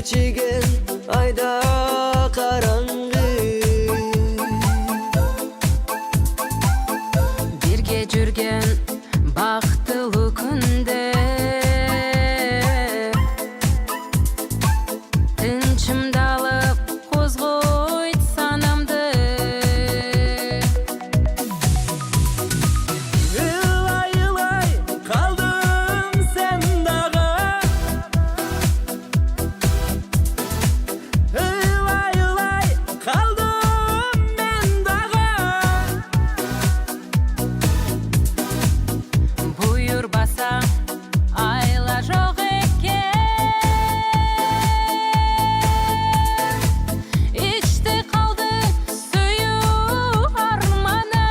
Gerçeğin ayda karanlığı Birge жүрген бақтылы күнде Тынчымды алып қозғойт санамды Ылай ылай қалдым сен дағы Ылай ылай қалдым мен дағы Бұйырбаса айла жоқ екен Іште қалды сүю арманы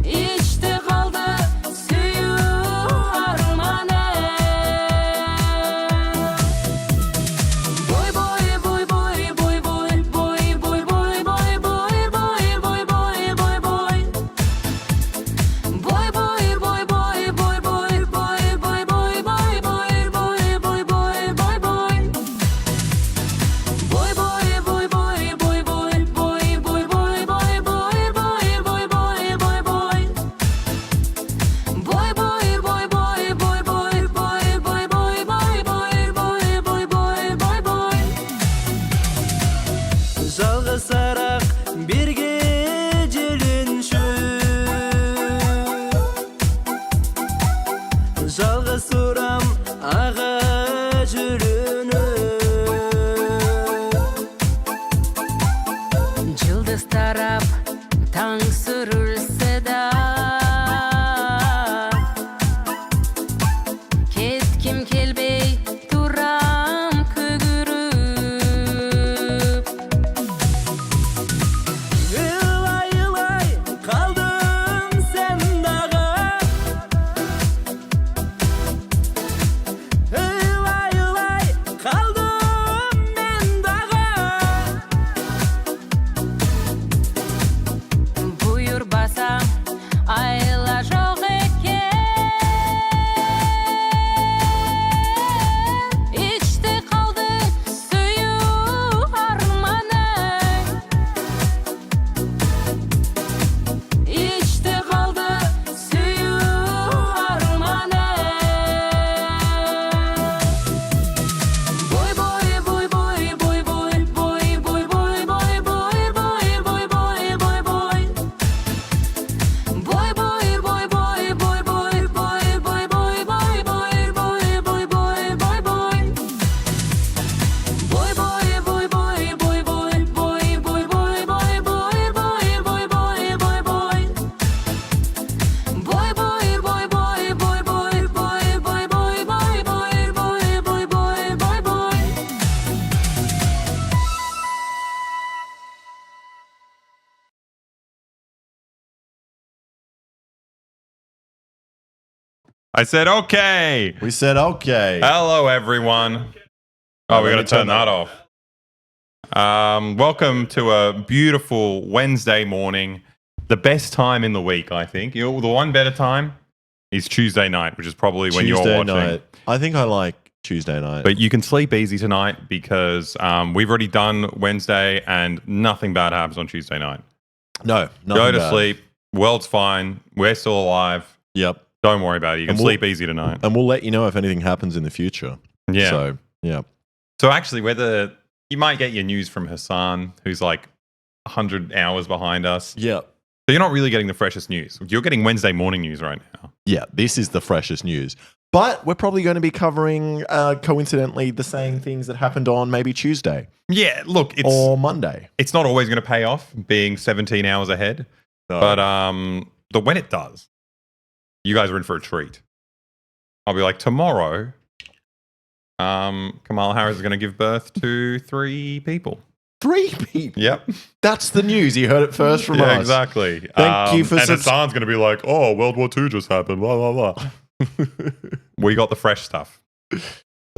İçte kaldı suyu armanı Boy boy boy boy boy boy boy boy boy boy boy boy boy boy boy boy Boy boy boy boy boy boy boy boy boy boy boy boy boy boy boy boy Boy boy boy boy boy boy boy boy boy boy boy boy boy boy boy Жалғызсарақ bir gecelinşü Жалғыз сұрам аға жүріні Жылдыз тарап таң сүрілсе да Кеткім келбей турам көгіріп Ылай ылай қалдым сен дағы Ылай ылай қалдым мен дағы Бұйырбаса айла жоқ екен Іште қалды сүю арманы İçte kaldı suyu armanı Boy boy boy boy boy boy boy boy boy boy boy boy boy boy boy boy Boy boy boy boy boy boy boy boy boy boy boy boy I said, okay. We said okay. Hello, everyone. Oh, we got to turn that off. Welcome to a beautiful Wednesday morning. The best time in the week, I think. The one better time is Tuesday night, which is probably when you're Tuesday watching. night. I think I like Tuesday night. But you can sleep easy tonight because we've already done Wednesday and nothing bad happens on Tuesday night. No, Go to bad. sleep. World's fine. We're still alive. Yep. Don't worry about it. You can sleep easy tonight. And we'll let you know if anything happens in the future. Yeah. So, yeah. So actually, whether you might get your news from Hassan, who's like 100 hours behind us. Yeah. So you're not really getting the freshest news. You're getting Wednesday morning news right now. Yeah, this is the freshest news. But we're probably going to be covering, coincidentally, the same things that happened on maybe Tuesday. Yeah, look, or Monday. It's not always going to pay off being 17 hours ahead. No. But when it does, you guys are in for a treat. I'll be like, tomorrow, Kamala Harris is going to give birth to 3 people. 3 people? Yep. That's the news. You heard it first from Yeah, us. exactly. Thank you for... And Hassan's going to be like, oh, World War II just happened, blah, blah, blah. We got the fresh stuff.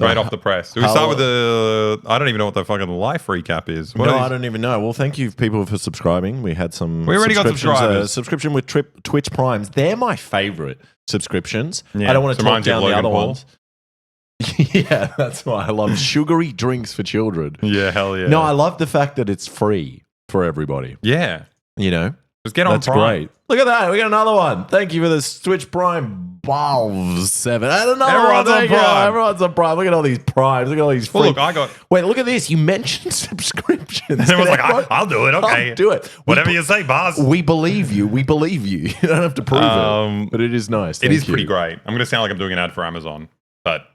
Right off the press. So we start with the... I don't even know what the fucking life recap is. What I don't even know. Well, thank you people for subscribing. We had some... We already got subscribers. Subscription with Twitch Primes. They're my favorite subscriptions. Yeah, I don't want to talk down the other ones. Yeah, that's why I love sugary drinks for children. Yeah, hell yeah. No, I love the fact that it's free for everybody. Yeah. You know? Just get on That's Prime. great. Look at that. We got another one. Thank you for the Switch Prime Balls 7. And another Everyone's one. on Thank you. Prime. Everyone's on Prime. Look at all these Primes. Look at all these free. Well, look, I got... Wait, look at this. You mentioned subscriptions. And everyone's like, Everyone- I'll do it. Okay. I'll do it. Whatever you say, Buzz. We believe you. We believe you. You don't have to prove it. But it is nice. It is Thank you. pretty great. I'm going to sound like I'm doing an ad for Amazon, but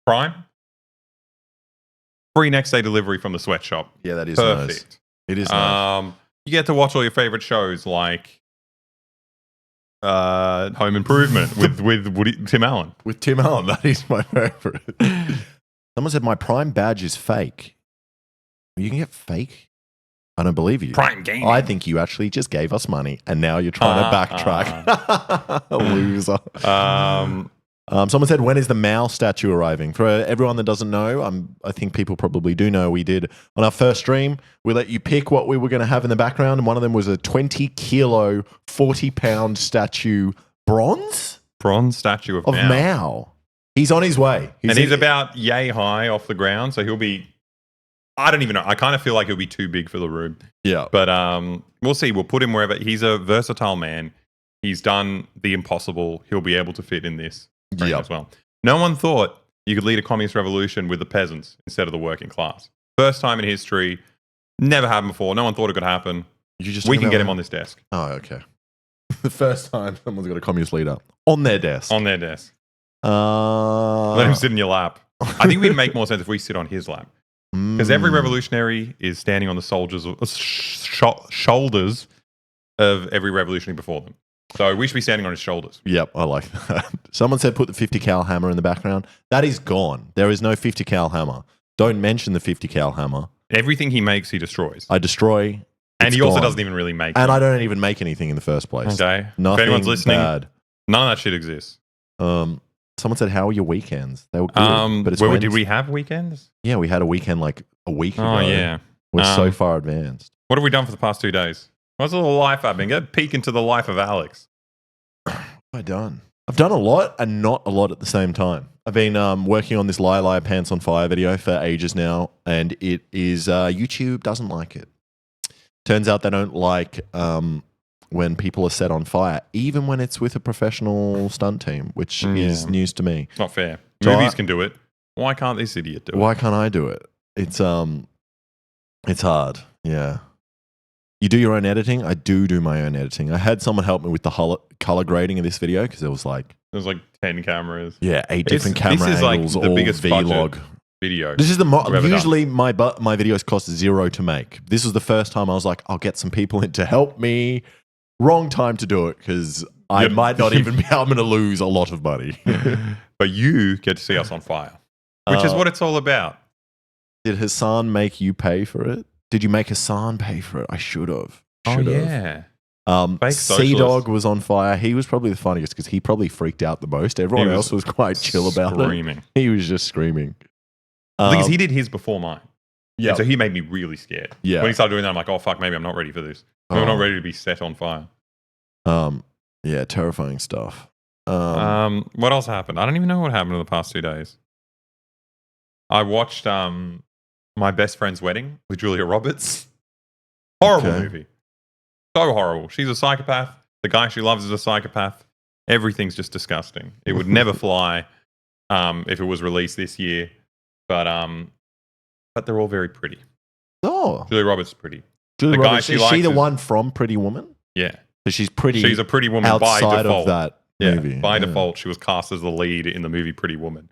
Prime, free next day delivery from the sweatshop. Yeah, that is nice. Perfect. It is nice. You get to watch all your favorite shows like Home Improvement with Tim Allen. With Tim Allen, that is my favorite. Someone said my Prime badge is fake. You can get fake? I don't believe you. Prime Gaming. I think you actually just gave us money and now you're trying to backtrack. Loser. Someone said, when is the Mao statue arriving? For everyone that doesn't know, I think people probably do know, we did on our first stream, we let you pick what we were going to have in the background, and one of them was a 20-kilo, 40-pound statue, bronze statue of Mao. Mao. He's on his way. He's about yay high off the ground, so he'll be... I don't even know. I kind of feel like he'll be too big for the room. Yeah. But we'll see. We'll put him wherever. He's a versatile man. He's done the impossible. He'll be able to fit in this frame as well. No one thought you could lead a communist revolution with the peasants instead of the working class. First time in history. Never happened before. No one thought it could happen. We can get him on this desk. Oh, okay. The first time someone's got a communist leader on their desk. On their desk. Let him sit in your lap. I think we'd make more sense if we sit on his lap. Because every revolutionary is standing on the soldiers' shoulders of every revolutionary before them. So we should be standing on his shoulders. Yep, I like that. Someone said put the 50 cal hammer in the background. That is gone. There is no 50 cal hammer. Don't mention the 50 cal hammer. Everything he makes, he destroys. I destroy. And he also gone. doesn't even really make And them. I don't even make anything in the first place. Okay. Nothing if anyone's listening, bad. none of that shit exists. Someone said, how were your weekends? They were good. But it's did we have weekends? Yeah, we had a weekend like a week ago. Oh, yeah. We're so far advanced. What have we done for the past 2 days? What's a little life I've been? Get a peek into the life of Alex. What have I done? I've done a lot and not a lot at the same time. I've been working on this Lie Pants on Fire video for ages now, and it is YouTube doesn't like it. Turns out they don't like when people are set on fire, even when it's with a professional stunt team, which is news to me. It's not fair. So Movies can do it. Why can't this idiot do it? Why can't I do it? It's hard. Yeah. You do your own editing? I do my own editing. I had someone help me with the color grading of this video because it was like... There's like 10 cameras. Yeah, 8 different camera angles, like the all biggest vlog. budget video. This is usually my videos cost $0 to make. This was the first time I was like, I'll get some people in to help me. Wrong time to do it because I might not even be able to lose a lot of money. But you get to see us on fire, which is what it's all about. Did Hassan make you pay for it? Did you make Hassan pay for it? I should have. Yeah. Sea Dog was on fire. He was probably the funniest because he probably freaked out the most. Everyone else was quite chill about screaming. it. He was just screaming. The thing is, he did his before mine. Yeah. So he made me really scared. Yeah. When he started doing that, I'm like, oh, fuck, maybe I'm not ready for this. I'm not ready to be set on fire. Yeah, terrifying stuff. What else happened? I don't even know what happened in the past 2 days. I watched My Best Friend's Wedding with Julia Roberts. Horrible movie. So horrible. She's a psychopath. The guy she loves is a psychopath. Everything's just disgusting. It would never fly if it was released this year. But they're all very pretty. Oh. Julia Roberts is pretty. Julia Roberts, guy is she the one from Pretty Woman? Yeah. So she's pretty. She's a pretty woman by outside default. of that movie. By default, she was cast as the lead in the movie Pretty Woman.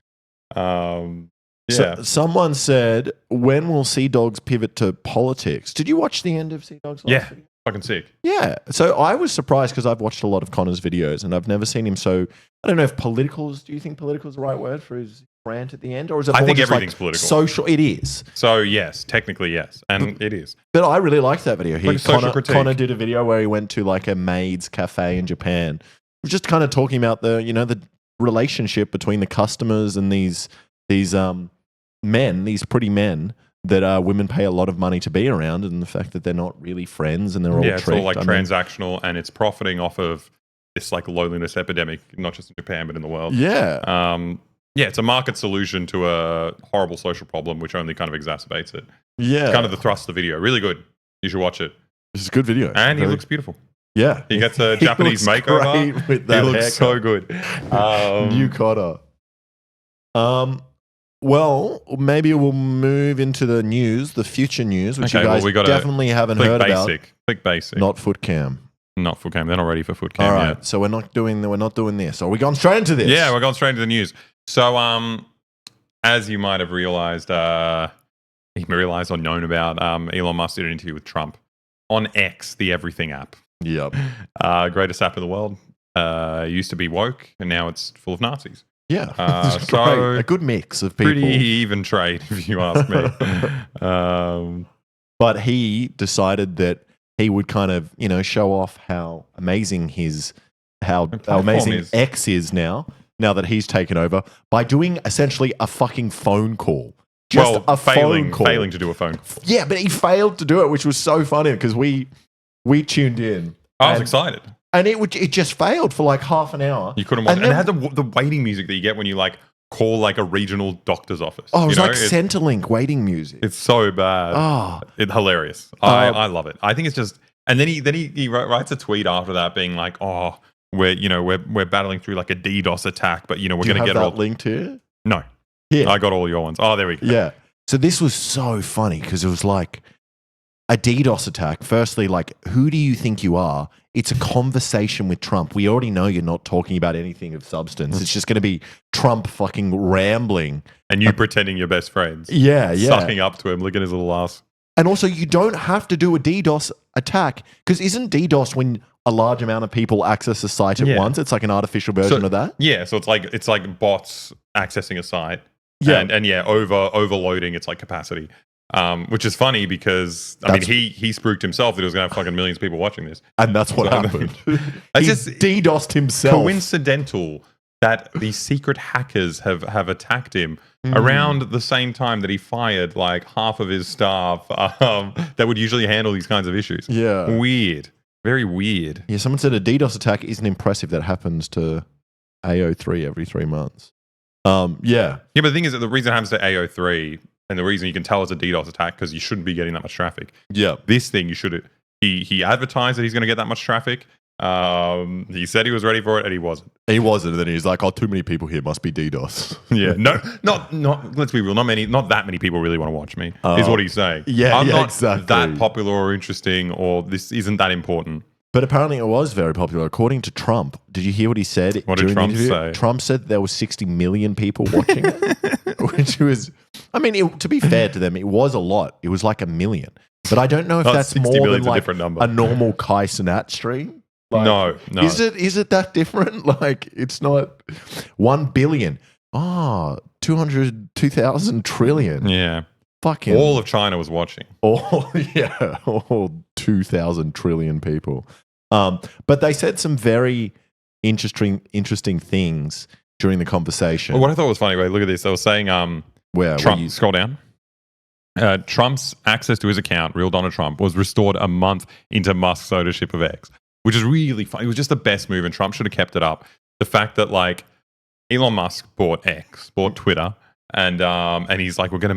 So, someone said, when will Sea Dogs pivot to politics? Did you watch the end of Sea Dogs last video? Fucking sick. Yeah. So I was surprised because I've watched a lot of Connor's videos and I've never seen him so... I don't know if do you think political is the right word for his rant at the end? Or is it more I think just everything's like political. Social? It is. So yes, technically yes. And it is. But I really liked that video. Like social critique. Connor did a video where he went to like a maid's cafe in Japan. Just kind of talking about the relationship between the customers and these men, these pretty men that women pay a lot of money to be around, and the fact that they're not really friends and they're all it's all like tricked. transactional, and it's profiting off of this like loneliness epidemic, not just in Japan but in the world. Yeah. Yeah, it's a market solution to a horrible social problem, which only kind of exacerbates it. Yeah. Kind of the thrust of the video. Really good. You should watch it. It's a good video. And he looks beautiful. Yeah. He gets a He Japanese looks makeover. great with that He looks haircut. so good. New Cotter. Well, maybe we'll move into the news, the future news, which Okay, you guys we gotta definitely haven't heard about. Click basic. Not foot cam. Not foot cam. They're not ready for foot cam All right, yet. so we're not doing this. Are we going straight into this? Yeah, we're going straight into the news. So, as you might have realized or known about, Elon Musk did an interview with Trump on X, the everything app. Yep. Greatest app in the world. Used to be woke, and now it's full of Nazis. Yeah. So great. A good mix of people. Pretty even trade, if you ask me. But he decided that he would kind of, show off how amazing is. X is now that he's taken over by doing essentially a fucking phone call. Just a phone call. Failing to do a phone call. Yeah, but he failed to do it, which was so funny because we tuned in. I was excited. And it just failed for like half an hour. You couldn't watch it. And it had the waiting music that you get when you like call like a regional doctor's office. Oh, it was like Centrelink waiting music. It's so bad. Oh. It's hilarious. I love it. I think it's just, and then he writes a tweet after that being like, oh, we're battling through like a DDoS attack, but we're going to get that linked here. No. Yeah. I got all your ones. Oh, there we go. Yeah. So this was so funny because it was like a DDoS attack. Firstly, like, who do you think you are? It's a conversation with Trump. We already know you're not talking about anything of substance. It's just going to be Trump fucking rambling. And you pretending you're best friends. Yeah. Sucking up to him, licking his little ass. And also, you don't have to do a DDoS attack because isn't DDoS when a large amount of people access a site at once? It's like an artificial version of that. Yeah, so it's like bots accessing a site. Yeah. And overloading its like capacity. Which is funny because he spooked himself that he was going to have fucking millions of people watching this, and that's what happened. He just DDoSed himself. Coincidental that these secret hackers have attacked him around the same time that he fired like half of his staff that would usually handle these kinds of issues. Yeah, weird, very weird. Yeah, someone said a DDoS attack isn't impressive. That happens to AO3 every 3 months. Yeah, but the thing is that the reason it happens to AO3. And the reason you can tell it's a DDoS attack because you shouldn't be getting that much traffic. Yeah. This thing, you should. He advertised that he's going to get that much traffic. He said he was ready for it, and he wasn't. He wasn't, and then he's like, "Oh, too many people here. Must be DDoS." Yeah. No, not. Let's be real. Not that many people really want to watch me. Is what he's saying. Yeah. I'm not exactly. that popular or interesting, or this isn't that important. But apparently, it was very popular, according to Trump. Did you hear what he said? What did Trump say? Trump said there were 60 million people watching it, which was. I mean, to be fair to them, it was a lot. It was like 1 million. But I don't know if that's more than like a normal Kai Cenat stream. Like, no. Is it that different? Like, it's not 1 billion. 2,000 trillion. Yeah. Fucking. All of China was watching. All 2,000 trillion people. But they said some very interesting things during the conversation. Well, what I thought was funny, wait, look at this. They were saying, where Trump, scroll down. Trump's access to his account, real Donald Trump, was restored a month into Musk's ownership of X, which is really funny. It was just the best move, and Trump should have kept it up. The fact that like Elon Musk bought Twitter, and he's like, we're going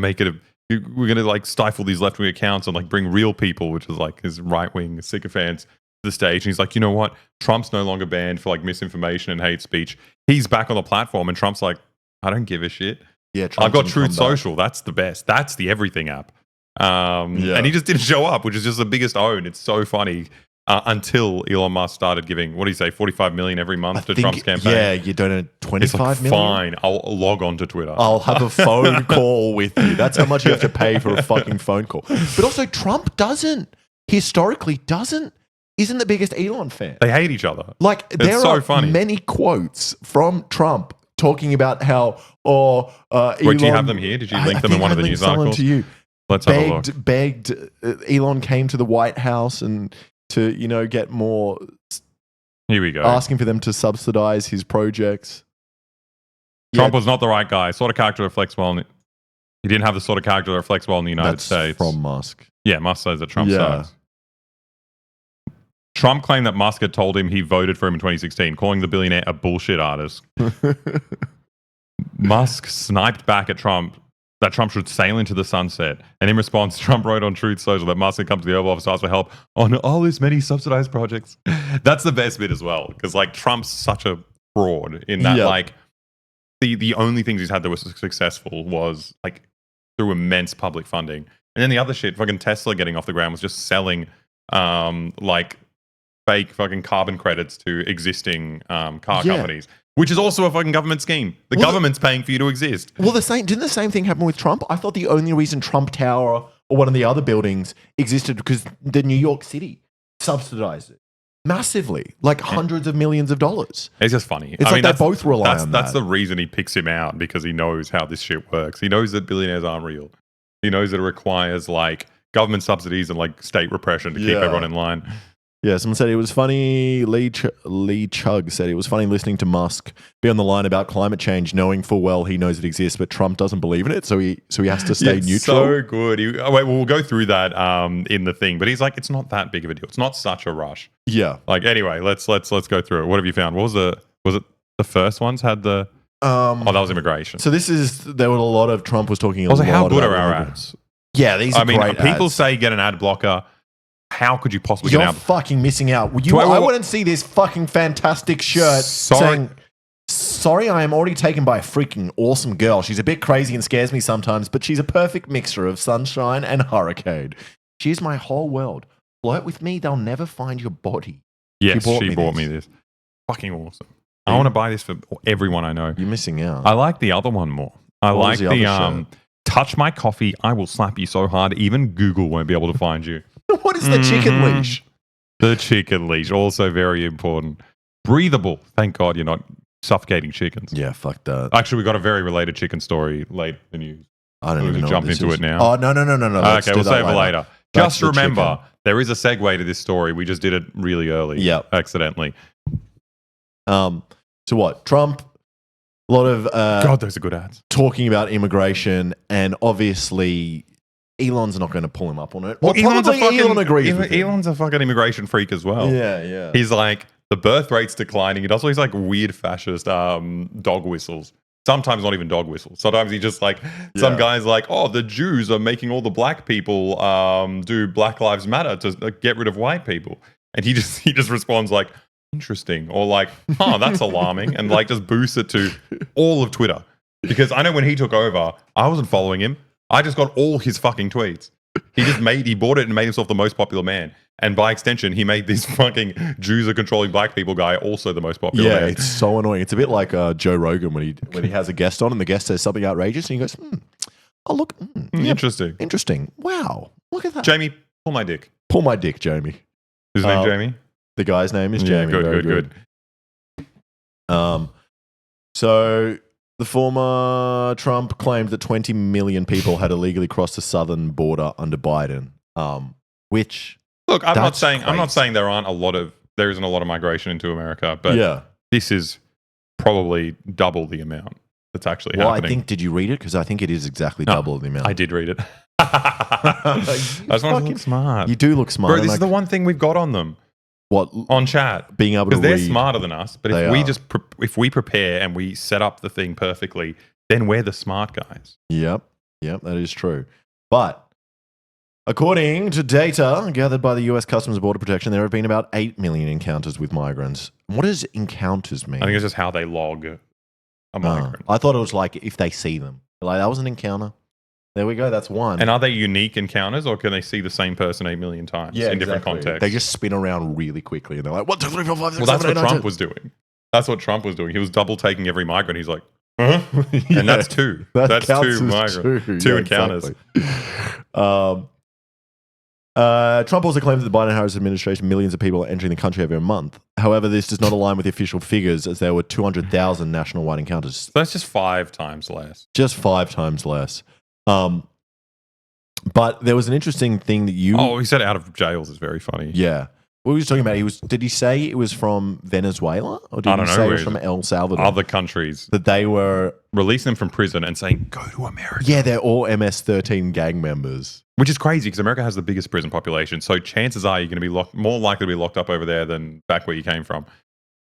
to like stifle these left-wing accounts and like bring real people, which is like his right-wing sycophants, to the stage. And he's like, you know what? Trump's no longer banned for like misinformation and hate speech. He's back on the platform, and Trump's like, I don't give a shit. Yeah, Trump I've got Truth Social. That's the best. That's the everything app. And he just didn't show up, which is just the biggest own. It's so funny. Until Elon Musk started giving, what do you say, 45 million every month to Trump's campaign? Yeah, you donate 25 million. Fine, I'll log on to Twitter. I'll have a phone call with you. That's how much you have to pay for a fucking phone call. But also, Trump historically isn't the biggest Elon fan. They hate each other. Like, there are many quotes from Trump talking about how, Elon... Wait, do you have them here? Did you link them in one of the news articles? To you. Let's have a look. Begged, Elon came to the White House and to, get more... Here we go. Asking for them to subsidize his projects. Trump was not the right guy. Sort of character reflects well. He didn't have the sort of character that reflects well in the United States. From Musk. Yeah, Musk says that Trump sucks. Trump claimed that Musk had told him he voted for him in 2016, calling the billionaire a bullshit artist. Musk sniped back at Trump that Trump should sail into the sunset. And in response, Trump wrote on Truth Social that Musk had come to the Oval Office to ask for help on all his many subsidized projects. That's the best bit as well, because like Trump's such a fraud in that like the only things he's had that were successful was like through immense public funding. And then the other shit, fucking Tesla getting off the ground was just selling like fake fucking carbon credits to existing car companies, which is also a fucking government scheme. The government's paying for you to exist. Well, didn't the same thing happen with Trump? I thought the only reason Trump Tower or one of the other buildings existed because the New York City subsidized it massively, like hundreds of millions of dollars. It's just funny. It's like they both rely on that. That's the reason he picks him out, because he knows how this shit works. He knows that billionaires aren't real. He knows that it requires like government subsidies and like state repression to keep everyone in line. Yeah, someone said it was funny. Lee Chug said it was funny listening to Musk be on the line about climate change, knowing full well he knows it exists, but Trump doesn't believe in it, so he has to stay neutral. So good. We'll go through that in the thing, but he's like, it's not that big of a deal. It's not such a rush. Yeah. Like anyway, let's go through it. What have you found? Was it the first ones had the? That was immigration. So there were a lot of Trump was talking. Also, how good are our ads? Yeah, these are great people ads. say get an ad blocker. How could you possibly You're get an ad? fucking missing out. I wouldn't see this fucking fantastic shirt saying, sorry, I am already taken by a freaking awesome girl. She's a bit crazy and scares me sometimes, but she's a perfect mixture of sunshine and hurricane. She's my whole world. Flirt with me, they'll never find your body. Yes, she bought me this. Fucking awesome. I want to buy this for everyone I know. You're missing out. I like the other one more. I like the touch my coffee, I will slap you so hard, even Google won't be able to find you. What is the chicken leash? The chicken leash, also very important. Breathable. Thank God you're not suffocating chickens. Yeah, fuck that. Actually, we got a very related chicken story late in the news. I don't even know. Jump into it now. Oh, no. Okay, we'll save it later. Just remember, there is a segue to this story. We just did it really early. Accidentally. So what? Trump, a lot of God, those are good ads. Talking about immigration, and obviously Elon's not going to pull him up on it. Well, Elon agrees with him. Elon's a fucking immigration freak as well. Yeah. He's like, the birth rate's declining. He does all these like weird fascist dog whistles. Sometimes not even dog whistles. Sometimes he just like, some guy's like, oh, the Jews are making all the black people do Black Lives Matter to get rid of white people. And he just responds like, interesting, or like, oh, that's alarming, and like just boosts it to all of Twitter. Because I know when he took over, I wasn't following him. I just got all his fucking tweets. He bought it and made himself the most popular man. And by extension, he made this fucking Jews are controlling black people guy also the most popular man. Yeah, it's so annoying. It's a bit like Joe Rogan when he has a guest on and the guest says something outrageous and he goes, oh, look. Interesting. Wow. Look at that. Jamie, pull my dick. Pull my dick, Jamie. His name Jamie? The guy's name is Jamie. Good. So the former Trump claimed that 20 million people had illegally crossed the southern border under Biden, which look, I'm not saying there isn't a lot of migration into America, but this is probably double the amount that's actually happening. I think, did you read it? Because I think it is exactly double the amount. I did read it. I just want to look smart. You do look smart. Bro, this is the one thing we've got on them. What? On chat. Being able to read. Because they're smarter than us. But if we prepare and we set up the thing perfectly, then we're the smart guys. Yep, that is true. But according to data gathered by the US Customs and Border Protection, there have been about 8 million encounters with migrants. What does encounters mean? I think it's just how they log a migrant. I thought it was like if they see them. Like, that was an encounter. There we go. That's one. And are they unique encounters, or can they see the same person 8 million times in different contexts? They just spin around really quickly, and they're like, 1, 2, 3, 4, 5, 6, well, that's 7, 8, what 9, Trump 10. was doing. That's what Trump was doing. He was double taking every migrant. He's like, huh? And that's two. That's two migrants. Two encounters. Exactly. Trump also claimed that the Biden-Harris administration, millions of people are entering the country every month. However, this does not align with the official figures, as there were 200,000 national-wide encounters. So that's just 5 times less. Just 5 times less. But there was an interesting thing that you... Oh, he said out of jails is very funny. Yeah. What was he talking about? Did he say it was from Venezuela? Or did he say it was from El Salvador? Other countries. That they were... Releasing them from prison and saying, go to America. Yeah, they're all MS-13 gang members. Which is crazy because America has the biggest prison population. So chances are you're going to be more likely to be locked up over there than back where you came from.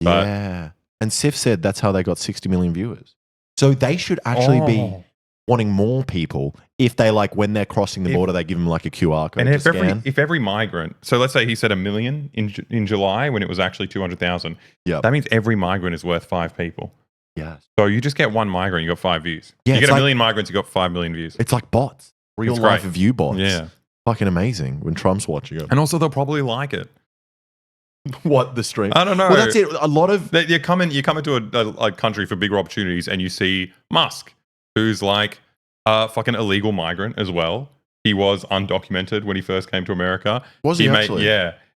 But, yeah. And Sif said that's how they got 60 million viewers. So they should actually be Oh. wanting more people if they like when they're crossing the border, they give them like a QR code And to if scan. if every migrant, so let's say he said 1 million in July when it was actually 200,000. Yep. That means every migrant is worth 5 people. Yes. So you just get one migrant, you got 5 views. Yeah, you it's get a like- million migrants, you got 5 million views. It's like bots, real It's life great. view bots. Yeah. Fucking amazing when Trump's watching it. And also they'll probably like it. What the stream? I don't know. Well, that's it. A lot of You come into a country for bigger opportunities and you see Musk, who's like a fucking illegal migrant as well. He was undocumented when he first came to America. Was he actually?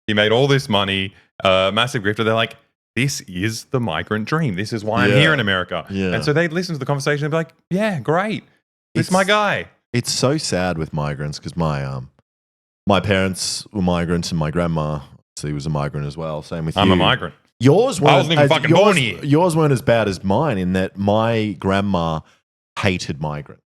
He made all this money, massive grifter. They're like, this is the migrant dream. This is why I'm here in America. Yeah. And so they'd listen to the conversation and be like, yeah, great. This is my guy. It's so sad with migrants because my parents were migrants and my grandma obviously was a migrant as well. Same with you. I'm a migrant. Yours weren't, I wasn't even fucking born here. Yours weren't as bad as mine in that my grandma hated migrants.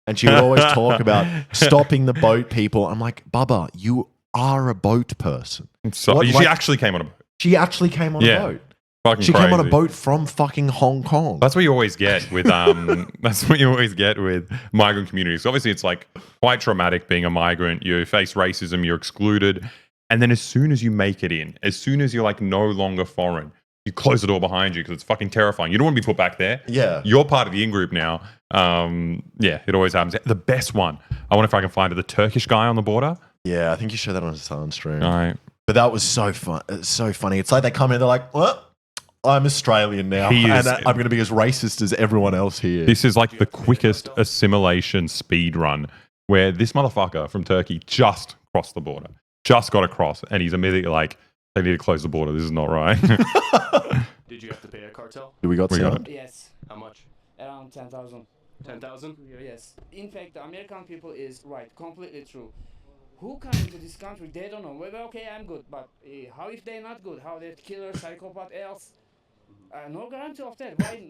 And she would always talk about stopping the boat people. I'm like, Bubba, you are a boat person. So, she actually came on a boat. She actually came on a boat. Fucking She came on a crazy. boat from fucking Hong Kong. That's what you always get with that's what you always get with migrant communities. Obviously, it's like quite traumatic being a migrant. You face racism, you're excluded, and then as soon as you make it in, as soon as you're like no longer foreign, you close the door behind you because it's fucking terrifying. You don't want to be put back there. Yeah. You're part of the in group now. Yeah, it always happens. The best one, I wonder if I can find it. The Turkish guy on the border. Yeah, I think you showed that on a Sun stream. Right. But that was so fun. It's so funny. It's like they come in, they're like, "What? I'm Australian now, He and is- I'm going to be as racist as everyone else here." This is like the quickest assimilation speed run where this motherfucker from Turkey just crossed the border, just got across, and he's immediately like, they need to close the border. This is not right. Did you have to pay a cartel? Do we got We got sound? Yes, How much? around 10,000. 10,000? Yes. In fact, the American people is right, completely true. Who come into this country? They don't know. Well, okay, I'm good, but how if they're not good? How that killer, psychopath, else? No guarantee of that. Why,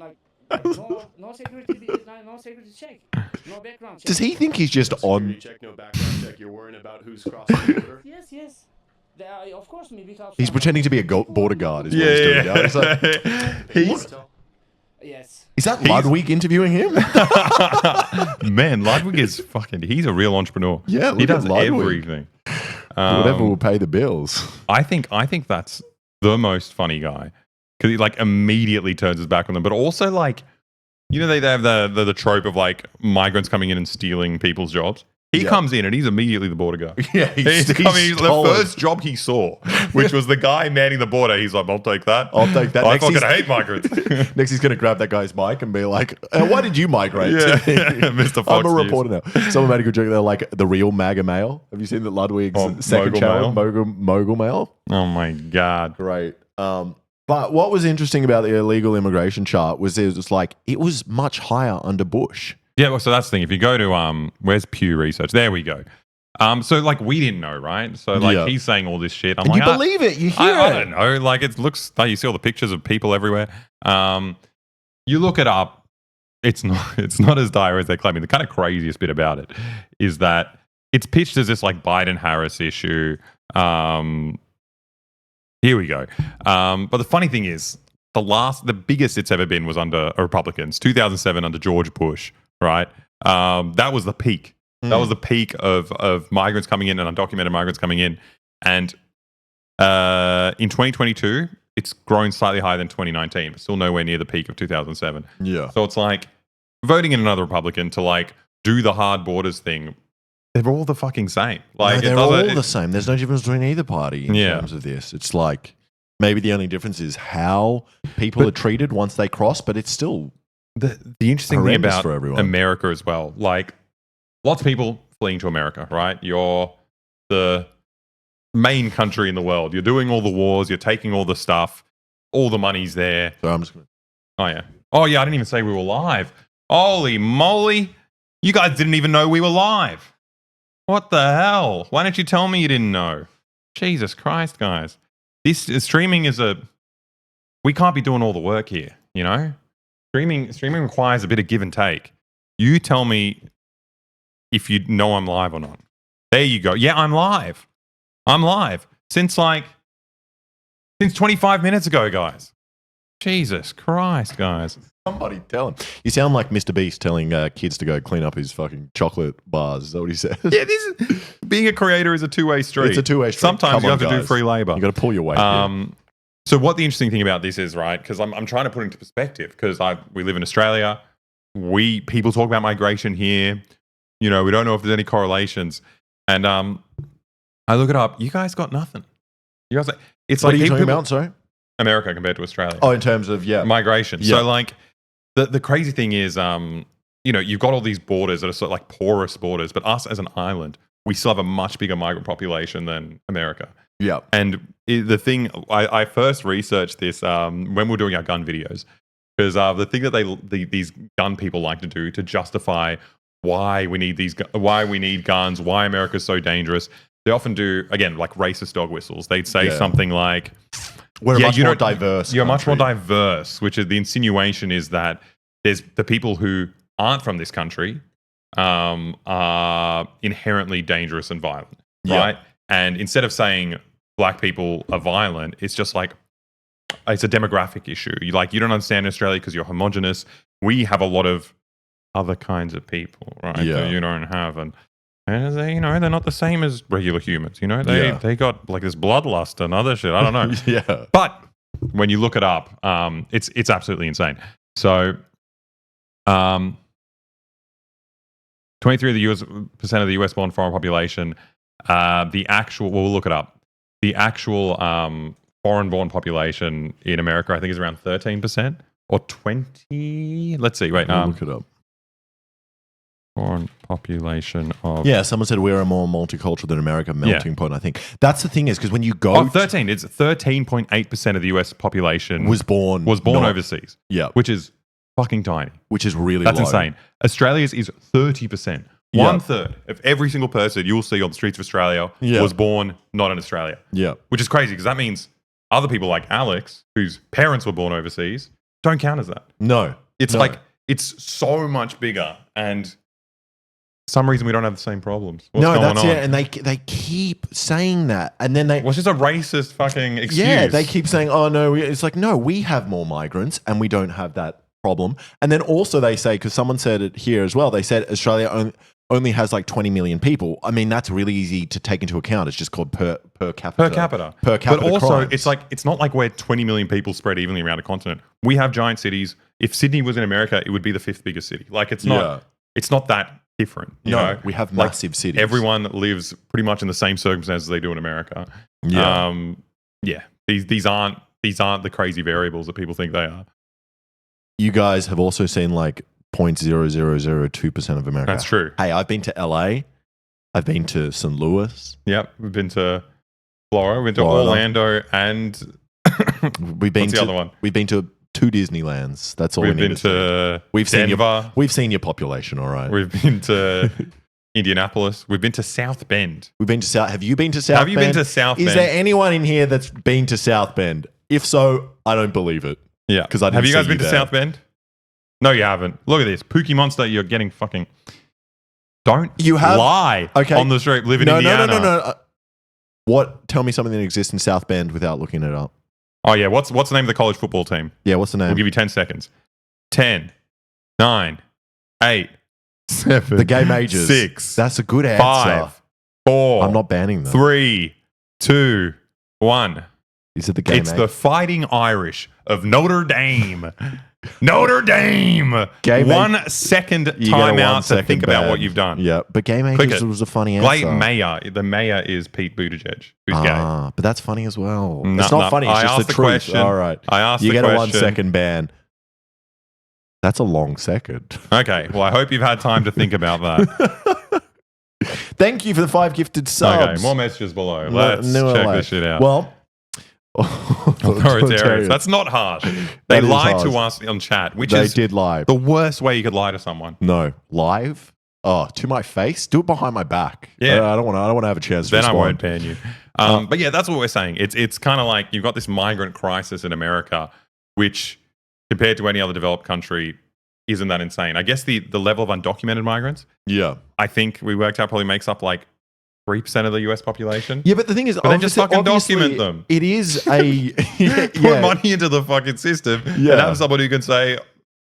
no security, no security check, no background check. Does he think he's just Security on? check, no background check. You're worrying about who's crossing the border? Yes, yes. They are, of course, me because He's pretending to be a border guard. Is what he's doing. Now. It's like, he's, Cartel? Yes. is that Ludwig interviewing him? Man, Ludwig is fucking, he's a real entrepreneur. Yeah, he look at does Ludwig. everything. Whatever will pay the bills. I think that's the most funny guy because he like immediately turns his back on them, but also like, you know, they have the trope of like migrants coming in and stealing people's jobs. He Yeah. comes in and he's immediately the border guy. Yeah, He's the first job he saw, which was the guy manning the border. He's like, I'll take that. I'll take that. I Next fucking he's- hate migrants. Next, he's going to grab that guy's mic and be like, "Why did you migrate?" Yeah, to me?" Mr. Fox I'm a News. reporter now. Someone made a good joke. They're like the real MAGA male. Have you seen that Ludwig's second Mogul channel, Mail? Mogul Mail? Oh my God. Great. But what was interesting about the illegal immigration chart was it was like it was much higher under Bush. Yeah, well, so that's the thing. If you go to where's Pew Research? There we go. So like we didn't know, right? So like Yeah. he's saying all this shit. I'm And like, you believe it? You hear I it? don't know. Like it looks like you see all the pictures of people everywhere. You look it up. It's not as dire as they're claiming. The kind of craziest bit about it is that it's pitched as this like Biden Harris issue. Here we go. But the funny thing is, the biggest it's ever been was under Republicans. 2007 under George Bush, right? That was the peak. That was the peak of migrants coming in and undocumented migrants coming in. And in 2022, it's grown slightly higher than 2019, but still nowhere near the peak of 2007. Yeah. So it's like voting in another Republican to like do the hard borders thing. They're all the fucking same. Like No, it they're doesn't- all the same. There's no difference between either party in Yeah. terms of this. It's like maybe the only difference is how people are treated once they cross, but it's still The interesting thing horrendous about for everyone. America as well, like lots of people fleeing to America, right? You're the main country in the world. You're doing all the wars. You're taking all the stuff. All the money's there. So I'm just gonna. Oh yeah, I didn't even say we were live. Holy moly. You guys didn't even know we were live. What the hell? Why didn't you tell me you didn't know? Jesus Christ, guys. This streaming is we can't be doing all the work here, you know? Streaming requires a bit of give and take. You tell me if you know I'm live or not. There you go. Yeah, I'm live. I'm live. Since 25 minutes ago, guys. Jesus Christ, guys. Somebody tell him. You sound like Mr. Beast telling kids to go clean up his fucking chocolate bars. Is that what he says? Yeah, being a creator is a two-way street. It's a two-way street. Sometimes Come you on, have to do guys. free labor. You got to pull your weight. Here. So what the interesting thing about this is, right, because I'm trying to put it into perspective, because we live in Australia. People talk about migration here. You know, we don't know if there's any correlations. And I look it up. You guys got nothing. You guys, it's What like are you talking people- about? Sorry. America compared to Australia. Oh, in terms of Migration. Yeah. So like the crazy thing is, you know, you've got all these borders that are sort of like porous borders, but us as an island, we still have a much bigger migrant population than America. Yeah. And the thing, I first researched this when we were doing our gun videos, because the thing that these gun people like to do to justify why we need guns, why America's so dangerous, they often do, again, like racist dog whistles. They'd say something like, We're yeah, much more diverse. You're much more country. diverse, which is the insinuation is that there's the people who aren't from this country are inherently dangerous and violent, right? And instead of saying black people are violent, it's just like it's a demographic issue. You don't understand Australia because you're homogenous. We have a lot of other kinds of people, right? Yeah. That you don't have, and they, they're not the same as regular humans. They got like this bloodlust and other shit. I don't know. Yeah. But when you look it up, it's absolutely insane. So, 23% of the US born foreign population. We'll look it up. The actual foreign born population in America, I think, is around 13% or 20. Let's see. Wait, Look it up. foreign population of Someone said we're a more multicultural than America melting pot. I think that's the thing is because when you go 13. It's 13.8% of the US population was born not- overseas. Yeah, Which is fucking tiny. which is really That's low. insane. Australia's is 30%. Yeah. 1/3 of every single person you'll see on the streets of Australia Yeah. was born not in Australia. Yeah, Which is crazy because that means other people like Alex, whose parents were born overseas, don't count as that. no, It's No. like, it's so much bigger. And for some reason we don't have the same problems. What's no, going that's on? it. And they keep saying that, and then they Well, it's just a racist fucking excuse. yeah they keep saying, oh no, it's like no, we have more migrants and we don't have that problem. And then also they say, because someone said it here as well, they said Australia only has like 20 million people. I mean, that's really easy to take into account. It's just called per capita. But also, crimes. it's like it's not like we're 20 million people spread evenly around a continent. We have giant cities. If Sydney was in America, it would be the 5th biggest city. Like it's not that different. You know? We have Like, massive cities. Everyone lives pretty much in the same circumstances they do in America. Yeah. These aren't the crazy variables that people think they are. You guys have also seen like 0.0002% of America. That's true. Hey, I've been to LA. I've been to St. Louis. Yep, we've been to Florida, we've been to Florida. Orlando, and We've been What's the other one? We've been to 2 Disneylands. That's all we've we need been to to We've seen Denver. We've seen your population, all right. We've been to Indianapolis. We've been to South Bend. We've been to South. Have you been to South Have you Bend? been to South Is Bend? there anyone in here that's been to South Bend? If so, I don't believe it. Yeah. 'Cause I didn't Have you see guys you been to there. South Bend? No, you haven't. Look at this. Pookie Monster, you're getting fucking... Don't You have- lie Okay. on the street, live in No. Indiana. What? Tell me something that exists in South Bend without looking it up. Oh, yeah. What's the name of the college football team? Yeah, what's the name? We'll give you 10 seconds. 10, 9, 8, 7, The Gay Majors. 6, That's a good answer. 5, 4, I'm not banning them. 3, 2, 1. Is it the Gay It's Majors? the Fighting Irish of Notre Dame. Notre Dame. Gay 1 second You get a 1 timeout to second think about ban. what you've done. Yeah, but Gay Click Majors it. was a funny answer. The mayor is Pete Buttigieg, who's gay. But that's funny as well. No, it's not no, funny. It's I just asked the the truth. question. All right. I asked You the get a question. 1 second ban. That's a long second. Okay, well, I hope you've had time to think about that. Thank you for the 5 gifted subs. Okay, more messages below. No- Let's no check way. this shit out. Well, Authoritarians. That's not harsh. They That is lied to harsh. us on chat, which They is did lie. the worst way you could lie to someone. No, live. Oh, to my face. Do it behind my back. Yeah. I don't want to. I don't want to have a chance to Then I respond. won't ban you. But yeah, that's what we're saying. It's kind of like you've got this migrant crisis in America, which compared to any other developed country, isn't that insane. I guess the level of undocumented migrants, Yeah. I think we worked out probably makes up like 3% of the US population. Yeah, but the thing is, But then just fucking obviously document them. It is a Put money into the fucking system and Yeah. have someone who can say,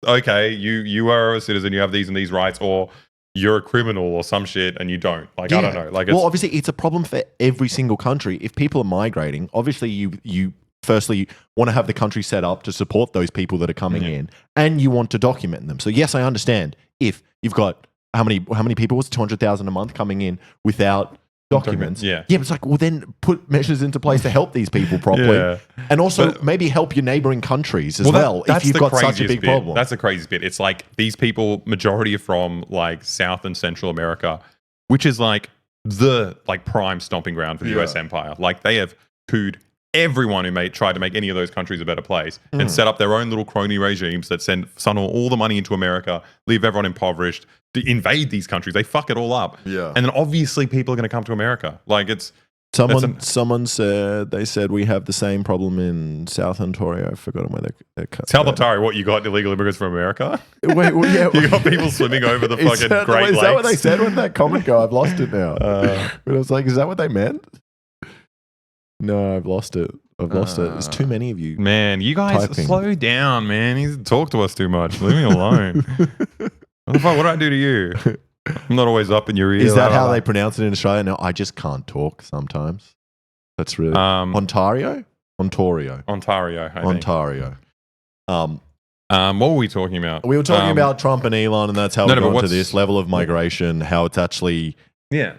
okay, you are a citizen, you have these and these rights, or you're a criminal or some shit and you don't. Like, I don't know. Like, well, obviously, it's a problem for every single country. If people are migrating, obviously, you firstly want to have the country set up to support those people that are coming in, and you want to document them. So, yes, I understand if you've got how many people was 200,000 a month coming in without documents. Yeah. But it's like, well, then put measures into place to help these people properly, Yeah. and also maybe help your neighboring countries as well. If you've got such a big problem, That's the craziest bit. It's like these people, majority are from like South and Central America, which is like the like prime stomping ground for the US empire. Like they have cooed everyone who tried to make any of those countries a better place and set up their own little crony regimes that funnel all the money into America, leave everyone impoverished, to invade these countries. They fuck it all up. Yeah. And then obviously people are going to come to America. Like it's Someone said we have the same problem in South Ontario. I've forgotten where they're South Ontario. What, you got illegal immigrants from America? Wait, well, yeah, You got people swimming over the fucking Great Lakes. Is that what they said when that comment go? I've lost it now. But I was like, is that what they meant? No, I've lost it. There's too many of you. Man, you guys typing. slow down, man. You talk to us too much. Leave me alone. What the fuck? What do I do to you? I'm not always up in your ear. Is that how they pronounce it in Australia? No, I just can't talk sometimes. That's really Ontario. I think. Ontario. What were we talking about? We were talking about Trump and Elon, and that's how we got to what's- this level of migration. How it's actually Yeah.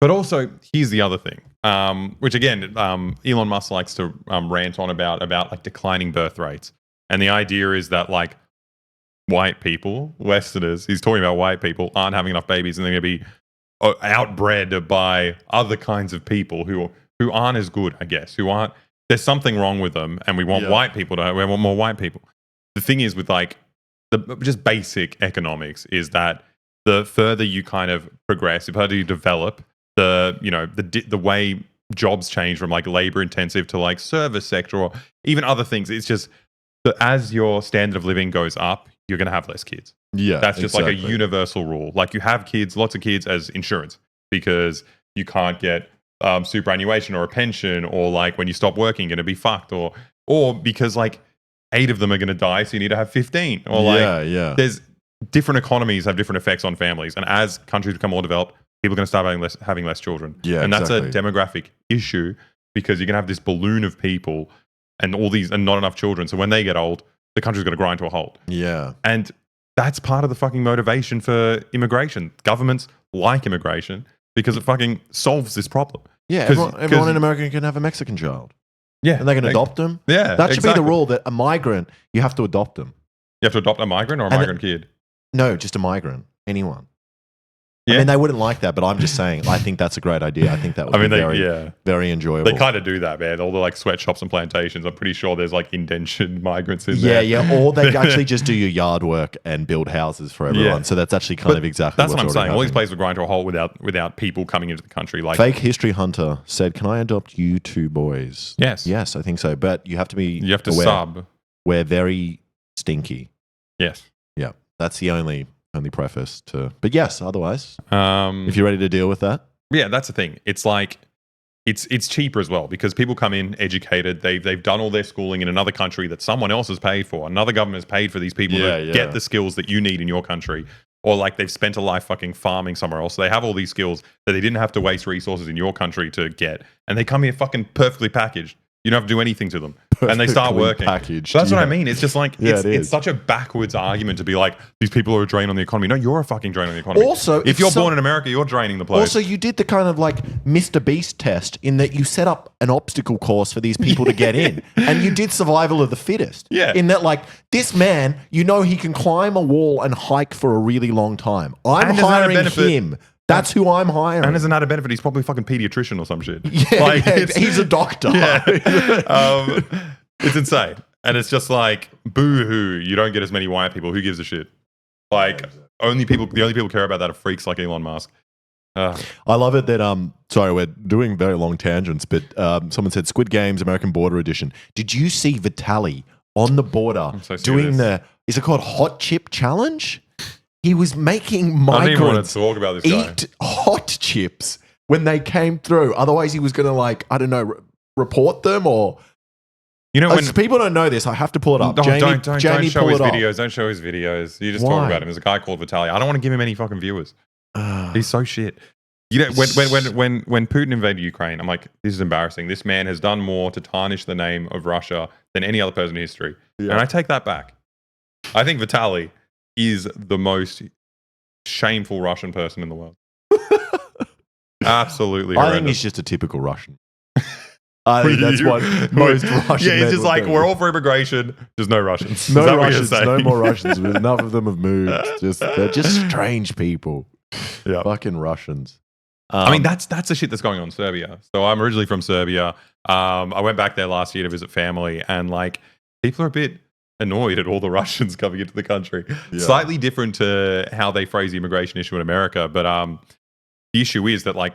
But also, here's the other thing, which again, Elon Musk likes to rant on about like declining birth rates. And the idea is that like white people, Westerners, he's talking about white people aren't having enough babies and they're going to be outbred by other kinds of people who aren't as good, I guess, there's something wrong with them. And we want we want more white people. The thing is with like just basic economics is that the further you kind of progress, the further you develop, the way jobs change from like labor intensive to like service sector or even other things. It's just that as your standard of living goes up, you're going to have less kids. Yeah, That's just like a universal rule. Like you have kids, lots of kids as insurance because you can't get superannuation or a pension, or like when you stop working, you're going to be fucked, or because like 8 of them are going to die, so you need to have 15. Or like there's different economies have different effects on families, and as countries become more developed, people are going to start having less children. Yeah, and that's exactly. a demographic issue because you're going to have this balloon of people and all these and not enough children. So when they get old, the country's going to grind to a halt. Yeah. And that's part of the fucking motivation for immigration. Governments like immigration because it fucking solves this problem. Yeah, everyone in America can have a Mexican child. Yeah. And they can adopt them. Yeah. That should be the rule, that a migrant, you have to adopt them. You have to adopt a migrant or a migrant kid? No, just a migrant. Anyone. Yeah. I mean, they wouldn't like that, but I'm just saying, I think that's a great idea. I think that would be very enjoyable. They kind of do that, man. All the like sweatshops and plantations. I'm pretty sure there's like indentured migrants in there. Yeah. Or they actually just do your yard work and build houses for everyone. Yeah. So that's actually kind of exactly that's what I'm saying. happening. All these places will grind to a halt without people coming into the country. Like Fake History Hunter said, "Can I adopt you 2 boys?" Yes. Yes, I think so. But you have to be. You have to aware. sub. We're very stinky. Yes. Yeah, that's the only preface to. But yes, otherwise, If if you're ready to deal with that, yeah, that's the thing. It's like it's cheaper as well because people come in educated. They've done all their schooling in another country that someone else has paid for. Another government has paid for these people to get the skills that you need in your country. Or like they've spent a life fucking farming somewhere else. So they have all these skills that they didn't have to waste resources in your country to get. And they come here fucking perfectly packaged. You don't have to do anything to them. And they start working. Packaged, So that's what I mean. It's just like, it is. it's such a backwards argument to be like, these people are a drain on the economy. No, you're a fucking drain on the economy. Also, if you're born in America, you're draining the place. Also, you did the kind of like Mr. Beast test in that you set up an obstacle course for these people to get in, and you did survival of the fittest. Yeah. In that, like, this man, you know, he can climb a wall and hike for a really long time. I'm And as an added hiring benefit- him. That's who I'm hiring. and as an added benefit, he's probably a fucking pediatrician or some shit. Yeah, he's a doctor. It's insane. And it's just like, boo-hoo, you don't get as many white people. Who gives a shit? Like, the only people care about that are freaks like Elon Musk. I love it that, sorry, we're doing very long tangents, but someone said Squid Games American Border Edition. Did you see Vitaly on the border so doing serious. is it called Hot Chip Challenge? He was making I don't even want migrants to talk about this guy. eat hot chips when they came through. Otherwise, he was going to like, I don't know, report them or. You know, when people don't know this, I have to pull it up. don't Jamie, show pull his it up. videos. Don't show his videos. You just Why? talk about him. There's a guy called Vitaly. I don't want to give him any fucking viewers. He's so shit. You know, when Putin invaded Ukraine, I'm like, this is embarrassing. This man has done more to tarnish the name of Russia than any other person in history. Yeah. And I take that back. I think Vitaly is the most shameful Russian person in the world. Absolutely I horrendous. think he's just a typical Russian. I think that's what most Russian Yeah, men he's just would like, do. we're all for immigration, just no Russians. Is No that what you're Russians, saying? no more Russians. Enough of them have moved. They're just strange people. Yeah. Fucking Russians. I mean, that's the shit that's going on in Serbia. So I'm originally from Serbia. I went back there last year to visit family, and like people are a bit annoyed at all the Russians coming into the country. Yeah. Slightly different to how they phrase the immigration issue in America, but the issue is that like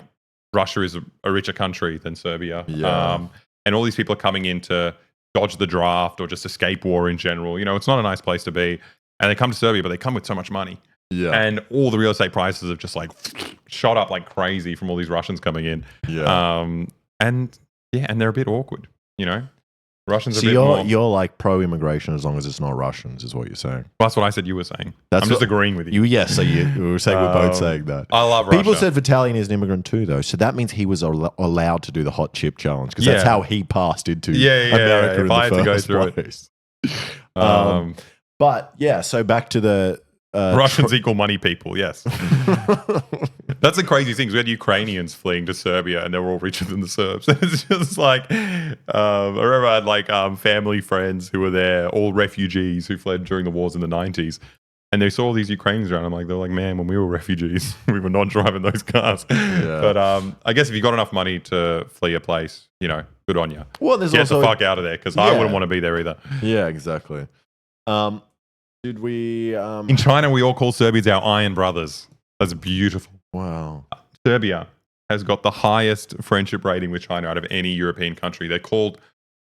Russia is a richer country than Serbia, Yeah. and all these people are coming in to dodge the draft or just escape war in general. You know, it's not a nice place to be, and they come to Serbia, but they come with so much money. Yeah. And all the real estate prices have just like shot up like crazy from all these Russians coming in. Yeah. And they're a bit awkward, you know? Russians are So a bit more. you're like pro-immigration as long as it's not Russians, is what you're saying. That's what I said you were saying. That's I'm just what- agreeing with you. So you were saying we're both saying that. I love Russia. People said Vitaly is an immigrant too, though. So that means he was allowed to do the hot chip challenge because that's Yeah. how he passed into Yeah, America if in I the had to go first through it. place. Um, So back to the Russians equal money people, yes. That's the crazy thing. We had Ukrainians fleeing to Serbia and they were all richer than the Serbs. It's just like, I remember I had like family friends who were there, all refugees who fled during the wars in the 90s. And they saw all these Ukrainians around. I'm like, they're like, man, when we were refugees, we were not driving those cars. Yeah. But I guess if you got enough money to flee a place, you know, good on you. Well, there's Get also the fuck out of there because I Yeah. wouldn't want to be there either. yeah, exactly. Did we? In China, we all call Serbians our iron brothers. That's beautiful. Wow. Serbia has got the highest friendship rating with China out of any European country. They're called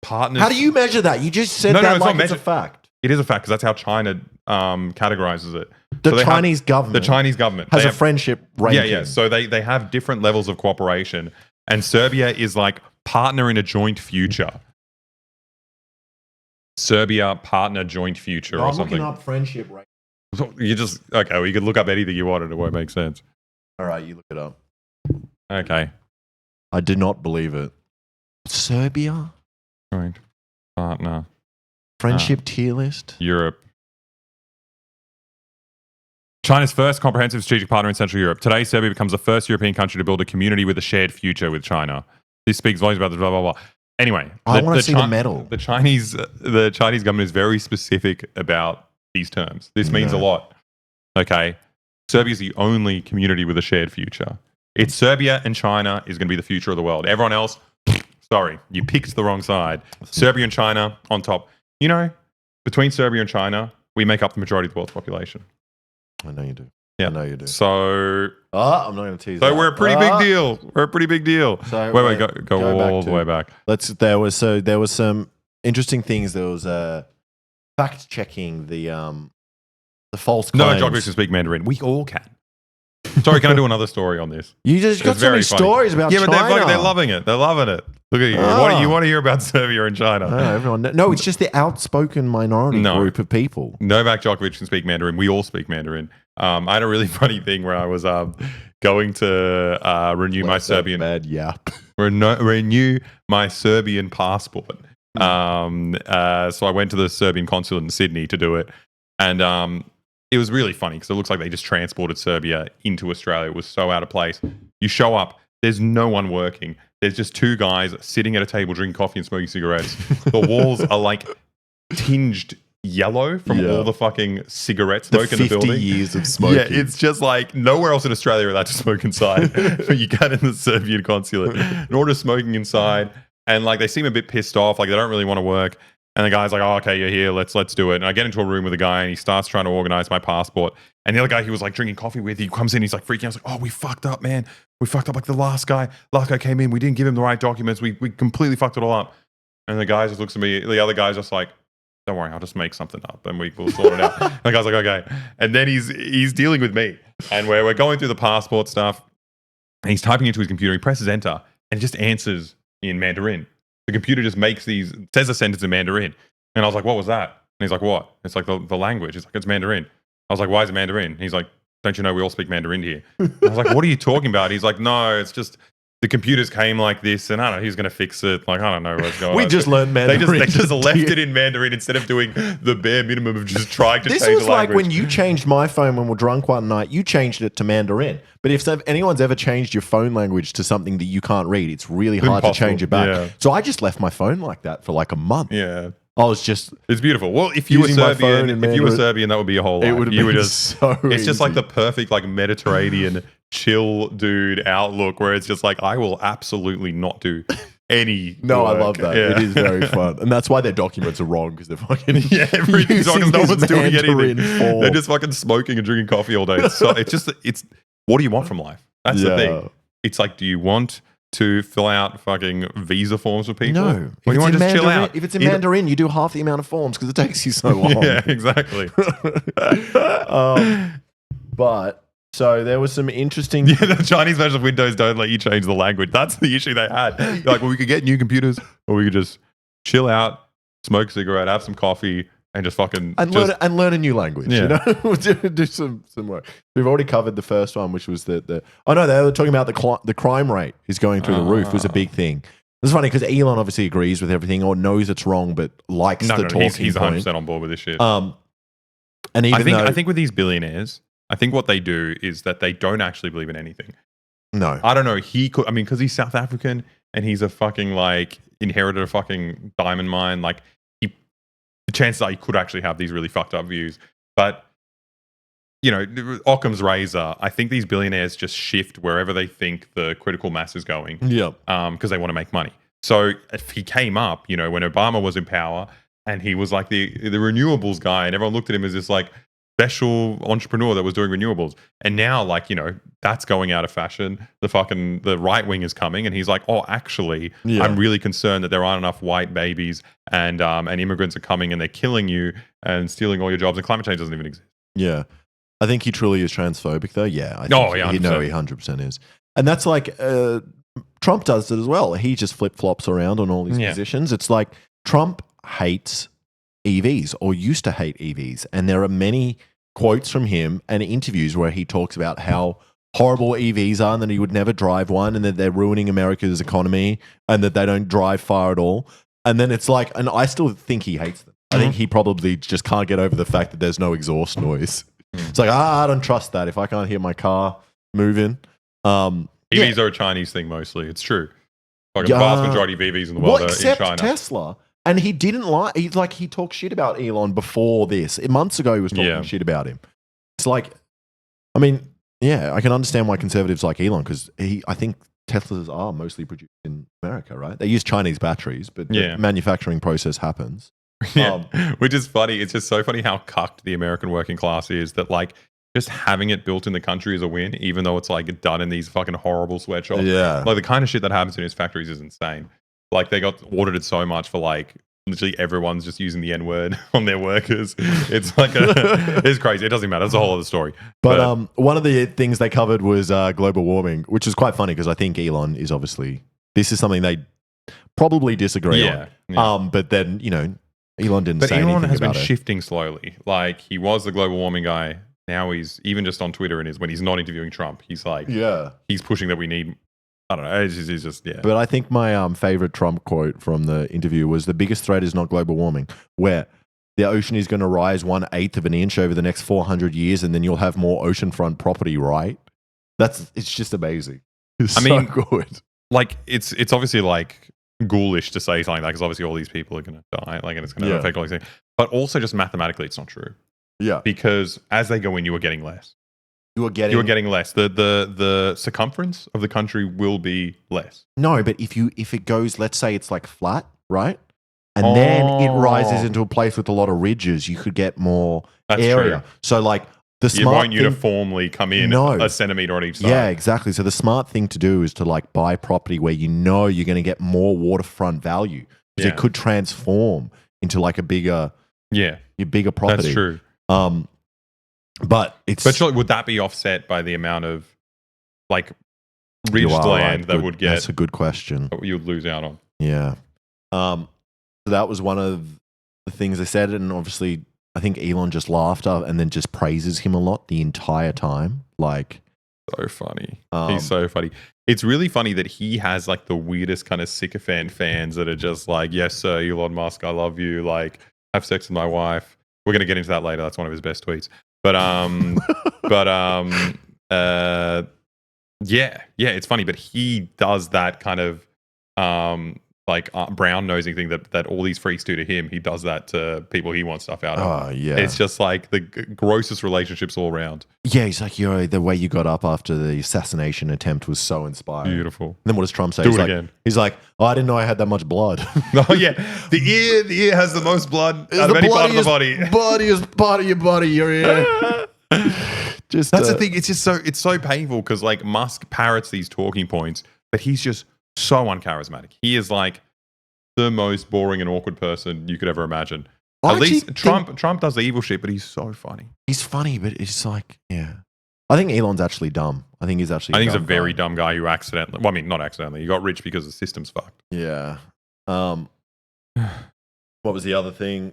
partners. How do you measure that? You just said No, that it's like not it's a measured. fact. It is a fact because that's how China categorizes it. The So they have- Chinese government. The Chinese government has they a have- friendship ranking. Yeah. So they have different levels of cooperation, and Serbia is like partner in a joint future. Serbia partner joint future or I'm something. looking up friendship ranking. You just okay. Well, you could look up anything you wanted. It won't make sense. All right, you look it up. Okay. I did not believe it. Serbia Joint partner friendship tier list. Europe. China's first comprehensive strategic partner in Central Europe. Today, Serbia becomes the first European country to build a community with a shared future with China. This speaks volumes about the blah, blah, blah. Anyway. I want to see the medal. The Chinese government is very specific about these terms. This means a lot. Okay. Serbia is the only community with a shared future. It's Serbia and China is going to be the future of the world. Everyone else, sorry, you picked the wrong side. Serbia and China on top. You know, between Serbia and China, we make up the majority of the world's population. I know you do. Yeah. I know you do. So I'm not going to tease that. we're a pretty big deal. We're a pretty big deal. So wait, go go back all to- the way back. There was some interesting things. There was fact checking the false No, claims. Djokovic can speak Mandarin. We all can. Sorry, can I do another story on this? You just got It's so many very funny. stories about Yeah, China. but they're loving it. They're loving it. Look at you. What do you want to hear about Serbia and China? Everyone. No, it's just the outspoken minority No. group of people. Novak Djokovic can speak Mandarin. We all speak Mandarin. I had a really funny thing where I was going to renew my Serbian Bad yap. renew my Serbian passport. So I went to the Serbian consulate in Sydney to do it, and it was really funny because it looks like they just transported Serbia into Australia. It was so out of place. You show up, there's no one working. There's just two guys sitting at a table drinking coffee and smoking cigarettes. The walls are like tinged yellow from Yeah. all the fucking cigarette smoke in the 50 building. years of smoking. Yeah, it's just like nowhere else in Australia are allowed to smoke inside. But you can in the Serbian consulate. In order smoking inside, and like they seem a bit pissed off, like they don't really want to work. And the guy's like, "Oh, okay, you're here. Let's do it." And I get into a room with a guy, and he starts trying to organize my passport. And the other guy he was like drinking coffee with, he comes in, he's like freaking out. He's like, "Oh, we fucked up, man. We fucked up. Like the last guy came in, we didn't give him the right documents. We completely fucked it all up." And the guy just looks at me. The other guy's just like, "Don't worry, I'll just make something up and we'll sort it out." And the guy's like, "Okay." And then he's dealing with me, and we're going through the passport stuff. and he's typing into his computer. He presses enter, and it just answers in Mandarin. The computer just says a sentence in Mandarin. And I was like, what was that? And he's like, what? It's like the language. It's like, it's Mandarin. I was like, why is it Mandarin? And he's like, don't you know we all speak Mandarin here? And I was like, what are you talking about? He's like, no, it's just the computers came like this, and I don't know who's going to fix it. Like, I don't know what's going on. We just learned Mandarin. They just left it in Mandarin instead of doing the bare minimum of just trying to This change was the like language. when you changed my phone when we're drunk one night, you changed it to Mandarin. But if anyone's ever changed your phone language to something that you can't read, it's really hard to Impossible, change it back. yeah. So I just left my phone like that for like a month. Yeah. I was just It's beautiful. Well, if you were Using my phone Serbian, in if you were Mandarin, Serbian, that would be your whole life. it would have You been were just so It's just like easy. the perfect like Mediterranean chill dude outlook where it's just like I will absolutely not do any. No, I work. love that. Yeah. It is very fun. And that's why their documents are wrong because they're fucking Yeah, everything's wrong 'cause no using one's his doing Mandarin anything. form. They're just fucking smoking and drinking coffee all day. It's what do you want from life? That's the Yeah. thing. It's like, do you want to fill out fucking visa forms for people? No. Or If you it's want in to just chill Mandarin- out? If it's in Either- Mandarin, you do half the amount of forms because it takes you so long. Yeah, exactly. But so there was some interesting. Yeah, the Chinese version of Windows don't let you change the language. That's the issue they had. They're like, well, we could get new computers, or we could just chill out, smoke a cigarette, have some coffee, and just fucking And learn a new language. You know, do some work. We've already covered the first one, which was the oh no, they were talking about the crime rate is going through the roof was a big thing. It's funny because Elon obviously agrees with everything or knows it's wrong, but likes the talking he's point. 100% on board with this shit. And even I think with these billionaires, I think what they do is that they don't actually believe in anything. no, I don't know. He could. I mean, because he's South African and he's a fucking like inherited a fucking diamond mine. Like the chances are he could actually have these really fucked up views. But you know, Occam's razor. I think these billionaires just shift wherever they think the critical mass is going. yeah, Because they want to make money. So if he came up, you know, when Obama was in power and he was like the renewables guy, and everyone looked at him as this like special entrepreneur that was doing renewables. And now, like, you know, that's going out of fashion. The right wing is coming, and he's like, oh, actually, Yeah. I'm really concerned that there aren't enough white babies, and immigrants are coming and they're killing you and stealing all your jobs, and climate change doesn't even exist. yeah. I think he truly is transphobic, though. Yeah, I think Oh, yeah, he 100%. 100% is, and that's like Trump does it as well. He just flip flops around on all these Yeah. positions. It's like Trump hates EVs or used to hate EVs, and there are many quotes from him and interviews where he talks about how horrible EVs are and that he would never drive one and that they're ruining America's economy and that they don't drive far at all. And then it's like, and I still think he hates them. I think he probably just can't get over the fact that there's no exhaust noise. It's like, I don't trust that if I can't hear my car moving. EVs are a Chinese thing mostly. It's true. Like the Yeah. vast majority of EVs in the world Well, are in except China. Tesla. And he didn't like, he talked shit about Elon before this. Months ago, he was talking Yeah. shit about him. It's like, I mean, yeah, I can understand why conservatives like Elon because I think Teslas are mostly produced in America, right? They use Chinese batteries, but the Yeah. manufacturing process happens. Yeah. Which is funny. It's just so funny how cucked the American working class is that like just having it built in the country is a win, even though it's like done in these fucking horrible sweatshops. Yeah. Like the kind of shit that happens in his factories is insane. Like they got audited so much for like literally everyone's just using the N-word on their workers. It's like it's crazy. It doesn't matter. That's a whole other story. But one of the things they covered was global warming, which is quite funny because I think Elon is obviously, this is something they probably disagree yeah. on. But then, you know, Elon didn't But say Elon anything has been about it. shifting slowly. Like he was the global warming guy. Now he's even just on Twitter and when he's not interviewing Trump, he's like, Yeah. he's pushing that we need. I don't know. He's just yeah. But I think my favorite Trump quote from the interview was the biggest threat is not global warming, where the ocean is going to rise 1/8 of an inch over the next 400 years, and then you'll have more oceanfront property, right? It's just amazing. It's I mean, so good. Like it's obviously like ghoulish to say something like that because obviously all these people are going to die, like, and it's going to Yeah. affect all these things. But also just mathematically, it's not true Yeah. because as they go in, you are getting less. You are getting, You are getting less. The circumference of the country will be less. no, but if it goes, let's say it's like flat, right? And then it rises Oh. into a place with a lot of ridges, you could get more That's area. true. So like the You smart won't thing, uniformly come in No. a centimeter on each side. yeah, exactly. So the smart thing to do is to like buy property where you know you're going to get more waterfront value because Yeah. it could transform into like a bigger Yeah, property. that's true. But it's But surely would that be offset by the amount of like ridged You are right. land that Good. would get That's a good question. that you would lose out on. Yeah. So that was one of the things they said, and obviously, I think Elon just laughed up and then just praises him a lot the entire time. Like, So funny. He's so funny. It's really funny that he has like the weirdest kind of sycophant fans that are just like, yes, sir, Elon Musk, I love you. Like, have sex with my wife. We're gonna get into that later. That's one of his best tweets. But yeah, it's funny. But he does that kind of brown nosing thing that all these freaks do to him. He does that to people he wants stuff out of. oh yeah, It's just like the grossest relationships all around. yeah. He's like, yo, the way you got up after the assassination attempt was so inspiring. Beautiful. And then what does Trump say? Do he's it like, again. He's like, oh, I didn't know I had that much blood. Oh yeah, the ear has the most blood It's out of any part of the bloodiest- body. Bloodiest part of your body, your ear. Just That's the thing. It's just so painful because like Musk parrots these talking points, but he's just so uncharismatic. He is like the most boring and awkward person you could ever imagine. I At least actually Trump does the evil shit, but he's so funny. He's funny, but it's like, yeah. I think Elon's actually dumb. I think he's actually. I think he's a dumb very guy. dumb guy who accidentally. Well, I mean, not accidentally. He got rich because the system's fucked. Yeah. What was the other thing?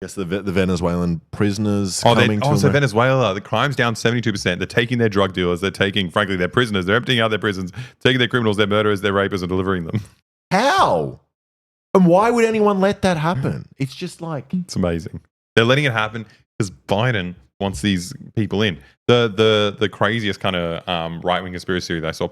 I guess the Venezuelan prisoners coming to so America. Venezuela, the crime's down 72%. They're taking their drug dealers. They're taking, frankly, their prisoners. They're emptying out their prisons, taking their criminals, their murderers, their rapists, and delivering them. How? And why would anyone let that happen? It's just like It's amazing. They're letting it happen because Biden wants these people in. The craziest kind of right-wing conspiracy theory that I saw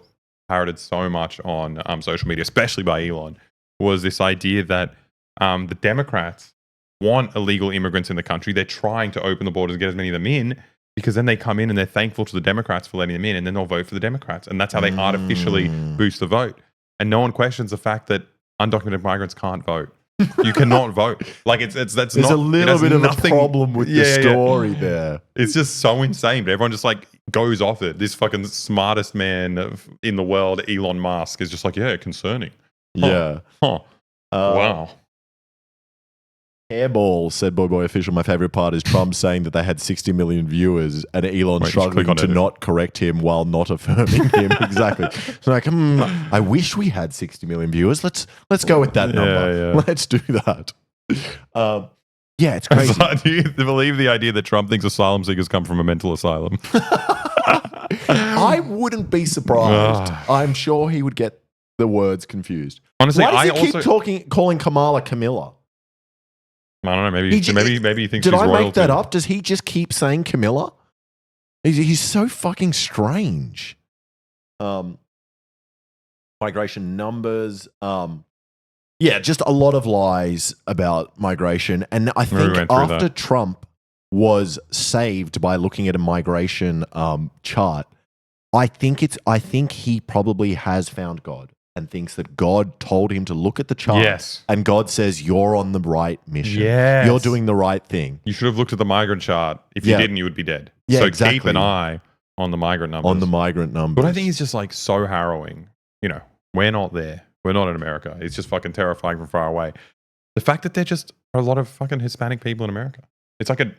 parroted so much on social media, especially by Elon, was this idea that the Democrats want illegal immigrants in the country. They're trying to open the borders and get as many of them in because then they come in and they're thankful to the Democrats for letting them in, and then they'll vote for the Democrats. And that's how they artificially boost the vote. And no one questions the fact that undocumented migrants can't vote. You cannot vote. Like there's there's not, a little bit of a problem with the story there. It's just so insane. But everyone just like goes off it. This fucking smartest man in the world, Elon Musk, is just like, yeah, concerning. Yeah. Huh. Wow. Hairball said, Boy Official, my favorite part is Trump saying that they had 60 million viewers and Elon Wait, struggling click on to edit. not correct him while not affirming him. Exactly. So like, I wish we had 60 million viewers. Let's go with that number. Yeah. Let's do that. Yeah, it's crazy. Do you believe the idea that Trump thinks asylum seekers come from a mental asylum? I wouldn't be surprised. I'm sure he would get the words confused. Honestly, Why does I he also keep calling Kamala Camilla? I don't know. Maybe he thinks Did she's I royalty. make that up? Does he just keep saying Camilla? He's so fucking strange. Migration numbers. Yeah, just a lot of lies about migration. And I We think went through after that. Trump was saved by looking at a migration chart, I think he probably has found God and thinks that God told him to look at the chart. Yes. And God says, you're on the right mission. Yes. You're doing the right thing. You should have looked at the migrant chart. If you Yeah. didn't, you would be dead. Yeah, so keep exactly. an eye on the migrant numbers. On the migrant numbers. But I think it's just like so harrowing. You know, we're not there. We're not in America. It's just fucking terrifying from far away. The fact that there just are a lot of fucking Hispanic people in America. It's like a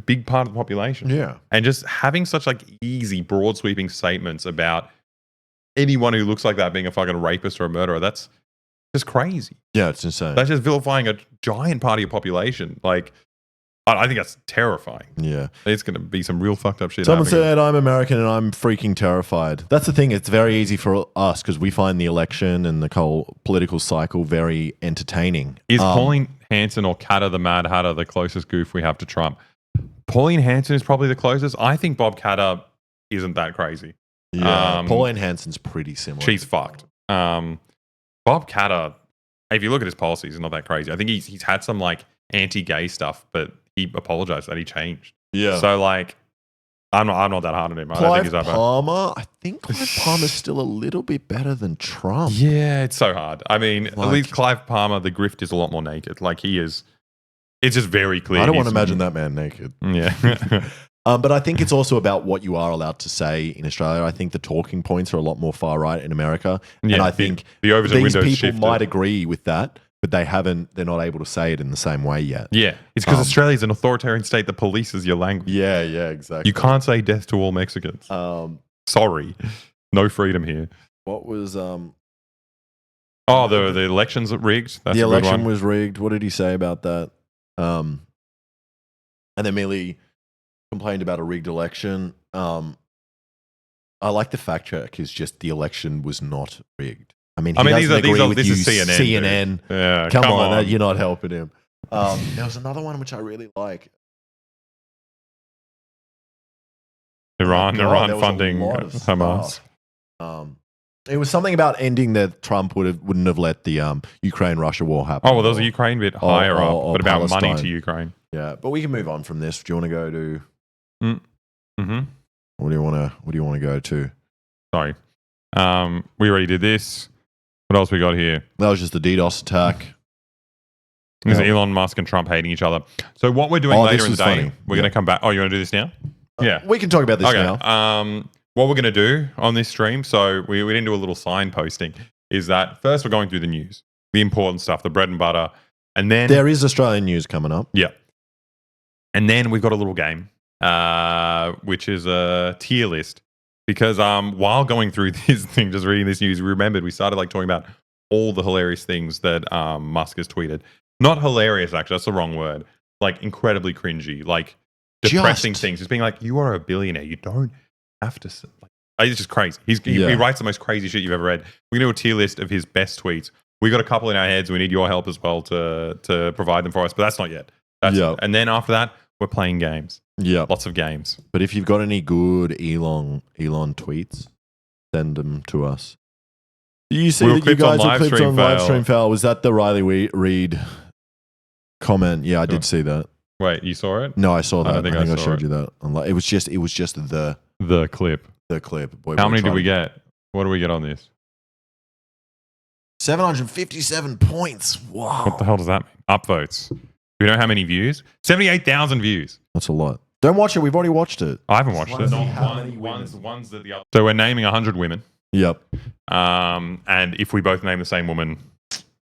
big part of the population. Yeah. And just having such like easy, broad sweeping statements about anyone who looks like that being a fucking rapist or a murderer, that's just crazy. Yeah, it's insane. That's just vilifying a giant part of your population. Like, I think that's terrifying. Yeah. It's going to be some real fucked up shit. Someone happening. said, I'm American and I'm freaking terrified. That's the thing. It's very easy for us because we find the election and the whole political cycle very entertaining. Is Pauline Hanson or Katter the Mad Hatter the closest goof we have to Trump? Pauline Hanson is probably the closest. I think Bob Katter isn't that crazy. Yeah. Pauline Hanson's pretty similar. She's fucked. Bob Katter, if you look at his policies, he's not that crazy. I think he's had some like anti-gay stuff, but he apologized that he changed. Yeah. So like, I'm not that hard on him. I don't think Clive he's that bad. Palmer, I think Clive Palmer's still a little bit better than Trump. Yeah, it's so hard. I mean, at Like- least Clive Palmer, the grift is a lot more naked. Like he is. It's just very clear. I don't want to he's- imagine that man naked. Yeah. But I think it's also about what you are allowed to say in Australia. I think the talking points are a lot more far right in America. And Yeah, I the- think the overs and these windows people shifted. might agree with that, but they're not able to say it in the same way yet. Yeah. It's because Australia's an authoritarian state that polices your language. Yeah, exactly. You can't say death to all Mexicans. Sorry. No freedom here. What was Oh, the elections rigged. That's the a good election one. was rigged? What did he say about that? And then merely complained about a rigged election. I like the fact check is just the election was not rigged. I mean, these are with this you, is CNN. CNN. Dude. Yeah, Come on, you're not helping him. There was another one which I really like. Iran Oh God, there was a funding lot of Hamas. stuff. It was something about ending that Trump wouldn't have let the Ukraine-Russia war happen. Oh, well, there was a Ukraine bit higher up, or but about money Palestine. to Ukraine. Yeah, but we can move on from this. Do you want to go to? Mm-hmm. What do you want to go to? Sorry. We already did this. What else we got here? That was just the DDoS attack. Is Yeah. Elon Musk and Trump hating each other. So what we're doing Oh, later this in the was day, funny. we're Yeah. going to come back. Oh, you want to do this now? Yeah. We can talk about this Okay. now. What we're going to do on this stream, so we didn't do a little sign posting, is that first we're going through the news, the important stuff, the bread and butter, and then There is Australian news coming up. yeah, and then we've got a little game, which is a tier list. Because while going through this thing, just reading this news, we remembered we started like talking about all the hilarious things that Musk has tweeted. Not hilarious, actually. That's the wrong word. Like incredibly cringy, like depressing things. Just being like, you are a billionaire. You don't have to. Like, it's just crazy. He writes the most crazy shit you've ever read. We're going to do a tier list of his best tweets. We got a couple in our heads. We need your help as well to provide them for us. But that's not yet. And then after that, we're playing games. Yeah. Lots of games. But if you've got any good Elon tweets, send them to us. You see We were that you clipped on guys were clipped Livestream on fail. Livestream fail. Was that the Riley Reid comment? Yeah, I did see that. Wait, you saw it? No, I saw that. I don't think I I showed saw you that. It was just The clip. the clip. Boy, How many did we get? What do we get on this? 757 points. Wow. What the hell does that mean? Upvotes. Do we know how many views? 78,000 views. That's a lot. Don't watch it. We've already watched it. I haven't watched Wanna it. see how many One's that the other. So we're naming 100 women. Yep. And if we both name the same woman,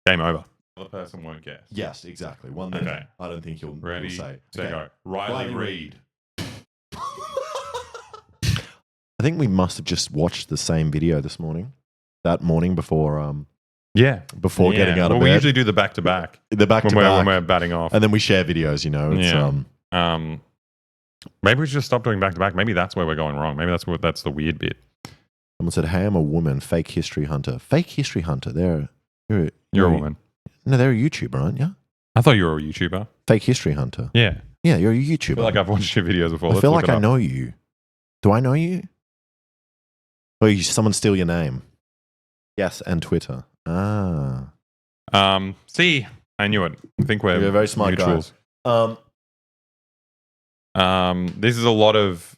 game over. The other person won't guess. Yes, exactly. One that Okay. I don't think you'll Ready, say. set, go. Riley Reid. I think we must have just watched the same video this morning. That morning before Yeah. getting out of We bed. usually do the back-to-back The back to when back. we're batting off. And then we share videos, you know. It's, Yeah. Maybe we should just stop doing back-to-back. Maybe that's where we're going wrong. Maybe that's the weird bit. Someone said, "Hey, I'm a woman, fake history hunter." Fake history hunter. You're a woman. No, they're a YouTuber, aren't you? I thought you were a YouTuber. Fake history hunter. Yeah. Yeah, you're a I YouTuber. feel like I've watched your videos before. I Let's feel look like it I up. know you. Do I know you? Or someone steal your name? Yes, and Twitter. Ah. See, I knew it. I think we're You're a very smart guy. mutuals. This is a lot of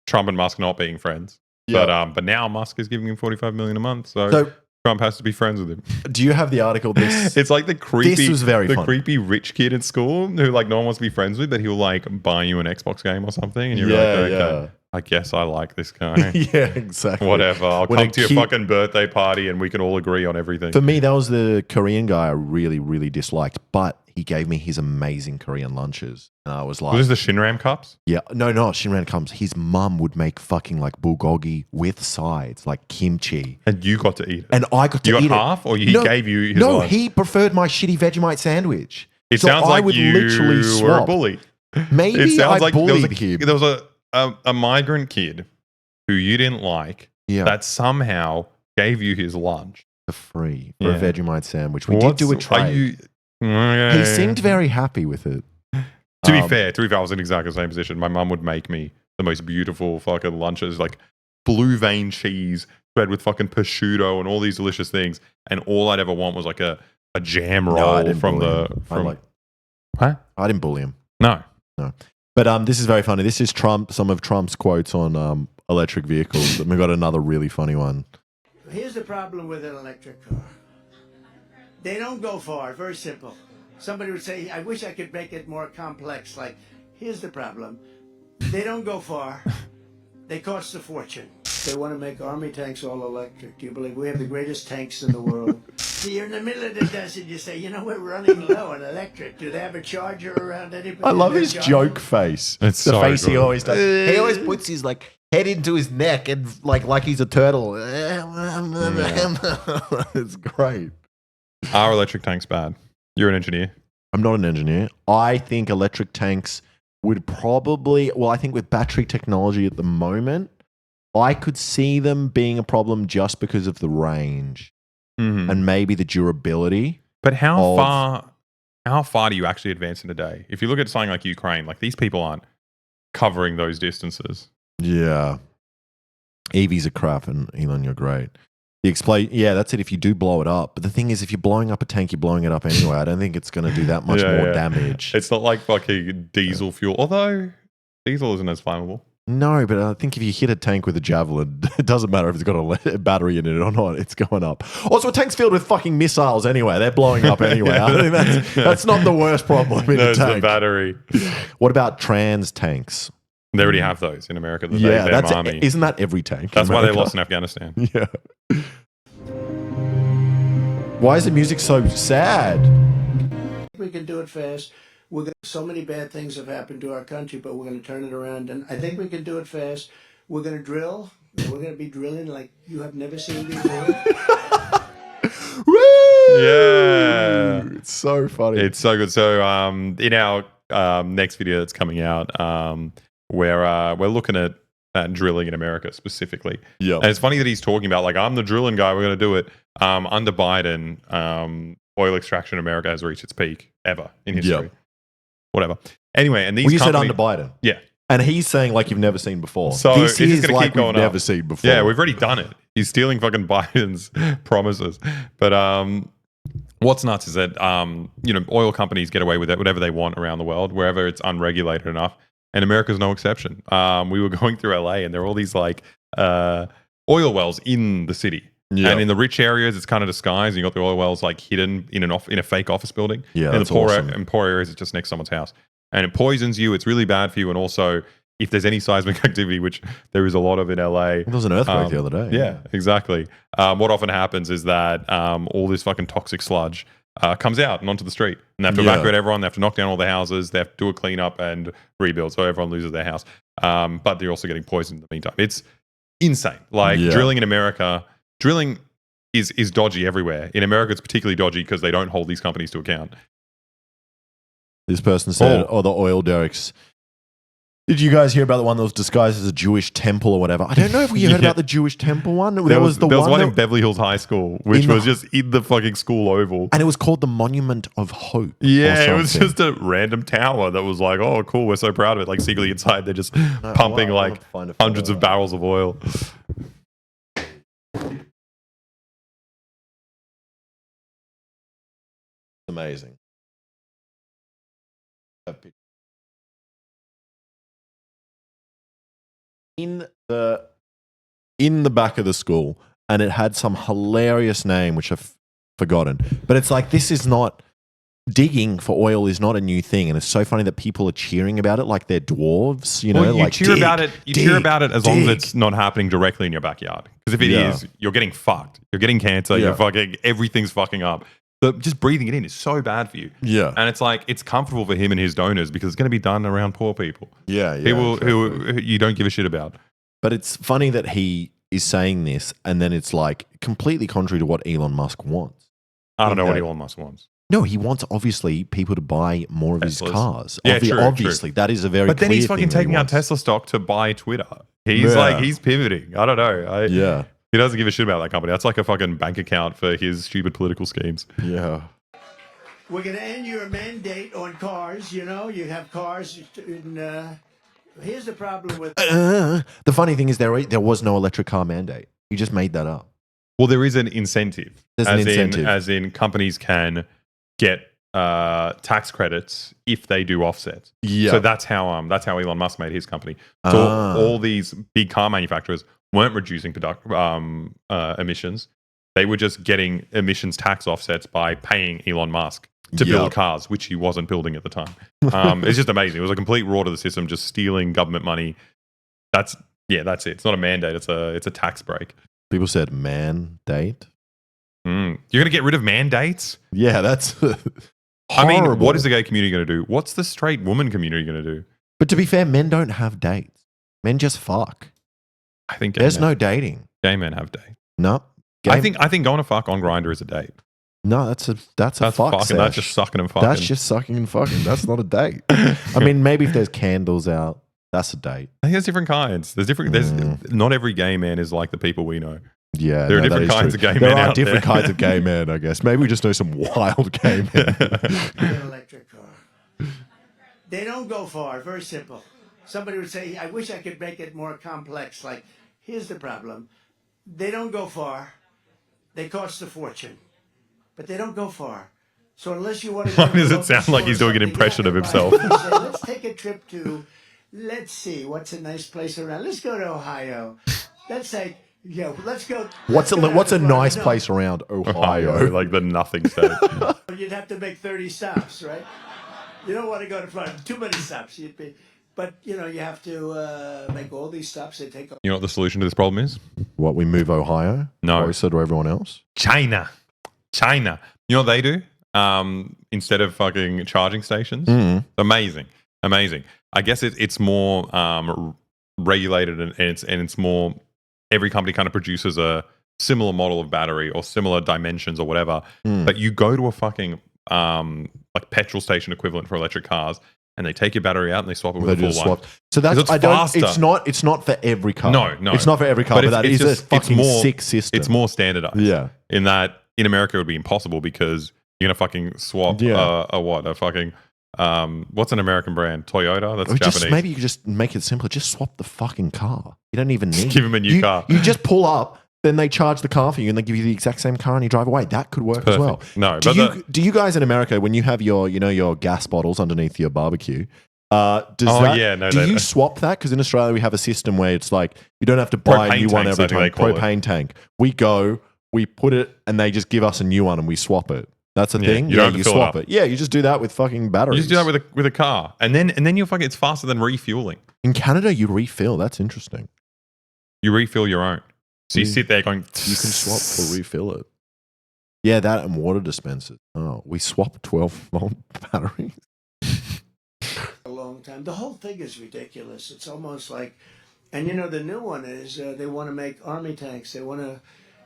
Trump and Musk not being friends. Yeah. But now Musk is giving him $45 million a month, so So, Trump has to be friends with him. do you have the article? It's like the creepy, This was very funny. creepy rich kid at school who like no one wants to be friends with, but he'll like buy you an Xbox game or something, and you're like, okay, I guess I like this guy. Yeah, exactly. Whatever. I'll When come a to your kid- fucking birthday party, and we can all agree on everything. For me, that was the Korean guy I really, really disliked, but he gave me his amazing Korean lunches. And I was like, Was this the Shinram cups? yeah, no, Shinran comes. His mum would make fucking like bulgogi with sides, like kimchi. And you got to eat it. And I got to You got eat half, it. or he gave you his No, lunch? he preferred my shitty Vegemite sandwich. It So sounds I like would you literally were a swap. bully. Maybe It sounds I like bullied him. there was a migrant kid who you didn't like Yeah, that somehow gave you his lunch. for free for a Yeah. Vegemite sandwich. We did do a Are trade. you? He seemed very happy with it. To be fair, I was in exactly the same position. My mum would make me the most beautiful fucking lunches, like blue vein cheese spread with fucking prosciutto and all these delicious things. And all I'd ever want was like a jam roll No, I didn't from bully the him. from. Huh? I didn't bully him. No. But this is very funny. This is some of Trump's quotes on electric vehicles. And we got another really funny one. Here's the problem with an electric car. They don't go far. Very simple. Somebody would say, I wish I could make it more complex. Like, here's the problem. They don't go far. They cost a fortune. They want to make army tanks all electric. Do you believe we have the greatest tanks in the world? So you're in the middle of the desert. You say, we're running low on electric. Do they have a charger around anybody? I love Is there his a charger? joke face. It's the so face he good. always does. He always puts his like head into his neck and like he's a turtle. It's great. Are electric tanks bad? You're an engineer. I'm not an engineer. I think electric tanks would probably, well, I think with battery technology at the moment, I could see them being a problem just because of the range and maybe the durability. But how far do you actually advance in a day? If you look at something like Ukraine, like these people aren't covering those distances. Yeah. EVs are crap, and Elon, you're great. Yeah, that's it. If you do blow it up. But the thing is, if you're blowing up a tank, you're blowing it up anyway. I don't think it's going to do that much more damage. It's not like fucking diesel fuel, although diesel isn't as flammable. No, but I think if you hit a tank with a javelin, it doesn't matter if it's got a battery in it or not. It's going up. Also, a tank's filled with fucking missiles anyway. They're blowing up anyway. I think that's not the worst problem in a tank. The battery. What about trans tanks? They already have those in America. That's army. Isn't that every tank? That's why they lost in Afghanistan. Yeah. Why is the music so sad? We can do it fast. So many bad things have happened to our country, but we're going to turn it around. And I think we can do it fast. We're going to drill. And we're going to be drilling like you have never seen before. Woo! Yeah. It's so funny. It's so good. So in our next video that's coming out, we're looking at drilling in America specifically. Yeah. And it's funny that he's talking about, like, I'm the drilling guy, we're going to do it. Under Biden, oil extraction in America has reached its peak ever in history. Yep. Whatever. Anyway, and these you said companies, under Biden. Yeah. And he's saying like you've never seen before. So this it's just is going to like keep going we've up. never seen before. Yeah, we've already done it. He's stealing fucking Biden's promises. But what's nuts is that oil companies get away with it, whatever they want around the world, wherever it's unregulated enough. And America's no exception. We were going through LA, and there are all these like oil wells in the city. Yeah. And in the rich areas, it's kind of disguised. You got the oil wells like hidden in a fake office building. Yeah, and that's the poor, awesome. in poor areas, it's just next to someone's house, and it poisons you. It's really bad for you. And also, if there's any seismic activity, which there is a lot of in LA, there was an earthquake the other day. Yeah, exactly. What often happens is that all this fucking toxic sludge comes out and onto the street, and they have to evacuate everyone. They have to knock down all the houses. They have to do a cleanup and rebuild, so everyone loses their house. But they're also getting poisoned in the meantime. It's insane. Like drilling in America, drilling is dodgy everywhere. In America, it's particularly dodgy because they don't hold these companies to account. This person said, the oil derricks. Did you guys hear about the one that was disguised as a Jewish temple or whatever? I don't know if we heard about the Jewish temple one. There was one in Beverly Hills High School, which was just in the fucking school oval. And it was called the Monument of Hope. Yeah, it was just a random tower that was like, oh, cool, we're so proud of it. Like, secretly inside, they're just pumping like hundreds of barrels of oil. Amazing. In the back of the school, and it had some hilarious name which I've forgotten. But it's like, this is not, digging for oil is not a new thing, and it's so funny that people are cheering about it like they're dwarves. You know, well, you like cheer about it. You cheer about it as long as it's not happening directly in your backyard. Because if it is, you're getting fucked. You're getting cancer. You're fucking everyththing's fucking up. But just breathing it in is so bad for you. Yeah. And it's like, it's comfortable for him and his donors because it's going to be done around poor people. Yeah. People who you don't give a shit about. But it's funny that he is saying this, and then it's like completely contrary to what Elon Musk wants. I don't know what Elon Musk wants. No, he wants obviously people to buy more of his cars. Yeah, obviously, that is a very. But then he's clear fucking thing taking out Tesla stock to buy Twitter. He's pivoting. I don't know. He doesn't give a shit about that company. That's like a fucking bank account for his stupid political schemes. Yeah. We're going to end your mandate on cars. You know, you have cars. Here's the problem with. The funny thing is, there was no electric car mandate. You just made that up. Well, there is an incentive. There's an incentive. As in companies can get tax credits if they do offsets. Yeah. So that's how Elon Musk made his company. So all these big car manufacturers weren't reducing emissions. They were just getting emissions tax offsets by paying Elon Musk to build cars, which he wasn't building at the time. It's just amazing. It was a complete raw to the system, just stealing government money. That's it. It's not a mandate. It's a tax break. People said mandate. You're going to get rid of mandates? Yeah, that's horrible. I mean, what is the gay community going to do? What's the straight woman community going to do? But to be fair, men don't have dates. Men just fuck. I think There's no dating. gay men have dates. No. I think going to fuck on Grindr is a date. No, that's a fuck fucking. sesh. That's just sucking and fucking. That's just sucking and fucking. That's not a date. I mean, maybe if there's candles out, that's a date. I think there's different kinds. There's different. There's not every gay man is like the people we know. Yeah, there are different kinds of gay men There are out different there. kinds of gay men, I guess. Maybe we just know some wild gay men. An electric car. They don't go far. Very simple. Somebody would say, I wish I could make it more complex. Like, here's the problem. They don't go far. They cost a fortune. But they don't go far. So unless you want to... Why does it sound like he's doing an impression of himself? Let's take a trip to... Let's see. What's a nice place around? Let's go to Ohio. Let's say... Yeah, let's go... What's a nice No. place around Ohio? like the nothing state. You'd have to make 30 stops, right? You don't want to go to Florida. Too many stops. But, you have to make all these stops. They take... You know what the solution to this problem is? What, we move Ohio? No. What we said to everyone else? China. You know what they do? Instead of fucking charging stations? Amazing. I guess it's more regulated and it's more... Every company kind of produces a similar model of battery or similar dimensions or whatever. But you go to a fucking like petrol station equivalent for electric cars, and they take your battery out and they swap it with a full one. So that's It's faster. It's not for every car. No. It's not for every car, but that is a fucking more, sick system. It's more standardized. Yeah. In that, in America, it would be impossible because you're gonna fucking swap a fucking what's an American brand? Toyota. That's Japanese. Maybe you could just make it simpler. Just swap the fucking car. You don't even need. Give them a new car. You just pull up. Then they charge the car for you and they give you the exact same car and you drive away. That could work as well. No, do you guys in America, when you have your gas bottles underneath your barbecue, do you swap that? Because in Australia we have a system where it's like you don't have to buy a new one every time. Propane tank. We go, we put it, and they just give us a new one and we swap it. That's a thing. You swap it. Yeah, you just do that with fucking batteries. You just do that with a car, and then you'll fucking. It's faster than refueling. In Canada, you refill. That's interesting. You refill your own. So you sit there going... You can swap for refill it. Yeah, that and water dispensers. Oh, we swap 12-volt batteries. A long time. The whole thing is ridiculous. It's almost like... And the new one is they want to make army tanks. They want to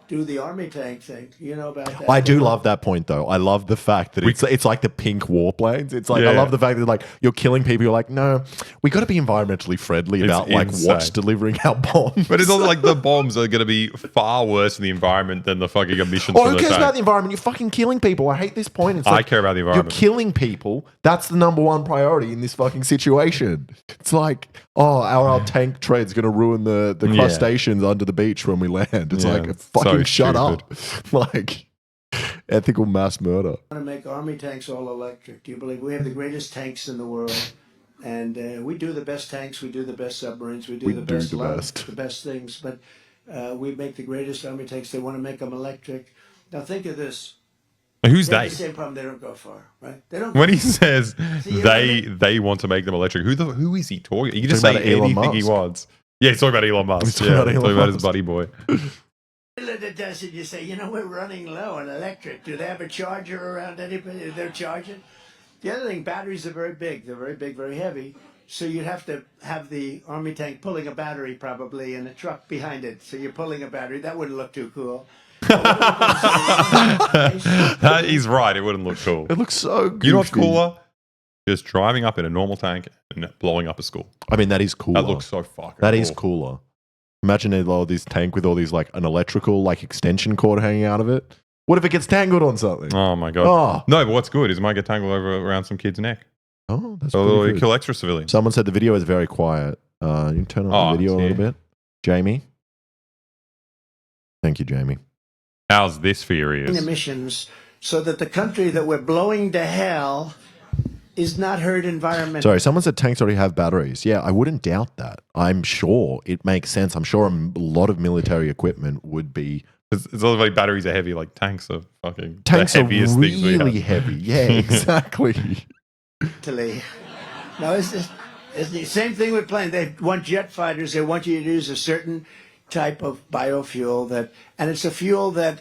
do the army tank thing. You know about that? I do love that point, though. I love the fact that it's like the pink warplanes. It's like I love the fact that like you're killing people. You're like, no, we got to be environmentally friendly about like what's delivering our bombs. But it's also like the bombs are going to be far worse in the environment than the fucking emissions. Oh, who cares about the environment? You're fucking killing people. I hate this point. It's like, I care about the environment. You're killing people. That's the number one priority in this fucking situation. It's like, our tank tread's going to ruin the crustaceans under the beach when we land. It's like, fucking shut up. Like, ethical mass murder. We want to make army tanks all electric. Do you believe we have the greatest tanks in the world? And we do the best tanks. We do the best submarines. We do the best things. But we make the greatest army tanks. They want to make them electric. Now think of this. Who's they? they? Have the same problem. They don't go far, right? They don't. When he says they want to make them electric, who is he talking? You can just say anything he wants. Yeah, he's talking about Elon Musk. He's talking about his buddy boy. That does it. You say, we're running low on electric. Do they have a charger around anybody? They're charging. The other thing, batteries are very big. They're very big, very heavy. So you'd have to have the army tank pulling a battery probably and a truck behind it. So you're pulling a battery. That wouldn't look too cool. He's right. It wouldn't look cool. It looks so goofy. You know what's cooler? Just driving up in a normal tank and blowing up a school. I mean, that is cooler. That looks so fucking That cool. is cooler. Imagine this tank with all these like an electrical like extension cord hanging out of it. What if it gets tangled on something? Oh my god! Oh. No, but what's good is it might get tangled around some kid's neck. Oh, that's So pretty you good. kill extra civilians. Someone said the video is very quiet. You can turn on the video a little bit, Jamie. Thank you, Jamie. How's this for your ears? Emissions, so that the country that we're blowing to hell is not hurt environmentally. Sorry, someone said tanks already have batteries. Yeah, I wouldn't doubt that. I'm sure it makes sense. I'm sure a lot of military equipment would be. It's all like batteries are heavy, like tanks are fucking. Tanks the are heaviest things we really have. heavy. Yeah, exactly. Now, it's the same thing with planes. They want jet fighters. They want you to use a certain type of biofuel and it's a fuel that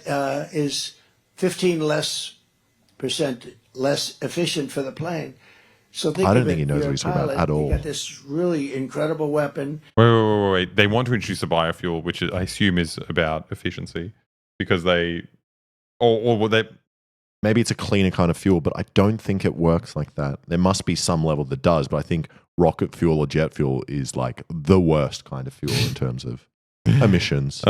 is 15% less efficient for the plane. So think I don't of think it, he knows you're what he's a talking about pilot, at all. You got this really incredible weapon. Wait. They want to introduce a biofuel, which I assume is about efficiency, because or they. Maybe it's a cleaner kind of fuel, but I don't think it works like that. There must be some level that does, but I think rocket fuel or jet fuel is like the worst kind of fuel in terms of emissions.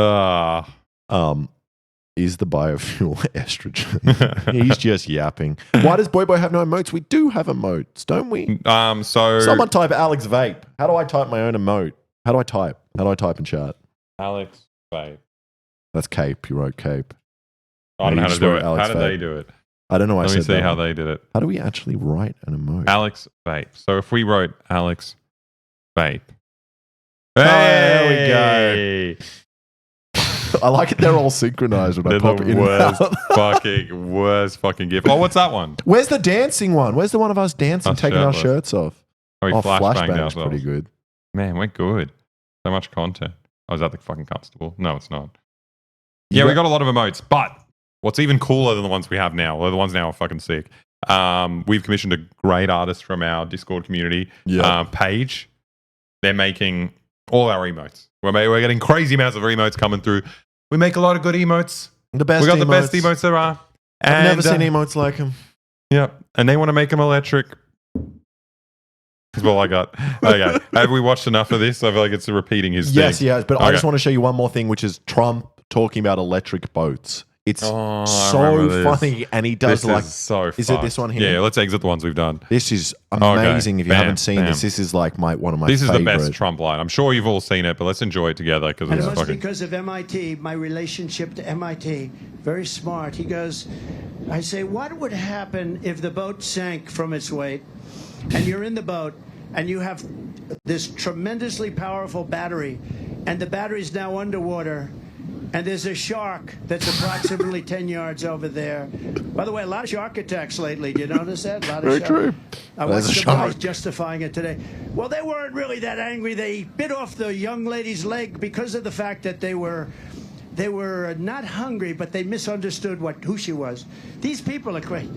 Is the biofuel estrogen? He's just yapping. Why does Boy have no emotes? We do have emotes, don't we? So Someone type Alex Vape. How do I type my own emote? How do I type in chat? Alex Vape. That's Cape. You wrote Cape. I don't know how to do it. Alex How did Vape. they do it? I don't know. Let me see how they did it. How do we actually write an emote? Alex Vape. So if we wrote Alex Vape. There we go. I like it. They're all synchronized when I pop the in. worst fucking gift. Oh, what's that one? Where's the dancing one? Where's the one of us dancing, Us taking our shirtless. shirts off? Oh, we flashbanged Flashbang's ourselves. pretty good. Man, we're good. So much content. Oh, is that the fucking Constable? No, it's not. Yeah, we got a lot of emotes, but what's even cooler than the ones we have now, well, the ones now are fucking sick. We've commissioned a great artist from our Discord community, Paige. They're making all our emotes. We're getting crazy amounts of emotes coming through. We make a lot of good emotes. The best. We got emotes. the best emotes there are. I've never seen emotes like them. Yep, and they want to make them electric. That's all I got. Okay, have we watched enough of this? I feel like it's repeating his thing. Yes, he has. But I just want to show you one more thing, which is Trump talking about electric boats. It's so funny, and he does this like. Is so is it this one here? Yeah, let's exit the ones we've done. This is amazing. Okay. If you haven't seen this, this is like one of my. This favorite. is the best Trump line. I'm sure you've all seen it, but let's enjoy it together because it's It must fucking. because of MIT, my relationship to MIT. Very smart. He goes, I say, what would happen if the boat sank from its weight, and you're in the boat, and you have this tremendously powerful battery, and the battery's now underwater. And there's a shark that's approximately 10 yards over there. By the way, a lot of shark attacks lately. Do you notice that? A lot of Very true. I There's watched a the shark. guys justifying it today. Well, they weren't really that angry. They bit off the young lady's leg because of the fact that they were not hungry, but they misunderstood who she was. These people are crazy.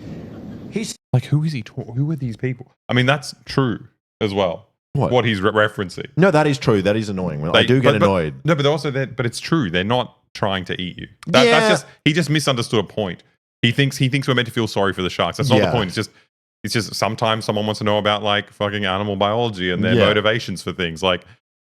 He's Like, who is he? Who are these people? I mean, that's true as well. What he's referencing. No, that is true. That is annoying. I do get annoyed. No, but also but it's true. They're not trying to eat you. That's he just misunderstood a point. He thinks we're meant to feel sorry for the sharks. That's not the point. It's just sometimes someone wants to know about like fucking animal biology and their motivations for things. Like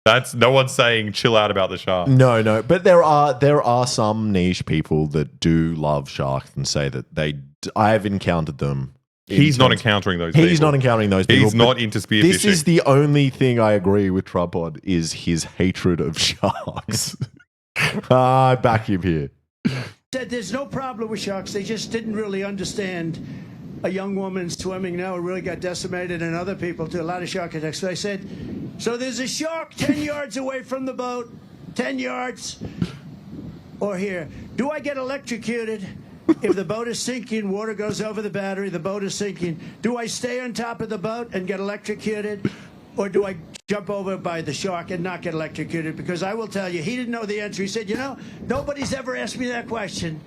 that's no one's saying chill out about the shark. No. But there are some niche people that do love sharks and say that I've encountered them. He's not encountering those people. He's not encountering those people. He's not into spearfishing. This is the only thing I agree with Trump on is his hatred of sharks. I back him here. said there's no problem with sharks. They just didn't really understand a young woman swimming now really got decimated, and other people too. A lot of shark attacks. So I said, so there's a shark 10 yards away from the boat, 10 yards. Or here, do I get electrocuted? If the boat is sinking, water goes over the battery, the boat is sinking. Do I stay on top of the boat and get electrocuted? Or do I jump over by the shark and not get electrocuted? Because I will tell you, he didn't know the answer. He said, nobody's ever asked me that question.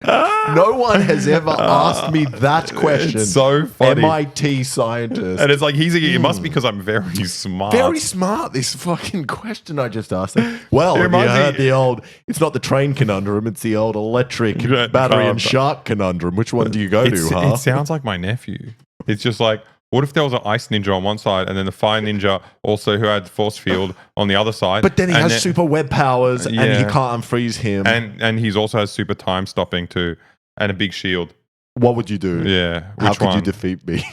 No one has ever asked me that question. It's so funny. MIT scientist. And it's like it must be because I'm very smart. Very smart, this fucking question I just asked him. Well, It have you reminds me- heard the old, it's not the train conundrum, it's the old electric battery and shark conundrum. Which one do you go to, huh? It sounds like my nephew. It's just like, what if there was an ice ninja on one side and then the fire ninja also who had the force field on the other side? But then he has super web powers and he Yeah. can't unfreeze him. And he's also has super time stopping too and a big shield. What would you do? Yeah. How Which could one? you defeat me?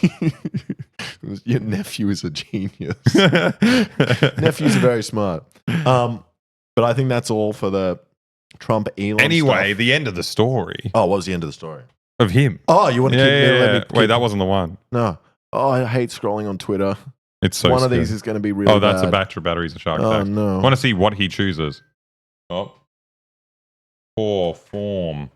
Your nephew is a genius. Nephew's very smart. But I think that's all for the Trump Elon Anyway, stuff. the end of the story Oh, what was the end of the story? of him. Oh, you want to Yeah. let me Wait, that wasn't the one. No. Oh, I hate scrolling on Twitter. It's so One of scary. these is going to be really Oh, that's bad. a batch of batteries and shark Oh, attacks. no. I want to see what he chooses. Oh. Poor form.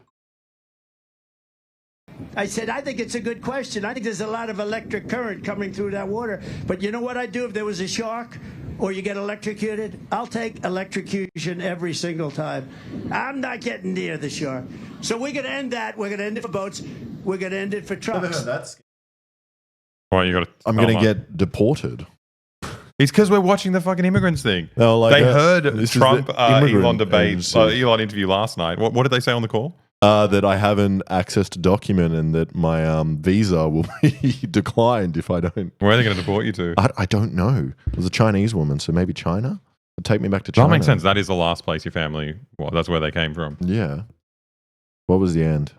I said, I think it's a good question. I think there's a lot of electric current coming through that water. But you know what I'd do if there was a shark or you get electrocuted? I'll take electrocution every single time. I'm not getting near the shark. So we're going to end that. We're going to end it for boats. We're going to end it for trucks. That's Why you got to? I'm going to get deported. It's because we're watching the fucking immigrants thing. No, like, They heard this is Trump the immigrant Elon debate, agency. Elon interview last night. What did they say on the call? That I haven't accessed a document and that my visa will be declined if I don't. Where are they going to deport you to? I don't know. It was a Chinese woman, so maybe China? It'd take me back to China. That makes sense. That is the last place your family. Well, that's where they came from. Yeah. What was the end?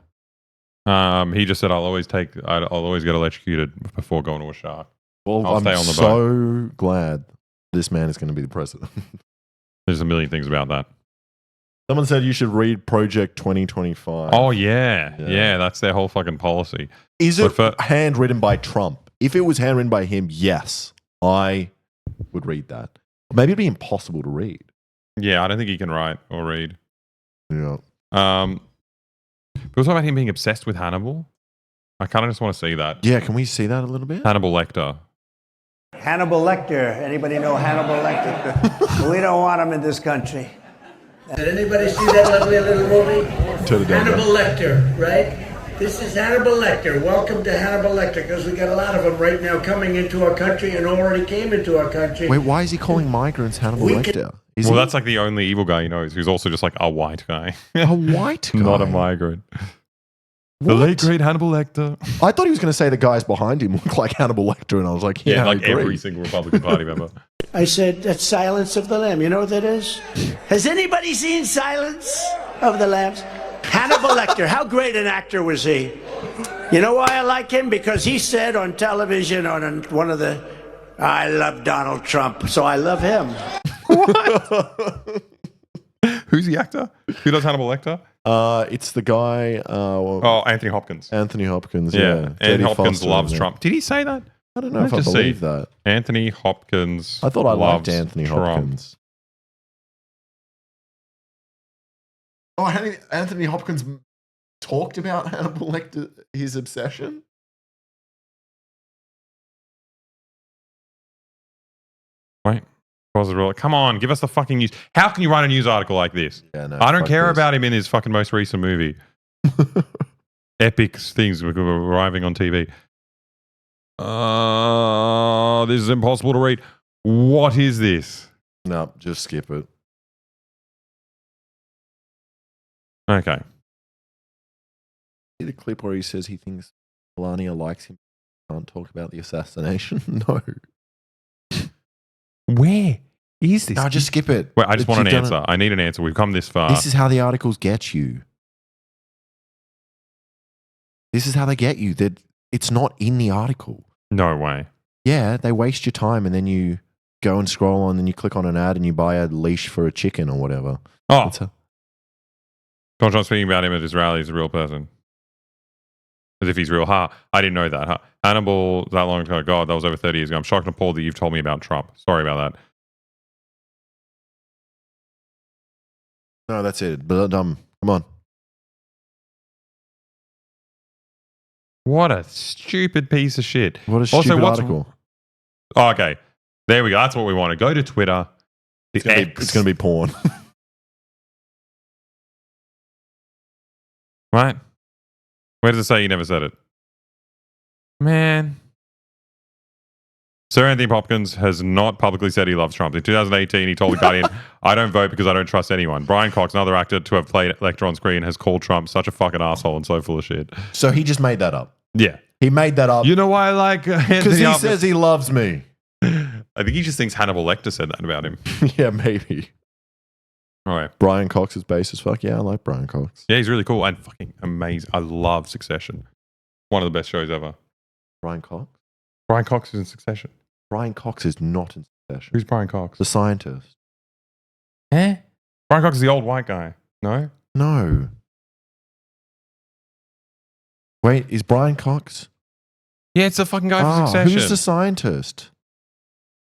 He just said, "I'll always get electrocuted before going to a shark." Well, I'll I'm stay on the so glad this man is going to be the president. There's a million things about that. Someone said you should read Project 2025. Oh yeah, Yeah. yeah. That's their whole fucking policy. Is But it for- handwritten by Trump? If it was handwritten by him, yes, I would read that. Maybe it'd be impossible to read. Yeah, I don't think he can write or read. Yeah. But also about him being obsessed with Hannibal. I kind of just want to see that. Yeah, can we see that a little bit? Hannibal Lecter. Hannibal Lecter. Anybody know Hannibal Lecter? We don't want him in this country. Did anybody see that lovely little movie? Turn it down, Hannibal Lecter, right? This is Hannibal Lecter. Welcome to Hannibal Lecter, because we got a lot of them right now coming into our country and already came into our country. Wait, why is he calling migrants Hannibal We Lecter? Is Well, he that's like the only evil guy he knows, who's also just like a white guy, a white guy? not a migrant. The What? late great Hannibal Lecter. I thought he was going to say the guys behind him look like Hannibal Lecter, and I was like, yeah, I like agree. every single Republican Party member. I said, that's Silence of the Lamb. You know what that is? Has anybody seen Silence of the Lambs? Hannibal Lecter, how great an actor was he? You know why I like him? Because he said on television, on one of the, I love Donald Trump, so I love him. Who's the actor? Who does Hannibal Lecter? It's the guy, Oh, Anthony Hopkins. Anthony Hopkins. Yeah, Yeah, Anthony Jodie Hopkins Foster, loves isn't it? Trump. Did he say that? I don't know if I Let's just believe see. that. Anthony Hopkins. I thought I liked loves Anthony Trump. Hopkins. Oh, Anthony Hopkins talked about Hannibal Lecter, his obsession? Wait. Come on, give us the fucking news. How can you write a news article like this? Yeah, no. I don't fuck care this. about him in his fucking most recent movie. Epic things were arriving on TV. This is impossible to read. What is this? No, just skip it. Okay. See the clip where he says he thinks Melania likes him. Can't talk about the assassination. No. Where is this? No, just skip it. Wait, I just want an You've done answer. I need an answer. We've come this far. This is how the articles get you. This is how they get you. It's not in the article. No way. Yeah, they waste your time and then you go and scroll on and you click on an ad and you buy a leash for a chicken or whatever. Oh, That's how- Donald Trump speaking about him at his rally is a real person. As if he's real. I didn't know that. Hannibal, that long ago. God, that was over 30 years ago. I'm shocked and appalled that you've told me about Trump. Sorry about that. No, that's it. But come on. What a stupid piece of shit. What a Also, stupid what's- article. Oh, okay. There we go. That's what we want to go to Twitter. It's going to be porn. Right? Where does it say you never said it? Man. Sir Anthony Hopkins has not publicly said he loves Trump. In 2018, he told The Guardian, I don't vote because I don't trust anyone. Brian Cox, another actor to have played Lecter on screen, has called Trump such a fucking asshole and so full of shit. So he just made that up. Yeah. He made that up You know why I like because Anthony he Hopkins? says he loves me. I think he just thinks Hannibal Lecter said that about him. Yeah, maybe. All right. Brian Cox is bass as fuck. Yeah, I like Brian Cox. Yeah, he's really cool and fucking amazing. I love Succession. One of the best shows ever. Brian Cox? Brian Cox is in Succession. Brian Cox is not in Succession. Who's Brian Cox? The scientist. Eh? Brian Cox is the old white guy. No? No. Wait, is Brian Cox? Yeah, it's the fucking guy from Ah, Succession. who's the scientist?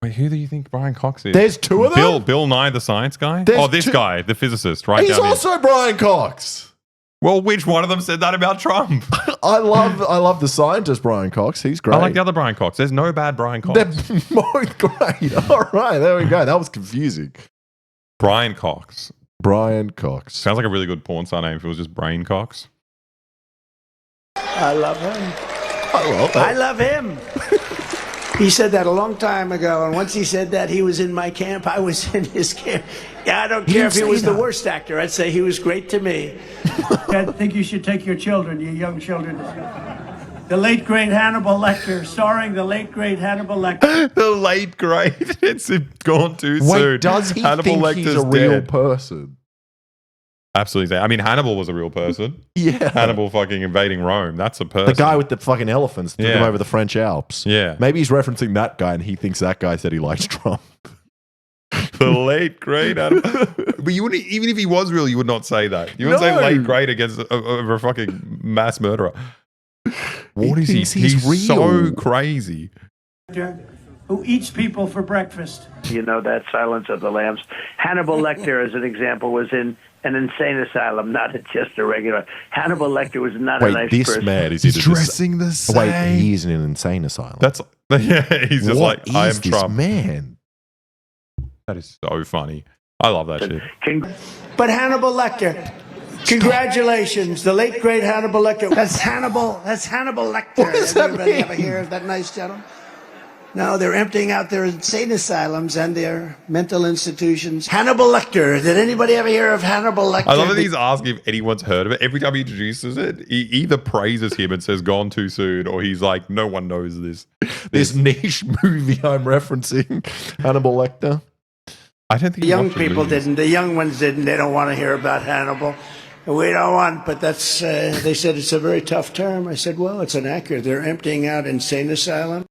Wait, who do you think Brian Cox is? There's two of them? Bill Nye, the science guy? There's oh, this two- guy, the physicist, right? He's down here. also Brian Cox. Well, which one of them said that about Trump? I love the scientist Brian Cox. He's great. I like the other Brian Cox. There's no bad Brian Cox. They're both great. All right, there we go. That was confusing. Brian Cox. Brian Cox. Sounds like a really good porn star name if it was just Brain Cox. I love him. I love him. He said that a long time ago, and once he said that, he was in my camp. I was in his camp. Yeah, I don't care if he was the worst actor. I'd say he was great to me. I think you should take your children, your young children. The late great Hannibal Lecter, starring the late great Hannibal Lecter. The late great. It's gone too soon. Wait, does he Hannibal think Lecter's he's a real dead. person? Absolutely. I mean, Hannibal was a real person. Yeah. Hannibal fucking invading Rome. That's a person. The guy with the fucking elephants took him Yeah. over the French Alps. Yeah. Maybe he's referencing that guy and he thinks that guy said he likes Trump. The late great Hannibal. But you wouldn't, even if he was real, you would not say that. You wouldn't say No. late great against a fucking mass murderer. What is he? thinks he's so real. crazy. Who eats people for breakfast. You know that Silence of the Lambs. Hannibal Lecter, as an example, was in an insane asylum, not just a regular. Hannibal Lecter was not a Wait, nice this person. man is He's in a dressing the same. Wait, he's in an insane asylum. That's yeah. He's just What like, I is am this Trump. man? That is so funny. I love that shit. But Hannibal Lecter, congratulations, the late great Hannibal Lecter. That's Hannibal Lecter. What does that Anybody mean? ever hear of that nice gentleman? No, they're emptying out their insane asylums and their mental institutions. Hannibal Lecter. Did anybody ever hear of Hannibal Lecter? I love that he's asking if anyone's heard of it. Every time he introduces it, he either praises him and says "gone too soon," or he's like, "No one knows this." This niche movie I'm referencing, Hannibal Lecter. I don't think The he young watched the people movie. didn't. The young ones didn't. They don't want to hear about Hannibal. We don't want, but that's, they said it's a very tough term. I said, well, it's inaccurate. They're emptying out insane asylum.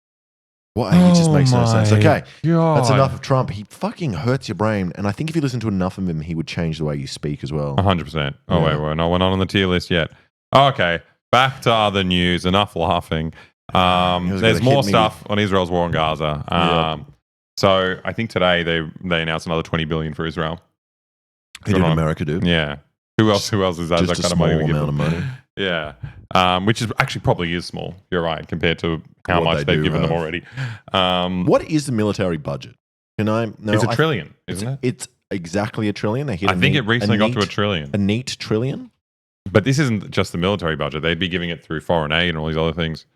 What? He just makes no sense. my Okay, God. that's enough of Trump. He fucking hurts your brain. And I think if you listen to enough of him, he would change the way you speak as well. 100%. Oh, Yeah. wait, we're not on the tier list yet. Okay, back to other news. Enough laughing. was There's gonna more hit me stuff on Israel's war on Gaza. Yeah. So I think today they announced another $20 billion for Israel. He did America do. Yeah. Who else is that? Just that a kind of small money we give amount of them? money. Yeah. Which is actually probably is small. You're right, compared to how What much they they've do given them have. already. What is the military budget? Can I? No, It's a I- trillion, isn't it? It's exactly a trillion. They hit. I think it recently got to a trillion. A neat trillion. But this isn't just the military budget. They'd be giving it through foreign aid and all these other things.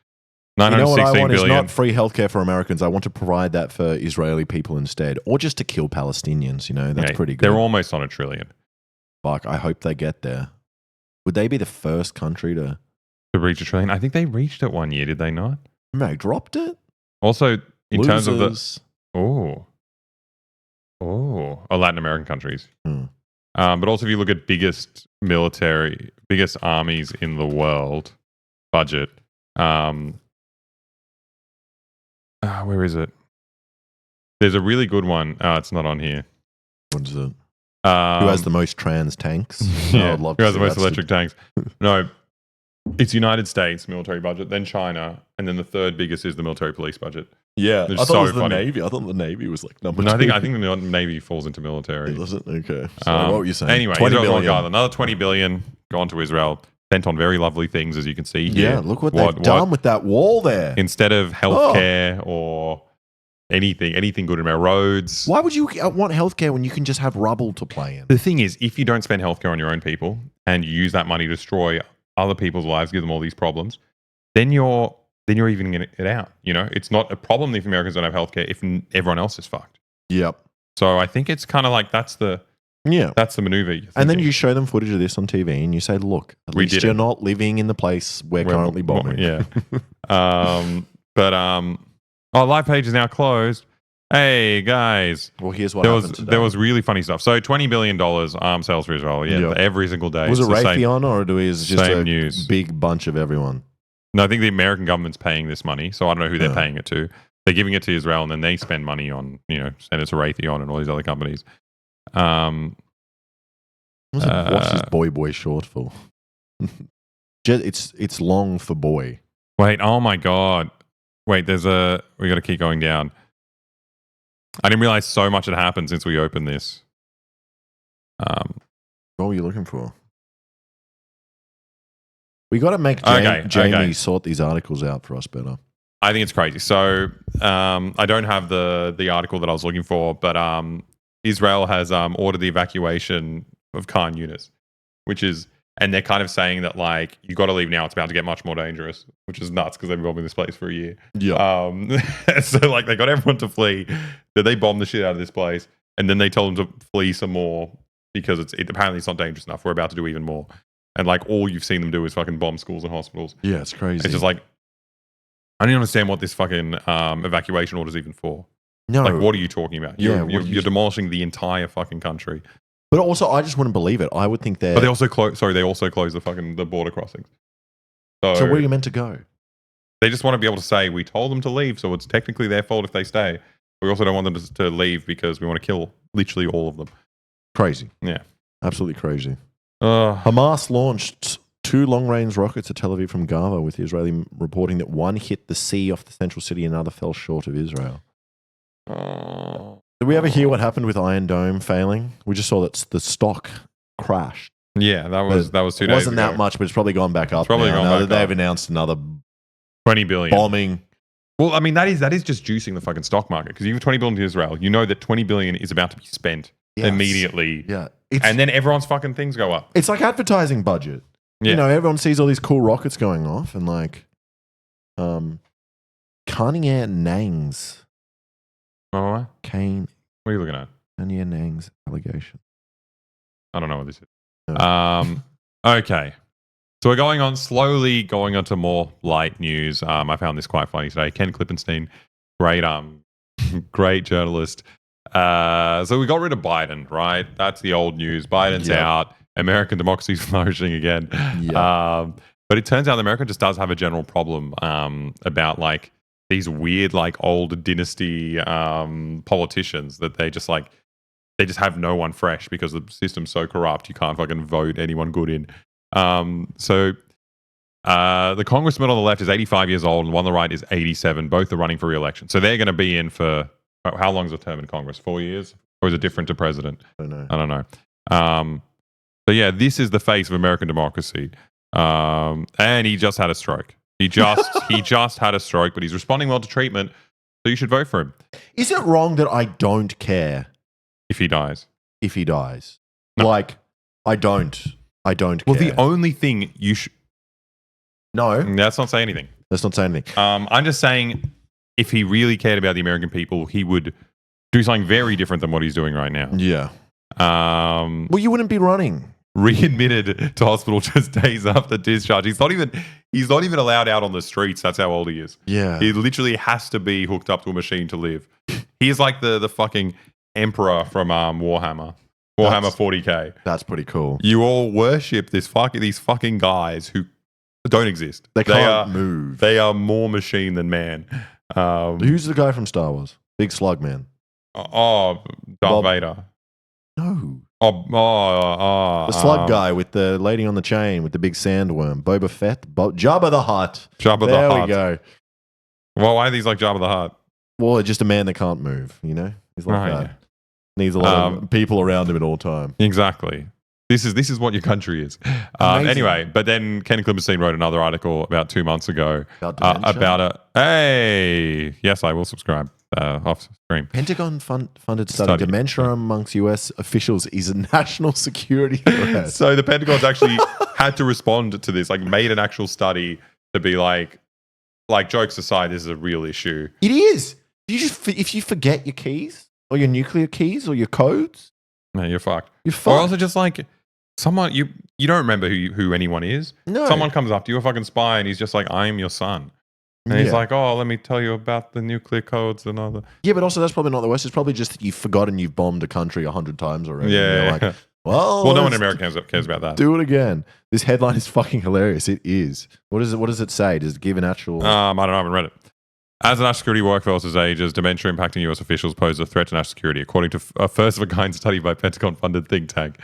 You know what I 916 want is billion. not free healthcare for Americans. I want to provide that for Israeli people instead, or just to kill Palestinians. You know, that's Yeah, pretty good. They're almost on a trillion Fuck, I hope they get there. Would they be the first country to? to reach a trillion. I think they reached it one year, did they not? No, dropped it. Also, in terms of the Losers. Latin American countries. Hmm. But also, if you look at biggest armies in the world budget, where is it? There's a really good one. It's not on here. What is it? Who has the most trans tanks? Yeah, I would love who to has see the most that. electric tanks? No, it's United States military budget, then China, and then the third biggest is the military police budget. Yeah, It's I thought so it was the funny. Navy. I thought the Navy was like number No, two. I think the Navy falls into military. It doesn't. Okay. So what were you saying? Anyway, 20 Israel's on billion. Gaza. Another 20 billion gone to Israel, spent on very lovely things, as you can see here. Yeah, look what they've done with that wall there. Instead of healthcare or anything good in our roads. Why would you want healthcare when you can just have rubble to play in? The thing is, if you don't spend healthcare on your own people and you use that money to destroy other people's lives, give them all these problems, then you're evening it out. You know, it's not a problem if Americans don't have healthcare if everyone else is fucked. Yep. So I think it's kind of like that's the maneuver. you're And then thinking. you show them footage of this on TV and you say, look, at We least did you're it. not living in the place we're currently bombing. Yeah. Live page is now closed. Hey guys, Well, here's what happened today. there was really funny stuff. So $20 billion arms sales for Israel. Yeah, Yep. every single day. Was it It's the same- Raytheon or is it just same a news. big bunch of everyone? No, I think the American government's paying this money, so I don't know who they're Yeah. paying it to. They're giving it to Israel, and then they spend money on, send it to Raytheon and all these other companies. What's this boy short for? It's long for boy. Wait, oh my god. Wait, we got to keep going down. I didn't realize so much had happened since we opened this. What were you looking for? We got to make Okay, Jamie okay. sort these articles out for us better. I think it's crazy. So I don't have the article that I was looking for, but Israel has ordered the evacuation of Khan Yunis, which is And they're kind of saying that, like, you got to leave now. It's about to get much more dangerous, which is nuts because they've been bombing this place for a year. Yeah. So, like, they got everyone to flee. Then they bombed the shit out of this place. And then they told them to flee some more because apparently it's not dangerous enough. We're about to do even more. And, like, all you've seen them do is fucking bomb schools and hospitals. Yeah, it's crazy. It's just like, I don't understand what this fucking evacuation order is even for. no. Like, what are you talking about? Yeah, You're demolishing the entire fucking country. But also, I just wouldn't believe it. I would think they're. But they also close the border crossings. So where are you meant to go? They just want to be able to say, we told them to leave, so it's technically their fault if they stay. We also don't want them to leave because we want to kill literally all of them. Crazy. Yeah. Absolutely crazy. Hamas launched 2 long-range rockets at Tel Aviv from Gaza, with the Israeli reporting that one hit the sea off the central city and another fell short of Israel. Did we ever hear what happened with Iron Dome failing? We just saw that the stock crashed. Yeah, that was 2 days ago. It wasn't that much, but it's probably gone back up. Probably now, gone now back that they've up. announced another 20 billion. bombing. Well, I mean, that is just juicing the fucking stock market because you have 20 billion to Israel. You know that 20 billion is about to be spent Yes. immediately. Yeah. And then everyone's fucking things go up. It's like advertising budget. Yeah. You know, everyone sees all these cool rockets going off and like Kanye Nang's Oh, what? Kanye What are you looking at? Nang's allegation. I don't know what this is. No. Okay. So we're slowly going on to more light news. I found this quite funny today. Ken Klippenstein, great great journalist. So we got rid of Biden, right? That's the old news. Biden's Yep. out. American democracy is flourishing again. Yep. But it turns out America just does have a general problem about like these weird like old dynasty politicians that they just have no one fresh because the system's so corrupt you can't fucking vote anyone good in. So the congressman on the left is 85 years old and one on the right is 87. Both are running for re-election. So they're going to be in for, how long is a term in Congress? 4 years? Or is it different to president? I don't know. I don't know. So yeah, this is the face of American democracy. And he just had a stroke. He just had a stroke, but he's responding well to treatment. So you should vote for him Is it wrong that I don't care if he dies. if he dies? No. Like, I don't Well, care. the only thing you should... No, That's not saying anything. let's not say anything. I'm just saying if he really cared about the American people, he would do something very different than what he's doing right now. Yeah. Well, you wouldn't be running. Readmitted to hospital just days after discharge. He's not even allowed out on the streets. That's how old he is. Yeah. He literally has to be hooked up to a machine to live. He is like the fucking emperor from Warhammer. Warhammer 40k. That's pretty cool. You all worship these fucking guys who don't exist. They can't move. They are more machine than man. Who's the guy from Star Wars? Big Slug Man. Darth Vader. No. The The slug guy with the lady on the chain with the big sandworm. Boba Fett? Jabba the Hutt. Jabba the There Hutt. we go. Well, why are these like Jabba the Hutt? Well, just a man that can't move, you know? He's like Oh, that. yeah. Needs a lot of people around him at all time. Exactly. This is what your country is. Amazing. Anyway, but then Ken Klippenstein wrote another article about 2 months ago About dementia? about a. Hey, yes, I will subscribe off stream. Pentagon funded study. Dementia amongst US officials is a national security threat. So the Pentagon's actually had to respond to this, like made an actual study to be like jokes aside, this is a real issue. It is. If you forget your keys or your nuclear keys or your codes, No, you're fucked. you're Or fucked. also just like someone you don't remember who anyone is. No. Someone comes up to you, a fucking spy, and he's just like, "I'm your son," and he's Yeah. like, "Oh, let me tell you about the nuclear codes and all the." Yeah, but also that's probably not the worst. It's probably just that you've forgotten you've bombed a country 100 times already. Yeah. And you're like, well, Well, no one let's in America cares about that. do it again. This headline is fucking hilarious. It is. What does it say? Does it give an actual? I don't know. I haven't read it. As the national security workforce ages, dementia impacting U.S. officials pose a threat to national security, according to a first-of-a-kind study by Pentagon-funded think tank.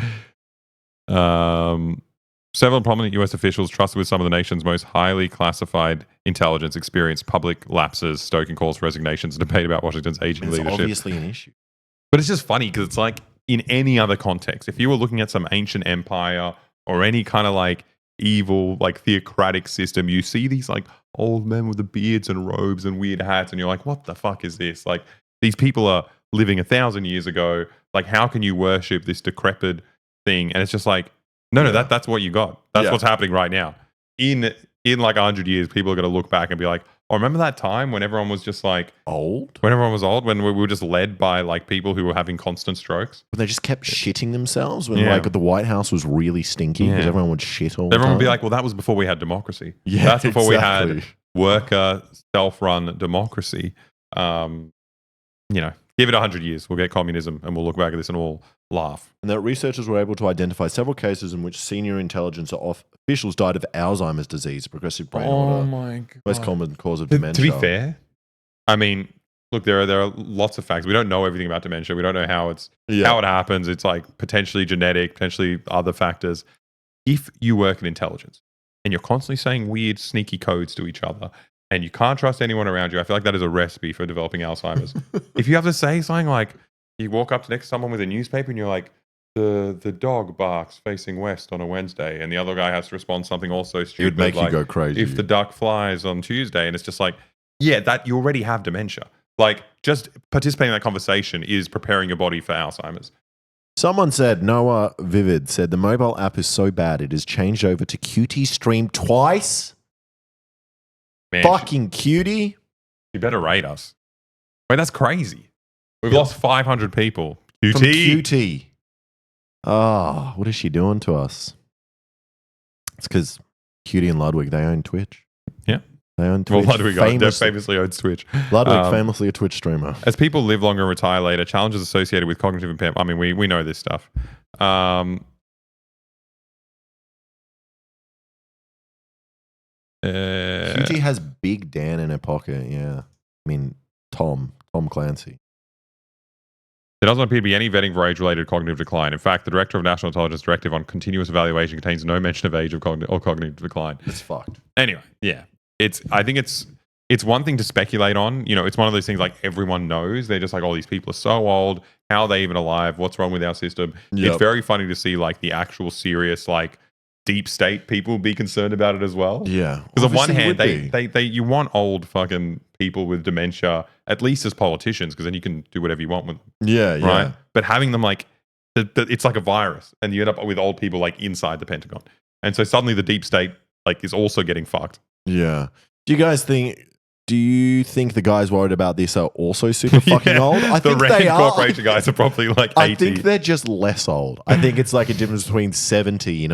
Several prominent U.S. officials trusted with some of the nation's most highly classified intelligence experienced public lapses, stoking calls for resignations, and debate about Washington's aging It's leadership. obviously an issue. But it's just funny because it's like in any other context, if you were looking at some ancient empire or any kind of like evil, like theocratic system, you see these like old men with the beards and robes and weird hats, and you're like, what the fuck is this? Like, these people are living 1,000 years ago. Like, how can you worship this decrepit thing? And it's just like, No, that's what you got. That's Yeah. what's happening right now. In like 100 years, people are going to look back and be like, oh, remember that time when everyone was just like, Old? when everyone was old, when we were just led by like people who were having constant strokes? When they just kept shitting themselves when Yeah. like the White House was really stinky because Yeah. everyone would shit all the Everyone time. would be like, well, that was before we had democracy. Yeah, That's before we exactly. had worker self-run democracy. Give it 100 years, we'll get communism, and we'll look back at this and we'll laugh. And that researchers were able to identify several cases in which senior intelligence officials died of Alzheimer's disease, a progressive brain order, my god! most common cause of To dementia. be fair, I mean, look, there are lots of facts. We don't know everything about dementia. We don't know how it happens. It's like potentially genetic, potentially other factors. If you work in intelligence and you're constantly saying weird, sneaky codes to each other, and you can't trust anyone around you, I feel like that is a recipe for developing Alzheimer's. If you have to say something like, you walk up to next to someone with a newspaper and you're like, the dog barks facing west on a Wednesday, and the other guy has to respond something also stupid. It would make like, you go crazy. If the duck flies on Tuesday, and it's just like, yeah, that you already have dementia. Like, just participating in that conversation is preparing your body for Alzheimer's. Someone said, Noah Vivid said, the mobile app is so bad it has changed over to QT Stream twice. Man, Fucking cutie. you better rate us. Wait, that's crazy. We've Yep. lost 500 people. QT. From QT. Oh, what is she doing to us? It's because Cutie and Ludwig, they own Twitch. Yeah. They own Well, Twitch. Ludwig famously owns Twitch. Ludwig, famously a Twitch streamer. As people live longer and retire later, challenges associated with cognitive impairment. I mean, we know this stuff. QT has Big Dan in her pocket, yeah. I mean, Tom Clancy. There doesn't appear to be any vetting for age-related cognitive decline. In fact, the Director of National Intelligence Directive on Continuous Evaluation contains no mention of age or cognitive decline. It's fucked. Anyway, yeah. I think it's one thing to speculate on. It's one of those things like everyone knows. They're just like, oh, these people are so old. How are they even alive? What's wrong with our system? Yep. It's very funny to see like the actual serious like deep state people be concerned about it as well. Yeah. Because on one Obviously hand, would be. you want old fucking people with dementia, at least as politicians, because then you can do whatever you want with them, Yeah, yeah. right? But having them like, it's like a virus, and you end up with old people like inside the Pentagon, and so suddenly the deep state like is also getting fucked. Yeah. Do you think the guys worried about this are also super fucking Yeah. old? I The think Rand they are. Corporation guys are probably like 80. I think they're just less old. I think it's like a difference between 70,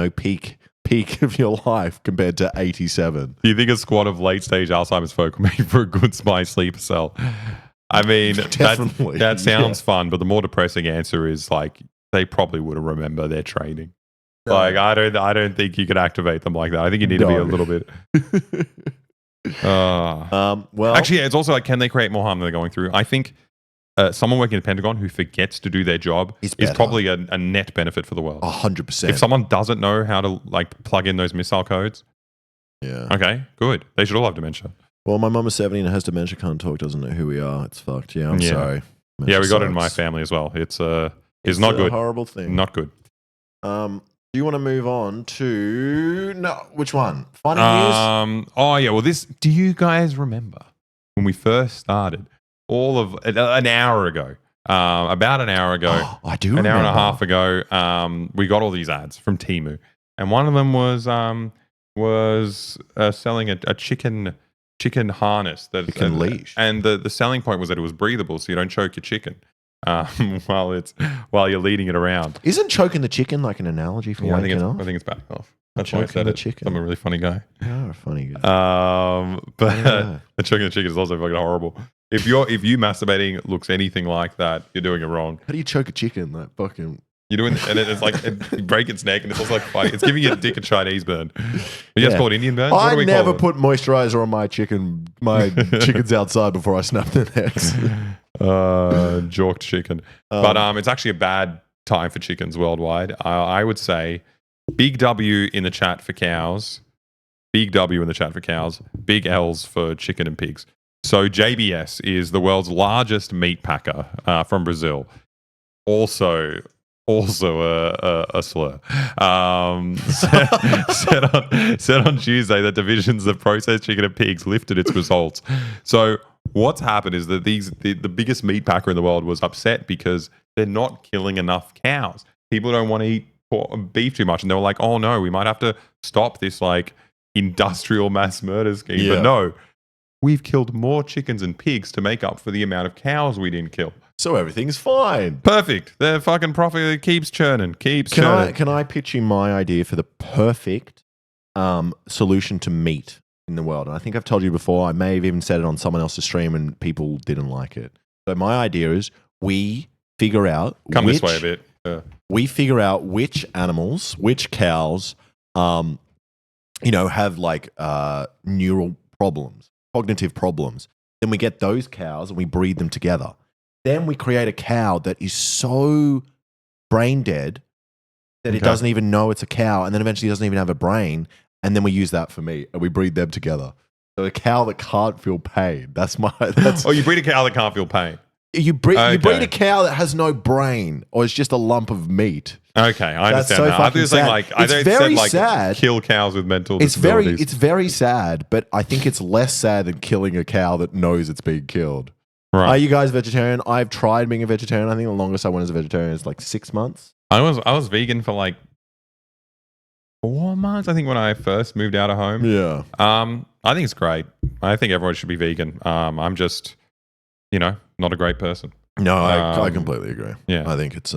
peak of your life compared to 87. Do you think a squad of late stage Alzheimer's folk will make for a good spy sleeper cell? I mean, Definitely, that sounds fun, but the more depressing answer is like they probably wouldn't remember their training. No. Like I don't think you could activate them like that. I think you need to be a little bit. Well, Actually, it's also like, can they create more harm than they're going through? I think someone working at the Pentagon who forgets to do their job Is is better. probably a net benefit for the world. 100%. If someone doesn't know how to like plug in those missile codes, Yeah. okay, good. They should all have dementia. Well, my mum is 70 and has dementia, can't talk, doesn't know who we are. It's fucked. Yeah, I'm Yeah. sorry. Yeah, we got it in my sucks. family as well. It's not a good. horrible thing. Not good. Do you want to move on to which one? Funny news? Oh yeah. Well, do you guys remember when we first started? All of an hour ago, about an hour ago, Oh, I do. an hour and a remember. half ago, we got all these ads from Temu, and one of them was selling a chicken harness that Chicken leash. and the selling point was that it was breathable, so you don't choke your chicken while you're leading it around. Isn't choking the chicken like an analogy for Yeah, I waking think off? it's backing off. That's why I Choking said the it. chicken. I'm a really funny guy. You're a funny guy. But Yeah. the choking the chicken is also fucking horrible. If you masturbating looks anything like that, you're doing it wrong. How do you choke a chicken? Like fucking. You're doing, and it's like you break its neck, and it's also like funny. It's giving your dick a Chinese burn. You guys Yeah. call it Indian burn? What do I we never call put moisturizer on my chicken. My chickens outside before I snap their necks. Jorked chicken. But it's actually a bad time for chickens worldwide. I would say big W in the chat for cows. Big W in the chat for cows. Big L's for chicken and pigs. So JBS is the world's largest meat packer from Brazil. Also a slur. Said on Tuesday that divisions of processed chicken and pigs lifted its results. So what's happened is that the biggest meat packer in the world was upset because they're not killing enough cows. People don't want to eat beef too much, and they were like, "Oh no, we might have to stop this like industrial mass murder scheme." Yeah. But no, we've killed more chickens and pigs to make up for the amount of cows we didn't kill. So everything's fine. Perfect. The fucking profit keeps churning. Can I pitch you my idea for the perfect solution to meat in the world? And I think I've told you before. I may have even said it on someone else's stream, and people didn't like it. So my idea is we figure out this way a bit. We figure out which animals, which cows, have like neural problems, cognitive problems. Then we get those cows and we breed them together. Then we create a cow that is so brain dead that it doesn't even know it's a cow, and then eventually doesn't even have a brain. And then we use that for meat, and we breed them together. So a cow that can't feel pain. You breed a cow that can't feel pain. You breed a cow that has no brain, or it's just a lump of meat. Okay, I understand so that. I was saying it's very sad. Kill cows with mental It's disabilities. very sad, but I think it's less sad than killing a cow that knows it's being killed. Right. Are you guys vegetarian? I've tried being a vegetarian. I think the longest I went as a vegetarian is like 6 months. I was vegan for like 4 months. I think when I first moved out of home. Yeah. I think it's great. I think everyone should be vegan. I'm just, not a great person. No, I completely agree. Yeah. I think it's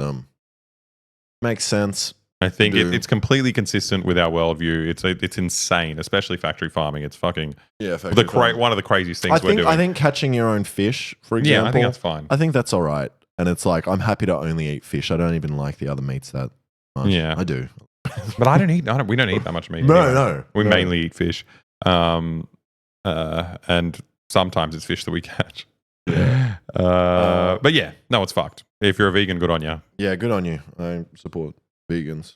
makes sense. I think it's completely consistent with our worldview. It's insane, especially factory farming. It's fucking one of the craziest things we're doing. I think catching your own fish, for example. Yeah, I think that's fine. I think that's all right. And it's like, I'm happy to only eat fish. I don't even like the other meats that much. Yeah. I do. But we don't eat that much meat. No. We mainly eat fish. And sometimes it's fish that we catch. Yeah. But yeah, no, it's fucked. If you're a vegan, good on you. Yeah, good on you. I support vegans.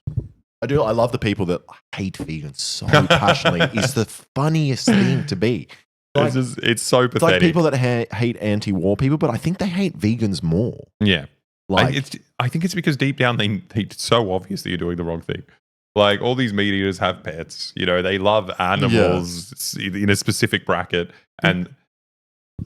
I do. I love the people that hate vegans so passionately. It's the funniest thing to be. Like, it's so pathetic. It's like people that hate anti-war people, but I think they hate vegans more. Yeah. Like, I think it's because deep down it's so obvious that you're doing the wrong thing. Like all these meat eaters have pets. They love animals in a specific bracket. And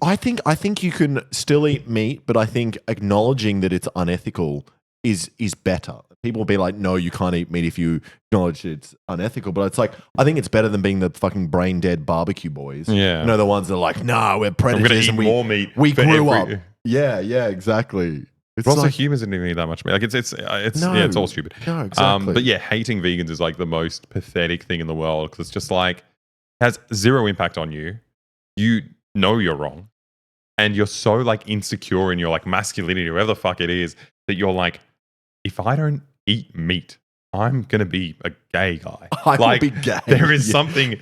I think you can still eat meat, but I think acknowledging that it's unethical is better. People will be like, no, you can't eat meat if you acknowledge it's unethical. But it's like, I think it's better than being the fucking brain dead barbecue boys. Yeah. The ones that are like, nah, we're predators and more meat. We grew up. Yeah, exactly. But also humans didn't even eat that much meat. Like it's all stupid. No, exactly. But yeah, hating vegans is like the most pathetic thing in the world because it's just like it has zero impact on you. You know you're wrong. And you're so like insecure in your like masculinity, whatever the fuck it is, that you're like, if I don't eat meat, I'm gonna be a gay guy. I will be gay. There is something.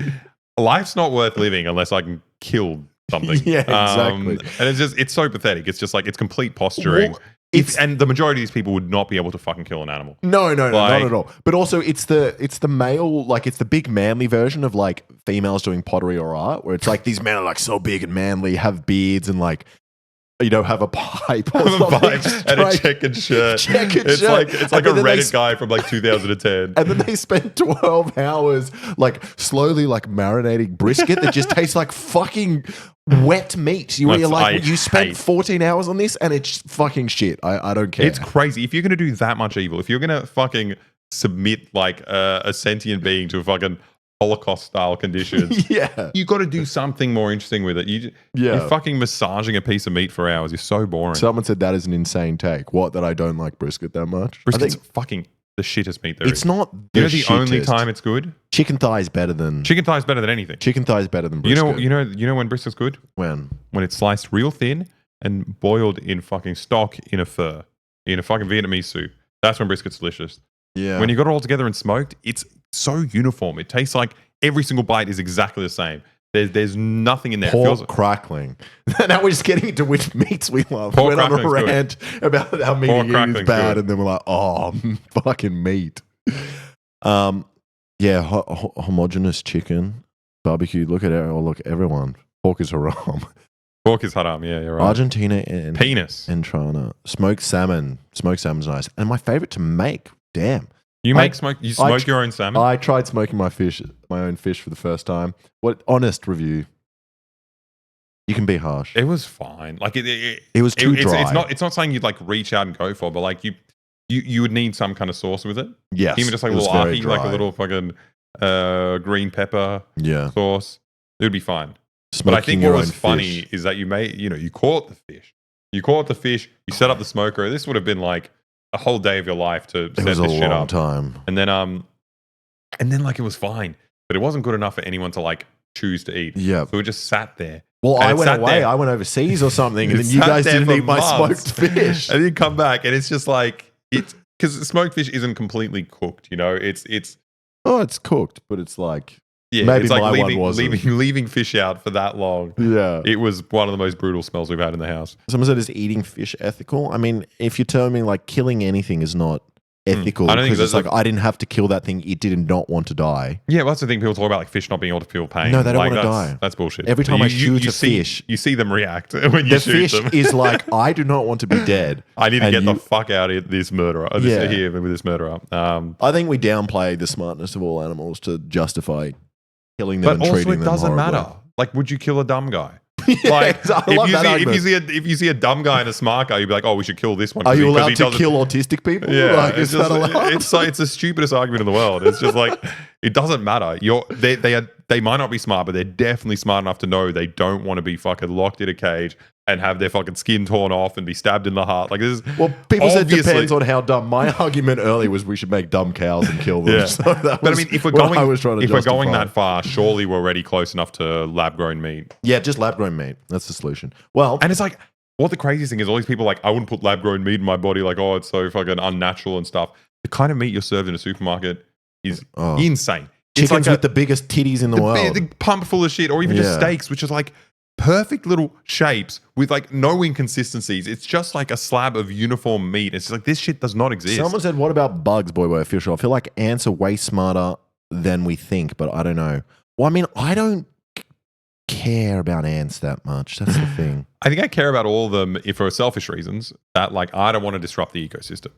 Life's not worth living unless I can kill something. Yeah, exactly. And it's so pathetic. It's just like it's complete posturing. And the majority of these people would not be able to fucking kill an animal. No, not at all. But also, it's the male, like it's the big manly version of like females doing pottery or art, where it's like these men are like so big and manly, have beards and like have a pipe or and a checkered shirt. It's like a Reddit guy from like 2010. And then they spend 12 hours like slowly like marinating brisket that just tastes like fucking wet meat. You spent 14 hours on this and it's fucking shit. I don't care. It's crazy. If you're going to do that much evil, if you're going to fucking submit like a sentient being to a fucking Holocaust style conditions, you got to do something more interesting with it. You're fucking massaging a piece of meat for hours. You're so boring. Someone said that is an insane take. What, that I don't like brisket that much? Brisket's fucking the shittest meat there is. It's not the only time it's good? Chicken thigh is better than anything. Chicken thigh is better than brisket. You know when brisket's good? When it's sliced real thin and boiled in fucking stock in a pho, in a fucking Vietnamese soup. That's when brisket's delicious. Yeah. When you got it all together and smoked, it's so uniform. It tastes like every single bite is exactly the same. There's nothing in there. Pork crackling. Now we're just getting into which meats we love. We went on a rant about how meat is bad, and then we're like, oh, fucking meat. Homogenous chicken, barbecue. Look at it. Oh, look, everyone. Pork is haram. Pork is haram. Yeah, you're right. Argentina and penis and China. Smoked salmon. Smoked salmon's nice. And my favorite to make. Damn. You smoke your own salmon? I tried smoking my own fish for the first time. What honest review? You can be harsh. It was fine. Like it was too dry. It's not something you'd like reach out and go for, but like you you would need some kind of sauce with it. Yes. Even just like a it was little very ahi, like a dry. little fucking green pepper Yeah. sauce. It would be fine. But Smoking I think your what was own funny fish. is that you caught the fish. You caught the fish, you set up the smoker. This would have been like a whole day of your life to It set was a this shit long up. time. And then like it was fine. But it wasn't good enough for anyone to like choose to eat. Yeah. So we just sat there. Well, And I it went sat away. there. I went overseas or something, and It then you sat guys there didn't for eat my months. smoked fish. And then you come back and it's just like it's because smoked fish isn't completely cooked, you know. It's Oh, it's cooked, but it's like yeah, maybe it's like my one leaving, wasn't. leaving fish out for that long. Yeah. It was one of the most brutal smells we've had in the house. Someone said, "Is eating fish ethical?" I mean, if you tell me like killing anything is not ethical, I don't think because it's there's like I didn't have to kill that thing; it did not want to die. Yeah, well, that's the thing. People talk about like fish not being able to feel pain. No, they don't Like, wanna that's- die. That's bullshit. Every time I shoot a see, fish- you see them react when you The shoot fish them. is like, I do not want to be dead. I need to and get the you- fuck out of this murderer. Yeah. Here with this murderer. I think we downplay the smartness of all animals to justify killing them But and also, treating it them doesn't horribly. matter. Like, would you kill a dumb guy? Yeah, Like, I love that argument. if you see a dumb guy and a smart guy, you'd be like, oh, we should kill this one. Are 'cause you he- 'cause allowed he to doesn't- kill autistic people? Yeah, Like, it's is that just, allowed? it's the stupidest argument in the world. It's just like it doesn't matter. They might not be smart, but they're definitely smart enough to know they don't want to be fucking locked in a cage and have their fucking skin torn off and be stabbed in the heart. Like this is Well, people said obviously- depends on how dumb. My argument earlier was we should make dumb cows and kill them. Yeah. So that But I was mean, if we're what going, I was trying to if we're going justify. that far, surely we're already close enough to lab grown meat. Yeah, just lab grown meat. That's the solution. Well, And it's like, what the craziest thing is, all these people are like, I wouldn't put lab grown meat in my body. Like, oh, it's so fucking unnatural and stuff. The kind of meat you're served in a supermarket is Oh. insane. chickens It's like with the biggest titties in the world. the pump full of shit, or even just Yeah. steaks, which is like perfect little shapes with like no inconsistencies. It's just like a slab of uniform meat. It's like this shit does not exist. Someone said, "What about bugs, boy official?" I feel like ants are way smarter than we think, but I don't know. Well, I mean, I don't care about ants that much. That's the thing. I think I care about all of them if for selfish reasons that like I don't want to disrupt the ecosystem.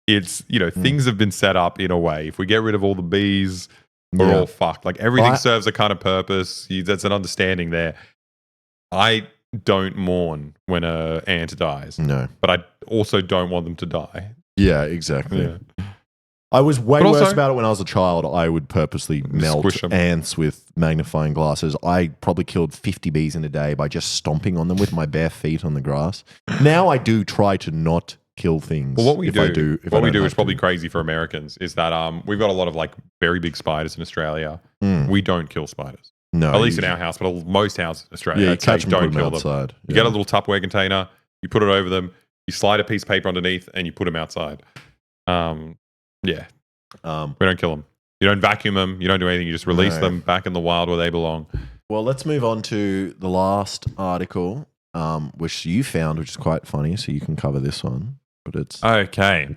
It's, things have been set up in a way. If we get rid of all the bees, we're Yeah. all fucked. Like everything I- serves a kind of purpose. That's an understanding there. I don't mourn when a ant dies, No. but I also don't want them to die. Yeah, exactly. Yeah. I was way But worse also- about it when I was a child. I would purposely melt Squish 'em. ants with magnifying glasses. I probably killed 50 bees in a day by just stomping on them with my bare feet on the grass. Now I do try to not kill things. Well, what we if do, I do, if I what we don't do have is probably to. crazy for Americans. Is that we've got a lot of like very big spiders in Australia. Mm. We don't kill spiders, No, at least you- in our house, but most houses in Australia, Yeah, you I'd say catch them, and don't put them kill them. outside. You get a little Tupperware container, you put it over them, you slide a piece of paper underneath, and you put them outside. Yeah, we don't kill them. You don't vacuum them. You don't do anything. You just release No. them back in the wild where they belong. Well, let's move on to the last article, which you found, which is quite funny. So you can cover this one, but it's Okay.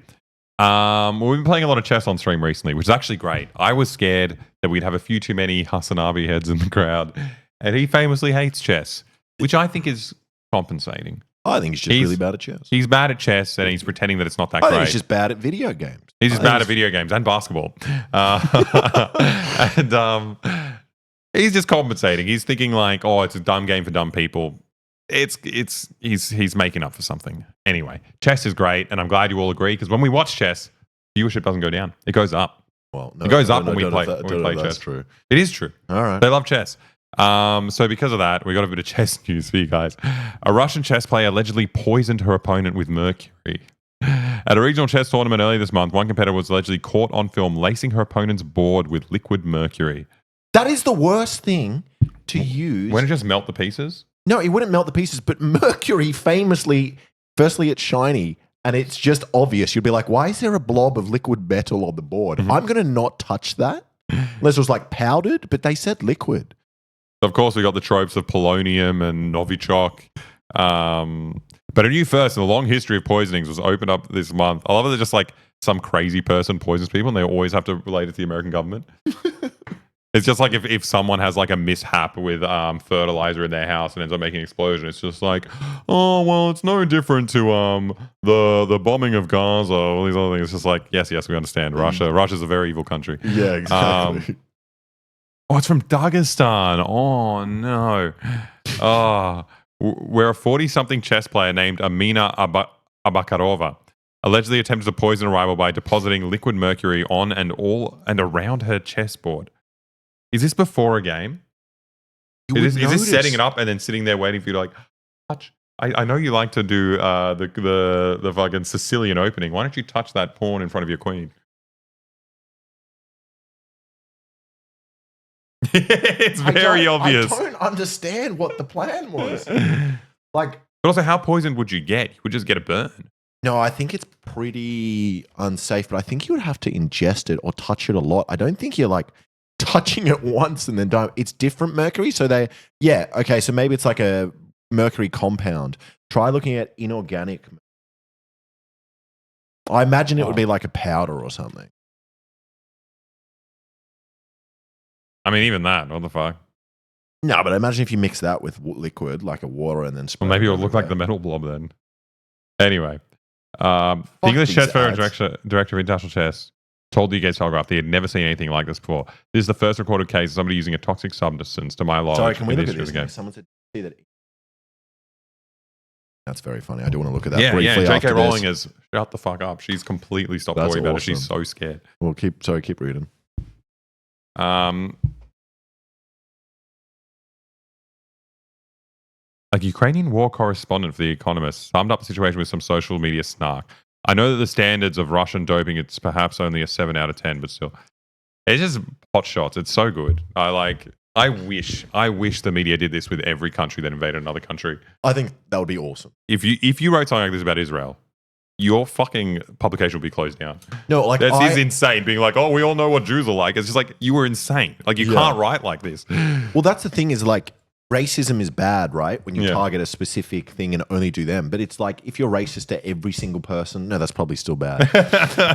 Well, we've been playing a lot of chess on stream recently, which is actually great. I was scared that we'd have a few too many Hasanabi heads in the crowd, and he famously hates chess, which I think is compensating. I think he's just He's- really bad at chess. He's bad at chess, and he's pretending that it's not that I great. think he's just bad at video games. He's just I think bad at video games and basketball. And he's just compensating. He's thinking like, oh, it's a dumb game for dumb people. He's making up for something. Anyway, chess is great, and I'm glad you all agree because when we watch chess, viewership doesn't go down. It goes up. Well, It goes up no, when we don't know play- if that- when we don't know play if that's chess. true. It is true. All right. They love chess. So because of that, we got a bit of chess news for you guys. A Russian chess player allegedly poisoned her opponent with mercury. At a regional chess tournament earlier this month, one competitor was allegedly caught on film lacing her opponent's board with liquid mercury. That is the worst thing to use. When it just melt the pieces? No, it wouldn't melt the pieces, but mercury famously, firstly, it's shiny and it's just obvious. You'd be like, why is there a blob of liquid metal on the board? Mm-hmm. I'm going to not touch that unless it was like powdered, but they said liquid. Of course, we got the tropes of polonium and Novichok. But a new first in the long history of poisonings was opened up this month. I love it that just like some crazy person poisons people and they always have to relate it to the American government. It's just like if someone has like a mishap with fertilizer in their house and ends up making an explosion, it's just like, oh, well, it's no different to the bombing of Gaza, all these other things. It's just like, yes, we understand. Russia's a very evil country. Yeah, exactly. Oh, it's from Dagestan. Oh, no. Oh, where a 40-something chess player named Amina Abakarova allegedly attempted to poison a rival by depositing liquid mercury on and around her chessboard. Is this before a game? Is this setting it up and then sitting there waiting for you to like touch? I know you like to do the fucking Sicilian opening. Why don't you touch that pawn in front of your queen? It's very obvious. I don't understand what the plan was. Like, but also, how poisoned would you get? You would just get a burn. No, I think it's pretty unsafe, but I think you would have to ingest it or touch it a lot. I don't think you're like touching it once and then don't. It's different mercury. So okay, so maybe it's like a mercury compound. Try looking at inorganic. I imagine it would be like a powder or something. I mean, even that, what the fuck? No, but I imagine if you mix that with liquid, like a water, and then spray. Well, maybe it would look like the metal blob then. Anyway, the English chess player and director of international chess told the UK Telegraph they had never seen anything like this before. This is the first recorded case of somebody using a toxic substance, to my knowledge. Sorry, can we in look the at history this? of the game. Someone said, see that. That's very funny. I do want to look at that briefly. Yeah, J.K. after Rowling this. has shut the fuck up. She's completely stopped That's talking about it. awesome. She's so scared. Well, keep reading. A Ukrainian war correspondent for The Economist summed up the situation with some social media snark. I know that the standards of Russian doping, it's perhaps only a 7 out of 10, but still. It's just hot shots. It's so good. I wish the media did this with every country that invaded another country. I think that would be awesome. If you wrote something like this about Israel, your fucking publication will be closed down. No, like this is insane. Being like, oh, we all know what Jews are like. It's just like, you were insane. Like, you can't write like this. Well, that's the thing is like, racism is bad, right? When you target a specific thing and only do them. But it's like, if you're racist to every single person, no, that's probably still bad.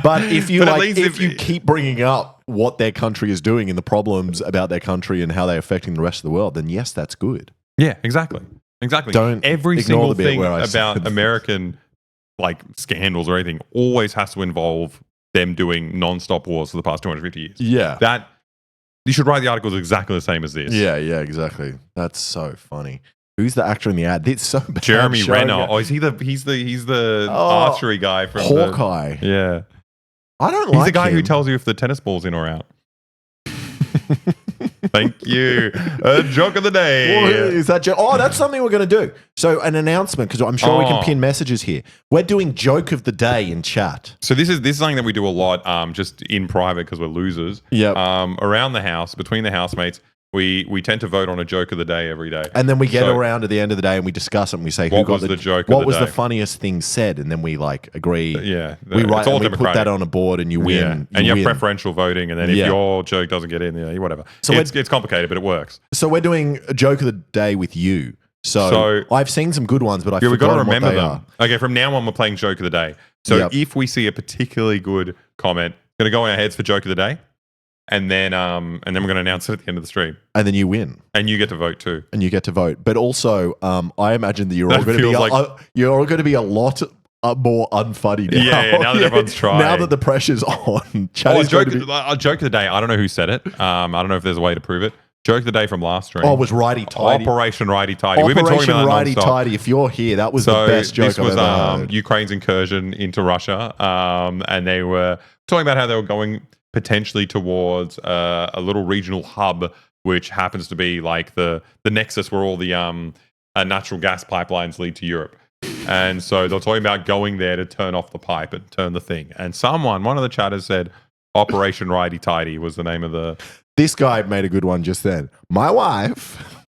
But if you if you keep bringing up what their country is doing and the problems about their country and how they're affecting the rest of the world, then yes, that's good. Yeah, exactly. Don't every ignore single the bit thing where I about said- American like scandals or anything always has to involve them doing non-stop wars for the past 250 years. Yeah. That you should write the articles exactly the same as this. Yeah, exactly. That's so funny. Who's the actor in the ad? It's so bad. Jeremy Renner. Oh, is he he's the archery guy from Hawkeye. Yeah. I don't He's the guy who tells you if the tennis ball's in or out. Thank you. A joke of the day. Well, is that oh, that's something we're going to do. So an announcement, because I'm sure we can pin messages here. We're doing joke of the day in chat. So this is something that we do a lot, just in private because we're losers. Yep. Around the house, between the housemates, we tend to vote on a joke of the day every day. And then we get around at the end of the day and we discuss it and we say what was the joke of what the was day? the funniest thing said, and then we like agree. Yeah. We write it's all and we put democratic. that on a board and you win. Yeah. And you have preferential voting, and then if your joke doesn't get in, whatever. So it's complicated, but it works. So we're doing a joke of the day with you. So I've seen some good ones, but I've we've got to forgotten remember what they them. Okay, from now on, we're playing joke of the day. So if we see a particularly good comment, going to go in our heads for joke of the day, and then we're going to announce it at the end of the stream, and then you win, and you get to vote too, and you get to vote. But also, I imagine that you're all going to be a lot more unfunny now. Yeah, now that everyone's trying. Now that the pressure's on. Joke of the day. I don't know who said it. I don't know if there's a way to prove it. Joke of the day from last stream. Oh, it was Righty Tidy. Operation Righty Tidy. We've been talking about that Righty Tidy. If you're here, that was the best joke I've ever heard. Ukraine's incursion into Russia, and they were talking about how they were going potentially towards a little regional hub, which happens to be like the nexus where all the natural gas pipelines lead to Europe. And so they're talking about going there to turn off the pipe and turn the thing. And one of the chatters said, Operation Righty Tidy was the name of the... This guy made a good one just then. My wife.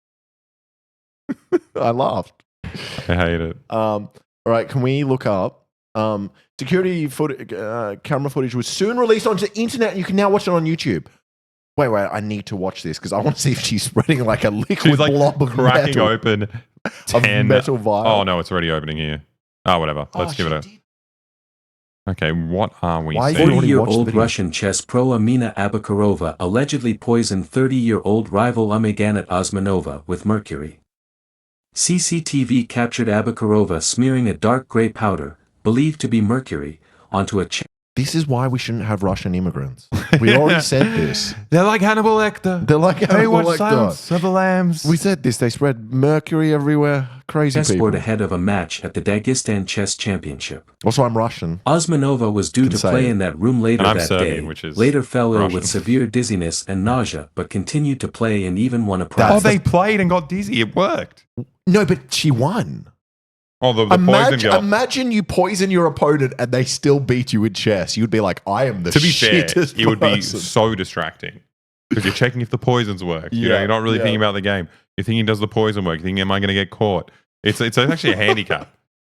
I laughed. I hate it. All right, can we look up security camera footage was soon released onto the internet, and you can now watch it on YouTube. Wait, I need to watch this because I want to see if she's spreading like a liquid blob of cracking metal. Open 10 metal vial. Oh no, it's already opening here. Oh, whatever. Let's give it a... Okay, what are we saying? 40-year-old Russian chess pro Amina Abakarova allegedly poisoned 30-year-old rival Umaganat Osmanova with mercury. CCTV captured Abakarova smearing a dark gray powder, believed to be mercury, onto a This is why we shouldn't have Russian immigrants. We already said this. They're like Hannibal Lecter. They're like They Hannibal watch Lecter. Silence of the Lambs. We said this. They spread mercury everywhere. Crazy Chessboard people. ahead of a match at the Dagestan Chess Championship. Also, I'm Russian. Osmanova was due Can to say play it. in that room later And I'm that Serbian, day. which is Later fell ill Russian. with severe dizziness and nausea, but continued to play and even won a Oh, prize. they played and got dizzy. It worked. No, but she won. Oh, the poison girl. Imagine you poison your opponent and they still beat you in chess. You'd be like, I am the To be fair, shittest it would be person. so distracting because you're checking if the poisons work. You know, Yeah, you're not really yeah. thinking about the game. You're thinking, does the poison work? You're thinking, am I going to get caught? It's actually a handicap.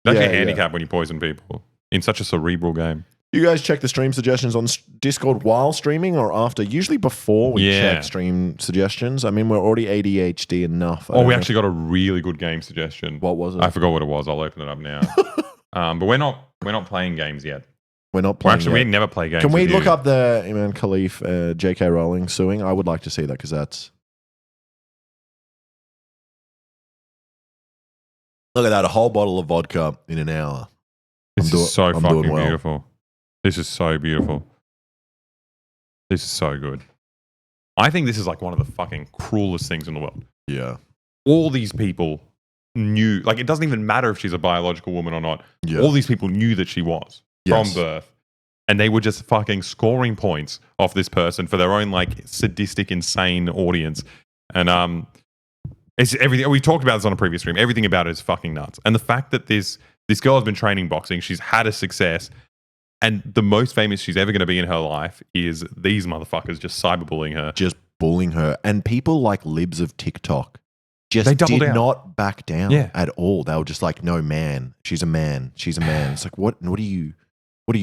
It's actually Yeah, a handicap when you poison people in such a cerebral game. You guys check the stream suggestions on Discord while streaming or after? Usually before we Yeah. check stream suggestions. I mean, we're already ADHD enough. I Oh, don't we know. actually got a really good game suggestion. What was it? I forgot what it was. I'll open it up now. But we're not playing games yet. We're not Well, playing. actually, yet. we never play games. Can we with look you. up the Imran Khalif, J.K. Rowling suing? I would like to see that because that's. Look at that, a whole bottle of vodka in an hour. This I'm is so I'm fucking doing well. beautiful. This is so beautiful. This is so good. I think this is like one of the fucking cruelest things in the world. Yeah. All these people knew, like, it doesn't even matter if she's a biological woman or not. Yeah. All these people knew that she was Yes. from birth. And they were just fucking scoring points off this person for their own, like, sadistic, insane audience. And it's everything. We talked about this on a previous stream. Everything about it is fucking nuts. And the fact that this girl has been training boxing, she's had a success, and the most famous she's ever going to be in her life is these motherfuckers just cyberbullying her. Just bullying her. And people like libs of TikTok just They doubled did down. not back down Yeah. at all. They were just like, no, man. She's a man. She's a man. It's like, what are you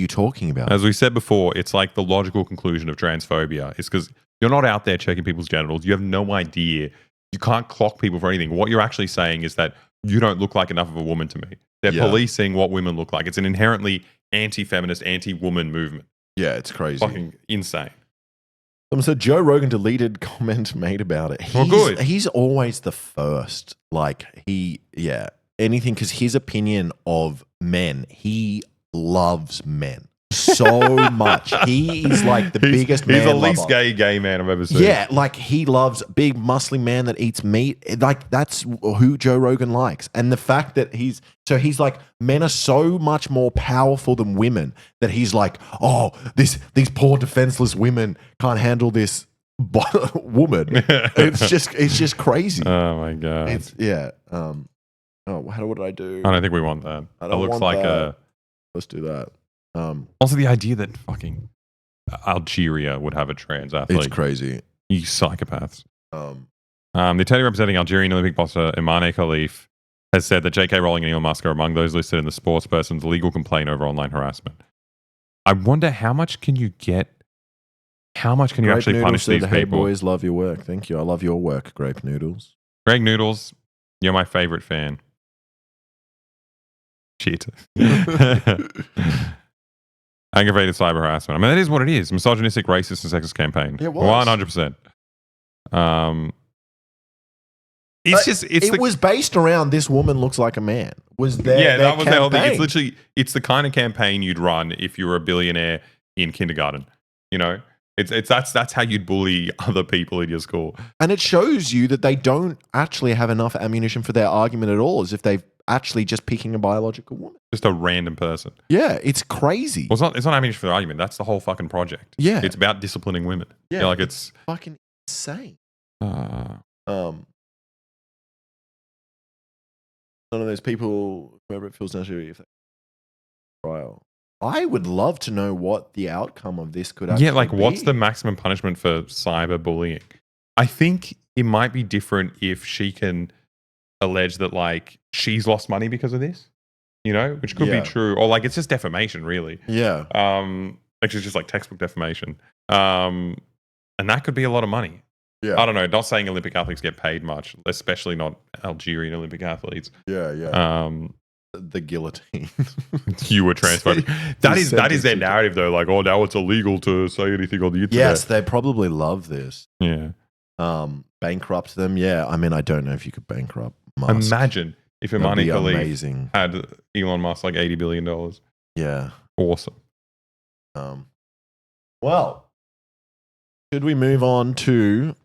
talking about? As we said before, it's like the logical conclusion of transphobia is because you're not out there checking people's genitals. You have no idea. You can't clock people for anything. What you're actually saying is that you don't look like enough of a woman to me. They're Yeah. policing what women look like. It's an inherently anti-feminist, anti-woman movement. Yeah, it's crazy. Fucking insane. Someone said Joe Rogan deleted comment made about it. Well, good. He's always the first. Like, anything, because his opinion of men, he loves men so much. He is like the biggest man He's the least lover. gay man I've ever seen. Yeah, like he loves big, muscly man that eats meat. Like that's who Joe Rogan likes. And the fact that he's like, men are so much more powerful than women that he's like, oh, these poor defenseless women can't handle this woman. It's just crazy. Oh my god. It's what did I do? I don't think we want that. I It don't looks want like that. Let's do that. Also, the idea that fucking Algeria would have a trans athlete. It's crazy. You psychopaths. Um, The attorney representing Algerian Olympic boxer Imane Khalif has said that J.K. Rowling and Elon Musk are among those listed in the sports person's legal complaint over online harassment. I wonder how much can you get? How much can you Grape actually Noodles punish said, these hey people? boys, love your work. Thank you. I love your work, Grape Noodles. Greg Noodles, you're my favorite fan. Shit. Aggravated cyber harassment. I mean, that is what it is. Misogynistic, racist, and sexist campaign. It was. 100%. It was based around this woman looks like a man. Was there? Yeah, that was the whole thing. It's campaign. literally, it's the kind of campaign you'd run if you were a billionaire in kindergarten. You know, that's how you'd bully other people in your school. And it shows you that they don't actually have enough ammunition for their argument at all, as if they've actually just picking a biological woman. Just a random person. Yeah, it's crazy. Well, it's not ammunition for the argument. That's the whole fucking project. Yeah. It's about disciplining women. Yeah. You know, like it's. Fucking insane. Uh, None of those people, whoever it feels necessary, if they trial. I would love to know what the outcome of this could actually yeah, like what's be. the maximum punishment for cyberbullying? I think it might be different if she can allege that like she's lost money because of this, you know, which could Yeah. be true, or like it's just defamation, really. Yeah. Actually, it's just like textbook defamation, and that could be a lot of money. Yeah. I don't know. Not saying Olympic athletes get paid much, especially not Algerian Olympic athletes. Yeah. The guillotine. You were transphobic. That is their narrative, though. Like, oh, now it's illegal to say anything on the internet. Yes, they probably love this. Yeah. Bankrupt them. Yeah. I mean, I don't know if you could bankrupt Musk. Imagine if That'd Imane be Khalif amazing. had Elon Musk like $80 billion. Yeah. Awesome. Well, should we move on to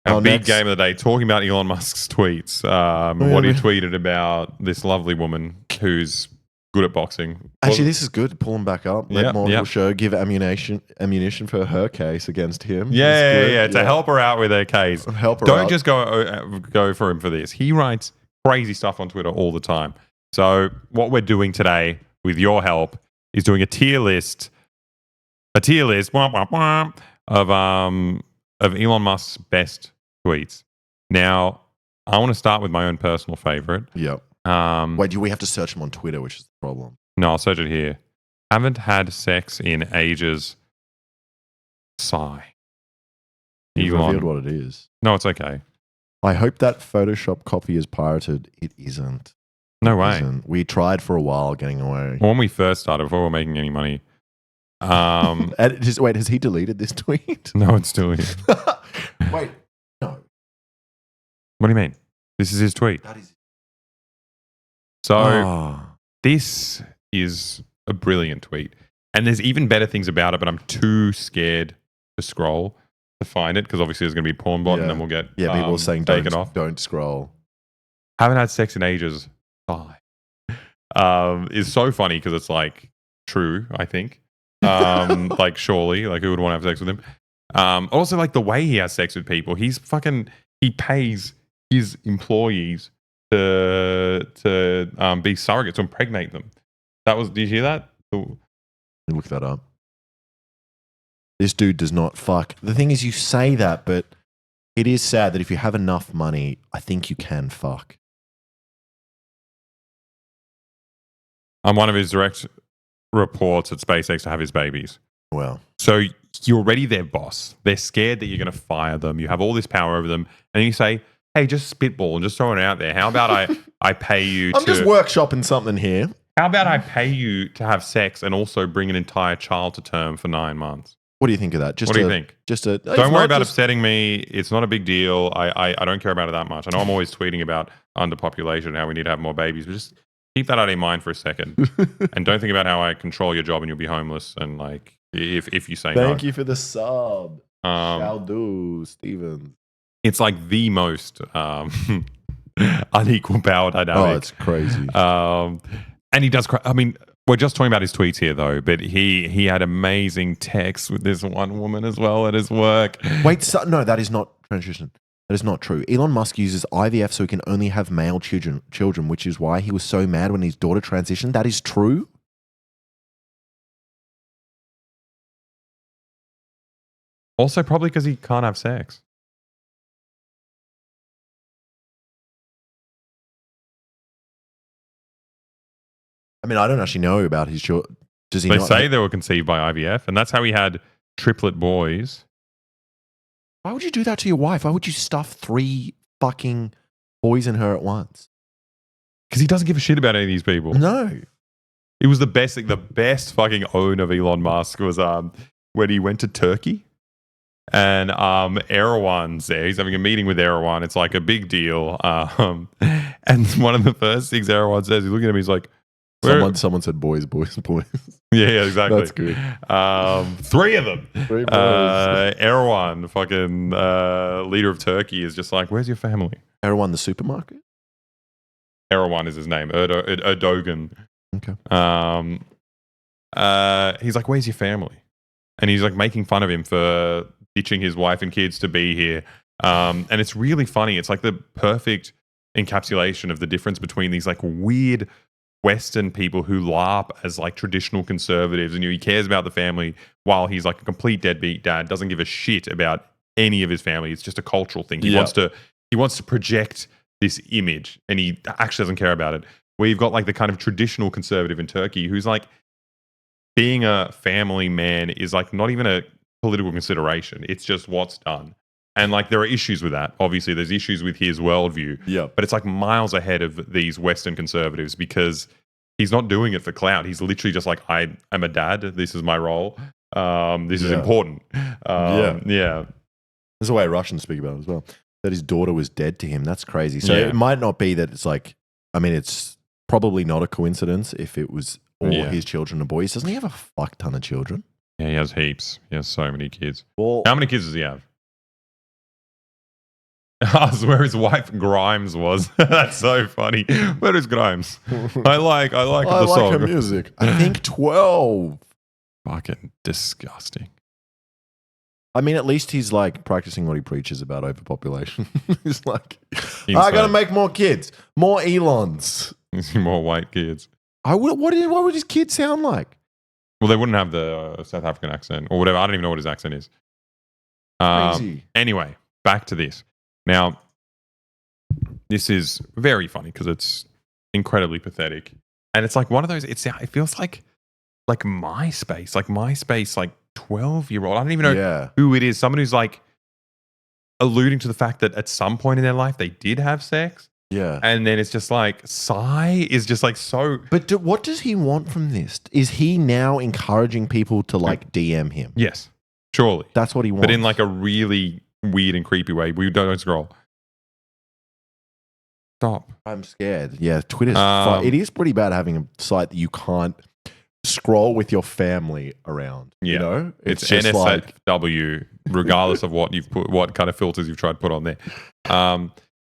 Our big next game of the day, talking about Elon Musk's tweets. What he tweeted about this lovely woman who's good at boxing. Actually, this is good. Pull him back up. Let Yep, more yep. people show. Give ammunition for her case against him. Yeah, to help her out with her case. Help her Don't out. just go for him for this. He writes crazy stuff on Twitter all the time. So what we're doing today, with your help, is doing a tier list of Elon Musk's best tweets. Now, I want to start with my own personal favorite. Yep. Um, Wait, do we have to search him on Twitter, which is the problem? No, I'll search it here. Haven't had sex in ages. Sigh. You've Elon. revealed what it is. No, it's okay. I hope that Photoshop copy is pirated. It isn't. No way. Isn't. We tried for a while getting away. When we first started, before we were making any money, Wait, has he deleted this tweet? no, it's still here. Wait, no. What do you mean? This is his tweet. That is. So this is a brilliant tweet. And there's even better things about it, but I'm too scared to scroll to find it because obviously there's going to be porn bot and then we'll get people are saying taken don't, off. don't scroll. Haven't had sex in ages. Sigh. Is so funny because it's like true, I think. Like surely, like who would want to have sex with him? Also, like the way he has sex with people, he pays his employees to be surrogates to impregnate them. Did you hear that? Look that up. This dude does not fuck. The thing is, you say that, but it is sad that if you have enough money, I think you can fuck. I'm one of his direct reports at SpaceX to have his babies. Well, so you're already their boss. They're scared that you're going to fire them. You have all this power over them, and you say, "Hey, just spitball and just throw it out there. How about I pay you? I'm just workshopping something here. How about I pay you to have sex and also bring an entire child to term for 9 months?" What do you think of that? What do you think? Don't worry about upsetting me. It's not a big deal. I don't care about it that much. I know I'm always tweeting about underpopulation and how we need to have more babies, but just keep that out of your mind for a second. And don't think about how I control your job and you'll be homeless. And like, if you say no. Thank you for the sub. Shall do, Steven. It's like the most unequal power dynamic. Oh, it's crazy. And he does. I mean, we're just talking about his tweets here, though. But he had amazing texts with this one woman as well at his work. Wait, no, that is not transition. That is not true. Elon Musk uses IVF so he can only have male children, which is why he was so mad when his daughter transitioned. That is true. Also, probably because he can't have sex. I mean, I don't actually know about his children. Does he? They not say they were conceived by IVF, and that's how he had triplet boys. Why would you do that to your wife? Why would you stuff 3 fucking boys in her at once? Because he doesn't give a shit about any of these people. No. It was the best thing. The best fucking own of Elon Musk was when he went to Turkey. And Erdogan's there. He's having a meeting with Erdogan. It's like a big deal. And one of the first things Erdogan says, he's looking at him, he's like, Someone said boys. Yeah, exactly. That's good. 3 of them. 3 boys. Erdogan, fucking leader of Turkey, is just like, where's your family? Erdogan, the supermarket? Erdogan is his name. Erdogan. Okay. He's like, where's your family? And he's like making fun of him for ditching his wife and kids to be here. And it's really funny. It's like the perfect encapsulation of the difference between these like weird Western people who LARP as like traditional conservatives, and he cares about the family while he's like a complete deadbeat dad, doesn't give a shit about any of his family. It's just a cultural thing. He wants to project this image, and he actually doesn't care about it. We've got like the kind of traditional conservative in Turkey who's like, being a family man is like not even a political consideration. It's just what's done. And like there are issues with that. Obviously, there's issues with his worldview. Yeah. But it's like miles ahead of these Western conservatives because he's not doing it for clout. He's literally just like, I am a dad. This is my role. This is important. Yeah. There's a way Russians speak about it as well. That his daughter was dead to him. That's crazy. So Yeah. it might not be that it's like, I mean, it's probably not a coincidence if it was all his children are boys. Doesn't he have a fuck ton of children? Yeah, he has heaps. He has so many kids. Well, How many kids does he have? That's where his wife Grimes was. That's so funny. Where is Grimes? I like the I like song. her music. I think 12. Fucking disgusting. I mean, at least he's like practicing what he preaches about overpopulation. He's like, Insane. I gotta make more kids, more Elons. More white kids. What would his kids sound like? Well, they wouldn't have the South African accent or whatever. I don't even know what his accent is. Crazy. Anyway, back to this. Now, this is very funny because it's incredibly pathetic, and it's like one of those. It feels like MySpace, like 12-year-old. I don't even know who it is. Someone who's like alluding to the fact that at some point in their life they did have sex. Yeah. And then it's just like, Psy is just like so. But what does he want from this? Is he now encouraging people to like DM him? Yes, surely. That's what he wants. But in like a really weird and creepy way. We don't scroll. Stop. I'm scared. Yeah, Twitter's it is pretty bad having a site that you can't scroll with your family around. Yeah. You know? It's just NSFW, regardless of what you've put, what kind of filters you've tried to put on there.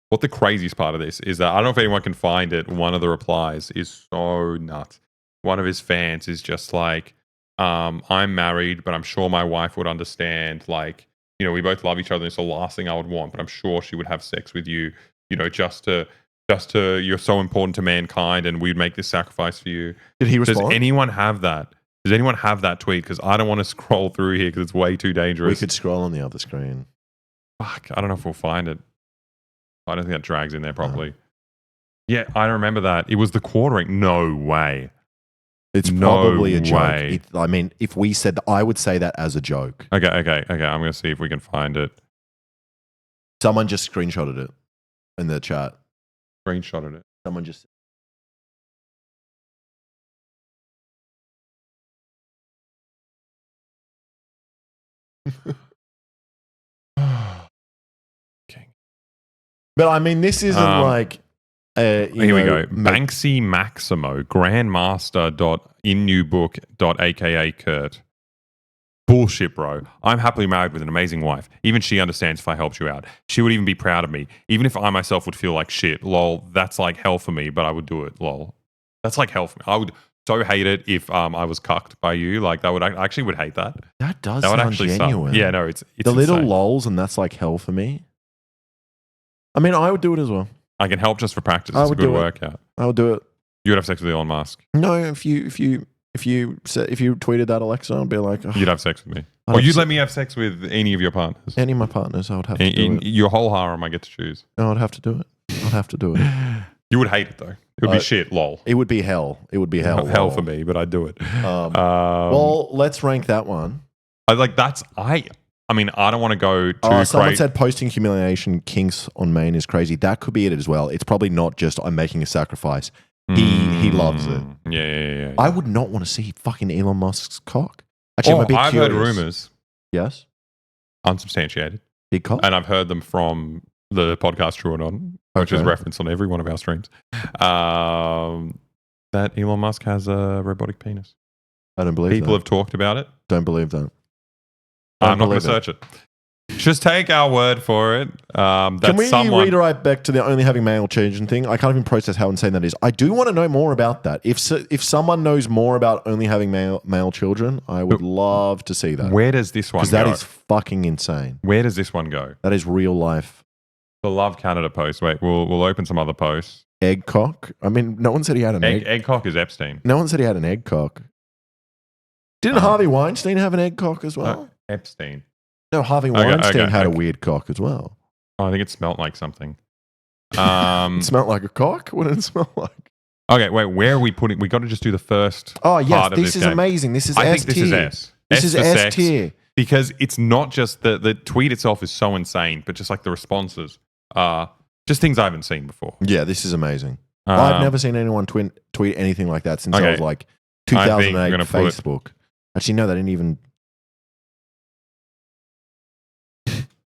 What the craziest part of this is that I don't know if anyone can find it. One of the replies is so nuts. One of his fans is just like, I'm married, but I'm sure my wife would understand. Like, you know, we both love each other. And it's the last thing I would want, but I'm sure she would have sex with you, you know, just to, you're so important to mankind and we'd make this sacrifice for you. Did he respond? Does anyone have that? Does anyone have that tweet? Because I don't want to scroll through here because it's way too dangerous. We could scroll on the other screen. Fuck, I don't know if we'll find it. I don't think that drags in there properly. Yeah, I remember that. It was the quartering. No way. It's probably a joke. I mean, if we said that, I would say that as a joke. Okay. I'm going to see if we can find it. Someone just screenshotted it in the chat. Screenshotted it. Someone just. But I mean, this isn't like. Here we go. Banksy Maximo, grandmaster.innewbook.aka Kurt. Bullshit, bro. I'm happily married with an amazing wife. Even she understands if I helped you out. She would even be proud of me. Even if I myself would feel like shit. Lol, that's like hell for me, but I would do it. Lol. That's like hell for me. I would so hate it if I was cucked by you. Like, that would, I actually would hate that. That does that would sound actually genuine. Suck. Yeah, no, it's the little insane. lols, and that's like hell for me. I mean, I would do it as well. I can help just for practice. It's a good workout. I would do it. You would have sex with Elon Musk. No, if you tweeted that, Alexa, I'd be like, you'd have sex with me. Or you'd let me have sex with any of your partners. Any of my partners, I would have to do it. Your whole harem, I get to choose. No, I'd have to do it. I'd have to do it. You would hate it though. It would be shit. Lol. It would be hell. It would be hell. Hell for me, but I'd do it. Well, let's rank that one. I mean, I don't want to go too someone said posting humiliation kinks on main is crazy. That could be it as well. It's probably not just I'm making a sacrifice. He loves it. Yeah. I would not want to see fucking Elon Musk's cock. Actually, I'm a bit I've curious. heard rumors. Yes? Unsubstantiated. Big cock? And I've heard them from the podcast True or Not, which is referenced on every one of our streams, that Elon Musk has a robotic penis. I don't believe that. People have talked about it. Don't believe that. I'm not going to search it. Just take our word for it. Can we redirect back to the only having male children thing? I can't even process how insane that is. I do want to know more about that. If someone knows more about only having male children, I would love to see that. Where does this one go? Because that is fucking insane. Where does this one go? That is real life. The Love Canada post. Wait, we'll open some other posts. Egg cock? I mean, no one said he had an egg. Egg cock is Epstein. No one said he had an egg cock. Didn't Harvey Weinstein have an egg cock as well? Epstein. No, Harvey Weinstein had a weird cock as well. Oh, I think it smelled like something. It smelled like a cock? What did it smell like? Okay, wait, where are we putting? We got to just do the first. Oh, yes, part of this is game. Amazing. This is I S think this is S. This is S tier. Because it's not just the tweet itself is so insane, but just like the responses are just things I haven't seen before. Yeah, this is amazing. I've never seen anyone tweet anything like that since I was like 2008 Facebook. Actually, no, they didn't even.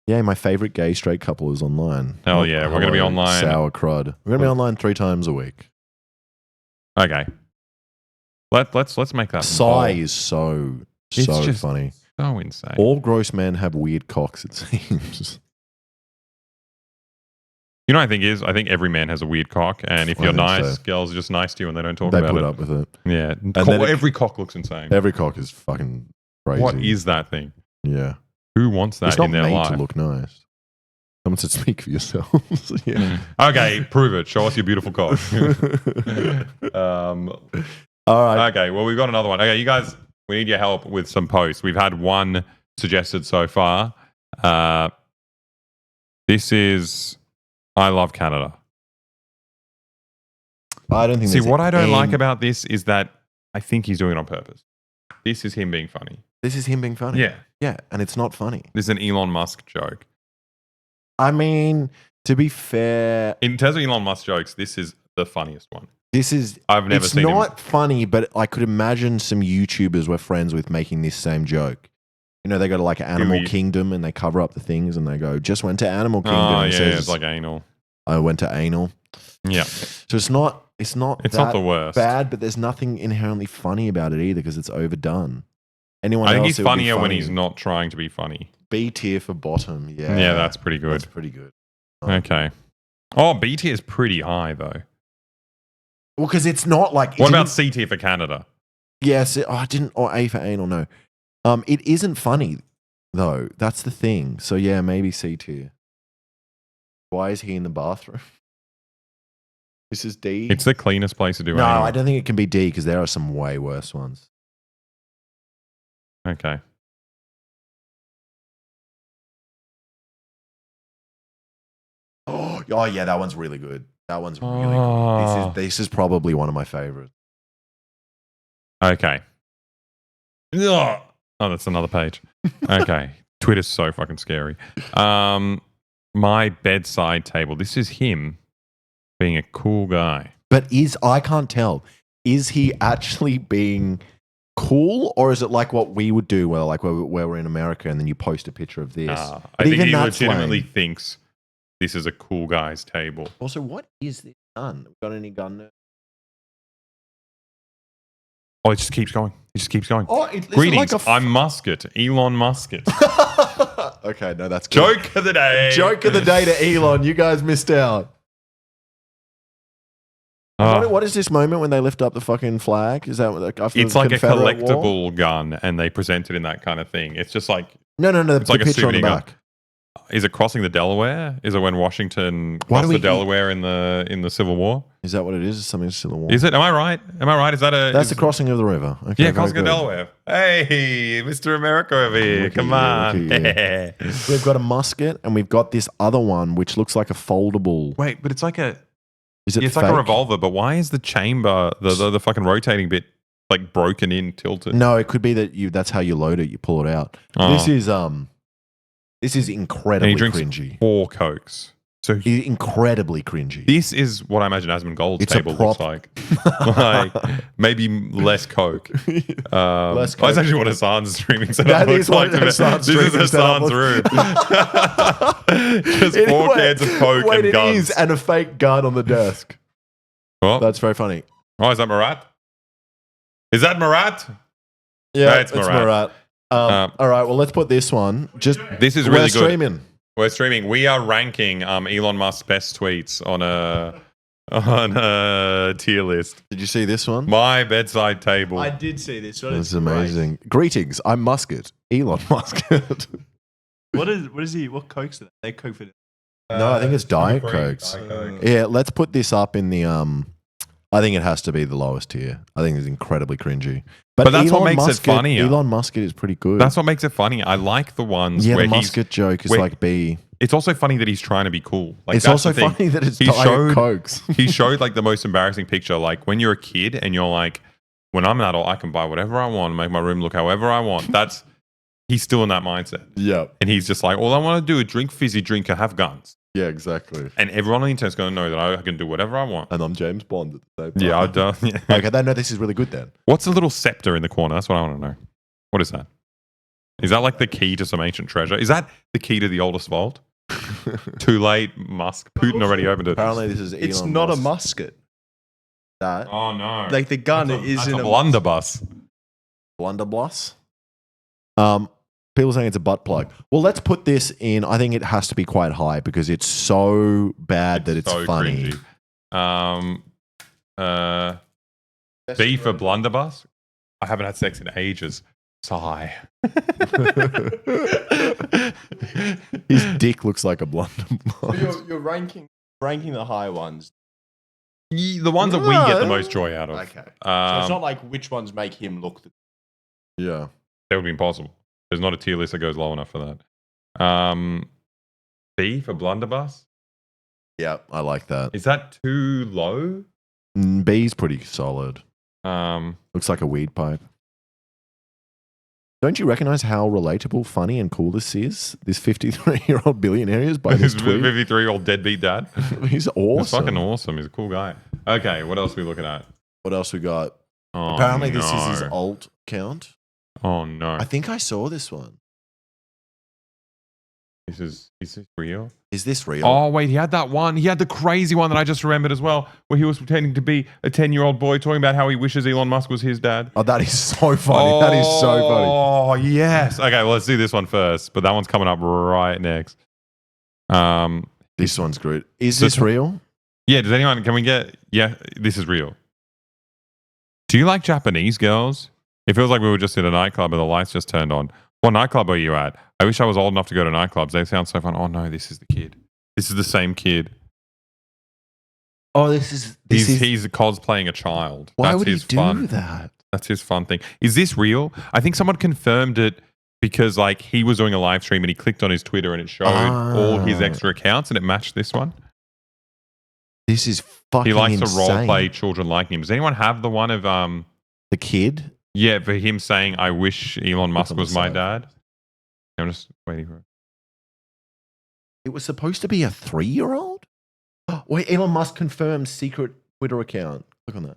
Yeah, my favorite gay straight couple is online. Hell yeah, we're going to be online. Sour crud. We're going to be online 3 times a week. Okay. Let's make that. Psy is so It's so just funny. so insane. All gross men have weird cocks, it seems. You know what I think is? I think every man has a weird cock, and if I you're think nice, so. girls are just nice to you and they don't talk They about put it. up with it. Yeah. then Every cock looks insane. Every cock is fucking crazy. What is that thing? Yeah. Who wants that It's not in their made life? to look nice. Someone said speak for yourselves. Yeah. Okay, prove it. Show us your beautiful cock. All right. Okay, well, we've got another one. Okay, you guys, we need your help with some posts. We've had one suggested so far. This is I Love Canada. I don't think See, there's what I don't like any- about this is that I think he's doing it on purpose. This is him being funny. This is him being funny. Yeah. Yeah, and it's not funny. This is an Elon Musk joke. I mean, to be fair, In terms of Elon Musk jokes, this is the funniest one. this is I've never it's seen him. not funny, but I could imagine some YouTubers we're friends with making this same joke. You know, they go to like Animal Gooey. Kingdom and they cover up the things and they go, just went to Animal Kingdom. Oh, and yeah, says, it's like anal. I went to anal. Yeah. So it's not It's that not the worst. bad, but there's nothing inherently funny about it either because it's overdone. Anyone I think else, he's it would be funnier when funny. he's not trying to be funny. B tier for bottom. Yeah. Yeah, that's pretty good. That's pretty good. Okay. Oh, B tier is pretty high, though. Well, because it's not like. What about C tier for Canada? Yes, I didn't. Or A for anal, no. It isn't funny though. That's the thing. So yeah, maybe C tier. Why is he in the bathroom? This is D. It's the cleanest place to do no, anal. I don't think it can be D because there are some way worse ones. Okay. Oh yeah, that one's really good. That one's really Oh. good. This is probably one of my favorites. Okay. Ugh. Oh, that's another page. Okay. Twitter's so fucking scary. My bedside table. This is him being a cool guy. But I can't tell. Is he actually being cool, or is it like what we would do, where we're in America and then you post a picture of this? I But think even he that's legitimately lame. thinks this is a cool guy's table. Also, what is this gun? Got any gun there? Oh, it just keeps going. It just keeps going. Oh, it's Greetings. like I'm Musket. Elon Musket. Okay, no, that's good. Joke of the day. Joke of the day to Elon. You guys missed out. Oh. What is this moment when they lift up the fucking flag? Is that like after It's the like a Confederate War? collectible gun, and they present it in that kind of thing. It's just like, No. It's The like a picture on the souvenir gun. back. is it crossing the Delaware? Is it when Washington Why do crossed we- the Delaware in the Civil War? Is that what it is? Is something still a war? Is it? Am I right? Am I right? Is that a? That's is, the crossing of the river. Okay, Yeah, very crossing the good. Delaware. Hey, Mr. America over here. Look Come at on. you, We've got a musket and we've got this other one which looks like a foldable. Wait, but it's like a. Is it It's fake? like a revolver, but why is the chamber, the fucking rotating bit, like broken in, tilted? No, it could be that that's how you load it. You pull it out. Oh. This is And incredibly he drinks cringy. 4 Cokes. So Incredibly cringy. this is what I imagine Asmongold's It's a table looks like. Like maybe less Coke. Less That's Coke. actually what Hassan's streaming setup That looks is what like. to me. Hassan's This is streaming setup Hassan's room. Just 4 cans of Coke Wait, and it guns. is, and a fake gun on the desk. Oh, That's very funny. oh, is that Marat? Is that Marat? Yeah, it's Marat. All right, well, let's put this one. This is We're really good. streaming. We're streaming. We are ranking Elon Musk's best tweets on a tier list. Did you see this one? My bedside table. I did see this. That's amazing. Greetings, I'm Musket. Elon Musket. What is he? What Cokes are they? Coke for No, I think it's Diet Free Cokes. Diet Coke. Yeah, let's put this up in the I think it has to be the lowest tier. I think it's incredibly cringy. But that's what makes it Musket, funnier. Elon Musket is pretty good. That's what makes it funny. I like the ones yeah, where the he's. Musket joke is where- like B. It's also funny that he's trying to be cool. Like, It's that's also the thing. funny that it's He Diet showed- Cokes. He showed like the most embarrassing picture. Like when you're a kid and you're like, when I'm an adult, I can buy whatever I want, make my room look however I want. He's still in that mindset. Yeah. And he's just like, all I want to do is drink fizzy drink and have guns. Yeah, exactly. And everyone on the internet's going to know that I can do whatever I want. And I'm James Bond at the same time. Yeah, I don't. Yeah. Okay, no, this is really good then. What's the little scepter in the corner? That's what I want to know. What is that? Is that like the key to some ancient treasure? Is that the key to the oldest vault? Too late, Musk. Putin already opened it. Apparently, this is Elon It's not a Musk. musket. That Oh no! Like the gun That's is a in a blunderbuss. blunderbuss. People saying it's a butt plug. Well, let's put this in. I think it has to be quite high because it's so bad that it's so funny. cringy. B for blunderbuss. I haven't had sex in ages. Sigh. His dick looks like a blunderbuss. So you're ranking the high ones. The ones that we get the most joy out of. Okay. So it's not like which ones make him look. Yeah. That would be impossible. There's not a tier list that goes low enough for that. B for blunderbuss. Yeah, I like that. Is that too low? B's pretty solid. Looks like a weed pipe. Don't you recognize how relatable, funny, and cool this is? This 53-year-old billionaire is by this His tweet. 53-year-old deadbeat dad. He's awesome. He's fucking awesome. He's a cool guy. Okay, what else are we looking at? What else we got? Oh, Apparently, this is no. his alt account. Oh no! I think I saw this one. Is this real? Is this real? Oh wait, he had that one. He had the crazy one that I just remembered as well, where he was pretending to be a 10-year-old boy talking about how he wishes Elon Musk was his dad. Oh, that is so funny. That is so funny. Oh yes. Okay, well let's do this one first, but that one's coming up right next. This one's good. Is this real? Yeah. Does anyone? Can we get? Yeah, this is real. Do you like Japanese girls? It feels like we were just in a nightclub and the lights just turned on. What nightclub are you at? I wish I was old enough to go to nightclubs. They sound so fun. Oh no, this is the kid. This is the same kid. Oh, this is He's cosplaying a child. Why That's would he his do fun. that? That's his fun thing. Is this real? I think someone confirmed it because like he was doing a live stream and he clicked on his Twitter and it showed all his extra accounts and it matched this one. This is fucking He likes insane. to role play children like him. Does anyone have the one of the kid? Yeah, for him saying, "I wish Elon Musk on the was my side. dad." I'm just waiting for it. It was supposed to be a 3-year-old? Wait, Elon Musk confirmed secret Twitter account. Click on that.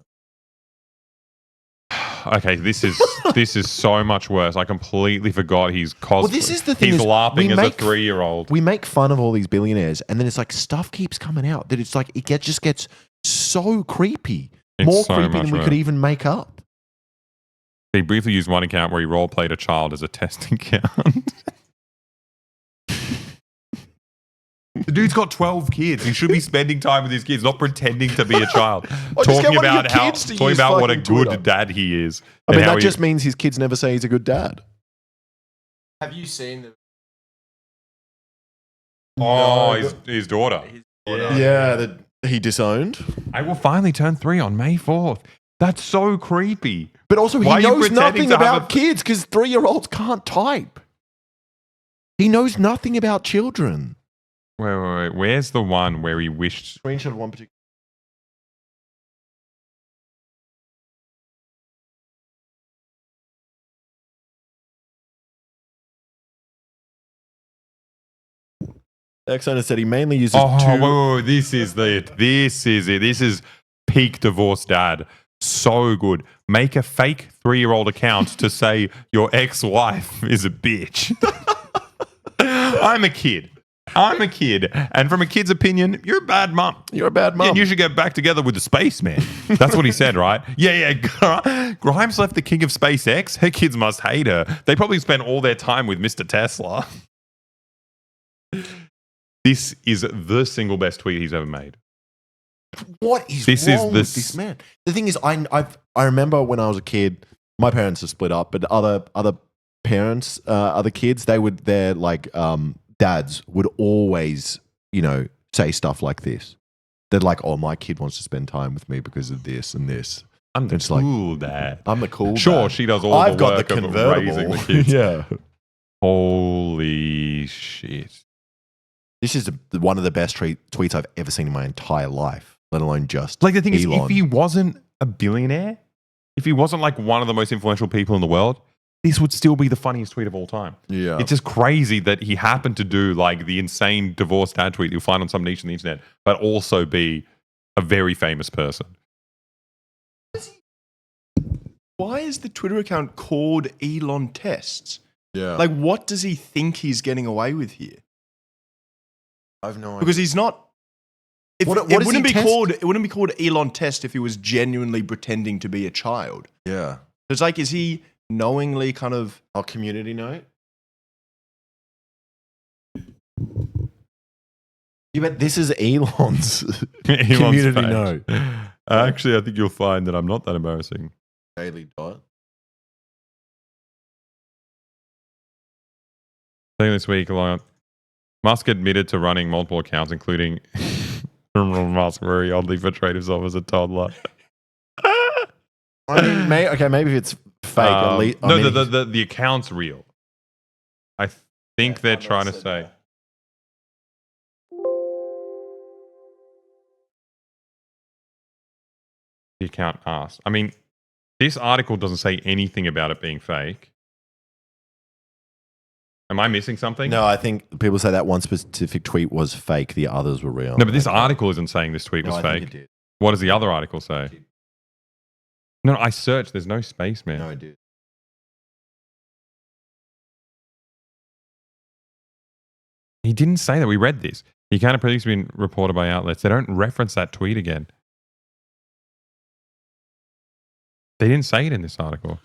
Okay, this is so much worse. I completely forgot he's cosplay. Well, this is the thing. He's is laughing we as a make- 3-year-old. We make fun of all these billionaires, and then it's like stuff keeps coming out that it's like just gets so creepy. It's More so creepy much than we worse. could even make up. He briefly used one account where he role played a child as a test account. The dude's got 12 kids. He should be spending time with his kids, not pretending to be a child. Or just get talking one of your about how kids to talking use about what a fucking good Twitter. dad he is. I and mean, how that he- just means his kids never say he's a good dad. Have you seen the? Oh, his daughter. Yeah, that he disowned. I will finally turn 3 on May 4th. That's so creepy. But also, he Why are you knows pretending nothing to have about kids because 3-year-olds can't type. He knows nothing about children. Wait. Where's the one where he wished? Screenshot of one particular. Exxon said he mainly uses Oh, wait, this is it. This is peak divorce dad. So good. Make a fake 3-year-old account to say your ex-wife is a bitch. I'm a kid. And from a kid's opinion, you're a bad mum. You're a bad mum. And you should get back together with the spaceman. That's what he said, right? Yeah. Grimes left the king of SpaceX. Her kids must hate her. They probably spent all their time with Mr. Tesla. This is the single best tweet he's ever made. What is This wrong is with this man? The thing is, I remember when I was a kid, my parents are split up, but other parents, other kids, their dads would always, say stuff like this. They're like, "Oh, my kid wants to spend time with me because of this and this." I'm the It's like, cool dad. I'm the cool. Sure, dad. she does all I've the got work the of convertible. raising the kids. Yeah. Holy shit. This is one of the best tweets I've ever seen in my entire life, let alone just Like the thing is, Elon. if he wasn't a billionaire, if he wasn't like one of the most influential people in the world, this would still be the funniest tweet of all time. Yeah. It's just crazy that he happened to do like the insane divorce dad tweet you'll find on some niche on the internet, but also be a very famous person. Why is the Twitter account called Elon Tests? Yeah. Like, what does he think he's getting away with here? I've no idea. Because he's not. If, What it does wouldn't he be test? called. It wouldn't be called Elon Test if he was genuinely pretending to be a child. Yeah. It's like, is he knowingly kind of. Our community note. You bet this is Elon's community page. note. Actually, I think you'll find that I'm not that embarrassing. Daily dot. Saying this week, Musk admitted to running multiple accounts, including Musk, where he oddly portrayed himself as a toddler. I mean, maybe if it's fake. At least, the account's real. I think they're trying to say. The account asked. I mean, this article doesn't say anything about it being fake. Am I missing something? No, I think people say that one specific tweet was fake. The others were real. No, but this article isn't saying this tweet was I fake. think it did. What does the other article say? No, I searched. There's no space, man. No, it did. He didn't say that. We read this. The account of previously been reported by outlets. They don't reference that tweet again. They didn't say it in this article.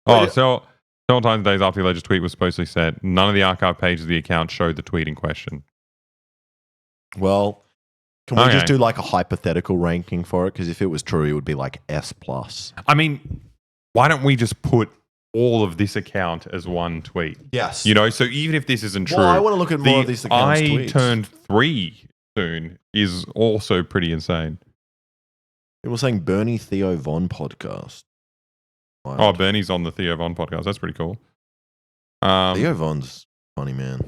Oh, so several times days after the alleged tweet was supposedly sent, none of the archive pages of the account showed the tweet in question. Well, can we just do like a hypothetical ranking for it? Because if it was true, it would be like S+. I mean, why don't we just put all of this account as one tweet? Yes. You know, so even if this isn't true, Well, I want to look at more of these accounts' I tweets. turned 3 soon is also pretty insane. People saying Bernie Theo Von podcast. Wild. Oh, Bernie's on the Theo Von podcast. That's pretty cool. Theo Von's funny, man.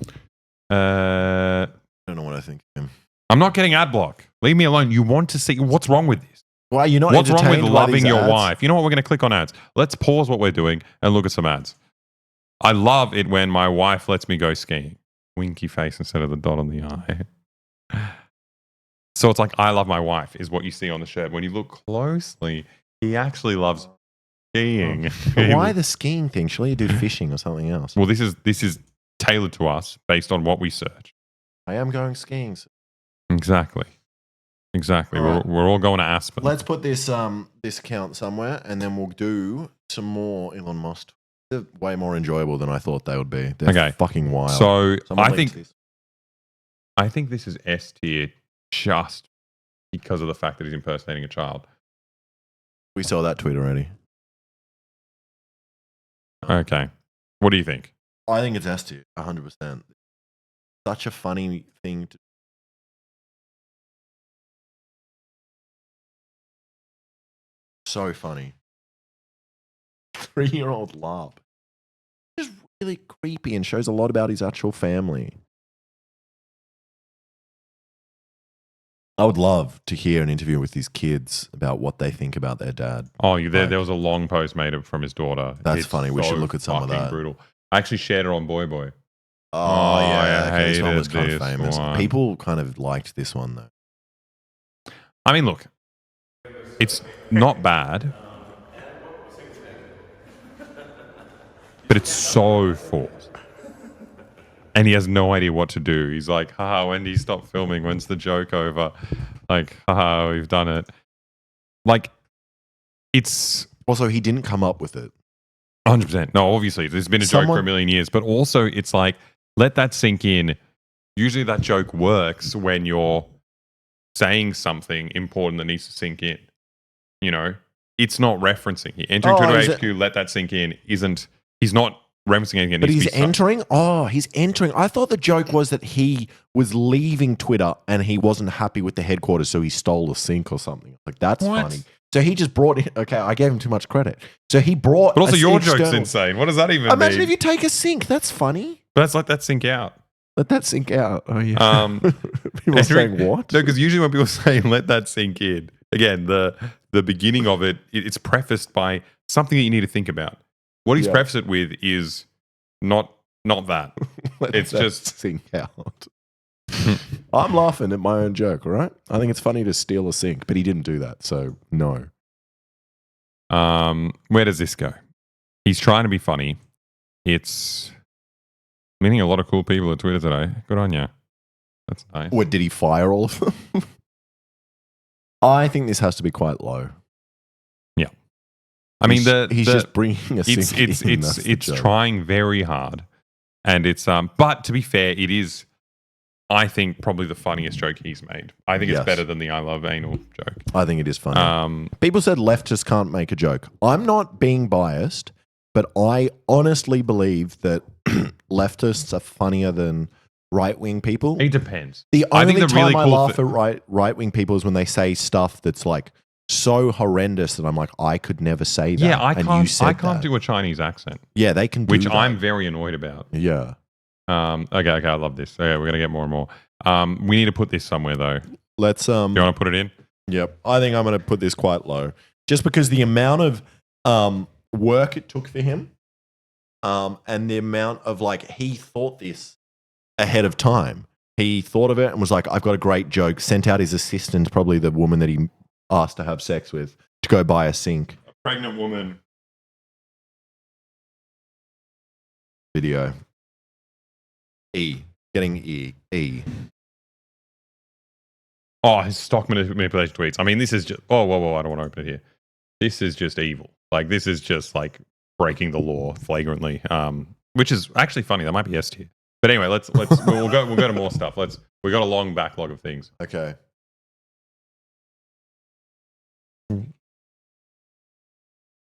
Uh, I don't know what I think of him. I'm not getting ad block. Leave me alone. You want to see what's wrong with this? Why are you not What's wrong with entertained by loving these your ads? wife? You know what? We're going to click on ads. Let's pause what we're doing and look at some ads. I love it when my wife lets me go skiing. Winky face instead of the dot on the eye. So it's like, I love my wife is what you see on the shirt. When you look closely, he actually loves skiing. But why the skiing thing? Surely you do fishing or something else. Well, this is tailored to us based on what we search. I am going skiing. Exactly. All right. We're all going to Aspen. Let's put this this account somewhere, and then we'll do some more Elon Musk. They're way more enjoyable than I thought they would be. They're Okay. fucking wild. So Someone I links think this. this is S tier just because of the fact that he's impersonating a child. We saw that tweet already. Okay. What do you think? I think it's S tier, 100%. Such a funny thing to. So funny. 3-year-old laugh. Just really creepy and shows a lot about his actual family. I would love to hear an interview with his kids about what they think about their dad. Oh, there was a long post made from his daughter. That's It's funny. We should look at some of fucking that. Brutal. I actually shared it on Boy Boy. Oh, yeah. I Okay, this one was hated kind of this famous. one. People kind of liked this one, though. I mean, look, it's not bad, but it's so forced. And he has no idea what to do. He's like, haha, when do you stop filming? When's the joke over? Like, haha, we've done it. Like, it's Also, he didn't come up with it. 100%. No, obviously, there's been a joke for a million years, but also it's like, let that sink in. Usually that joke works when you're saying something important that needs to sink in. You know, it's not referencing. He entering Twitter HQ, let that sink in, he's not referencing anything. But he's entering? Oh, he's entering. I thought the joke was that he was leaving Twitter and he wasn't happy with the headquarters, so he stole a sink or something. Like, that's funny. So he just brought in, okay, I gave him too much credit. So he brought. But also, your joke's insane. What does that even Imagine mean? if you take a sink. That's funny. But that's like that sink out. Let that sink out. Oh, yeah. People are saying what? No, because usually when people say let that sink in, again, the beginning of it, it's prefaced by something that you need to think about. What he's prefaced it with is not that. It's that just sink out. I'm laughing at my own joke, all right? I think it's funny to steal a sink, but he didn't do that, so no. Where does this go? He's trying to be funny. It's meeting a lot of cool people at Twitter today. Good on you. That's nice. What, did he fire all of them? I think this has to be quite low. Yeah. I mean, he's just bringing a it's sink in, that's the it's joke. trying very hard, and it's But to be fair, it is. I think probably the funniest joke he's made. I think it's Yes. better than the "I love anal" joke. I think it is funny. People said leftists can't make a joke. I'm not being biased, but I honestly believe that leftists are funnier than right-wing people. It depends. The I only think the time really I cool laugh at right-wing people is when they say stuff that's like so horrendous that I'm like, I could never say that. Yeah, I and can't. You said I can't that. do a Chinese accent, Yeah, they can do which that. I'm very annoyed about. Yeah. Okay, I love this. Okay, we're gonna get more and more. We need to put this somewhere though. Let's You want to put it in? Yep. I think I'm going to put this quite low. Just because the amount of work it took for him and the amount of like he thought this ahead of time. He thought of it and was like, I've got a great joke. Sent out his assistant, probably the woman that he asked to have sex with, to go buy a sink. A pregnant woman. Video. Getting E. Oh, his stock manipulation tweets. I mean, this is just. Oh, whoa! I don't want to open it here. This is just evil. Like this is just like breaking the law flagrantly. Which is actually funny. That might be S tier. But anyway, let's we'll go to more stuff. We got a long backlog of things. Okay.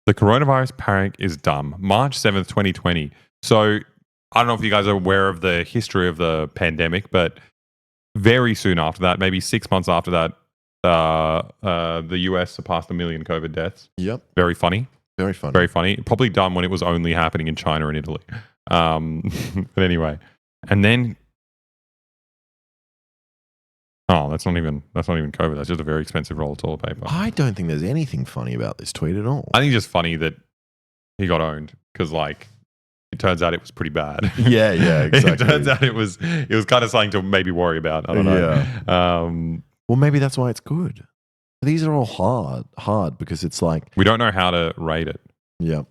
The coronavirus panic is dumb. March 7th, 2020. So I don't know if you guys are aware of the history of the pandemic, but very soon after that, maybe 6 months after that, the US surpassed 1 million COVID deaths. Yep. Very funny. Very funny. Very funny. Probably dumb when it was only happening in China and Italy. But anyway, and then that's not even COVID. That's just a very expensive roll of toilet paper. I don't think there's anything funny about this tweet at all. I think it's just funny that he got owned because like it turns out it was pretty bad. Yeah, exactly. It turns out it was kind of something to maybe worry about. I don't know. Yeah. Well, maybe that's why it's good. These are all hard because it's like we don't know how to rate it. Yeah.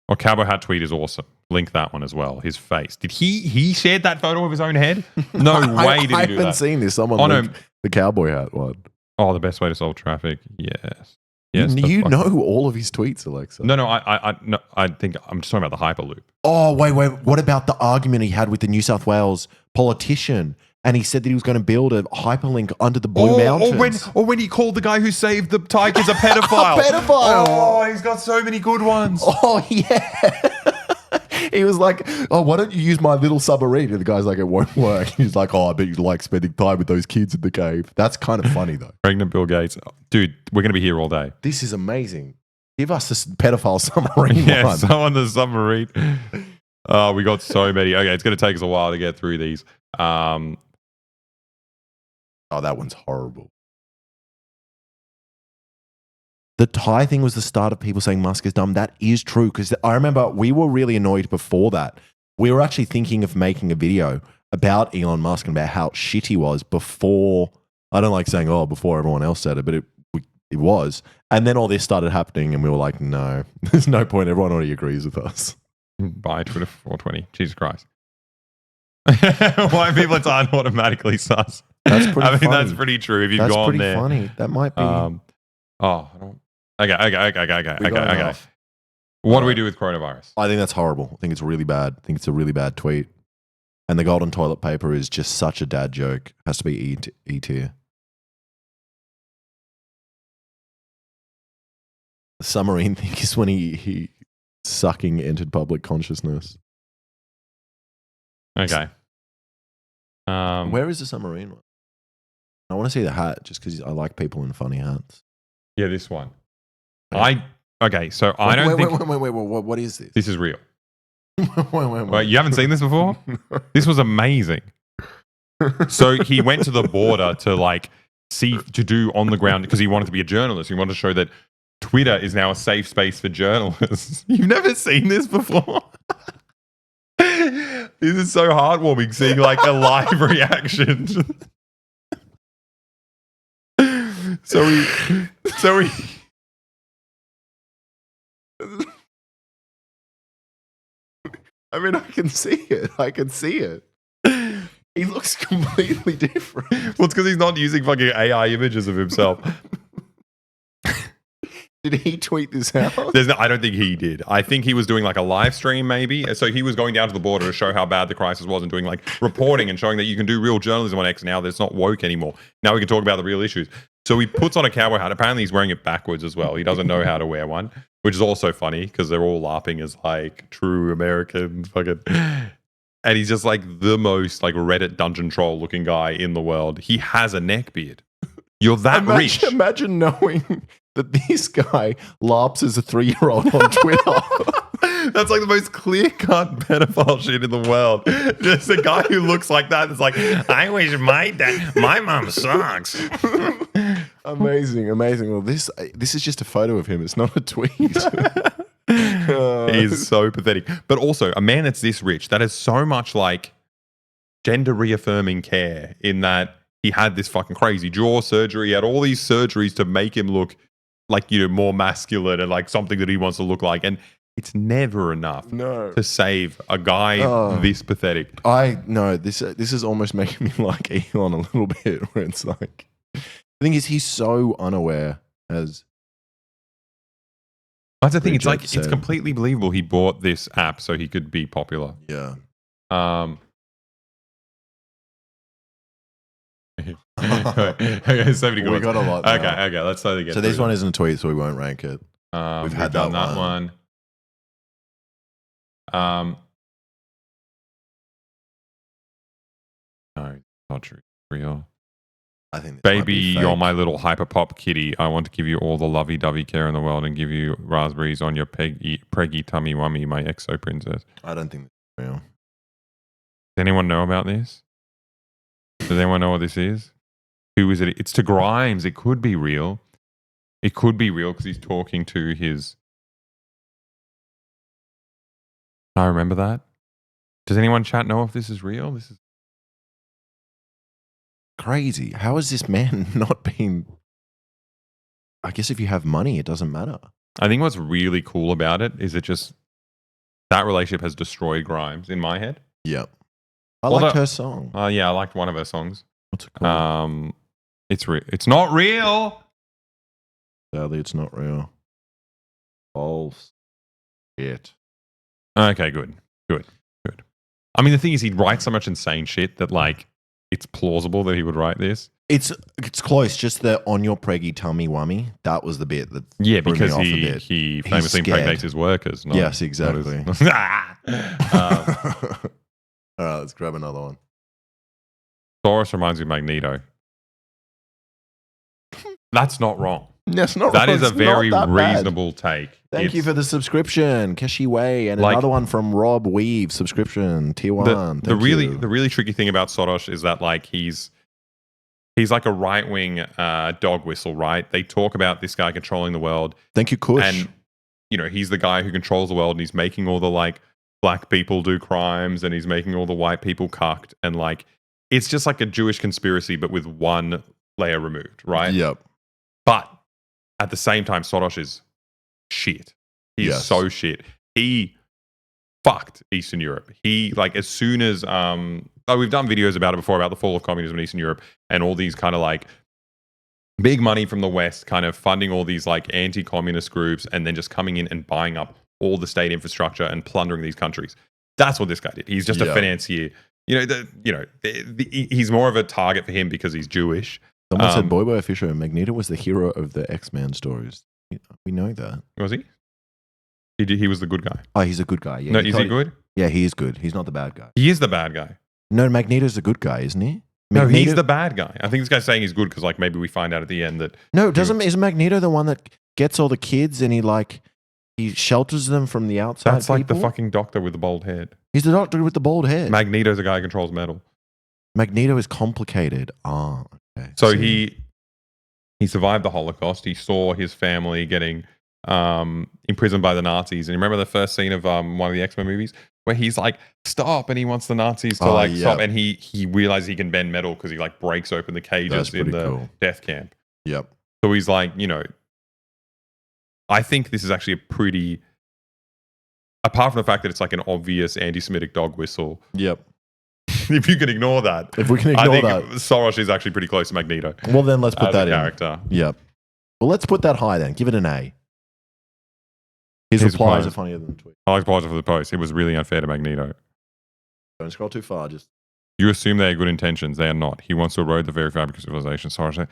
Or Cowboy Hat tweet is awesome. Link that one as well. His face. Did he shared that photo of his own head? No way did he do that. I haven't seen this. Someone linked the cowboy hat one. Oh, the best way to solve traffic. Yes. Yes. You know all of his tweets, Alexa. No. I think I'm just talking about the Hyperloop. Oh, wait. What about the argument he had with the New South Wales politician? And he said that he was going to build a hyperlink under the Blue Mountains. Or when he called the guy who saved the tigers a pedophile. A pedophile. Oh, he's got so many good ones. Oh, yeah. He was like, oh, why don't you use my little submarine? And the guy's like, it won't work. He's like, oh, I bet you like spending time with those kids in the cave. That's kind of funny, though. Pregnant Bill Gates. Dude, we're going to be here all day. This is amazing. Give us this pedophile submarine Yeah, one. so on the submarine. We got so many. Okay, it's going to take us a while to get through these. Oh, that one's horrible. The Thai thing was the start of people saying Musk is dumb. That is true because I remember we were really annoyed before that. We were actually thinking of making a video about Elon Musk and about how shit he was before. I don't like saying, before everyone else said it, but it was. And then all this started happening and we were like, no, there's no point. Everyone already agrees with us. Bye, Twitter 420. Jesus Christ. Why people aren't automatically sus? That's pretty funny. That's pretty true. If you've That's gone pretty there. funny. That might be. I don't. Okay. Enough. What do we do with coronavirus? I think that's horrible. I think it's really bad. I think it's a really bad tweet. And the golden toilet paper is just such a dad joke. Has to be E tier. The submarine thing is when he sucking entered public consciousness. Okay. Where is the submarine one? I want to see the hat just because I like people in funny hats. Yeah, this one. I don't think... Wait, what is this? This is real. Wait. You haven't seen this before? This was amazing. So he went to the border to do on the ground because he wanted to be a journalist. He wanted to show that Twitter is now a safe space for journalists. You've never seen this before? This is so heartwarming seeing like a live reaction. So we I mean, I can see it. He looks completely different. Well, it's because he's not using fucking AI images of himself. Did he tweet this out? I don't think he did. I think he was doing like a live stream maybe. So he was going down to the border to show how bad the crisis was and doing like reporting and showing that you can do real journalism on X now. That's not woke anymore. Now we can talk about the real issues. So he puts on a cowboy hat. Apparently he's wearing it backwards as well. He doesn't know how to wear one, which is also funny because they're all laughing as like true American fucking... And he's just like the most like Reddit dungeon troll looking guy in the world. He has a neck beard. You're that rich. Imagine knowing that this guy LARPs as a 3-year-old on Twitter. That's like the most clear-cut pedophile shit in the world. Just a guy who looks like that. It's like, I wish my mom sucks. Amazing. Well, this is just a photo of him. It's not a tweet. He's so pathetic. But also, a man that's this rich, that has so much like gender reaffirming care in that he had this fucking crazy jaw surgery. He had all these surgeries to make him look like, you know, more masculine and like something that he wants to look like. And it's never enough to save a guy this pathetic. This is almost making me like Elon a little bit, where it's like, the thing is, he's so unaware as... That's the thing. It's like, it's completely believable he bought this app so he could be popular. Yeah. Okay, so many good We got a lot now. Okay, let's slowly get So through this one isn't a tweet, so we won't rank it. We've had done that one. No, not true. Real. I think this Baby, might be you're fake. my little hyperpop kitty. I want to give you all the lovey-dovey care in the world and give you raspberries on your preggy tummy wummy, my exo princess. I don't think it's real. Does anyone know about this? Does anyone know what this is? Who is it? It's to Grimes. It could be real. It could be real because he's talking to his... I remember that. Does anyone chat know if this is real? This is Crazy. How has this man not been... I guess if you have money, it doesn't matter. I think what's really cool about it is it just... That relationship has destroyed Grimes in my head. Yep. I liked her song. Yeah, I liked one of her songs. What's it called? It's not real. Sadly, it's not real. False. Shit. Okay, good. I mean, the thing is, he'd write so much insane shit that, like, it's plausible that he would write this. It's close. Just the on your preggy tummy wummy. That was the bit that threw because me off a bit. he famously impregnates his workers. Yes, exactly. His, All right, let's grab another one. Taurus reminds me of Magneto. That's not wrong. That's not That wrong. is a It's very not that bad. reasonable take. Thank you for the subscription, Keshi Wei, and Like- another one from Rob Weave subscription, tier 1. The really tricky thing about Soros is that like he's like a right wing dog whistle, right? They talk about this guy controlling the world, Thank you, Kush. and you know he's the guy who controls the world, and he's making all the like black people do crimes, and he's making all the white people cucked, and like it's just like a Jewish conspiracy, but with one layer removed, right? Yep. But at the same time, Soros is shit. He's Yes. so shit. He fucked Eastern Europe. He, like, as soon as, we've done videos about it before, about the fall of communism in Eastern Europe and all these kind of like big money from the West kind of funding all these like anti-communist groups and then just coming in and buying up all the state infrastructure and plundering these countries. That's what this guy did. He's just a financier. He's more of a target for him because he's Jewish. Someone said Boy Fisher, Magneto was the hero of the X-Men stories. We know that. Was he? He was the good guy. Oh, he's a good guy. Yeah, No, is he good? Yeah, he is good. He's not the bad guy. He is the bad guy. No, Magneto's the good guy, isn't he? No, he's Magneto- the bad guy. I think this guy's saying he's good because, like, maybe we find out at the end that No, isn't Magneto the one that gets all the kids and he shelters them from the outside? that's like the people? fucking doctor with the bald head. He's the doctor with the bald head. Magneto's a guy who controls metal. Magneto is complicated. Ah, okay. So See. he survived the Holocaust. He saw his family getting imprisoned by the Nazis. And you remember the first scene of one of the X-Men movies where he's like, stop, and he wants the Nazis to stop. And he realizes he can bend metal because he like breaks open the cages in the death camp. Yep. So he's like, I think this is actually a pretty, apart from the fact that it's like an obvious anti-Semitic dog whistle. Yep. If you can ignore that. If we can I ignore think that. Soros is actually pretty close to Magneto. Well, then let's put as that a in. character. Yep. Well, let's put that high then. Give it an A. His replies replies. are funnier than the tweet. I apologize for the post. It was really unfair to Magneto. Don't scroll too far. Just You assume they are good intentions. They are not. He wants to erode the very fabric of civilization. Sorry.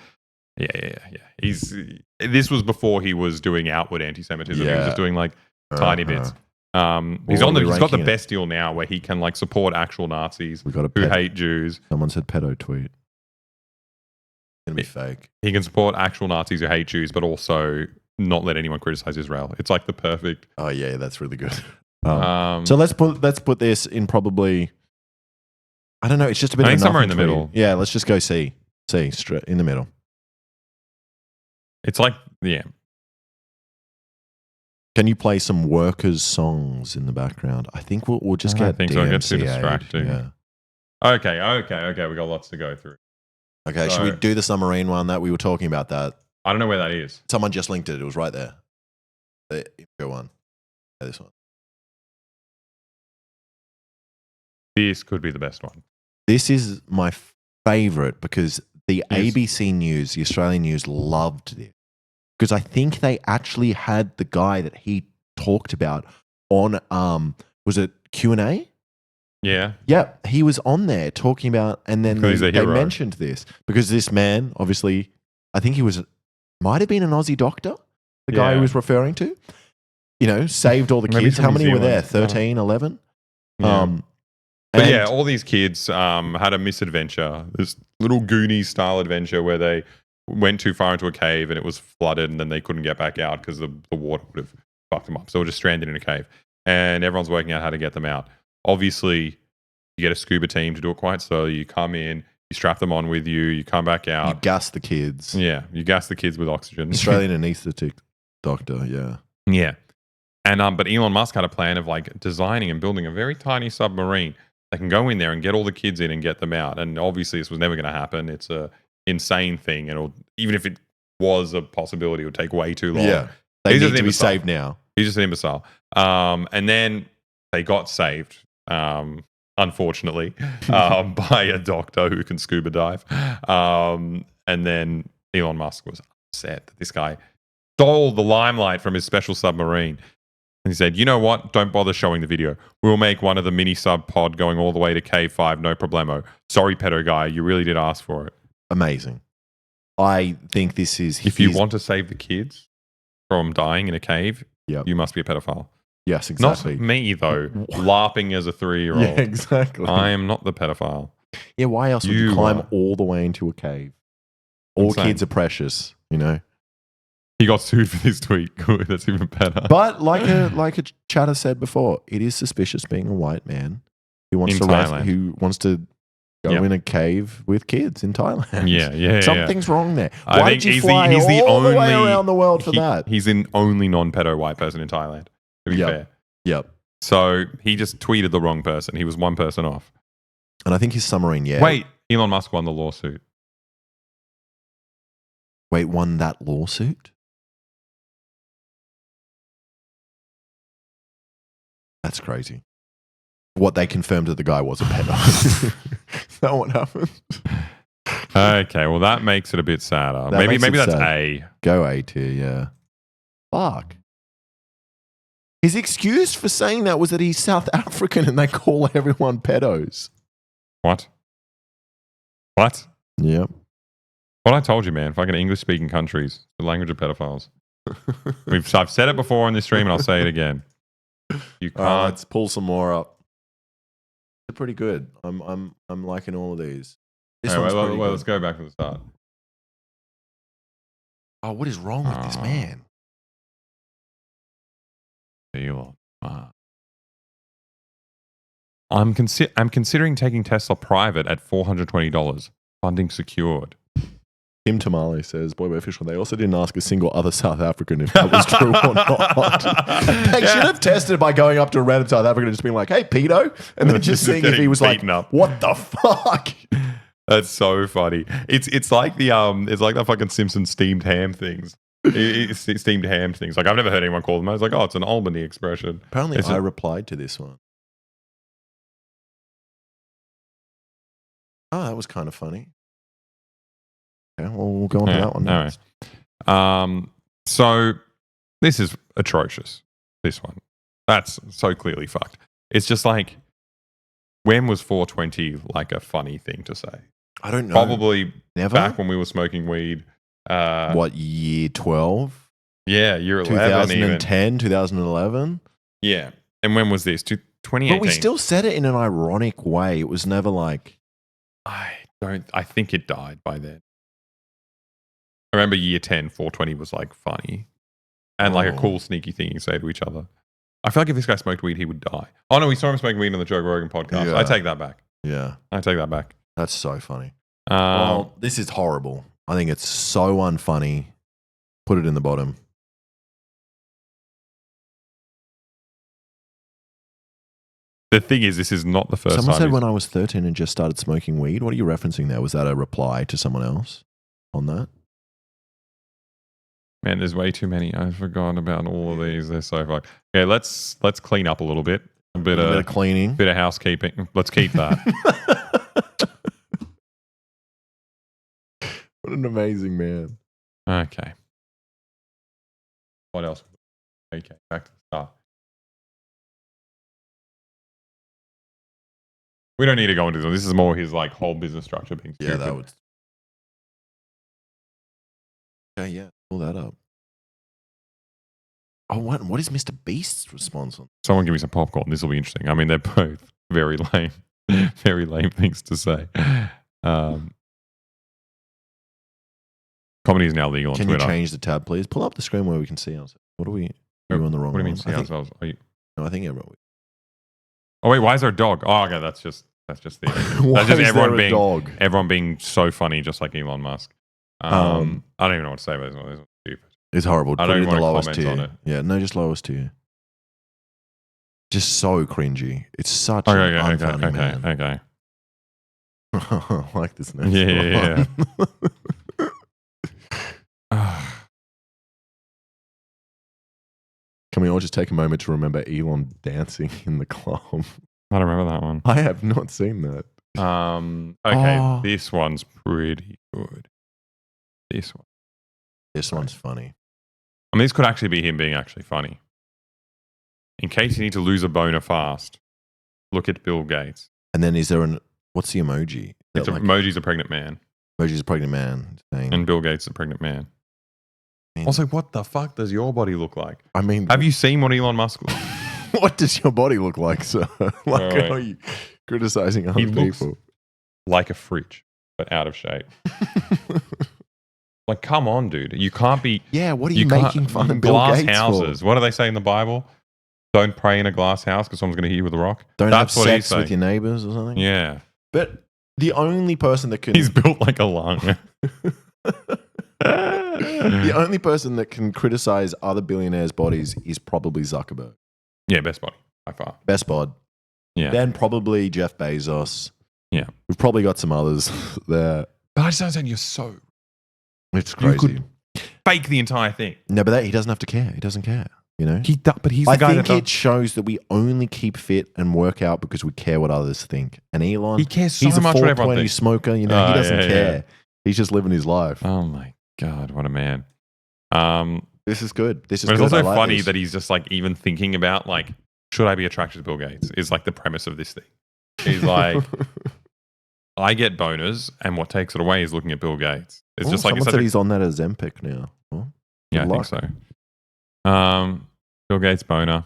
Yeah. This was before he was doing outward anti-Semitism. He was Yeah. just doing like tiny bits. He's Well, on the. we're He's got the ranking it. best deal now, where he can like support actual Nazis we got a who pet. hate Jews. Someone said pedo tweet. Gonna be Yeah. fake. He can support actual Nazis who hate Jews, but also not let anyone criticize Israel. It's like the perfect. Oh yeah, that's really good. So let's put this in probably. I don't know. It's just a bit I of think a somewhere in nothing the tweet. middle. Yeah, let's just go C straight in the middle. it's like Can you play some workers' songs in the background? I think we'll just I don't get think so. It gets too DMCA'd. distracting. Yeah. Okay. We got lots to go through. Okay, So- should we do the submarine one that we were talking about? That I don't know where that is. someone just linked it. It was right there. The info one. Yeah, this one. This could be the best one. This is my favorite because the Yes. ABC News, the Australian News, loved this because I think they actually had the guy that he talked about on. Was it Q&A? Yeah. Yeah, he was on there talking about, and then Because he's they a hero. mentioned this because this man, obviously, I think he might have been an Aussie doctor, the guy Yeah. he was referring to. You know, saved all the Maybe kids. from How New many were there? Zealand. 13, 11? Yeah. But and- yeah, all these kids had a misadventure. This little Goonies style adventure where they went too far into a cave and it was flooded, and then they couldn't get back out because the water would have fucked them up. So they were just stranded in a cave, and everyone's working out how to get them out. Obviously, you get a scuba team to do it quite slowly. You come in, you strap them on with you, you come back you out. gas the kids. Yeah, you gas the kids with oxygen. Australian anaesthetic doctor, yeah. Yeah. And but Elon Musk had a plan of like designing and building a very tiny submarine that can go in there and get all the kids in and get them out. And obviously this was never going to happen. It's a insane thing, and even if it was a possibility, it would take way too long. Yeah. They He's just need to an be imbecile. saved now. He's just an imbecile. And then they got saved, unfortunately, by a doctor who can scuba dive. And then Elon Musk was upset that this guy stole the limelight from his special submarine. And he said, you know what? Don't bother showing the video. We'll make one of the mini sub pod going all the way to K5, no problemo. Sorry, pedo guy. You really did ask for it. Amazing. I think this is. If you want to save the kids from dying in a cave, Yep. you must be a pedophile. Yes, exactly. Not me, though, LARPing as a 3-year-old. Yeah, exactly. I am not the pedophile. Yeah, why else would you You climb are. all the way into a cave? All Insane. kids are precious, you know. He got sued for this tweet. Good, that's even better. But like a chatter said before, it is suspicious being a white man who wants In to Thailand. who wants to go Yep. in a cave with kids in Thailand. Yeah. Something's wrong there. I Why think did you he's fly he's the all only the way around the world for that? He's the only non-pedo white person in Thailand, to be Yep. fair. Yep. So he just tweeted the wrong person. He was one person off. And I think his submarine, yeah. Wait, Elon Musk won the lawsuit. Wait, won that lawsuit? That's crazy. What they confirmed that the guy was a pedo. Is that what happened? Okay, well that makes it a bit sadder. That maybe makes it that's sad. A. Go A tier, yeah. Fuck. His excuse for saying that was that he's South African and they call everyone pedos. What? What? Yep. What I told you, man. Fucking English-speaking countries, the language of pedophiles. I've said it before on this stream, and I'll say it again. You can't. Let's pull some more up. They're pretty good. I'm liking all of these. This Anyway, one's pretty good. let's go back to the start. Oh, what is wrong with this man? Elon. I'm considering taking Tesla private at $420. Funding secured. Tim Tamale says, Boy Official, they also didn't ask a single other South African if that was true or not. They should have tested by going up to a random South African and just being like, hey, pedo. And then just seeing if he was like, Beaten up. what the fuck? That's so funny. It's like the fucking Simpsons steamed ham things. It's steamed ham things. Like I've never heard anyone call them. I was like, oh, it's an Albany expression. Apparently It's I a- replied to this one. Oh, that was kind of funny. Okay, well, we'll go on to Yeah, that one all next. So this is atrocious. This one. That's so clearly fucked. It's just like, when was 420 like a funny thing to say? I don't know. Probably Never? back when we were smoking weed. What, year 12? Yeah, year 11 even. 2010, 2011? Yeah. And when was this? 2018. But we still said it in an ironic way. It was never like... I think it died by then. I remember year 10, 420 was like funny. And like a cool sneaky thing you say to each other. I feel like if this guy smoked weed, he would die. Oh no, we saw him smoking weed on the Joe Rogan podcast. Yeah. I take that back. Yeah. I take that back. That's so funny. Well, this is horrible. I think it's so unfunny. Put it in the bottom. The thing is, this is not the first Someone time. said when I was 13 and just started smoking weed. What are you referencing there? Was that a reply to someone else on that? Man, there's way too many. I forgot about all of these. They're so fucked. Okay, let's clean up a little bit. A bit of cleaning. Bit of housekeeping. Let's keep that. What an amazing man. Okay. What else? Okay, back to the start. We don't need to go into this. This is more his like whole business structure being stupid. Yeah, that would. Okay, yeah, pull that up. Oh, what is Mr. Beast's response on? Someone give me some popcorn. This will be interesting. I mean, they're both very lame, very lame things to say. Comedy is now legal on Can Twitter. you change the tab, please? Pull up the screen where we can see ourselves. What are we? Are you on the wrong What do you mean one? see ourselves? Are you... No, I think everyone. Oh wait, why is there a dog? Oh, okay, that's just the. Why That's just is everyone there a being dog? everyone being so funny, just like Elon Musk. I don't even know what to say about this one. This one's stupid. It's horrible. I Put don't it in even the wanna lowest comment on tier. it. Yeah, no, just lowest tier. Just so cringy. It's such Okay, an unfunny man. okay. I like this next Yeah. one. Can we all just take a moment to remember Elon dancing in the club? I don't remember that one. I have not seen that. Okay, Oh. this one's pretty good. This one. This one's funny. I mean, this could actually be him being actually funny. In case you need to lose a boner fast, look at Bill Gates. And then is there what's the emoji? Is It's that like emoji's a pregnant man, emoji's a pregnant man saying, and Bill Gates is a pregnant man. Man. Also, what the fuck does your body look like? I mean, Have you seen what Elon Musk looks like? what does your body look like, sir? Like, Alright. are you criticizing other He looks people? like a fridge, but out of shape. Like, come on, dude. You can't be. Yeah, what are you can't- making fun of Bill glass Gates houses. for? What do they say in the Bible? Don't pray in a glass house because someone's going to hit you with a rock. Don't That's have what he's sex with saying. your neighbors or something? Yeah. But the only person that can He's built like a lung. the only person that can criticize other billionaires' bodies is probably Zuckerberg. Yeah, best body by far. Best bod. Yeah. Then probably Jeff Bezos. Yeah. We've probably got some others there. But I just don't understand. You're so It's You crazy. could- fake the entire thing. No, but he doesn't have to care. He doesn't care. You know? But he's the I guy think that it shows that we only keep fit and work out because we care what others think. And Elon, he cares so he's a much what everyone 420 thinks. smoker. You know, he Oh, doesn't yeah, care. yeah. He's just living his life. Oh my god, what a man! This is good. This is But it's good. also I like funny this. that he's just like even thinking about like, should I be attracted to Bill Gates? Is like the premise of this thing. He's like, I get boners, and what takes it away is looking at Bill Gates. It's just like someone it's such said a, he's on that as Zempic now. Well, yeah, I good think luck. so. Bill Gates boner,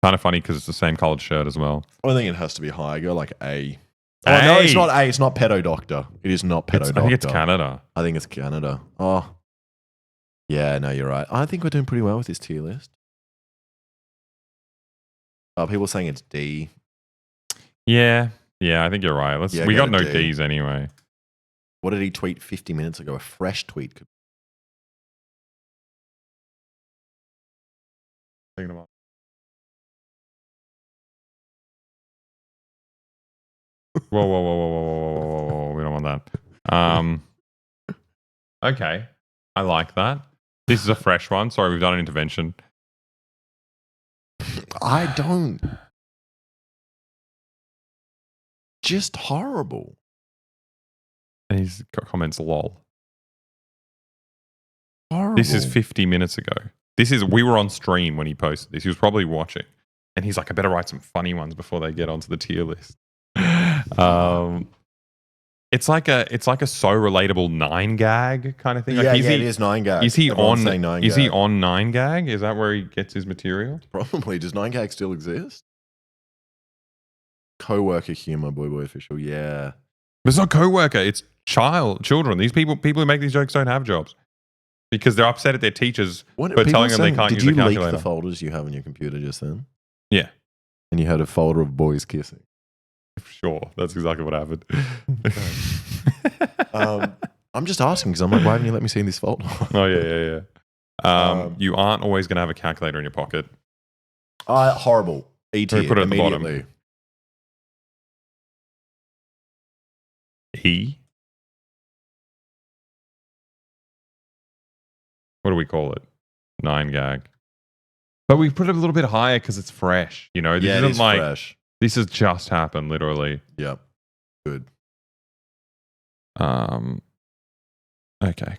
kind of funny because it's the same coloured shirt as well. I think it has to be high. Go like A. Oh no, it's not A. It's not pedo doctor. It is not pedo doctor. I think it's Canada. I think it's Canada. Oh, yeah. No, you're right. I think we're doing pretty well with this tier list. People are saying it's D. Yeah, I think you're right. Yeah, We go got to no D. D's anyway. What did he tweet 50 minutes ago? A fresh tweet. Thinking about- Whoa. We don't want that. Okay. I like that. This is a fresh one. Sorry, we've done an intervention. I don't. Just horrible. And his comments lol. Horrible. This is 50 minutes ago. We were on stream when he posted this. He was probably watching. And he's like, I better write some funny ones before they get onto the tier list. It's like a so relatable 9gag kind of thing. Like, it is 9gag. Is he Everyone's saying 9gag. Is he on 9gag? Is that where he gets his material? Probably. Does 9gag still exist? Co-worker humor, boy official. Yeah. But it's not co-worker. It's children. These people who make these jokes don't have jobs because they're upset at their teachers for telling them they can't use a calculator. Did you leak the folders you have on your computer just then? Yeah. And you had a folder of boys kissing. Sure, that's exactly what happened. I'm just asking because I'm like, why haven't you let me see this folder? Oh yeah. You aren't always going to have a calculator in your pocket. Horrible. ET Put it at the bottom. immediately. E. What do we call it? 9gag. But we put it a little bit higher because it's fresh. You know, this isn't like fresh. This has just happened, literally. Yep. Good. Okay,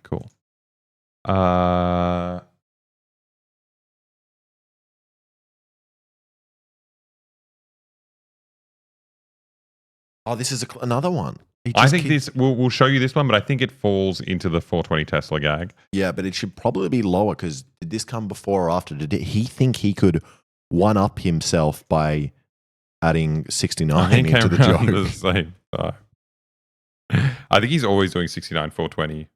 cool. Oh, this is another one. I think we'll show you this one, but I think it falls into the 420 Tesla gag. Yeah, but it should probably be lower because did this come before or after? Did he think he could one up himself by adding 69 into the joke? The same time. I think he's always doing 69, 420.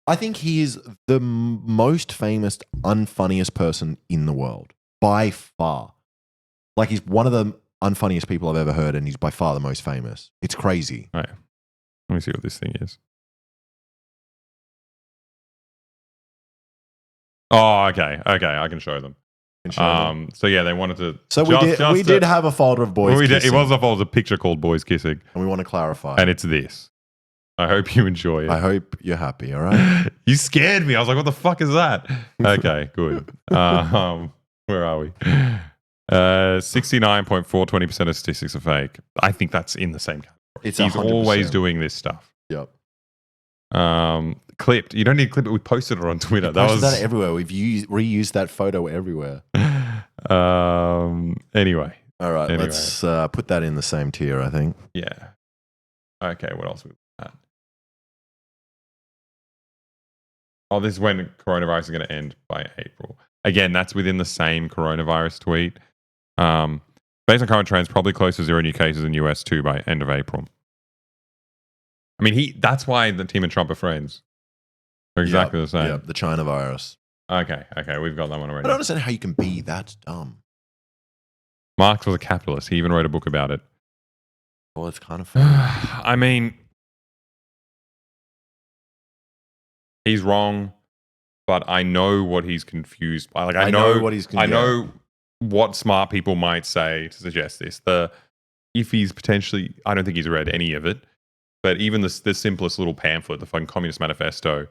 I think he is the most famous, unfunniest person in the world by far. Like he's one of the unfunniest people I've ever heard, and he's by far the most famous. It's crazy. Oh, yeah. Let me see what this thing is. Oh, okay. I can show them. So yeah, they wanted to. So we did have a folder of boys kissing. It was a folder, a picture called Boys Kissing, and we want to clarify. And it's this. I hope you enjoy it. I hope you're happy. All right. You scared me. I was like, "What the fuck is that?" Okay, good. Where are we? 69.420% of statistics are fake. I think that's in the same category. He's 100%. always doing this stuff. Yep. Clipped. You don't need to clip it. We posted it on Twitter. That everywhere. We've reused that photo everywhere. Anyway. All right. Let's put that in the same tier, I think. Yeah. Okay. What else we got? Oh, this is when coronavirus is going to end by April. Again, that's within the same coronavirus tweet. Based on current trends, probably close to 0 new cases in US too by end of April. I mean, that's why the team and Trump are friends. They're exactly the same. Yep, the China virus. Okay, we've got that one already. I don't understand how you can be that dumb. Marx was a capitalist. He even wrote a book about it. Well, it's kind of funny. I mean, he's wrong, but I know what he's confused by. Like, I know what he's confused. I know what smart people might say to suggest this. If he's potentially, I don't think he's read any of it, but even the simplest little pamphlet, the fucking Communist Manifesto,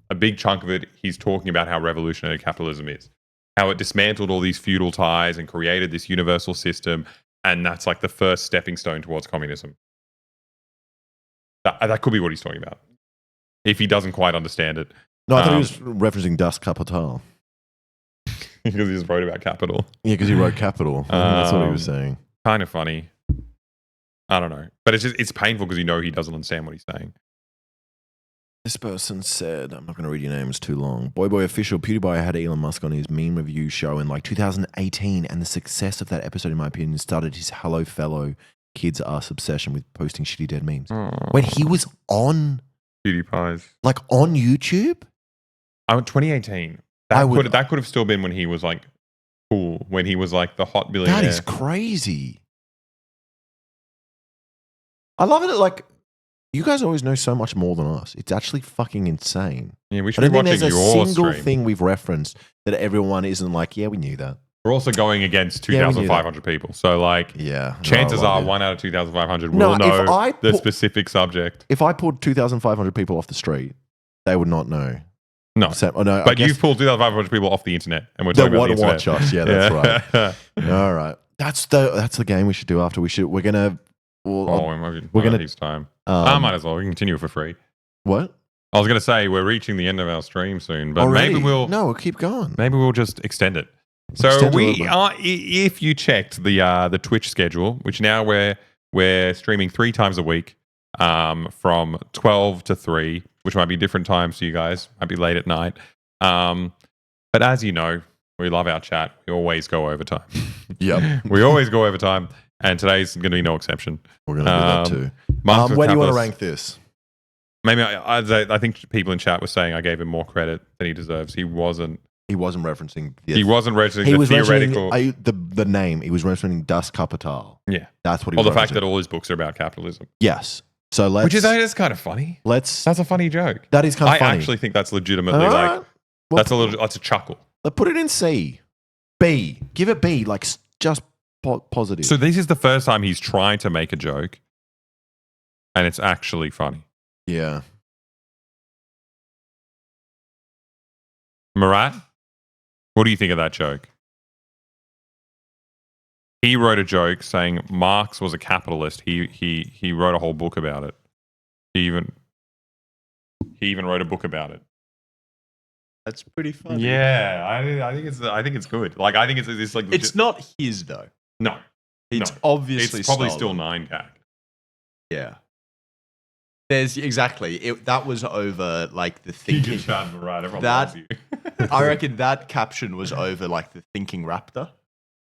a big chunk of it, he's talking about how revolutionary capitalism is, how it dismantled all these feudal ties and created this universal system, and that's like the first stepping stone towards communism. That could be what he's talking about, if he doesn't quite understand it. No, I thought he was referencing Das Kapital. Because he just wrote about capital. Yeah, because he wrote Capital. That's what he was saying. Kind of funny. I don't know. But it's painful because you know he doesn't understand what he's saying. This person said, I'm not going to read your name, it's too long. Boy Official, PewDiePie had Elon Musk on his meme review show in like 2018, and the success of that episode, in my opinion, started his Hello Fellow Kids Us obsession with posting shitty dead memes. Aww. When he was on PewDiePie's. Like on YouTube? 2018. That could have still been when he was like cool, when he was like the hot billionaire. That is crazy. I love it. Like, you guys always know so much more than us. It's actually fucking insane. Yeah, we should be watching your stream. There's a single thing we've referenced that everyone isn't like, yeah, we knew that. We're also going against 2,500 people. So, like, chances are 1 out of 2,500 will know the specific subject. If I pulled 2,500 people off the street, they would not know. No. But you've pulled 2,500 people off the internet, and we're talking about the internet. Watch us. Yeah, that's right. All right. That's the game we should do after. We're going to... we're going to use time. I might as well. We can continue for free. What? I was going to say we're reaching the end of our stream soon, but Already? maybe we'll keep going. maybe we'll just extend it. So Extend it a we little bit. are. If you checked the Twitch schedule, which now we're streaming 3 times a week, from 12 to 3, which might be different times to you guys. Might be late at night. But as you know, we love our chat. We always go overtime. Yep. We always go overtime, and today's going to be no exception. We're going to do that too. Masters of Where do you want to Capitalists- rank this? Maybe I think people in chat were saying I gave him more credit than he deserves. He wasn't. He wasn't referencing. He wasn't referencing He the was theoretical. mentioning the name. He was referencing Das Kapital. Yeah, That's what he or was the fact referencing. that all his books are about capitalism, Yes. So let's. which is kind of funny. Let's. That's a funny joke. That is kind of I funny. actually think that's legitimately All like right. Well, that's a chuckle. Let's put it in C. B. Give it B. Like just positive. So this is the first time he's trying to make a joke, and it's actually funny. yeah. Murat, what do you think of that joke? He wrote a joke saying Marx was a capitalist. He wrote a whole book about it. He even wrote a book about it. That's pretty funny. Yeah, I think it's good. Like I think it's like It's not his though. no, It's no. obviously It's probably stolen. still 9 gag. Yeah. There's exactly. That was over like the You thinking. can chat Murat. Everyone That- loves you. I reckon that caption was over like the thinking raptor.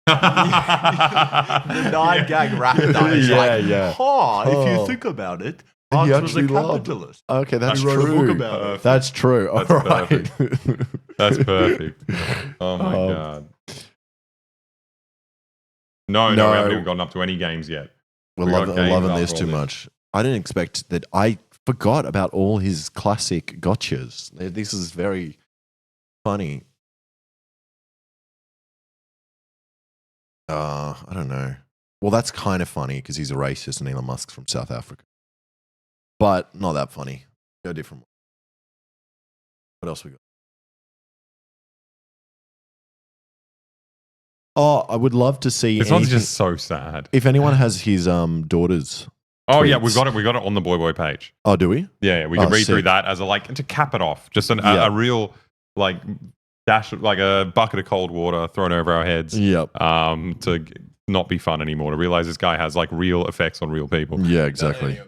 The 9 gag raptor is Yeah, like, yeah. if Oh. you think about it, He Marx was a actually loved- capitalist. Okay, that's He wrote true. a book about it. That's true. That's All right. That's perfect. Oh my god. No, we No. haven't even gotten up to any games yet. We're We got games loving after this all too this. much. I didn't expect that. I forgot about all his classic gotchas. This is very funny. I don't know. Well, that's kind of funny because he's a racist and Elon Musk's from South Africa. But not that funny. Go different. What else we got? Oh, I would love to see. This one's anything- just so sad. if anyone has his daughters. Oh yeah, tweets. we got it on the Boy page. Oh, do we? Yeah, we can Oh, read through sick. that as a and to cap it off, just Yeah. a real like dash, like a bucket of cold water thrown over our heads. Yep. To not be fun anymore. To realize this guy has like real effects on real people. Yeah, exactly.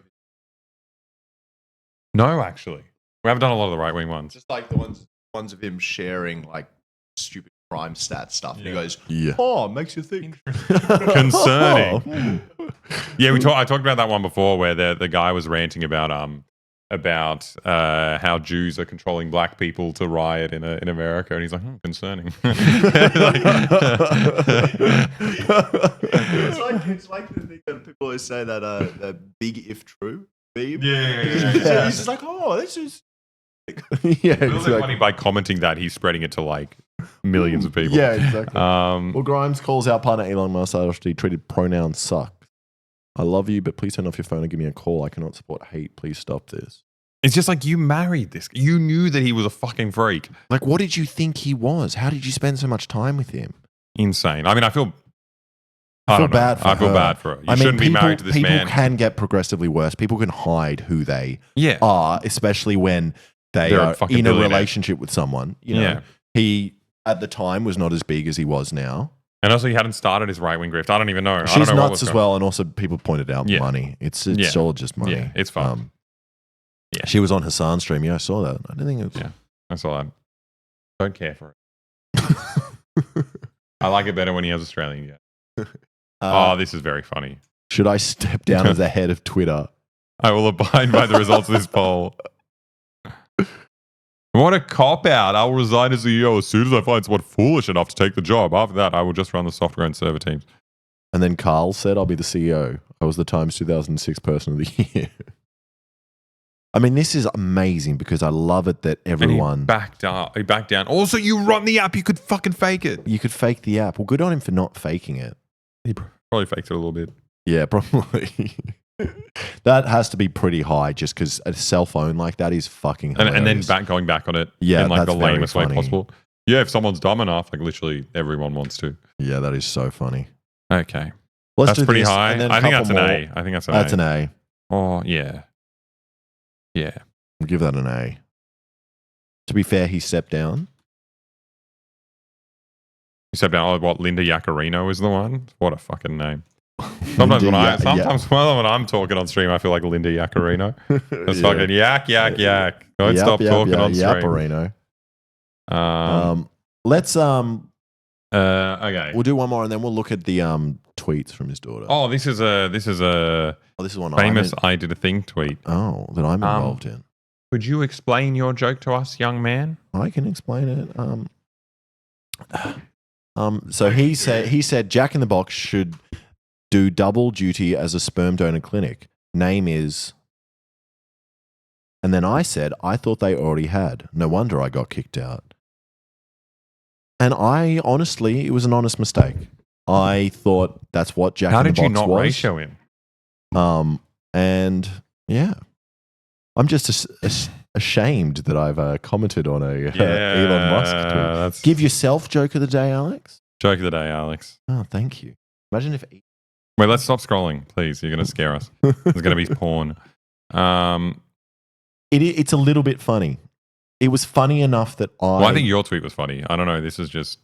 No, actually, we haven't done a lot of the right wing ones. Just like the ones of him sharing like stupid crime stat stuff. And he goes, Yeah. oh, it makes you think. Concerning. Yeah, I talked about that one before, where the guy was ranting about how Jews are controlling black people to riot in America, and he's like, concerning. It's like the thing that people always say that big if true meme. Yeah. He's just like, oh, this is. Yeah, It's really exactly. funny by commenting that he's spreading it to like millions of people. Yeah, exactly. Um, Grimes calls out partner Elon Musk after he treated pronouns suck. I love you, but please turn off your phone and give me a call. I cannot support hate. Please stop this. it's just like you married this. You knew that he was a fucking freak. Like, what did you think he was? How did you spend so much time with him? Insane. I mean, I feel I feel don't know. bad for I feel her. bad for her. You shouldn't be married to this people man. can get progressively worse. People can hide who they Yeah. are, especially when they They're a are fucking in a billionaire. relationship with someone. You know, Yeah. he at the time was not as big as he was now. And also, he hadn't started his right wing grift. I don't even know. I don't She's know what nuts was as going- well, and also people pointed out Yeah. money. It's Yeah. all just money. Yeah, it's fun. Yeah. She was on Hassan's stream. Yeah, I saw that. I didn't think it was. Yeah. That's all I don't care for it. I like it better when he has Australian. Yeah. Oh, this is very funny. Should I step down as the head of Twitter? I will abide by the results of this poll. What a cop out. I will resign as CEO as soon as I find someone foolish enough to take the job. After that, I will just run the software and server teams. And then Carl said, I'll be the CEO. I was the Times 2006 Person of the Year. I mean, this is amazing because I love it that And everyone. he backed down. Also, you run the app. You could fucking fake it. You could fake the app. Well, good on him for not faking it. He probably faked it a little bit. Yeah, probably. That has to be pretty high just because a cell phone like that is fucking And then hilarious. going back on it Yeah, in like the that's very lamest way funny. possible. Yeah, if someone's dumb enough, like literally everyone wants to. Yeah, that is so funny. Okay. Let's That's do pretty this, high. and then a I think couple that's an more. A. I think that's an That's A. an A. Oh, yeah. Yeah. We'll give that an A. To be fair, he stepped down. You said about what Linda Yaccarino is the one. What a fucking name. Sometimes when I'm talking on stream, I feel like Linda Yaccarino. It's fucking yak. Don't stop talking on stream. Yapparino. Let's okay. We'll do one more and then we'll look at the tweets from his daughter. Oh, this is one famous I did a thing tweet. Oh, that I'm involved in. Could you explain your joke to us, young man? I can explain it. So he said Jack in the Box should do double duty as a sperm donor clinic. Name is. And then I said, I thought they already had. No wonder I got kicked out. And I honestly, it was an honest mistake. I thought that's what Jack in the Box was. How did you not ratio him? And yeah, I'm just ashamed that I've commented on a Elon Musk tweet. Give yourself joke of the day, Alex. Joke of the day, Alex. Oh, thank you. Imagine if. Wait, let's stop scrolling, please. You're going to scare us. There's going to be porn. It's a little bit funny. It was funny enough that I think your tweet was funny. I don't know. This is just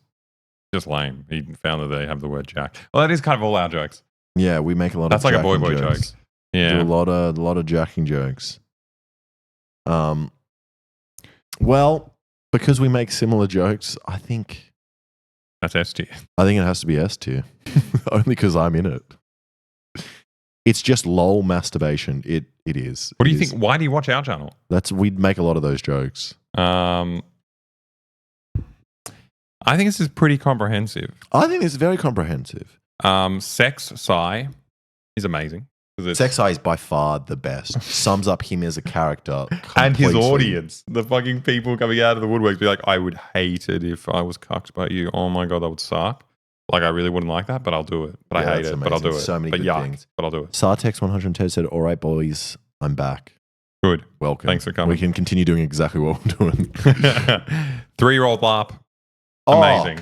lame. He found that they have the word Jack. Well, that is kind of all our jokes. Yeah, we make a lot. That's of like a boy jokes. joke. Yeah, do a lot of jacking jokes. Well, because we make similar jokes, I think that's S tier. I think it has to be S tier, only because I'm in it. It's just lol masturbation. It is. What do you think? Why do you watch our channel? We'd make a lot of those jokes. I think this is pretty comprehensive. I think it's very comprehensive. Sex Psy is amazing. Sex Psy is by far the best. Sums up him as a character. And his audience. The fucking people coming out of the woodworks be like, I would hate it if I was cucked by you. Oh my God, that would suck. Like, I really wouldn't like that, but I'll do it. But I hate it, but I'll do it. So many good things. But I'll do it. Sartex 110 said, all right, boys, I'm back. Good. Welcome. Thanks for coming. We can continue doing exactly what we're doing. 3-year-old LARP. Amazing.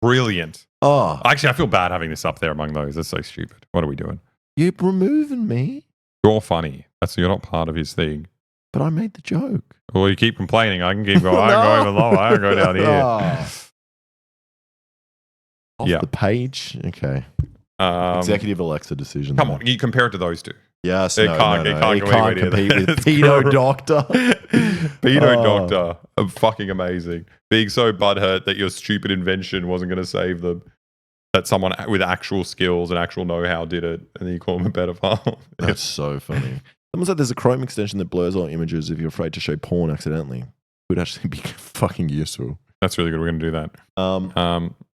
Brilliant. Oh. Actually, I feel bad having this up there among those. That's so stupid. What are we doing? You're removing me. You're funny. You're not part of his thing. But I made the joke. Well, you keep complaining. I can keep going. I can go even lower. I can go down here. Off the page? Okay. Executive Alexa decision. Come on. You compare it to those two. Yes. It can't compete with Pedo Doctor. Pedo Doctor. Fucking amazing. Being so butthurt that your stupid invention wasn't going to save them. That someone with actual skills and actual know-how did it. And then you call them a pedophile. That's so funny. Someone said there's a Chrome extension that blurs all images if you're afraid to show porn accidentally. It would actually be fucking useful. That's really good. We're going to do that.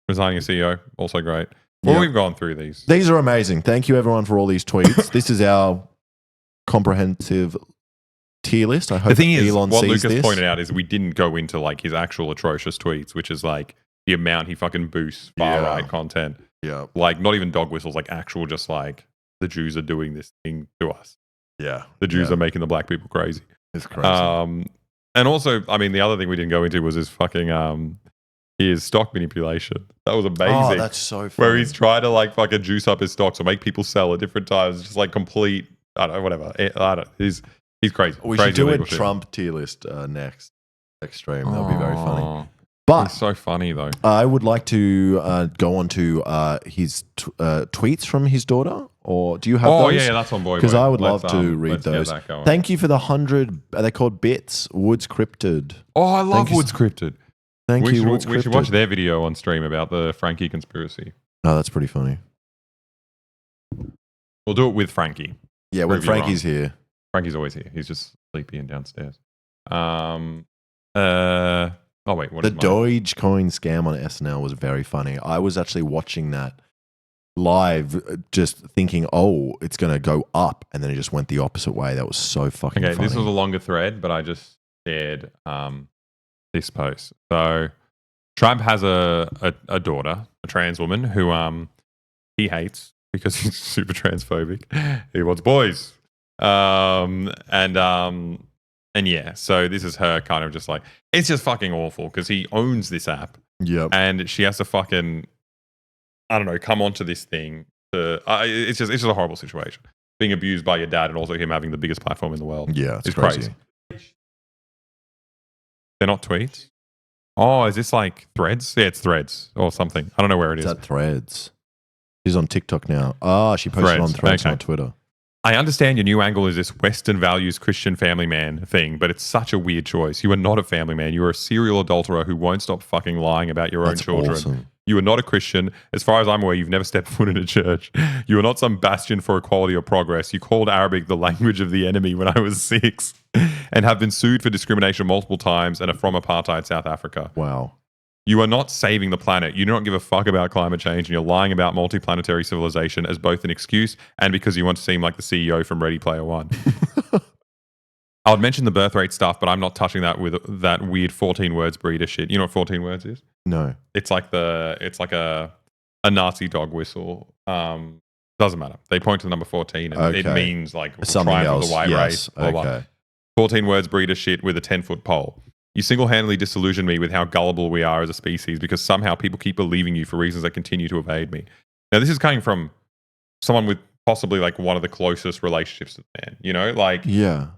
Resigning a CEO, also great. Well, we've gone through these. These are amazing. Thank you, everyone, for all these tweets. This is our comprehensive tier list. I hope the thing is, Elon what sees Lucas this. pointed out is we didn't go into like his actual atrocious tweets, which is like the amount he fucking boosts far-right content. Yeah. Like, not even dog whistles, like actual just like, the Jews are doing this thing to us. Yeah. The Jews are making the black people crazy. It's crazy. And also, I mean, the other thing we didn't go into was his fucking... his stock manipulation. That was amazing. Oh, that's so funny. Where he's trying to like fucking juice up his stocks or make people sell at different times. Just like complete, I don't know, whatever. I don't. He's crazy. We crazy should do a shit. Trump tier list next stream. That would be very funny. But it's so funny though. I would like to go on to his tweets from his daughter. Or do you have those? Oh yeah, that's on boy. Because I would love to read those. Thank you for the 100. Are they called bits? Woods Cryptid. Oh, I love Woods Cryptid. Thank you. We should watch their video on stream about the Frankie conspiracy. Oh, that's pretty funny. We'll do it with Frankie. Yeah, when Frankie's here. Frankie's always here. He's just sleepy and downstairs. Oh wait, what the is mine? Dogecoin scam on SNL was very funny. I was actually watching that live, just thinking, oh, it's going to go up, and then it just went the opposite way. That was so fucking funny. This was a longer thread, but I just shared this post. So Trump has a daughter, a trans woman who he hates because he's super transphobic. He wants boys. And yeah, so this is her kind of just like, it's just fucking awful because he owns this app. Yep. And she has to fucking, I don't know, come onto this thing. It's just a horrible situation. Being abused by your dad and also him having the biggest platform in the world. Yeah, it's crazy. They're not tweets. Oh, is this like Threads? Yeah, it's Threads or something. I don't know where it Is is. that Threads? She's on TikTok now. Ah, she posted on Threads, okay. not Twitter. I understand your new angle is this Western values Christian family man thing, but it's such a weird choice. You are not a family man. You are a serial adulterer who won't stop fucking lying about your own children. Awesome. You are not a Christian. As far as I'm aware, you've never stepped foot in a church. You are not some bastion for equality or progress. You called Arabic the language of the enemy when I was 6 and have been sued for discrimination multiple times and are from apartheid South Africa. Wow. You are not saving the planet. You do not give a fuck about climate change, and you're lying about multiplanetary civilization as both an excuse and because you want to seem like the CEO from Ready Player One. I would mention the birth rate stuff, but I'm not touching that with that weird 14 words breeder shit. You know what 14 words is? No. It's like a Nazi dog whistle. Doesn't matter. They point to the number 14, and it means like something triumph else. of the white race. Blah, blah. Okay. 14 words breeder shit with a 10-foot pole. You single-handedly disillusion me with how gullible we are as a species because somehow people keep believing you for reasons that continue to evade me. Now, this is coming from someone with possibly like one of the closest relationships with man. You know, like Yeah.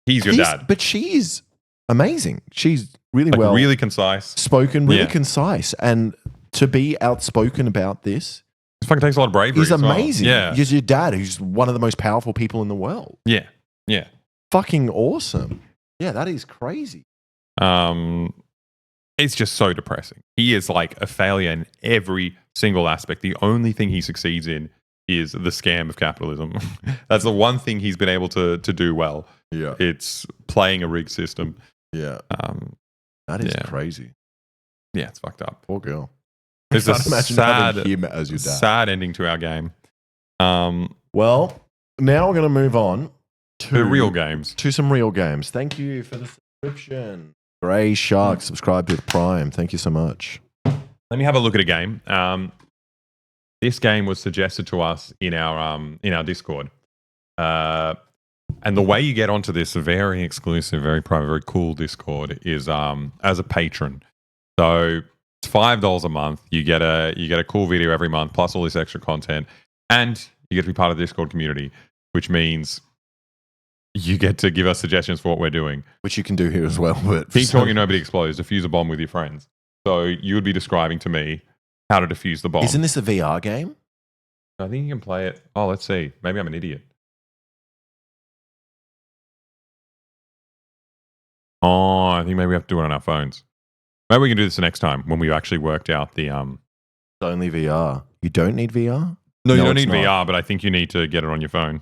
he's your dad. But she's amazing. She's really Like, well really concise. spoken, really Yeah. concise. And to be outspoken about this It fucking takes a lot of bravery. is as well. amazing. Yeah. He's your dad, who's one of the most powerful people in the world. Yeah. Yeah. Fucking awesome. Yeah, that is crazy. It's just so depressing. He is like a failure in every single aspect. The only thing he succeeds in is the scam of capitalism. That's the one thing he's been able to do well. Yeah. It's playing a rigged system. Yeah. That is yeah. crazy. Yeah, it's fucked up. Poor girl. It's a Can't imagine having sad, him as your dad. sad ending to our game. Well, now we're going to move on To real games. To some real games. Thank you for the subscription. Grey Shark subscribed with Prime. Thank you so much. Let me have a look at a game. This game was suggested to us in our Discord. And the way you get onto this very exclusive, very private, very cool Discord is as a patron. So it's $5 a month. You get a cool video every month, plus all this extra content, and you get to be part of the Discord community, which means you get to give us suggestions for what we're doing. Which you can do here as well. But Keep talking, nobody explodes. Defuse a bomb with your friends. So you would be describing to me how to defuse the bomb. Isn't this a VR game? I think you can play it. Oh, let's see. Maybe I'm an idiot. Oh, I think maybe we have to do it on our phones. Maybe we can do this the next time when we actually worked out the It's only VR. You don't need VR? No, you don't it's need not. VR, but I think you need to get it on your phone.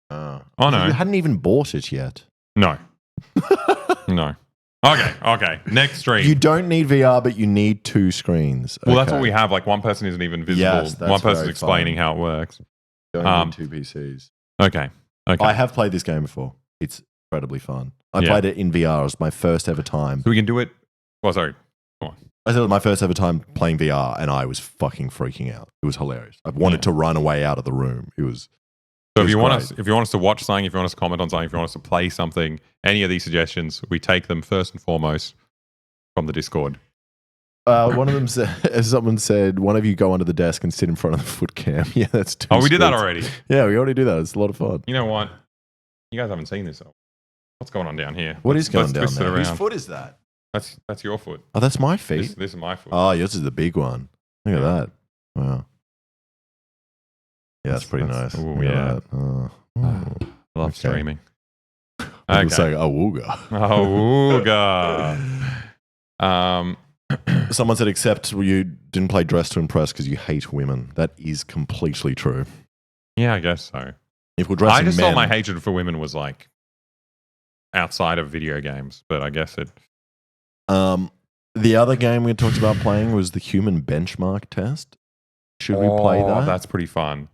Oh. Oh, no. You hadn't even bought it yet. No. No. Okay. Next stream. You don't need VR, but you need 2 screens. Well, that's Okay. what we have. Like one person isn't even visible. Yes, that's one person's very explaining fine. how it works. You don't need 2 PCs. Okay. I have played this game before. It's incredibly fun. I Yeah. played it in VR. It was my first ever time. So we can do it. Oh, sorry. Go on. I said it was my first ever time playing VR, and I was fucking freaking out. It was hilarious. I wanted to run away out of the room. It was. So It if you was want us to watch something, if you want us to comment on something, if you want us to play something, any of these suggestions, we take them first and foremost from the Discord. One of them said, as someone said, one of you go under the desk and sit in front of the foot cam. Yeah, that's 2 Oh, we did that screens. already. Yeah, we already do that. It's a lot of fun. You know what? You guys haven't seen this. What's going on down here? What is going Let's down twist it there? Whose around. foot is that? That's your foot. Oh, that's my feet. This is my foot. Oh, yours is the big one. Look at that. Wow. Yeah, that's pretty nice. Ooh, Look at yeah. that. Oh. I love Okay. streaming. People saying, oh, wooga. Oh, ooga. Someone said, except you didn't play Dress to Impress because you hate women. That is completely true. Yeah, I guess so. If we're dressing I just men, thought my hatred for women was like outside of video games, but I guess it. The other game we talked about playing was the human benchmark test. Should we play that? That's pretty fun.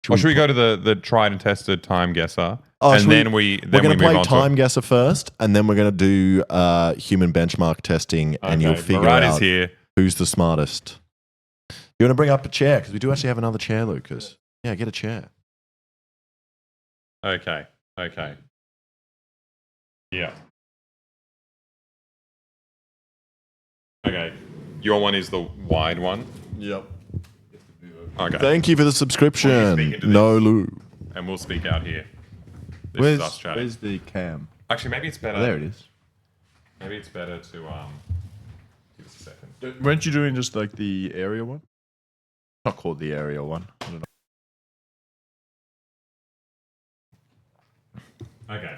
Should we go to the tried and tested time guesser? Oh, and should then we're move going to play on time to guesser first, and then we're going to do human benchmark testing, and you'll figure Murad out is here. who's the smartest. You want to bring up a chair? Because we do actually have another chair, Lucas. Yeah, get a chair. Okay. Yeah. Okay. Your one is the wide one. Yep. Okay. Thank you for the We'll subscription. be speaking to No, Lou. And we'll speak out here. This is us chatting. Where's the cam? Actually, maybe it's better. There it is. Maybe it's better to give us a second. Weren't you doing just like the area one? Not called the area one. I don't know. Okay,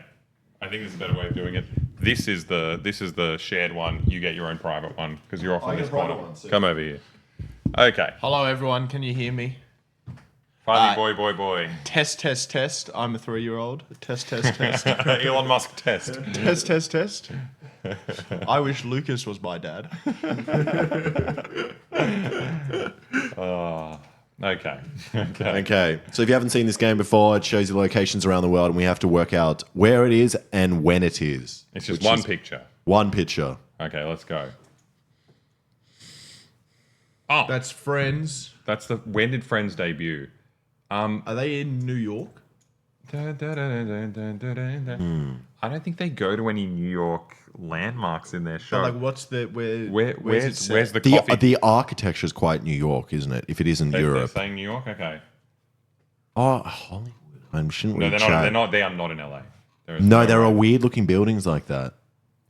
I think there's a better way of doing it. This is the shared one. You get your own private one because you're off on this corner. Come over here. Okay. Hello, everyone. Can you hear me? Finally, boy. Test. I'm a 3-year-old. Test. Elon Musk test. Test. I wish Lucas was my dad. Okay. Okay. So if you haven't seen this game before, it shows you locations around the world, and we have to work out where it is and when it is. It's just one picture. One picture. Okay, let's go. That's Friends. That's the. When did Friends debut? Are they in New York? I don't think they go to any New York landmarks in their show. But like, what's the Where's the The coffee? the architecture is quite New York, isn't it? If it isn't They're Europe. saying New York. Okay. Oh, Hollywood. Shouldn't No, we they're chat? not. They're not. They are not in LA. No, there are weird looking buildings like that.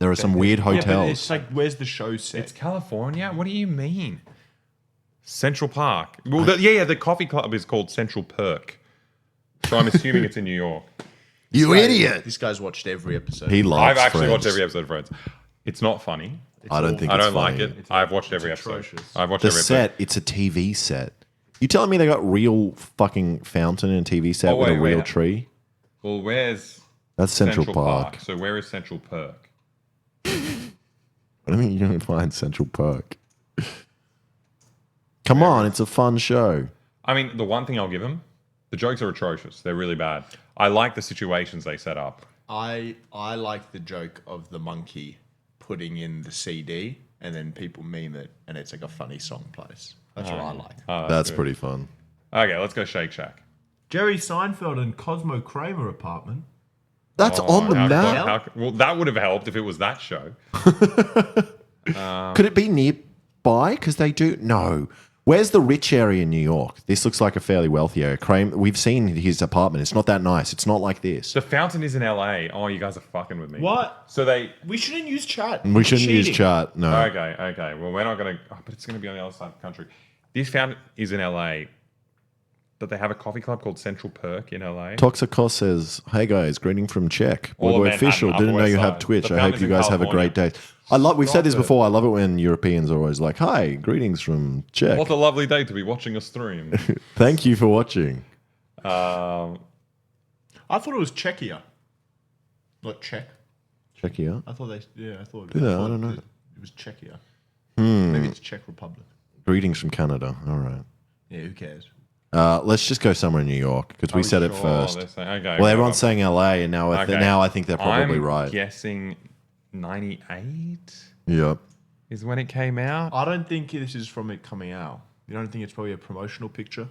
There are some weird Yeah, but hotels. it's like, where's the show set? It's California. What do you mean? Central Park. Well, the coffee club is called Central Perk. So I'm assuming it's in New York. You idiot! This guy's watched every episode. He loves I've actually Friends. watched every episode of Friends. It's not funny. I don't think I it's don't like funny. it. I've watched every episode. atrocious. I've watched The every set, episode. it's a TV set. You telling me they got real fucking fountain and TV set with a wait, real wait. tree? Well, where's That's Central Park. So where is Central Perk? What do you mean you don't find Central Park? Come on, it's a fun show. I mean, the one thing I'll give them, the jokes are atrocious. They're really bad. I like the situations they set up. I like the joke of the monkey putting in the CD and then people meme it and it's like a funny song plays. That's what I like. That's good. pretty fun. Okay, let's go Shake Shack. Jerry Seinfeld and Cosmo Kramer apartment. That's on the How- map. well, that would have helped if it was that show. Could it be nearby? Because they do. No. Where's the rich area in New York? This looks like a fairly wealthy area. We've seen his apartment. It's not that nice. It's not like this. The fountain is in LA. Oh, you guys are fucking with me. What? So We shouldn't use chat. We shouldn't use Cheating. chart. No. Okay. Well, we're not going to. Oh, but it's going to be on the other side of the country. This fountain is in LA, but they have a coffee club called Central Perk in LA. Toxicos says, "Hey guys, greeting from Czech. All of Boy Manhattan, official. Upper Didn't know West you have Side. Twitch. The I hope fountain's you in guys have a great day." We've said this before. I love it when Europeans are always like, "Hi, greetings from Czech. What a lovely day to be watching a stream. Thank you for watching." I thought it was Czechia. Not Czech. Czechia. I thought I thought I don't know. It was Czechia. Maybe it's Czech Republic. Greetings from Canada. All right. Yeah, who cares? Let's just go somewhere in New York because we said it first. They're saying, okay, Well, everyone's saying LA, and now Okay. now I think they're probably I'm right. guessing 98 Yep. is when it came out. I don't think this is from it coming out. You don't think it's probably a promotional picture?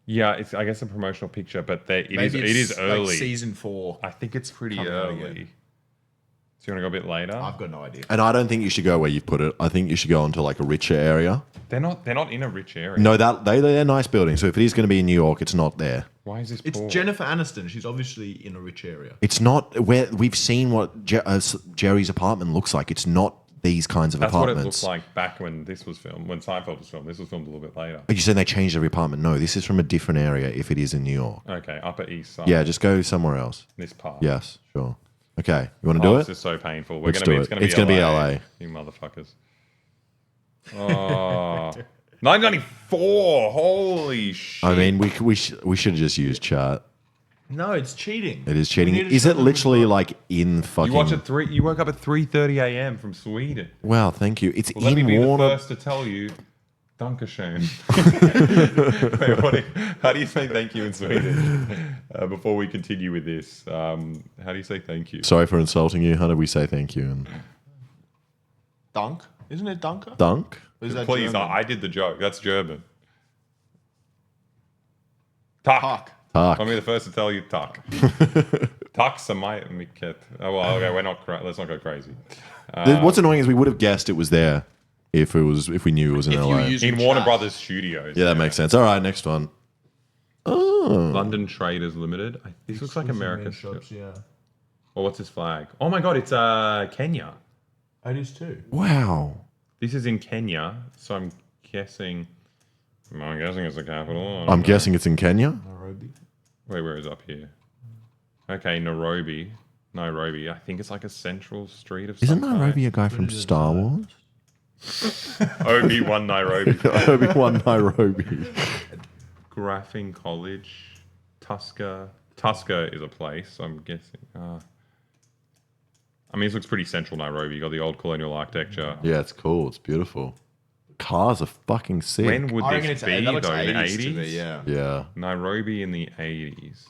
Yeah, it's I guess a promotional picture, but it is it's early. Like season 4. I think it's pretty Coming out early. again. So you want to go a bit later? I've got no idea. And I don't think you should go where you put it. I think you should go into like a richer area. They're not in a rich area. No, they're nice buildings. So if it is going to be in New York, it's not there. Why is this It's poor? Jennifer Aniston. She's obviously in a rich area. It's not where we've seen what Jerry's apartment looks like. It's not these kinds of That's what it apartments. looked like back when this was filmed, when Seinfeld was filmed. This was filmed a little bit later. Are you saying they changed every apartment? No, this is from a different area if it is in New York. Okay, Upper East Side. Yeah, just go somewhere else. This part. Yes, sure. Okay, you want to do This it? is so painful. Let's do it. It's gonna be LA. You motherfuckers. Oh. 1994. Holy shit. I mean, we should have just used chart. No, it's cheating. It is cheating. We need to Is show it them literally as well. like in fucking? You woke up at 3:30 a.m. from Sweden. Wow, thank you. It's Well, let me in be Warner. the first to tell you, Dankeschön. Wait, how do you say thank you in Sweden? Before we continue with this, how do you say thank you? Sorry for insulting you. How do we say thank you? And Dunk? Isn't it Dunker? dunk. Or is that Please, German? I did the joke. That's German. Tak. Fuck. Park. I'll be the first to tell you tak. Tak miket. Oh well, okay, let's not go crazy. What's annoying is we would have guessed it was there if we knew it was in If you LA. were using In Warner chat. Brothers Studios. Yeah, that makes sense. All right, next one. Oh, London Traders Limited. This looks like America's. Shops, yeah. Well, what's his flag? Oh my god, it's Kenya. It is too. Wow. This is in Kenya, so I'm guessing it's the capital. I don't I'm know. guessing it's in Kenya. Nairobi. Wait, where is up here? Okay, Nairobi. I think it's like a central street of Isn't some Nairobi a kind. guy from Star Wars? Obi-Wan Nairobi. Obi-Wan Nairobi. Graphing College. Tusker is a place, I'm guessing. I mean, this looks pretty central Nairobi. You got the old colonial architecture. Yeah, it's cool. It's beautiful. Cars are fucking sick. When would I reckon this it's be, that looks though? In the 80s to 80s? me, yeah. Yeah. Nairobi in the 80s.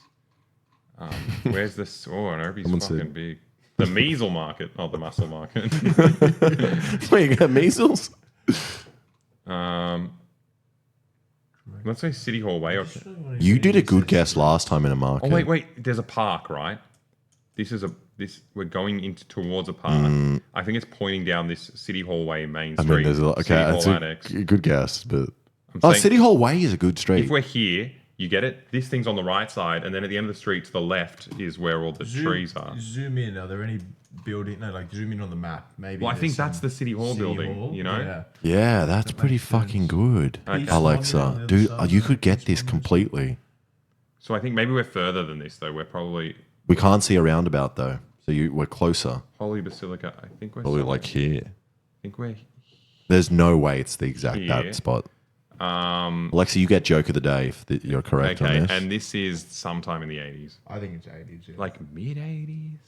Where's this? Oh, Nairobi's Someone fucking said- big. The measle market, not the muscle market. Wait, you got measles? Let's say City Hall Way. You did a good guess last time in a market. Oh wait. There's a park, right? We're going into towards a park. I think it's pointing down this City Hall Way main I street. mean, there's a lot. City Okay, Hall that's Annex. a good guess, but saying- City Hall Way is a good street. If we're here, you get it. This thing's on the right side, and then at the end of the street to the left is where all the trees are. Zoom in. Are there any building? No, like zoom in on the map. Maybe. Well, I think there's that's some the City Hall building. Hall. You know. Yeah. Yeah, that's pretty fucking good, Okay. Alexa. Dude, you could get this completely. So I think maybe we're further than this, though. We're probably We can't see a roundabout though, so we're closer. Holy Basilica. I think we're Probably somewhere- like here. I think we're There's no way it's the exact Here. that spot. Alexa, you get joke of the day if you're correct okay, on this. and this is sometime in the 80s, I think it's 80s. Yeah. like mid 80s.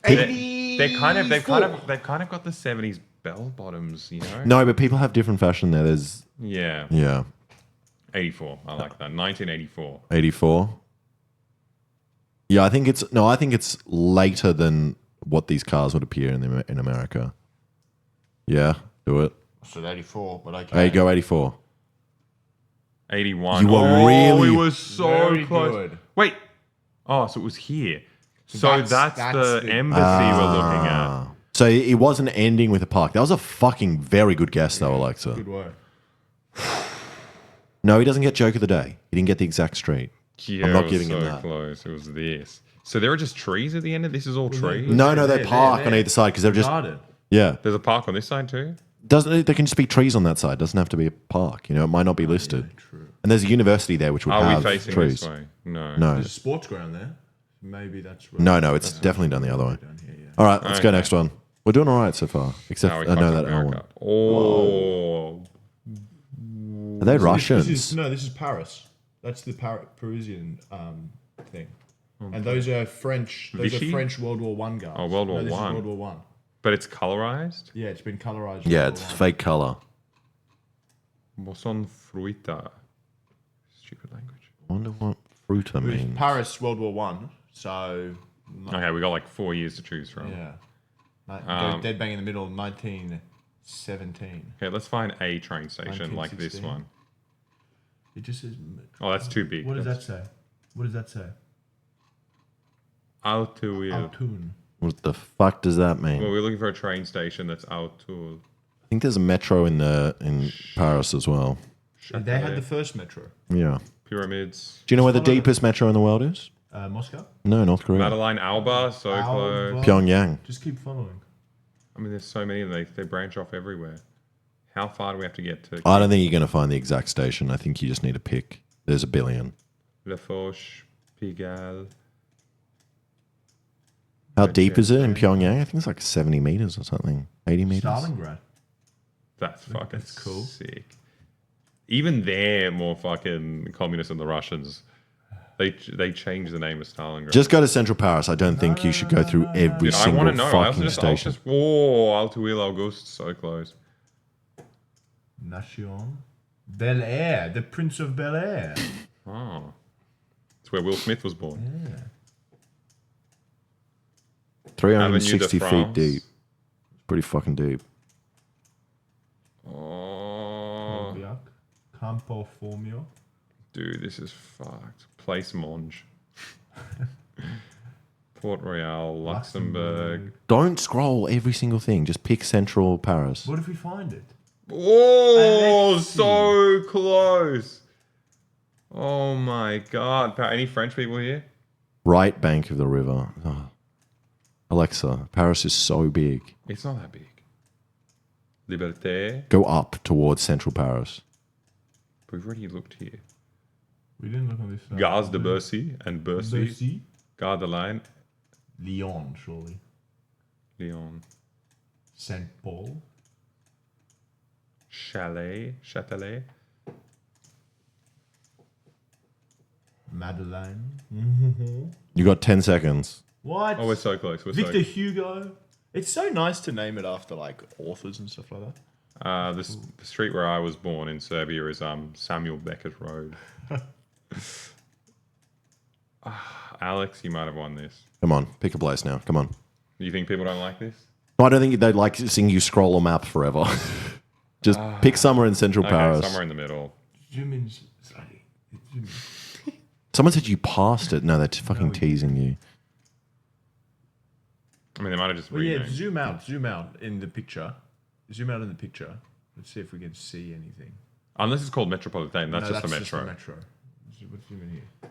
80s. They've kind of got the 70s bell bottoms, you know. No, but people have different fashion there. There's Yeah. 84. I like that. 1984. 84. Yeah, I think it's later than what these cars would appear in America. Yeah, do it. I said 84, but okay. There you go, 84. 81. You were oh, really- we were so Very close. good. Wait. Oh, so it was here. So that's the the- embassy we're looking at. So it wasn't ending with a park. That was a fucking very good guess, though, Alexa. Good work. No, he doesn't get joke of the day. He didn't get the exact street. Yeah, I'm not it was giving so him that. close. It was this. So there are just trees at the end of this. Is all trees. No, they there, park there. on either side because they're just Garden. yeah. There's a park on this side too. Doesn't there can just be trees on that side? Doesn't have to be a park. You know, it might not be listed. And there's a university there which would Are have we facing trees. this way? No. No, There's a sports ground there. Maybe that's right. no, it's definitely done the other way. Down here, yeah. All right, let's go Okay. next one. We're doing all right so far, except Now we I know fucked that up L America. one. Oh. Are they Russians? This is Paris. That's the Parisian thing. And those are French. Those Vichy? are French World War One guys. Oh, World War this is One. World War One. But it's colorized. Yeah, it's been colorized. Yeah, World it's War One. fake color. Boson fruita. Stupid language. I wonder what fruta It was means. Paris World War One. So Okay, we got like 4 years to choose from. yeah, Um, dead bang in the middle. 1917. Okay, let's find a train station like this 1916. one. It just says. Oh, that's too big. What does that That's say? What does that say? Altuil. Autun. What the fuck does that mean? Well, we're looking for a train station that's Altuil. I think there's a metro in Paris as well. They had the first metro. Yeah. Pyramids. Do you know where the deepest metro in the world is? Moscow. No, North Korea. Madeline Alba, so Alba. close. Pyongyang. Just keep following. I mean, there's so many of them. They branch off everywhere. How far do we have to get to? I don't think you're going to find the exact station. I think you just need to pick. There's a billion. La Foch, Pigalle. How deep is it in Pyongyang? I think it's like 70 meters or something. 80 meters. Stalingrad. That's fucking That's cool. sick. Even they're more fucking communist than the Russians. They changed the name of Stalingrad. Just go to Central Paris. I don't think you should go through every Dude, I single want to know. I was fucking just, station. whoa, Altuil Auguste, so close. Nation. Bel Air. The Prince of Bel Air. Oh, it's where Will Smith was born. 360 Avenue de feet France. deep. Pretty fucking deep. Oh, Biak. Campo Formio. dude, this is fucked. Place Monge. Port Royal, Luxembourg. Don't scroll every single thing. Just pick Central Paris. What if we find it? Oh, Alexi. so close. Oh my god. Any French people here? Right bank of the river. Oh. Alexa, Paris is so big. It's not that big. Liberté. Go up towards central Paris. We've already looked here. We didn't look on this side. Gare de Bercy and Bercy. Bercy. Gare de Lyon. Lyon, surely. Lyon. Saint Paul. Châtelet. Madeleine. You got 10 seconds. What? Oh, we're so close. We're Victor so Hugo. It's so nice to name it after like authors and stuff like that. the street where I was born in Serbia is Samuel Beckett Road. Alex, you might have won this. Come on, pick a place now. Come on. You think people don't like this? No, I don't think they'd like seeing you scroll a map forever. Just pick somewhere in central Okay, Paris. somewhere in the middle. Zoom in slightly. Zoom in. Someone said you passed it. No, they're fucking teasing you. I mean, they might have just Well, yeah, renamed. zoom out in the picture. Zoom out in the picture. Let's see if we can see anything. Unless it's called Metropolitan, that's No, just the that's metro. the metro. What's zoom in here?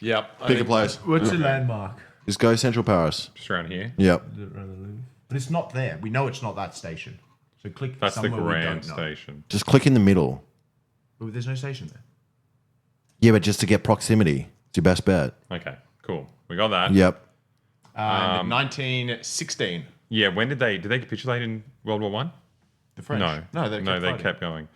Yep. Pick a place. What's the landmark? Just go central Paris. Just around here. Yep. But it's not there. We know it's not that station. So click That's the somewhere we Grand don't know. Station. Just click in the middle. But there's no station there. Yeah, but just to get proximity. It's your best bet. Okay, cool. We got that. Yep. 1916. Yeah, when did they capitulate in World War One? The French. No, they kept going.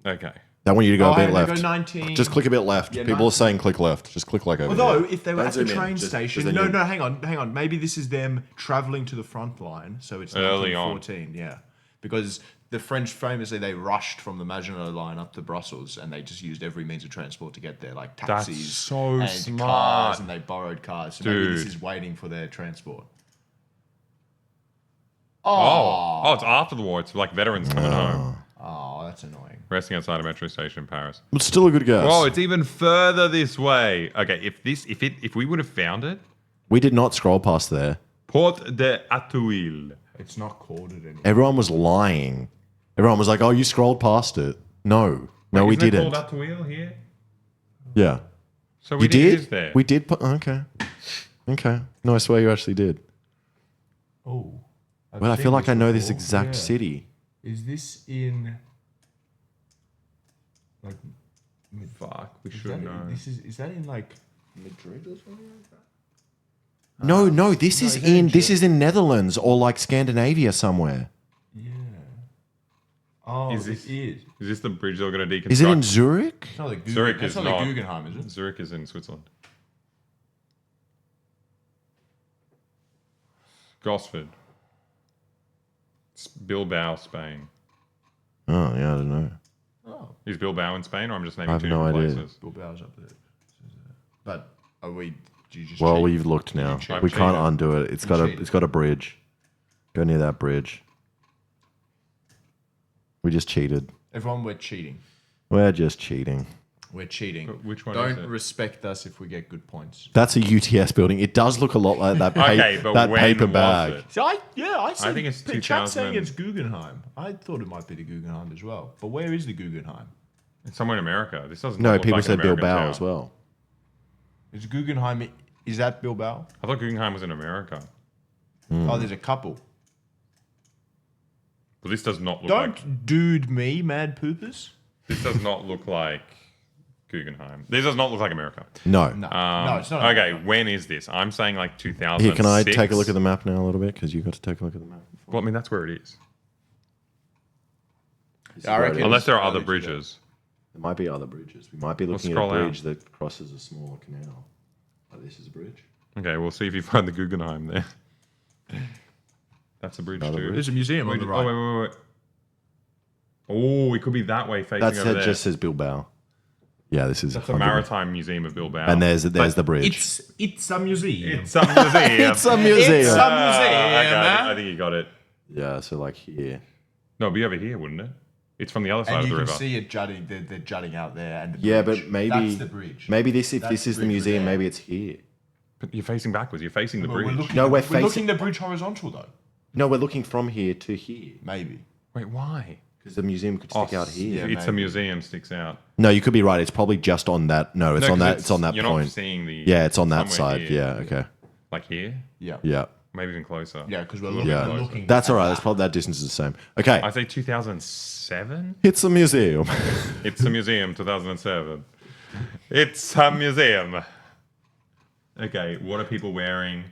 Okay. I want you to go a bit Go left. 19. Just click a bit left. Yeah, People are saying click left. Just click like over Although, here. if they were Don't at the zoom in. train Just- station, just no, then hang on. Maybe this is them traveling to the front line. So it's Early on. 1914. Yeah. Because the French famously they rushed from the Maginot Line up to Brussels and they just used every means of transport to get there, like That's taxis so and smart. cars, and they borrowed cars. So maybe this Dude. is waiting for their transport. Oh, it's after the war. It's like veterans coming home, Oh, that's annoying. resting outside a metro station in Paris. It's still a good guess. Oh, it's even further this way. Okay, if we would have found it, We did not scroll past there. Porte de Auteuil. It's not called it anymore. Everyone was lying. Everyone was like, "Oh, you scrolled past it." No, no, we Isn't it didn't. called Auteuil here? Yeah, So you it is did. there. We did. Okay. No, I swear you actually did. Oh. Well, I seen feel like I know this before. exact Yeah. city. Is this in? Like, Fuck, we is should that, know. is that in like Madrid or something like that? No, this is is that in this is in Netherlands or like Scandinavia somewhere. Yeah. Oh, Is this- it is. Is this the bridge they're going to deconstruct? Is it in Zurich? It's not the Guggen, Zurich that's is not not. the Guggenheim, is it? Zurich is in Switzerland. Gosford. It's Bilbao, Spain. Oh yeah, I don't know. Oh, Is Bilbao in Spain, or I'm just naming I have two no different idea. places? Bilbao's up there. But are we? Do you just Well, cheat? we've looked now. cheat? We can't Cheated. undo it. It's You got a cheated. it's got a bridge. Go near that bridge. We just cheated. Everyone, we're cheating. We're just cheating. We're cheating. But which one Don't is it? respect us if we get good points. That's a UTS building. It does look a lot like that. Okay, but that when paper was bag. it? So I said, think it's Chat's 2000 saying it's Guggenheim. I thought it might be the Guggenheim as well. But where is the Guggenheim? It's somewhere in America. This doesn't. No, look people like an said American Bilbao town. as well. Is Guggenheim? Is that Bilbao? I thought Guggenheim was in America. Oh, there's a couple. But this does not look Don't like. dude me, mad poopers. This does not look like Guggenheim. This does not look like America. No. No, no, it's not. Okay, when is this? I'm saying like 2006. Here, can I take a look at the map now a little bit? Because you got to take a look at the map. Well, I mean, that's where it is. I reckon Unless there are it's other early bridges. There might be other bridges. We might be looking at a scroll out. bridge that crosses a smaller canal. Oh, this is a bridge. Okay, we'll see if you find the Guggenheim there. That's a bridge Another too. bridge? There's a museum on the right. Oh, wait. Oh, it could be that way facing That's over it. there. Just says Bilbao. Yeah, this is. That's the 100. Maritime Museum of Bilbao. And there's the bridge. It's a museum. It's a museum. It's a museum. It's a museum, Okay, man. I think you got it. Yeah, so like here. No, it'd be over here, wouldn't it? It's from the other side And of you the can river. see it jutting. They're jutting out there. And the Yeah, bridge. but maybe that's the bridge. Maybe this if That's this is the bridge museum, there. maybe it's here. But you're facing backwards. You're facing the Well, bridge. No, we're we're facing. looking the bridge horizontal though. No, we're looking from here to here. Maybe. Wait, why? Because the museum could stick out here. It's a museum sticks out. No, you could be right. It's probably just on that. No, it's No, on 'cause that. It's on that you're point. not seeing the. Yeah, it's on that somewhere side. here. Yeah. Okay. Like here? Yeah. Yeah. Maybe even closer. Yeah, because we're A little looking. bit We're closer. looking That's at all right. that. That's probably that distance is the same. Okay. I say 2007. It's a museum. It's a museum, 2007. It's a museum. Okay, what are people wearing?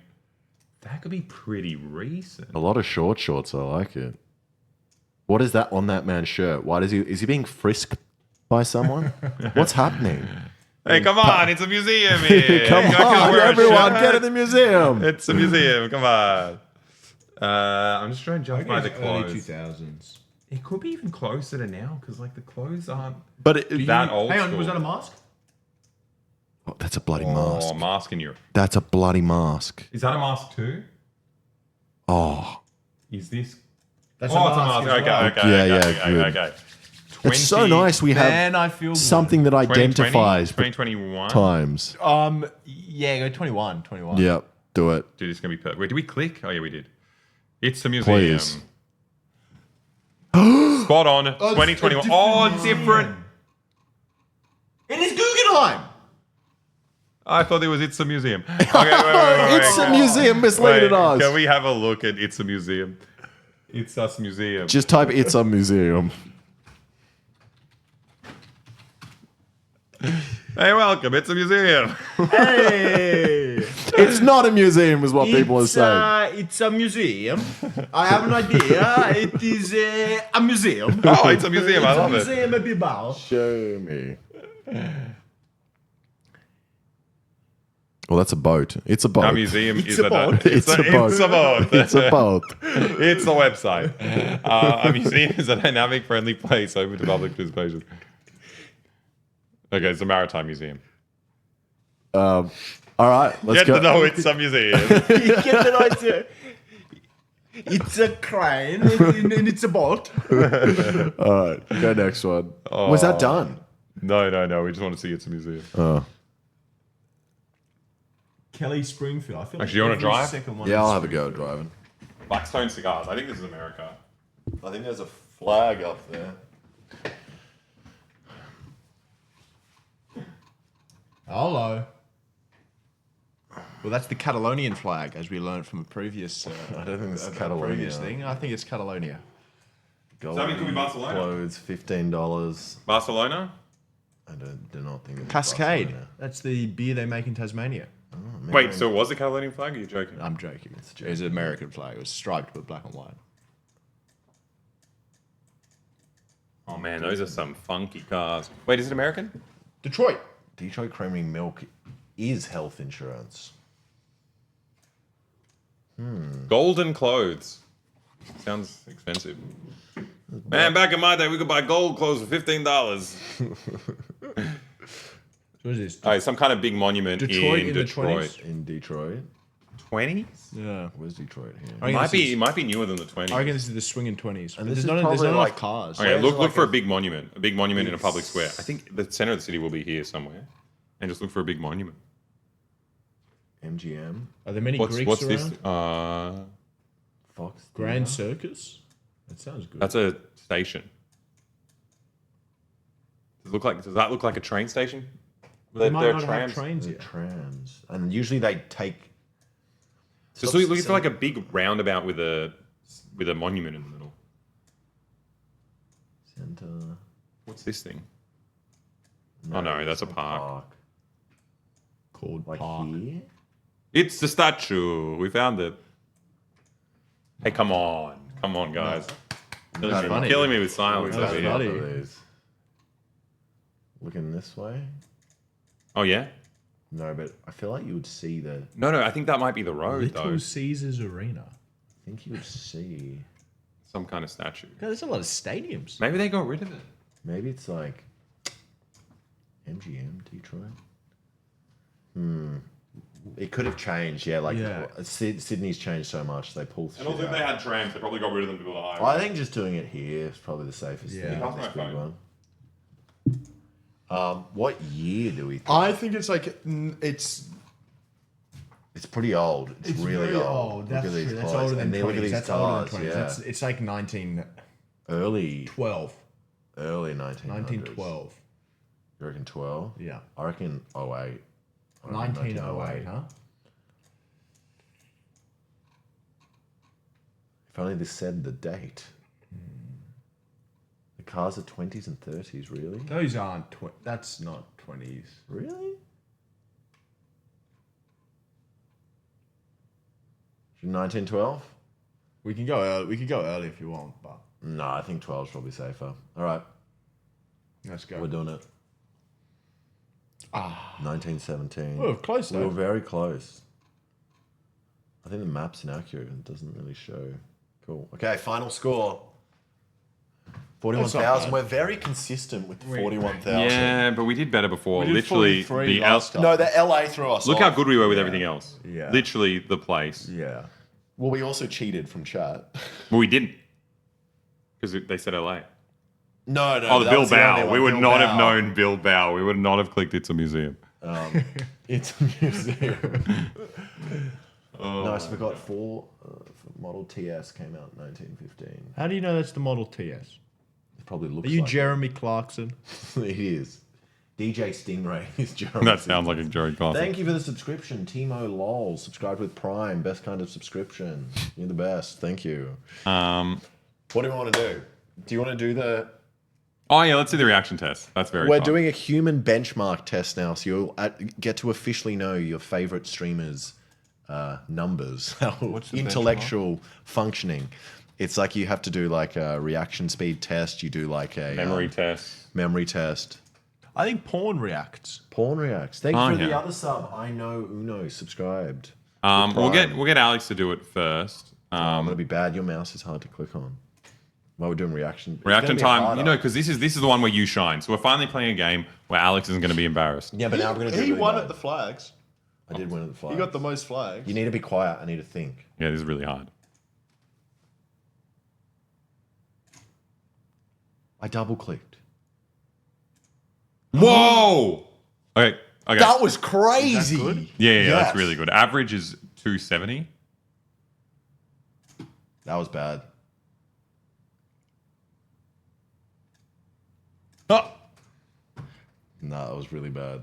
That could be pretty recent. A lot of short shorts. I like it. What is that on that man's shirt? Why does he? Is he being frisked by someone? What's happening? Hey, come on! It's a museum here. Come I can't on, wear a everyone, shirt. get in the museum. It's a museum. Come on. I'm just trying to judge by the Early clothes. 2000s. It could be even closer to now because like the clothes aren't But it, that old. Hang on, school. was that a mask? oh, that's a bloody mask. Oh, mask in Europe. That's a bloody mask. Is that a mask too? Oh, Is this? That's Oh, it's a mask. as well. Okay. Yeah, yeah, Okay. good. Okay. it's so nice. We have Man, I feel something that 2020, identifies 2021. times. Yeah, go 21. 21. Yep, do it. Dude, it's gonna be perfect. Wait, did we click? Oh yeah, we did. It's a museum. Please. Spot on. 2021. Oh, different. It is Guggenheim. I thought it was It's a Museum. Okay, wait. It's a museum misleading us. Can we have a look at It's a Museum? It's Us Museum. Just type "It's a museum." Hey, welcome. It's a museum. Hey. It's not a museum, is what people are saying. It's a museum. I have an idea. It is a museum. Oh, it's a museum. I love it. Museum of Bilbao. Show me. Well, that's a boat. It's a boat. Our museum is a boat. It's a boat. It's a boat. It's a boat. It's a website. A museum is a dynamic, friendly place open to public participation. Okay, it's a maritime museum. All right, let's Get go. to know it's a museum. You get the idea. It's a crane and it's a boat. All right, go next one. Was that done? No. We just want to see it's a museum. Oh, Kelly Springfield. I feel Actually, you wanna every drive? second one yeah, is I'll have a go at driving. Blackstone Cigars. I think this is America. I think there's a flag up there. Hello. Well, that's the Catalonian flag, as we learned from a previous. I don't think it's a Catalonia. previous thing. I think it's Catalonia. Does that mean it could be Barcelona? Clothes, $15. Barcelona? I do not think it's Cascade. Barcelona. That's the beer they make in Tasmania. Wait, so was it Catalonian flag? Or are you joking? I'm joking. It was an American flag. It was striped with black and white. Oh man, those are some funky cars. Wait, is it American? Detroit. Detroit Creamery Milk is health insurance. Golden clothes. Sounds expensive. Man, back in my day, we could buy gold clothes for $15. What is this? Oh, some kind of big monument Detroit in in the Detroit. 20s? In Detroit? 20s? Yeah. Where's Detroit here? I reckon It might be newer than the 20s. I reckon this is the swinging 20s. And But this there's is not probably enough like- cars. Okay, Where's look like for a- a big monument in a public square. I think the center of the city will be here somewhere, and just look for a big monument. MGM? Are there many Greeks What's around? this? Fox? Grand Circus? That sounds good. That's a station. Does that look like a train station? They might There are not have trams. trains The yet. trams. And usually they take... Just looking for like a big roundabout with a monument in the middle. Center... What's this thing? Oh no, that's a park. Called Like Park. here? It's the statue. We found it. Hey, come on, guys! You're funny. killing me with silence That's over funny. here. Looking this way? Oh yeah? No, but I feel like you would see the... No, I think that might be the road Little though. Caesars Arena. I think you would see... Some kind of statue. God, there's a lot of stadiums. Maybe they got rid of it. Maybe it's like... MGM, Detroit? It could have changed, yeah. Like, Yeah. Sydney's changed so much, they pull shit And also, if out. they had trams, they probably got rid of them to build a highway. Well, I think just doing it here is probably the safest Yeah. thing. That's This my big phone. one. What year do we think? I think it's like it's It's pretty old. It's really very old. old. Look That's at these true. That's cars. older than And then look 20s. at these That's older than cars. 20s. Yeah. It's like 19. Early 12. early 1900s. 1912. You reckon 12? Yeah. I reckon 08. 1908, huh? If only this said the date. The cars are 20s and 30s, really? Those aren't. That's not 20s. Really? 1912? We can go early. We could go early if you want, but No, I think 12 is probably safer. All right, let's go. we're doing it. 1917. We were close We were though. very close. I think the map's inaccurate. It doesn't really show. Cool. Okay, final score. 41,000. bad. We're very consistent with the 41,000. Yeah, but we did better before. We did Literally, 43 the last time. No, the LA threw us Look off. how good we were with everything else. Yeah. Literally the place. Yeah. Well, we also cheated from chat. Well, we didn't. Because they said LA. No. Oh, the that was only Bilbao. one. We would not have Bilbao. known Bilbao. We would not have clicked it's a museum. It's a museum. Nice. We got four. Model TS came out in 1915. How do you know that's the Model TS? It probably looks Are you like Jeremy Clarkson? it is. DJ Stingray is Jeremy. That sounds like a Jerry Clarkson. Thank you for the subscription, Timo Lol. Subscribed with Prime. Best kind of subscription. You're the best. Thank you. What do you want to do? Do you want to do the... Oh, yeah, let's do the reaction test. That's very We're fun. doing a human benchmark test now, so you'll get to officially know your favorite streamers' numbers, the intellectual functioning. It's like you have to do like a reaction speed test. You do like a memory test. Memory test. I think porn reacts. Porn reacts. Thank you for the yeah. other sub. I know Uno subscribed. We'll get Alex to do it first. I'm gonna be bad. Your mouse is hard to click on. While we're doing reaction. It's Reaction gonna be time, harder. because this is the one where you shine. So we're finally playing a game where Alex isn't going to be embarrassed. Yeah, but now we're gonna do. He really won bad. at the flags. I did win at the flag. He got the most flags. You need to be quiet. I need to think. Yeah, this is really hard. I double clicked. Whoa! Okay. That was crazy. Yeah, Yes. that's really good. Average is 270. That was bad. Oh! No, that was really bad.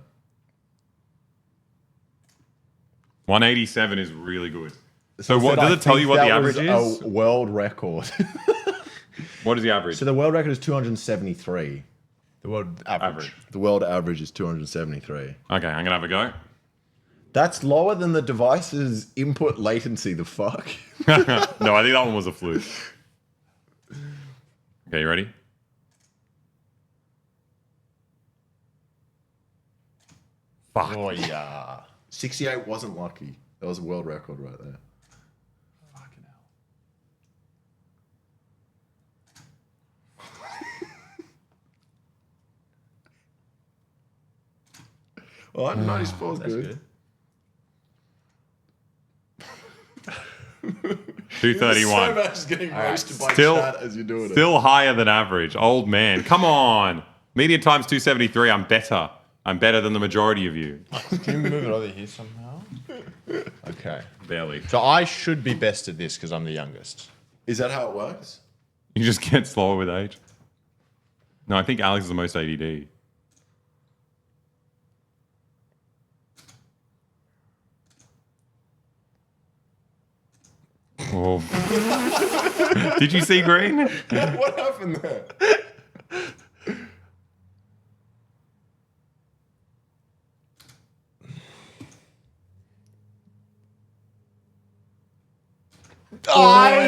187 is really good. So what Said, does I it tell think you what the that average was is? A world record. What is the average? So the world record is 273. The world average. The world average is 273. Okay, I'm going to have a go. That's lower than the device's input latency. The fuck? No, I think that one was a fluke. Okay, you ready? Fuck. Oh yeah. 68 wasn't lucky. That was a world record right there. Fucking hell. Oh, 94 is good. 231. So much getting roasted by Still- chat as you're doing it. Still higher than average. Old man. Come on. Median times 273. I'm better. I'm better than the majority of you. Can you move it over here somehow? Okay. Barely. So I should be best at this because I'm the youngest. Is that how it works? You just get slower with age. No, I think Alex is the most ADD. Oh. Did you see green? What happened there?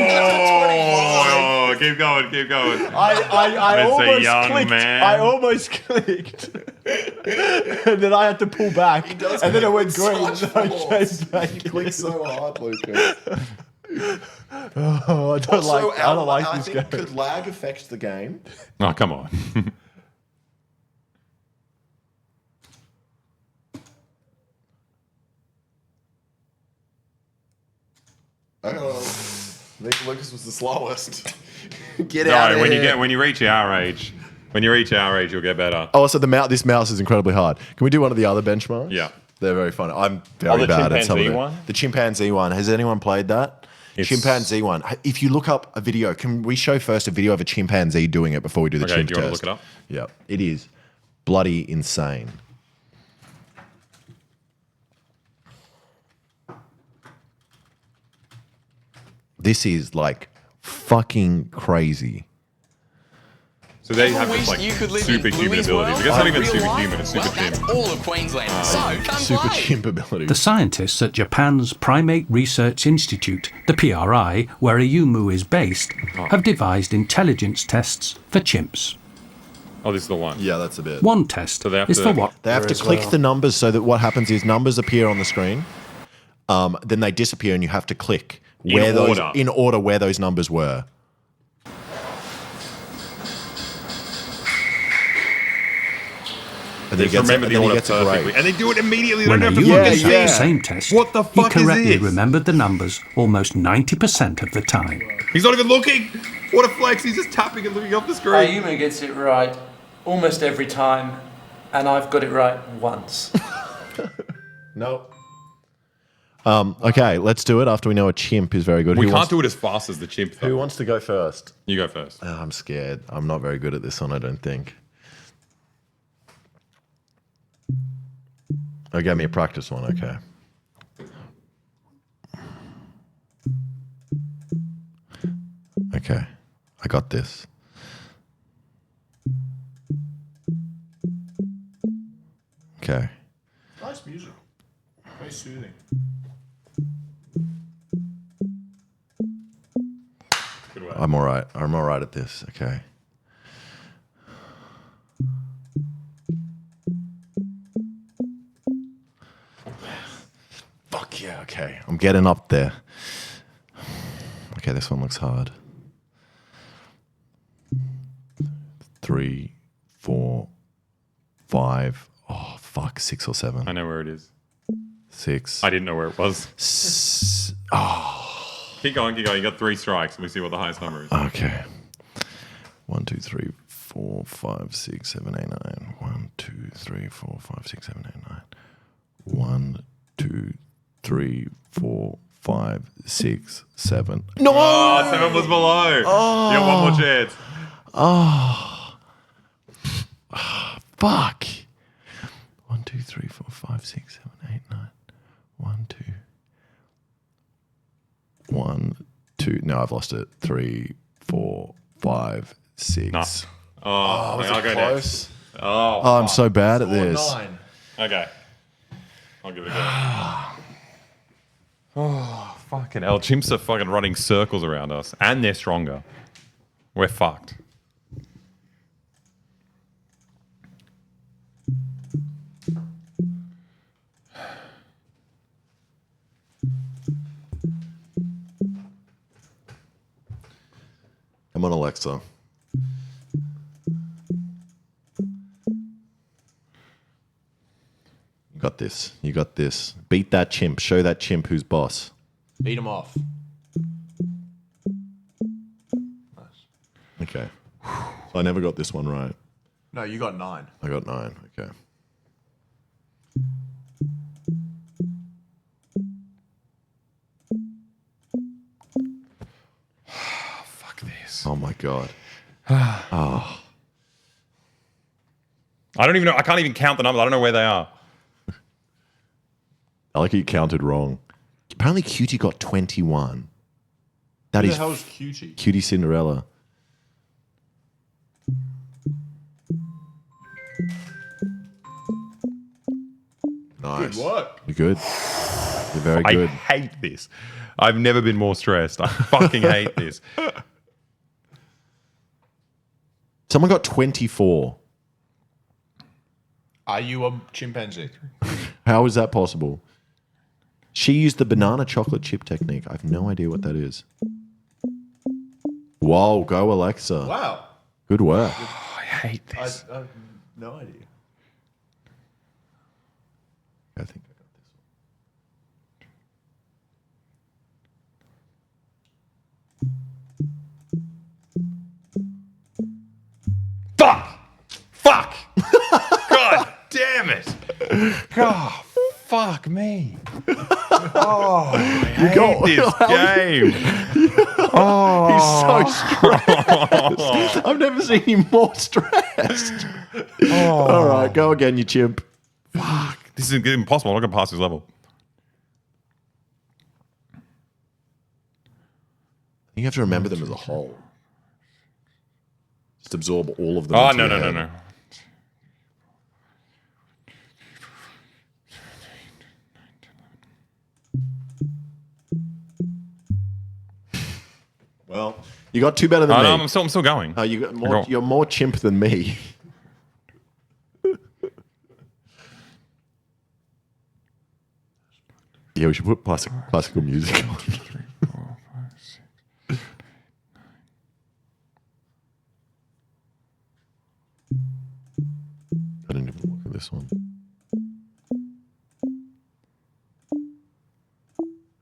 Oh, keep going, keep going. I It's a almost young clicked. man. I almost clicked. And then I had to pull back. And then it went green. So I came back. You click so hard, Lucas. Oh, I don't like I this think game. could lag affect the game? Oh, come on. I think Lucas was the slowest. Get No, out of when here. you reach our age, you'll get better. Oh, so this mouse is incredibly hard. Can we do one of the other benchmarks? Yeah. They're very fun. I'm very the bad at some of chimpanzee it. one? The chimpanzee one. Has anyone played that? Chimpanzee one. If you look up a video, can we show first a video of a chimpanzee doing it before we do the Okay, chimp do you want test? to look it up? Yeah, it is bloody insane. This is like fucking crazy. So they have this like superhuman abilities. I guess not even superhuman, it's super chimp. All of Queensland. So come Super play. chimp ability. The scientists at Japan's Primate Research Institute, the PRI, where Ayumu is based, have devised intelligence tests for chimps. Oh, this is the one. Yeah, that's a bit. One test So they have is to- for what? They have to click the numbers so that what happens is numbers appear on the screen, then they disappear, and you have to click where order. in order where those numbers were. And then he Just gets, remember and the then he order gets a perfectly. grade. And they do it immediately. They When don't have to Ayumu fucking did think. the same test, What the he fuck is correctly this? remembered the numbers almost 90% of the time. He's not even looking. What a flex. He's just tapping and looking up the screen. Ayumu gets it right almost every time, and I've got it right once. No. Okay, let's do it after we know a chimp is very good. We Who can't wants, do it as fast as the chimp, though. Who wants to go first? You go first. Oh, I'm scared. I'm not very good at this one, I don't think. Oh, give me a practice one, okay. Okay, I got this. Okay. Nice music. Very soothing. Good work. I'm all right. I'm all right at this, okay. Fuck yeah, okay. I'm getting up there. Okay, this one looks hard. 3, 4, 5. Oh, fuck. 6 or 7. I know where it is. 6. I didn't know where it was. Oh, Keep going, keep going. You got 3 strikes. Let me see what the highest number is. okay. 1, 2, 3, 4, 5, 6, 7, 8, 9. 1, 2, 3, 4, 5, 6, 7, 8, 9. 1, 2, 3, 4, 5, 6, 7. No! Oh, 7 was below. Oh. You got one more chance. Oh. Fuck. 1, 2, 3, 4, 5, 6, 7, 8, 9. 1, 2. 1, 2. No, I've lost it. 3, 4, 5, 6. No. Oh, was I'll it go close? next. Oh, Oh, I'm so bad at this. 9. okay. I'll give it a go. Oh, fucking hell. Chimps are fucking running circles around us, and they're stronger. We're fucked. Come on, Alexa. You got this. You got this. Beat that chimp. Show that chimp who's boss. Beat him off. Okay. So I never got this one right. No, you got 9. I got 9. Okay. Fuck this. Oh my god. I don't even know. I can't even count the numbers. I don't know where they are. I like you counted wrong. Apparently, Cutie got 21. That Who is the hell's Cutie? Cutie Cinderella. Nice. Good work. You're good. You're very I good. hate this. I've never been more stressed. I fucking hate this. Someone got 24. Are you a chimpanzee? How is that possible? She used the banana chocolate chip technique. I have no idea what that is. Whoa, go Alexa. Wow. Good work. I hate this. I have no idea. I think I got this one. Fuck! Fuck! God damn it! God, Fuck me. Oh, I hate this game. He's so stressed. I've never seen him more stressed. All right, go again, you chimp. Fuck. This is impossible. I'm not going to pass this level. You have to remember them as a whole. Just absorb all of them. Oh, into no, your no, head. no, no. Well, you got two better than me. No, I'm still going. You got more. You're more chimp than me. Yeah, we should put classical music on. 3, 4, 5, 6. I didn't even look at this one.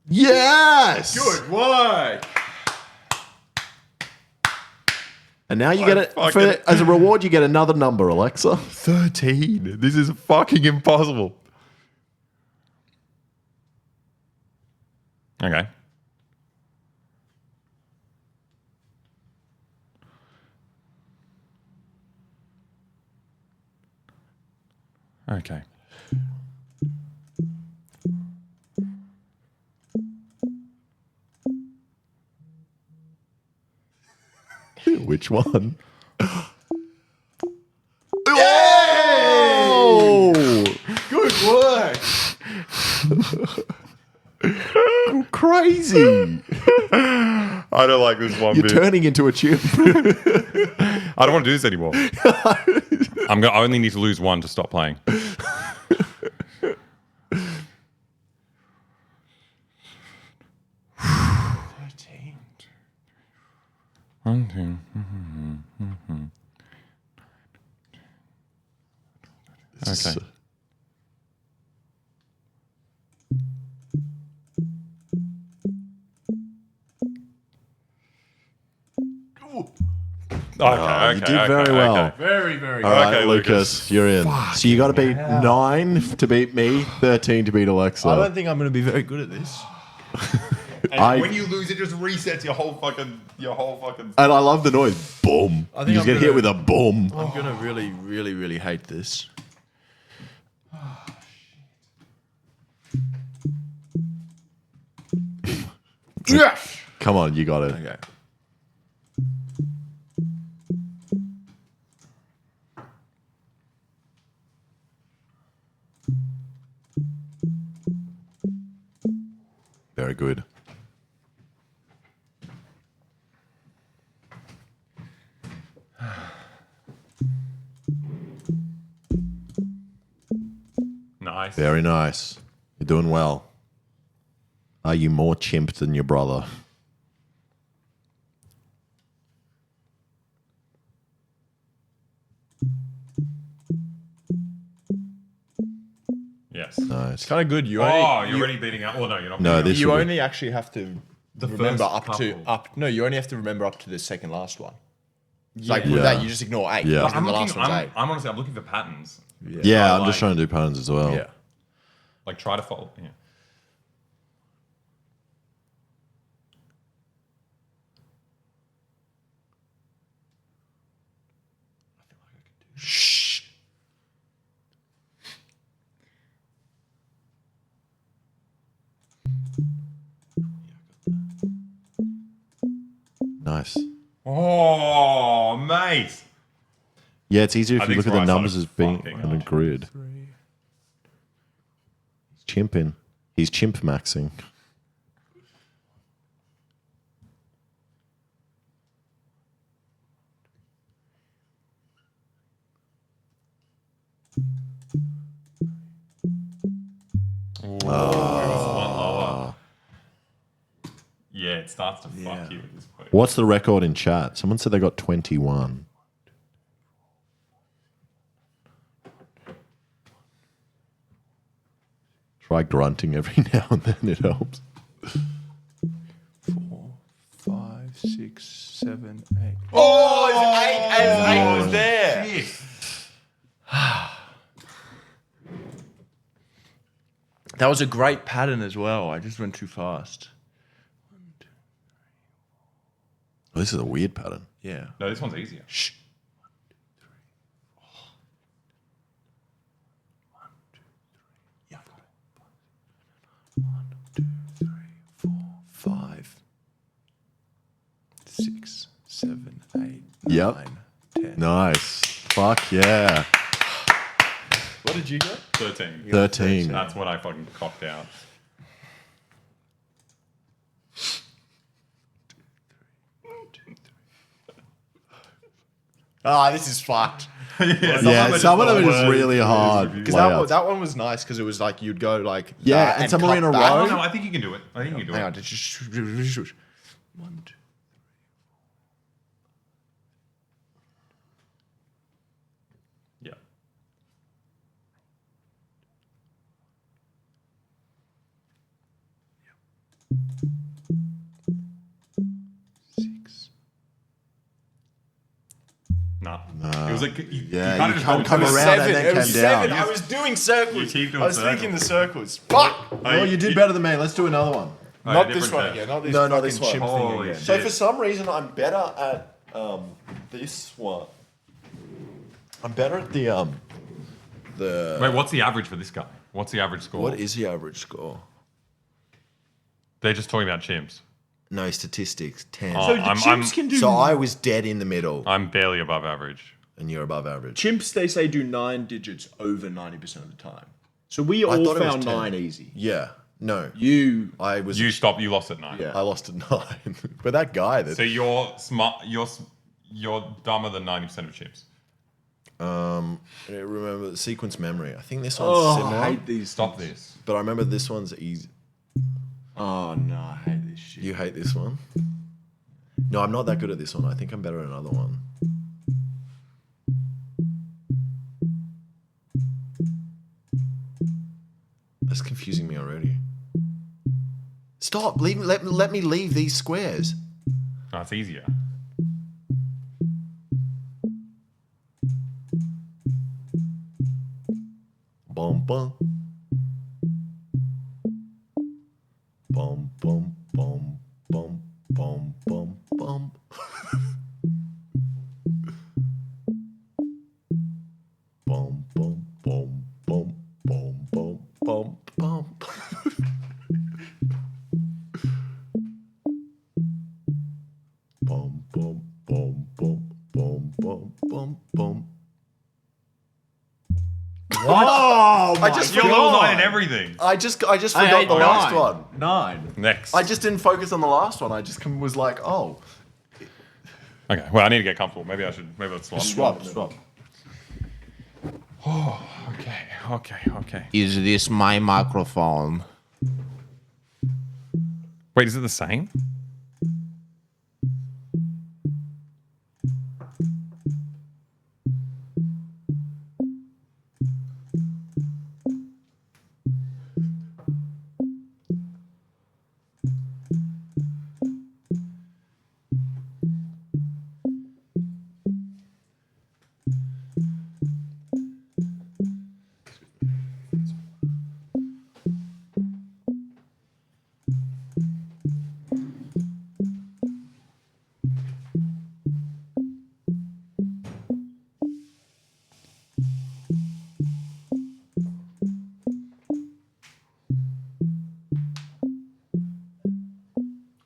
Yes! Good work. And now you get it as a reward. You get another number, Alexa. 13. This is fucking impossible. Okay. Okay. Which one? Oh! Good work. Crazy. I don't like this one You're bit. turning into a chimp. I don't want to do this anymore. I only need to lose one to stop playing. Okay. Okay, you did very well. Okay. Very, very All good. right, Okay, Lucas, you're in. So you got to beat 9 to beat me, 13 to beat Alexa. I don't think I'm going to be very good at this. And when you lose, it just resets your whole fucking. And I love the noise. Boom. I think You just I'm get hit gonna- with a boom. I'm going to really, really, really hate this. Yes! Come on, you got it. Okay. Very good. Nice. Very nice. You're doing well. Are you more chimp than your brother? Yes. Nice. Kind of good. You Oh, only, you're already beating up. Well, no, you're not. No, beating this you will be- only actually have to remember first up to couple. No, you only have to remember up to the second last one. Like with Yeah. that, you just ignore 8. Yeah. because then I'm the last looking. one's 8. I'm honestly. I'm looking for patterns. Yeah, I'm like- just trying to do patterns as well. Yeah. Like try to follow. Yeah. Shh. Nice. Oh, mate. Yeah, it's easier I if you think look at the Bryce numbers as started being fucking on a up. grid. He's chimping. He's chimp maxing. One lower. Yeah, it starts to fuck you at this point. What's the record in chat? Someone said they got 21. Try grunting every now and then, it helps. 4, 5, 6, 7, 8. Oh, it's 8 as 8 was there. That was a great pattern as well. I just went too fast. Oh, this is a weird pattern. Yeah. No, this one's easier. Shh. 5, 6, 7, 8, Yep. 9, 10. Nice. Fuck yeah. What did you get? 13. 13. That's what I fucking cocked out. Ah, this is fucked. Yeah, some of them are just really hard. Because layouts. that one was nice because it was like you'd go like Yeah, that and some are cut in a that. row. Oh, no, I think you can do it. I think you can do Hang it. on, just 1, 2. Yeah. No. It was like Yeah, kinda you just can't went come through it. around and then It came was down. 7. I was doing circles. You keep doing I was thinking the circles. Fuck! Oh, Well, you did better than me. Let's do another one. Oh, Not yeah, this different one test. again. Not this No, not fucking this one. chimp Holy thing again. So shit. for some reason, I'm better at this one. I'm better at the. Wait, what's the average for this guy? What's the average score? What is the average score? They're just talking about chimps. No statistics. 10. Oh, So the chimps can do. So I was dead in the middle, I'm barely above average. and you're above average. Chimps, they say, do 9 digits over 90% of the time. So we all thought it was found 10. 9 easy. Yeah. No. You. I was. You lost at 9. Yeah. I lost at 9. But that guy that. So you're smart. You're dumber than 90% of chimps. I remember the sequence memory. I think this one's similar. I hate these. Stop this. But I remember this one's easy. Oh no, I hate this shit. You hate this one? No, I'm not that good at this one. I think I'm better at another one. That's confusing me already. Stop! Let me leave these squares. No, it's easier. Bum bum. Bum bum bum bum bum bum bum. Bum bum bum bum bum bum bum bum. Bum bum bum bum bum bum bum bum. Oh my I just You're forgot. level 9 in everything. I just forgot the last one. 9. Next. I just didn't focus on the last one. I just was like, oh. Okay. Well, I need to get comfortable. Maybe let's swap. Swap. Oh, okay. Is this my microphone? Wait, is it the same?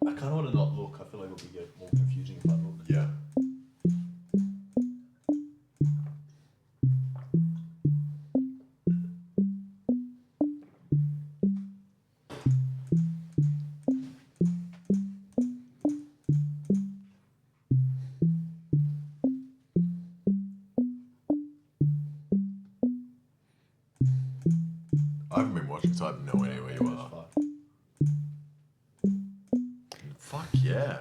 I kind of want to not look. I feel like it would get more confusing if I look. Yeah. I haven't been watching, so I have no idea where you are. Fuck yeah.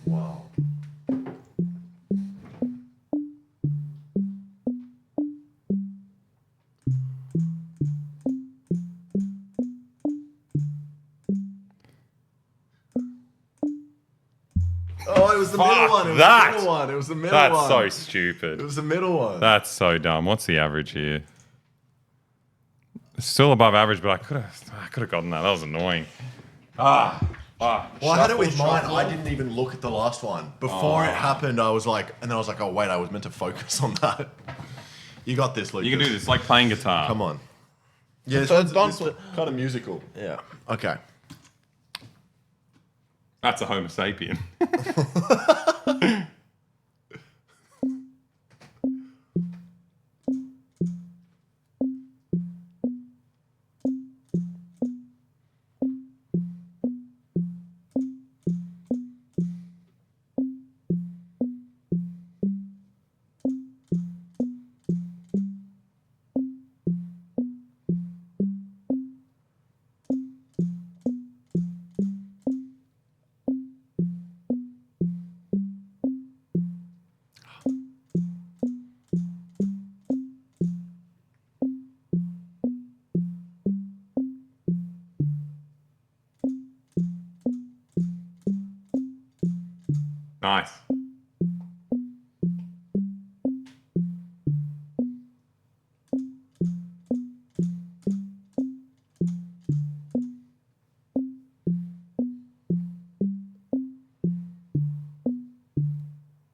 Wow. was the Fuck middle one. It was that. the middle one. It was the middle That's one. so stupid. It was the middle one. That's so dumb. What's the average here? It's still above average, but I could have gotten that. That was annoying. Well, I had it with mine. I didn't even look at the last one. Before it happened, I was like, and then I was like, oh, wait, I was meant to focus on that. You got this, Lucas. You can do this, like playing guitar. Come on. Yeah, this one's kind of musical. Yeah. Okay. That's a Homo sapien. Nice.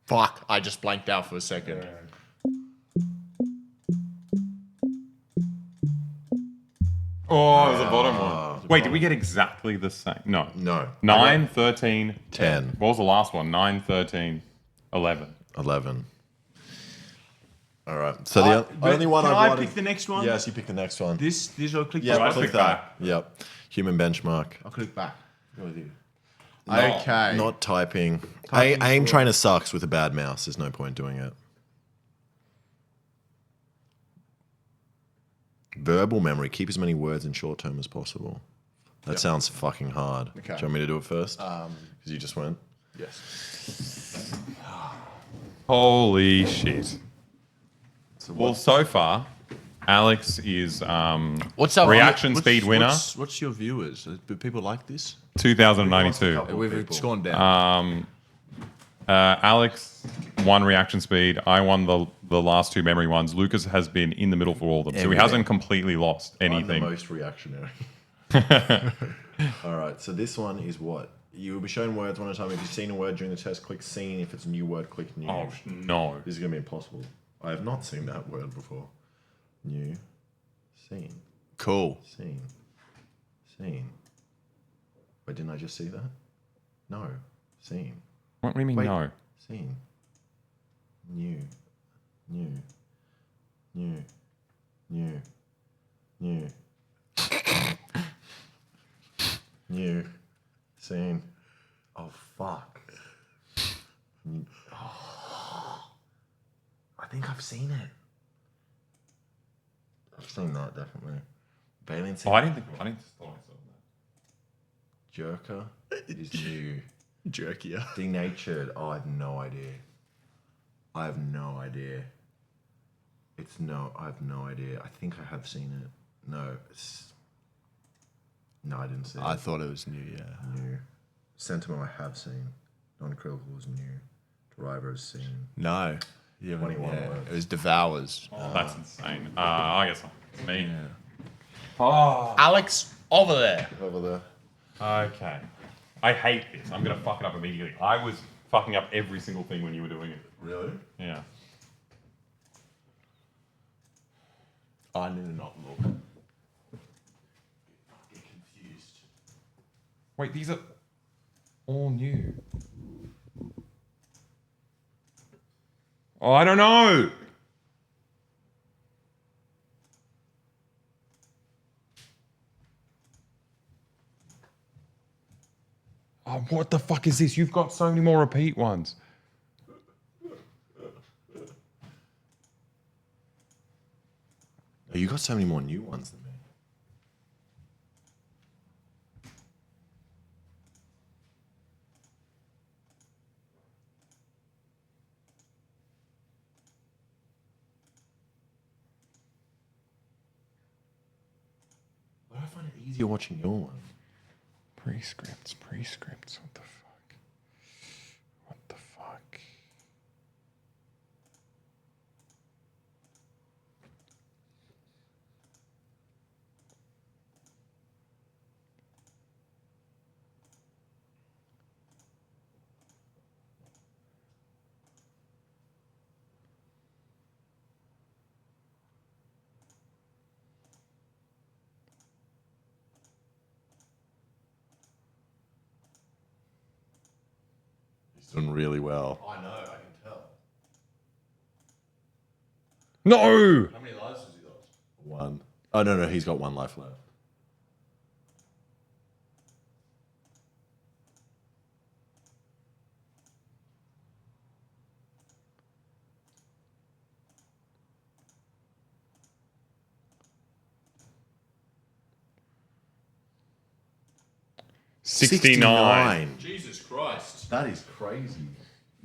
Fuck, I just blanked out for a second. Oh, it was the bottom one. Wait, did we get exactly the same? No. No. 9, 13, 10. What was the last one? 9, 13, 11. 11. All right. So the only one Can I I wanted... pick the next one? Yes, you pick the next one. This I'll click Yeah, back. click that. Yep. Human benchmark. I'll click back. Go with you. Okay. Not typing. Aim trainer sucks with a bad mouse. There's no point doing it. Verbal memory. Keep as many words in short term as possible. That sounds fucking hard. Okay. Do you want me to do it first? Because you just went. Yes. Holy shit. Well, so far, Alex is What's our reaction speed winner, What's your viewers? Do people like this? 2092. It's gone down. Alex won reaction speed. I won the last two memory ones. Lucas has been in the middle for all of them. So he Everything. hasn't completely lost I'm anything. the most reactionary. All right. So this one is what? You will be shown words one at a time. If you've seen a word during the test, click seen. If it's a new word, click new. Oh, no. This is going to be impossible. I have not seen that word before. New. Seen. Cool. Seen. Seen. Wait, didn't I just see that? No. Seen. What do you mean, Wait. no? Seen. New. New. New. New. New. New. Seen. Oh, fuck. New. Oh. I think I've seen it. I've seen that, definitely. Baleen seen Oh, I didn't think I saw that. Jerker is new. Jerkier. Denatured. Oh, I have no idea. I have no idea. I have no idea. I think I have seen it. No, no, I didn't see it. I thought it was new, yeah. New. Sentinel I have seen. Non-critical is new. Driver is seen. No. 21 words. It was Devours. Oh, that's insane. I guess it's me. Alex, over there. Over there. Okay. I hate this. I'm going to fuck it up immediately. I was fucking up every single thing when you were doing it. Really? Yeah. I need to not look. Get confused. Wait, these are all new. Oh, I don't know. Oh, what the fuck is this? You've got so many more repeat ones. Oh, you got so many more new ones than me. Why do I find it easier watching your one? Prescripts. What the fuck? What the doing really well. I know, I can tell. No! How many lives has he lost? One. Oh, no, he's got one life left. $69. Jesus Christ. That is crazy.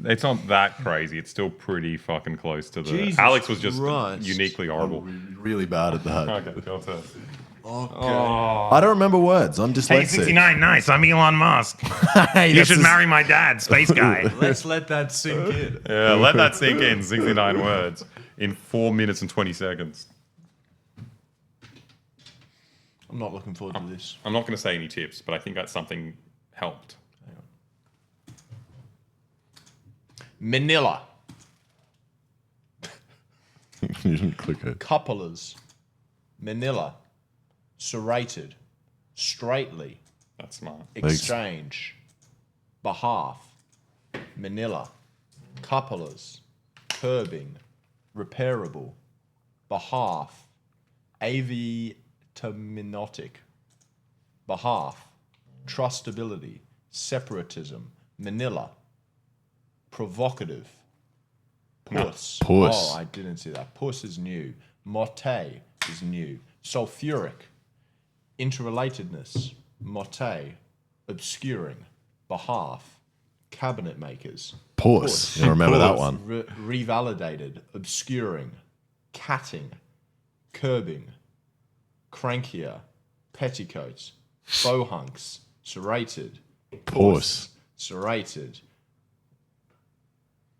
It's not that crazy. It's still pretty fucking close to the. Jesus Alex was just Christ. uniquely horrible. Really bad at that. Okay, your turn. I don't remember words. I'm dyslexic. Nice. I'm Elon Musk. Hey, You should marry my dad, space guy. Let's let that sink in. Yeah, let that sink in. 69 words in 4 minutes and 20 seconds. I'm not looking forward to this. I'm not going to say any tips, but I think that something helped. Manila. You didn't click it. Couples. Manila. Serrated. Straightly. That's smart. Exchange. Behalf. Manila. Couplers. Curbing. Repairable. Behalf. Avitaminotic. Behalf. Trustability. Separatism. Manila. Provocative. Puss. Puss. Oh, I didn't see that. Puss is new. Motte is new. Sulfuric. Interrelatedness. Motte. Obscuring. Behalf. Cabinet makers. Puss. You remember that one? Revalidated. Obscuring. Catting. Curbing. Crankier. Petticoats. Bohunks. Serrated. Puss. Serrated.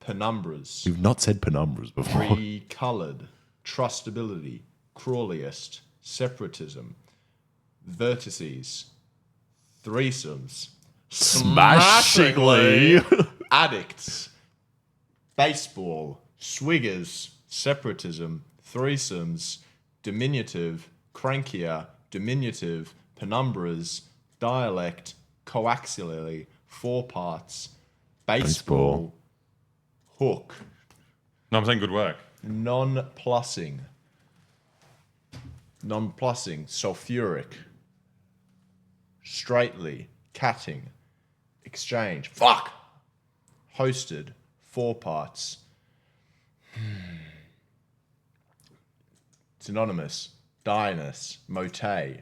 Penumbras. You've not said penumbras before. Pre-coloured. Trustability. Crawliest. Separatism. Vertices. Threesomes. Smashingly. Addicts. Baseball. Swiggers. Separatism. Threesomes. Diminutive. Crankier. Diminutive. Penumbras. Dialect. Coaxially. Four parts. Baseball. Hook. No, I'm saying good work. Non-plussing. Non-plussing. Sulfuric. Straightly. Catting. Exchange. Fuck! Hosted. Four parts. Synonymous. Dinus. Motte.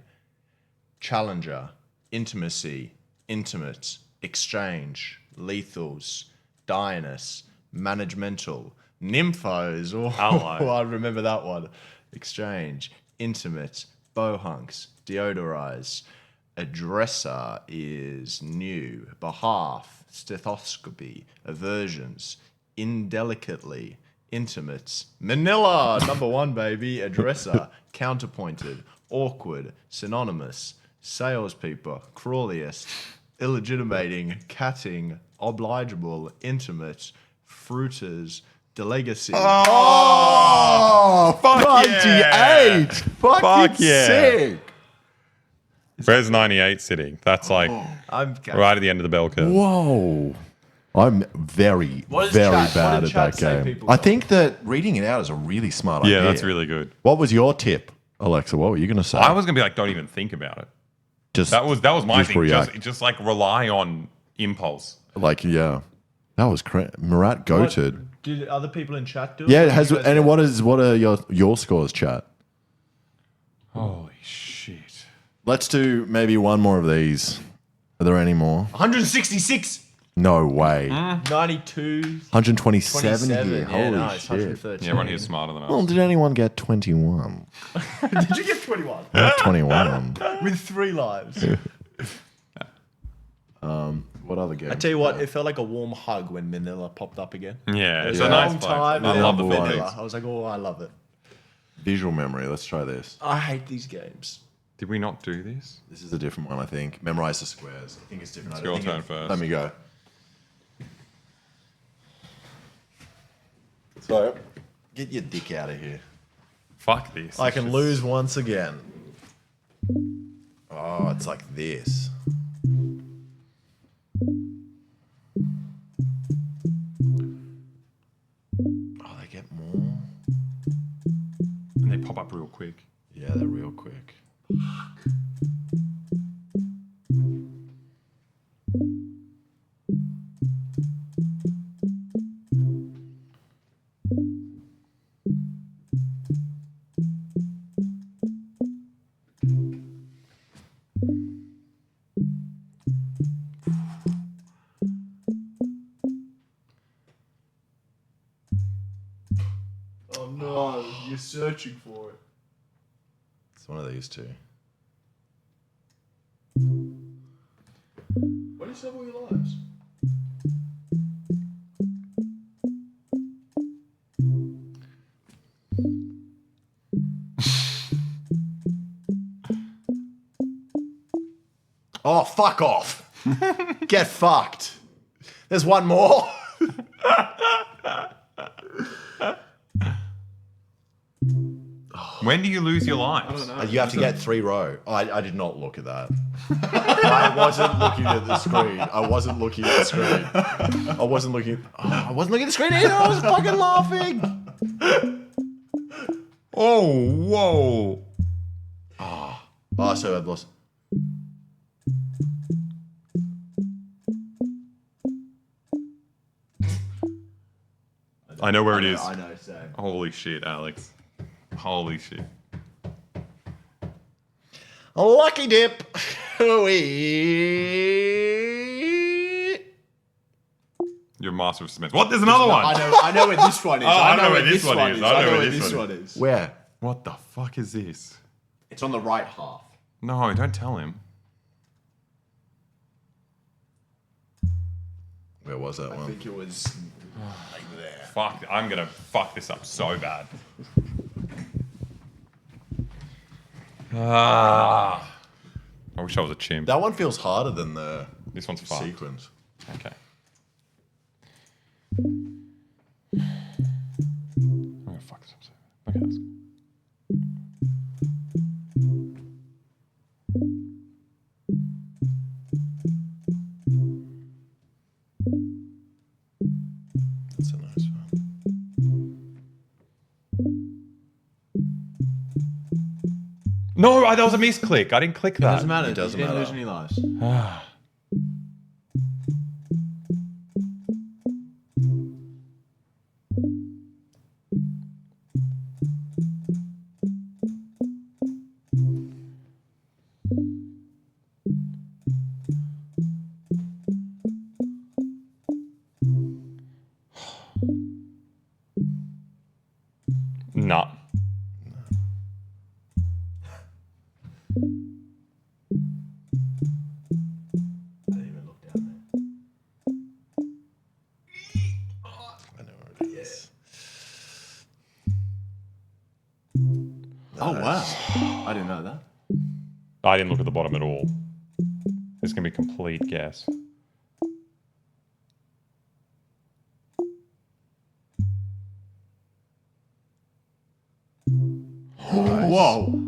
Challenger. Intimacy. Intimate. Exchange. Lethals. Dinus. Managemental. Nymphos. Oh, Ally. I remember that one. Exchange. Intimate. Bohunks. Deodorize. Addresser is new. Behalf. Stethoscopy. Aversions. Indelicately. Intimates. Manila. Number one, baby. Addresser. Counterpointed. Awkward. Synonymous. Salespeople. Crawliest. Illegitimating. Catting. Obligeable. Intimate. Fruiters. Delegacy. Oh, fuck 98. Yeah. Fuck yeah. Sick. Where's 98 sitting? That's like I'm right at the end of the bell curve. Whoa. I'm very, What is very chat? What bad did at chat that say game. people I got? think that reading it out is a really smart idea. Yeah, that's really good. What was your tip, Alexa? What were you going to say? I was gonna be like, don't even think about it. just That was my just thing. react. Just like rely on impulse. like, yeah. That was crazy. Murat goated. Did other people in chat do it? Yeah, Or it has. did you guys And do it? what are your scores, chat? Holy shit. Let's do maybe one more of these. Are there any more? 166. No way. 92. 127 27. here. Yeah, Holy nice. shit. 113. Yeah, everyone here's smarter than us. Well, did anyone get 21? Did you get 21? Not 21. With 3 lives. What other game? I tell you what, it felt like a warm hug when Manila popped up again. Yeah, it's It a was nice long place. time. I and love the then Philippines. Manila. I was like, oh, I love it. Visual memory. Let's try this. I hate these games. Did we not do this? This is a different one, I think. Memorize the squares. I think it's different. It's I don't your think turn it- first. Let me go. So, get your dick out of here. Fuck this. I It's can just- lose once again. Oh, it's like this. out that real quick. Oh no, you're searching for it. It's one of these two. Why do you save all your lives? Oh, fuck off. Get fucked. There's one more. When do you lose your lives? You have to get 3 row. I did not look at that. I wasn't looking at the screen. I wasn't looking at the screen. I wasn't looking at the screen either. I was fucking laughing. Oh, whoa. Oh, so I've lost. I know where it is. I know, same. Holy shit, Alex. Holy shit. Lucky dip. You're a master of suspense. What? There's another one. I know where this one is. Oh, I know where this one is. I know where this one is. Where? What the fuck is this? It's on the right half. No, don't tell him. Where was that I one? think it was like there. Fuck, I'm gonna fuck this up so bad. I wish I was a chimp. That one feels harder than the This one's fucked. sequence. Okay. I'm gonna fuck this up. Okay, that's That's a nice one. No, that was a misclick. I didn't click that. Doesn't matter. It doesn't you didn't matter. lose any lives. Nah. I didn't even look down there. I know where it is. Oh wow! I didn't know that. I didn't look at the bottom at all. This is gonna be a complete guess. Whoa!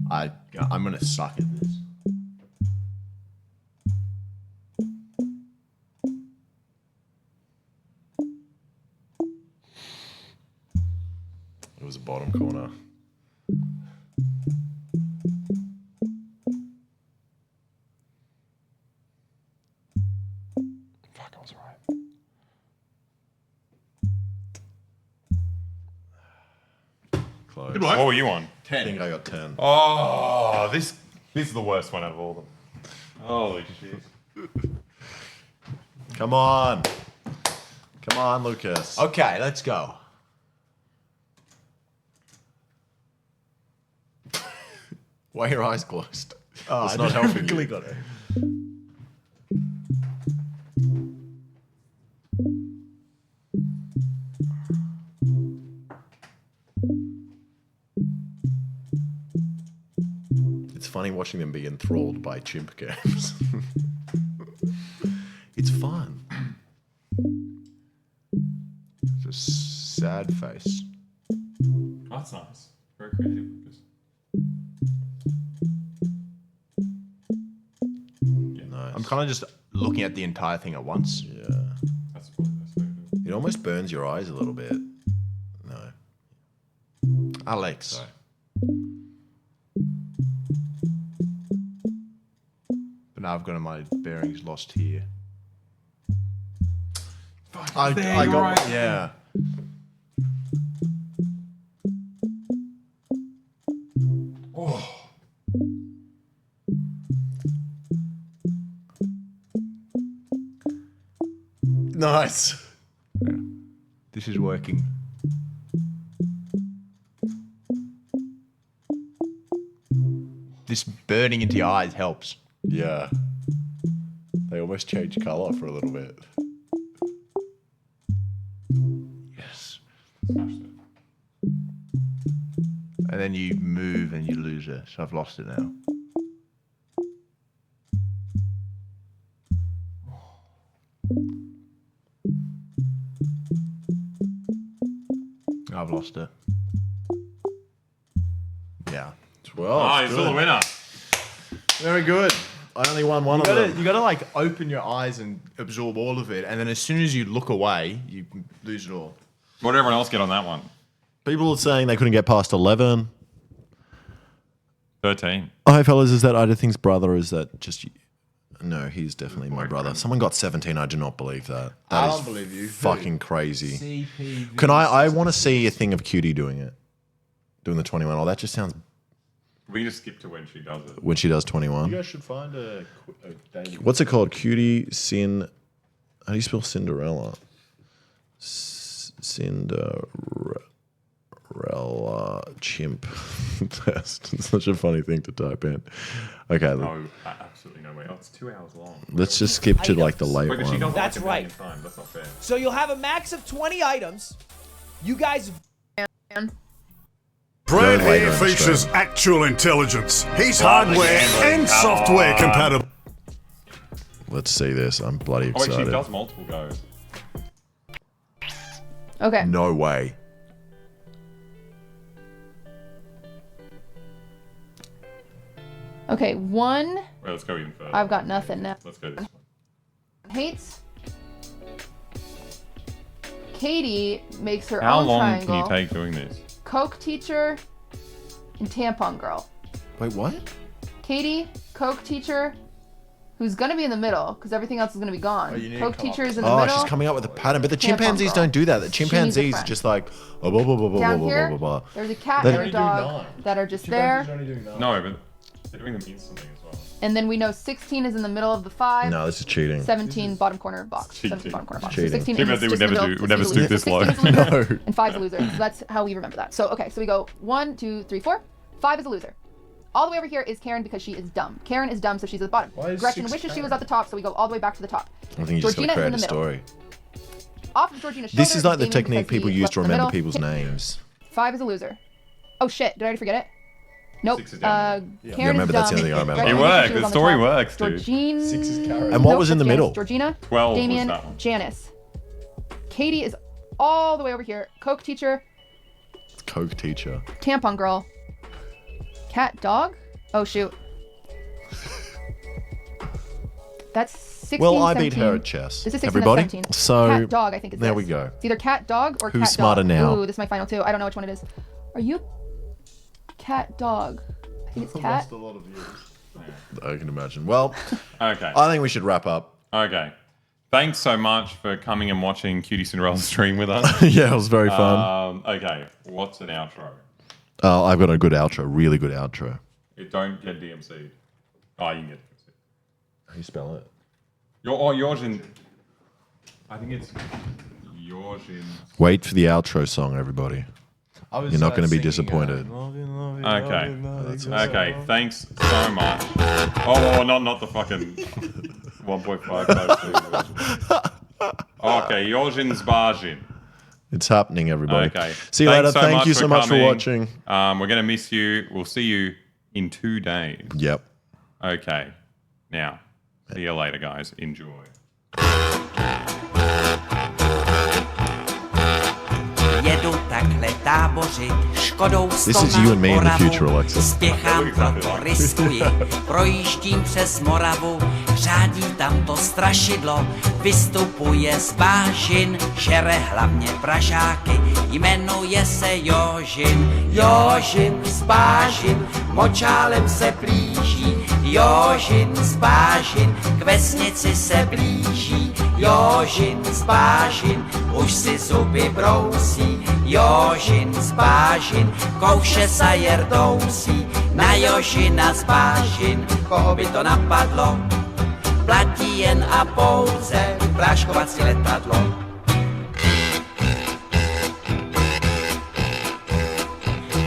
I'm gonna suck at this. It was a bottom corner. Fuck, I was right. Close. Good work. What were you on? I think I got 10. Oh, this is the worst one out of all of them. Holy shit. Come on. Come on, Lucas. Okay, let's go. Why are your eyes closed? Oh, It's I not just helping quickly you. got it. It's funny watching them be enthralled by chimp games. It's fun. Just sad face. That's nice. Very creative, Lucas. Nice. I'm kind of just looking at the entire thing at once. Yeah. That's probably the best way to do it. It almost burns your eyes a little bit. No. Alex. Sorry. Now I've got my bearings lost here. I got yeah. Nice. This is working. This burning into your eyes helps. Yeah. They almost change color for a little bit. Yes. And then you move and you lose it. So I've lost it now. I've lost it. Yeah. 12. He's still the winner. Very good. I only won one of them. You gotta like open your eyes and absorb all of it, and then as soon as you look away, you lose it all. What did everyone else get on that one? People are saying they couldn't get past 11. 13. Hi, fellas. Is that Ida Thing's brother? Is that just... No, he's definitely my brother. Someone got 17. I do not believe that. I That don't is believe you. fucking crazy. CPV. Can I want to see a thing of Cutie doing it. Doing the 21. Oh, that just sounds... We just skip to when she does it. When she does 21. You guys should find a daily. What's it called? Cutie How do you spell Cinderella? Cinderella chimp test. It's such a funny thing to type in. Okay, No, absolutely no way. Oh, it's 2 hours long. let's just skip to like the late Wait, but she one. does it That's like a million right. times. That's not fair. So you'll have a max of 20 items. You guys. Brad Brad later here in the features stream. actual intelligence. He's hardware and software compatible. Let's see this. I'm bloody Oh, wait, she excited. does multiple goes. Okay. No way. Okay, one. Wait, let's go even further. I've got nothing now. Let's go this one. Hates. Katie makes her How own long triangle. can you take doing this? Coke teacher and tampon girl. Wait, what? Katie, Coke teacher, who's gonna be in the middle because everything else is gonna be gone. you need Coke Coke. teacher is in the Oh, middle. she's coming up with a pattern. But the Tampon chimpanzees girl. don't do that. The She needs a chimpanzees friend. just like... Oh, blah, blah, blah, blah, Down blah, here, blah, blah, blah. there's a cat They and a only do dog 9. that are just Chimpanzees there. only do 9. No, but they're doing them instantly as well. And then we know 16 is in the middle of the 5. No, this is cheating. 17 bottom corner box. Cheating. 17 bottom corner box. Cheating. 16 Chimpanzee is would just never in the do- would middle. never stoop this 16 low. is a loser, No. and 5 is a loser. So that's how we remember that. So okay, so we go 1, 2, 3, 4. 5 is a loser. All the way over here is Karen because she is dumb. Karen is dumb, so she's at the bottom. Why is Gretchen 6 wishes she was Karen? at the top, so we go all the way back to the top. I think you just got to Georgina is create in a the middle. story. Off of Georgina's This shoulder is like the Damien technique because people he use left to the remember middle. people's names. 5 is a loser. Oh shit, did I already forget it? Nope. 6 is down Yeah, Karen remember, is that's the dumb. only thing I remember. Gretchen It wishes worked. she was The on story top. works, dude. Georgine. 6 is Karen. And what Nope, was in the that's Janice. middle? Georgina, 12 was Damien, that one. Janice. Katie is all the way over here. Coke teacher, Coke teacher. tampon girl, cat dog. Oh shoot. That's 16. Well, I beat 17. her at chess. This is 16 Everybody? and 17. So, cat dog, I think it's there this. we go. It's either cat dog or Who's cat smarter dog. now? Ooh, this is my final 2. I don't know which one it is. Are you cat dog? I think it's cat. a lot of views. I can imagine. Well, Okay. I think we should wrap up. Okay. Thanks so much for coming and watching Cutie Cinderella stream with us. Yeah, it was very fun. Okay. What's an outro? I've got a good outro. Really good outro. It don't get DMC'd. Oh, you can get DMC'd. How do you spell it? Yours in... I think it's yours in... Wait for the outro song, everybody. You're not going to be disappointed. Okay. Okay, thanks so much. Oh, not the fucking 1.552. Okay, Yojin's Barjin. It's happening, everybody. Okay. See you Thanks later. Thank you so much for coming. watching. We're going to miss you. We'll see you in 2 days. Yep. Okay. Now, see you later, guys. Enjoy. Jedu takhle tábořit, škodou This is you and me in the future, Alexa. Spěchám, proto riskuji, projíždím přes Moravu, řádí tam to strašidlo, vystupuje z Bážin, žere hlavně Pražáky, jmenuje se Jožin. Jožin z Bážin, močálem se plíží, Jožin z Bážin k vesnici se blíží. Jožin z Bážin už si zuby brousí. Jožin z Bážin kouše sa jerdousí. Na Jožina z Bážin, koho by to napadlo, platí jen a pouze práškovací letadlo.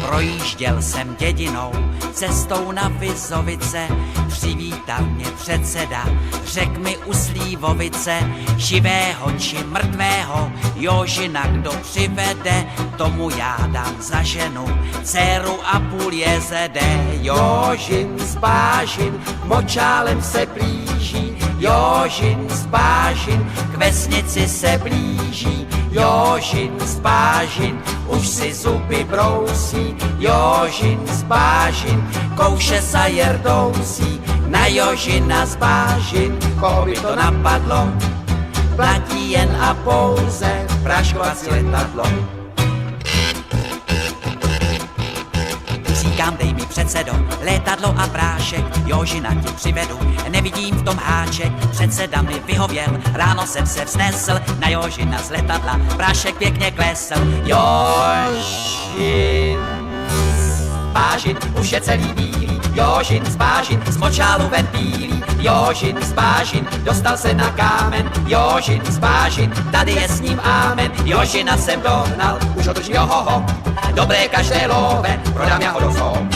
Projížděl jsem dědinou, cestou na Vizovice, přivítal mě předseda, řek mi u Slívovice, živého či mrtvého, Jožina kdo přivede, tomu já dám za ženu, dceru a půl jezede. Jožin z Bážin močálem se blíží, Jožin z Bážin k vesnici se blíží. Jožin z Bážin už si zuby brousí. Jožin z Bážin kouše sa jerdousí. Na Jožina z Bážin, koho by to napadlo, platí jen a pouze práškovací letadlo. Říkám, dej mi předsedo, létadlo a prášek, Jožina ti přivedu, nevidím v tom háček. Předseda mi vyhověl, ráno jsem se vznesl, na Jožina z letadla prášek pěkně klesl. Jožin z Bážin už je celý bílý, Jožin z Bážin z močálu ven bílý. Jožin z Bážin dostal se na kámen, Jožin z Bážin, tady je s ním ámen. Jožina jsem dohnal, už ho držím, johoho, dobré každé love, prodám já ho do zoo.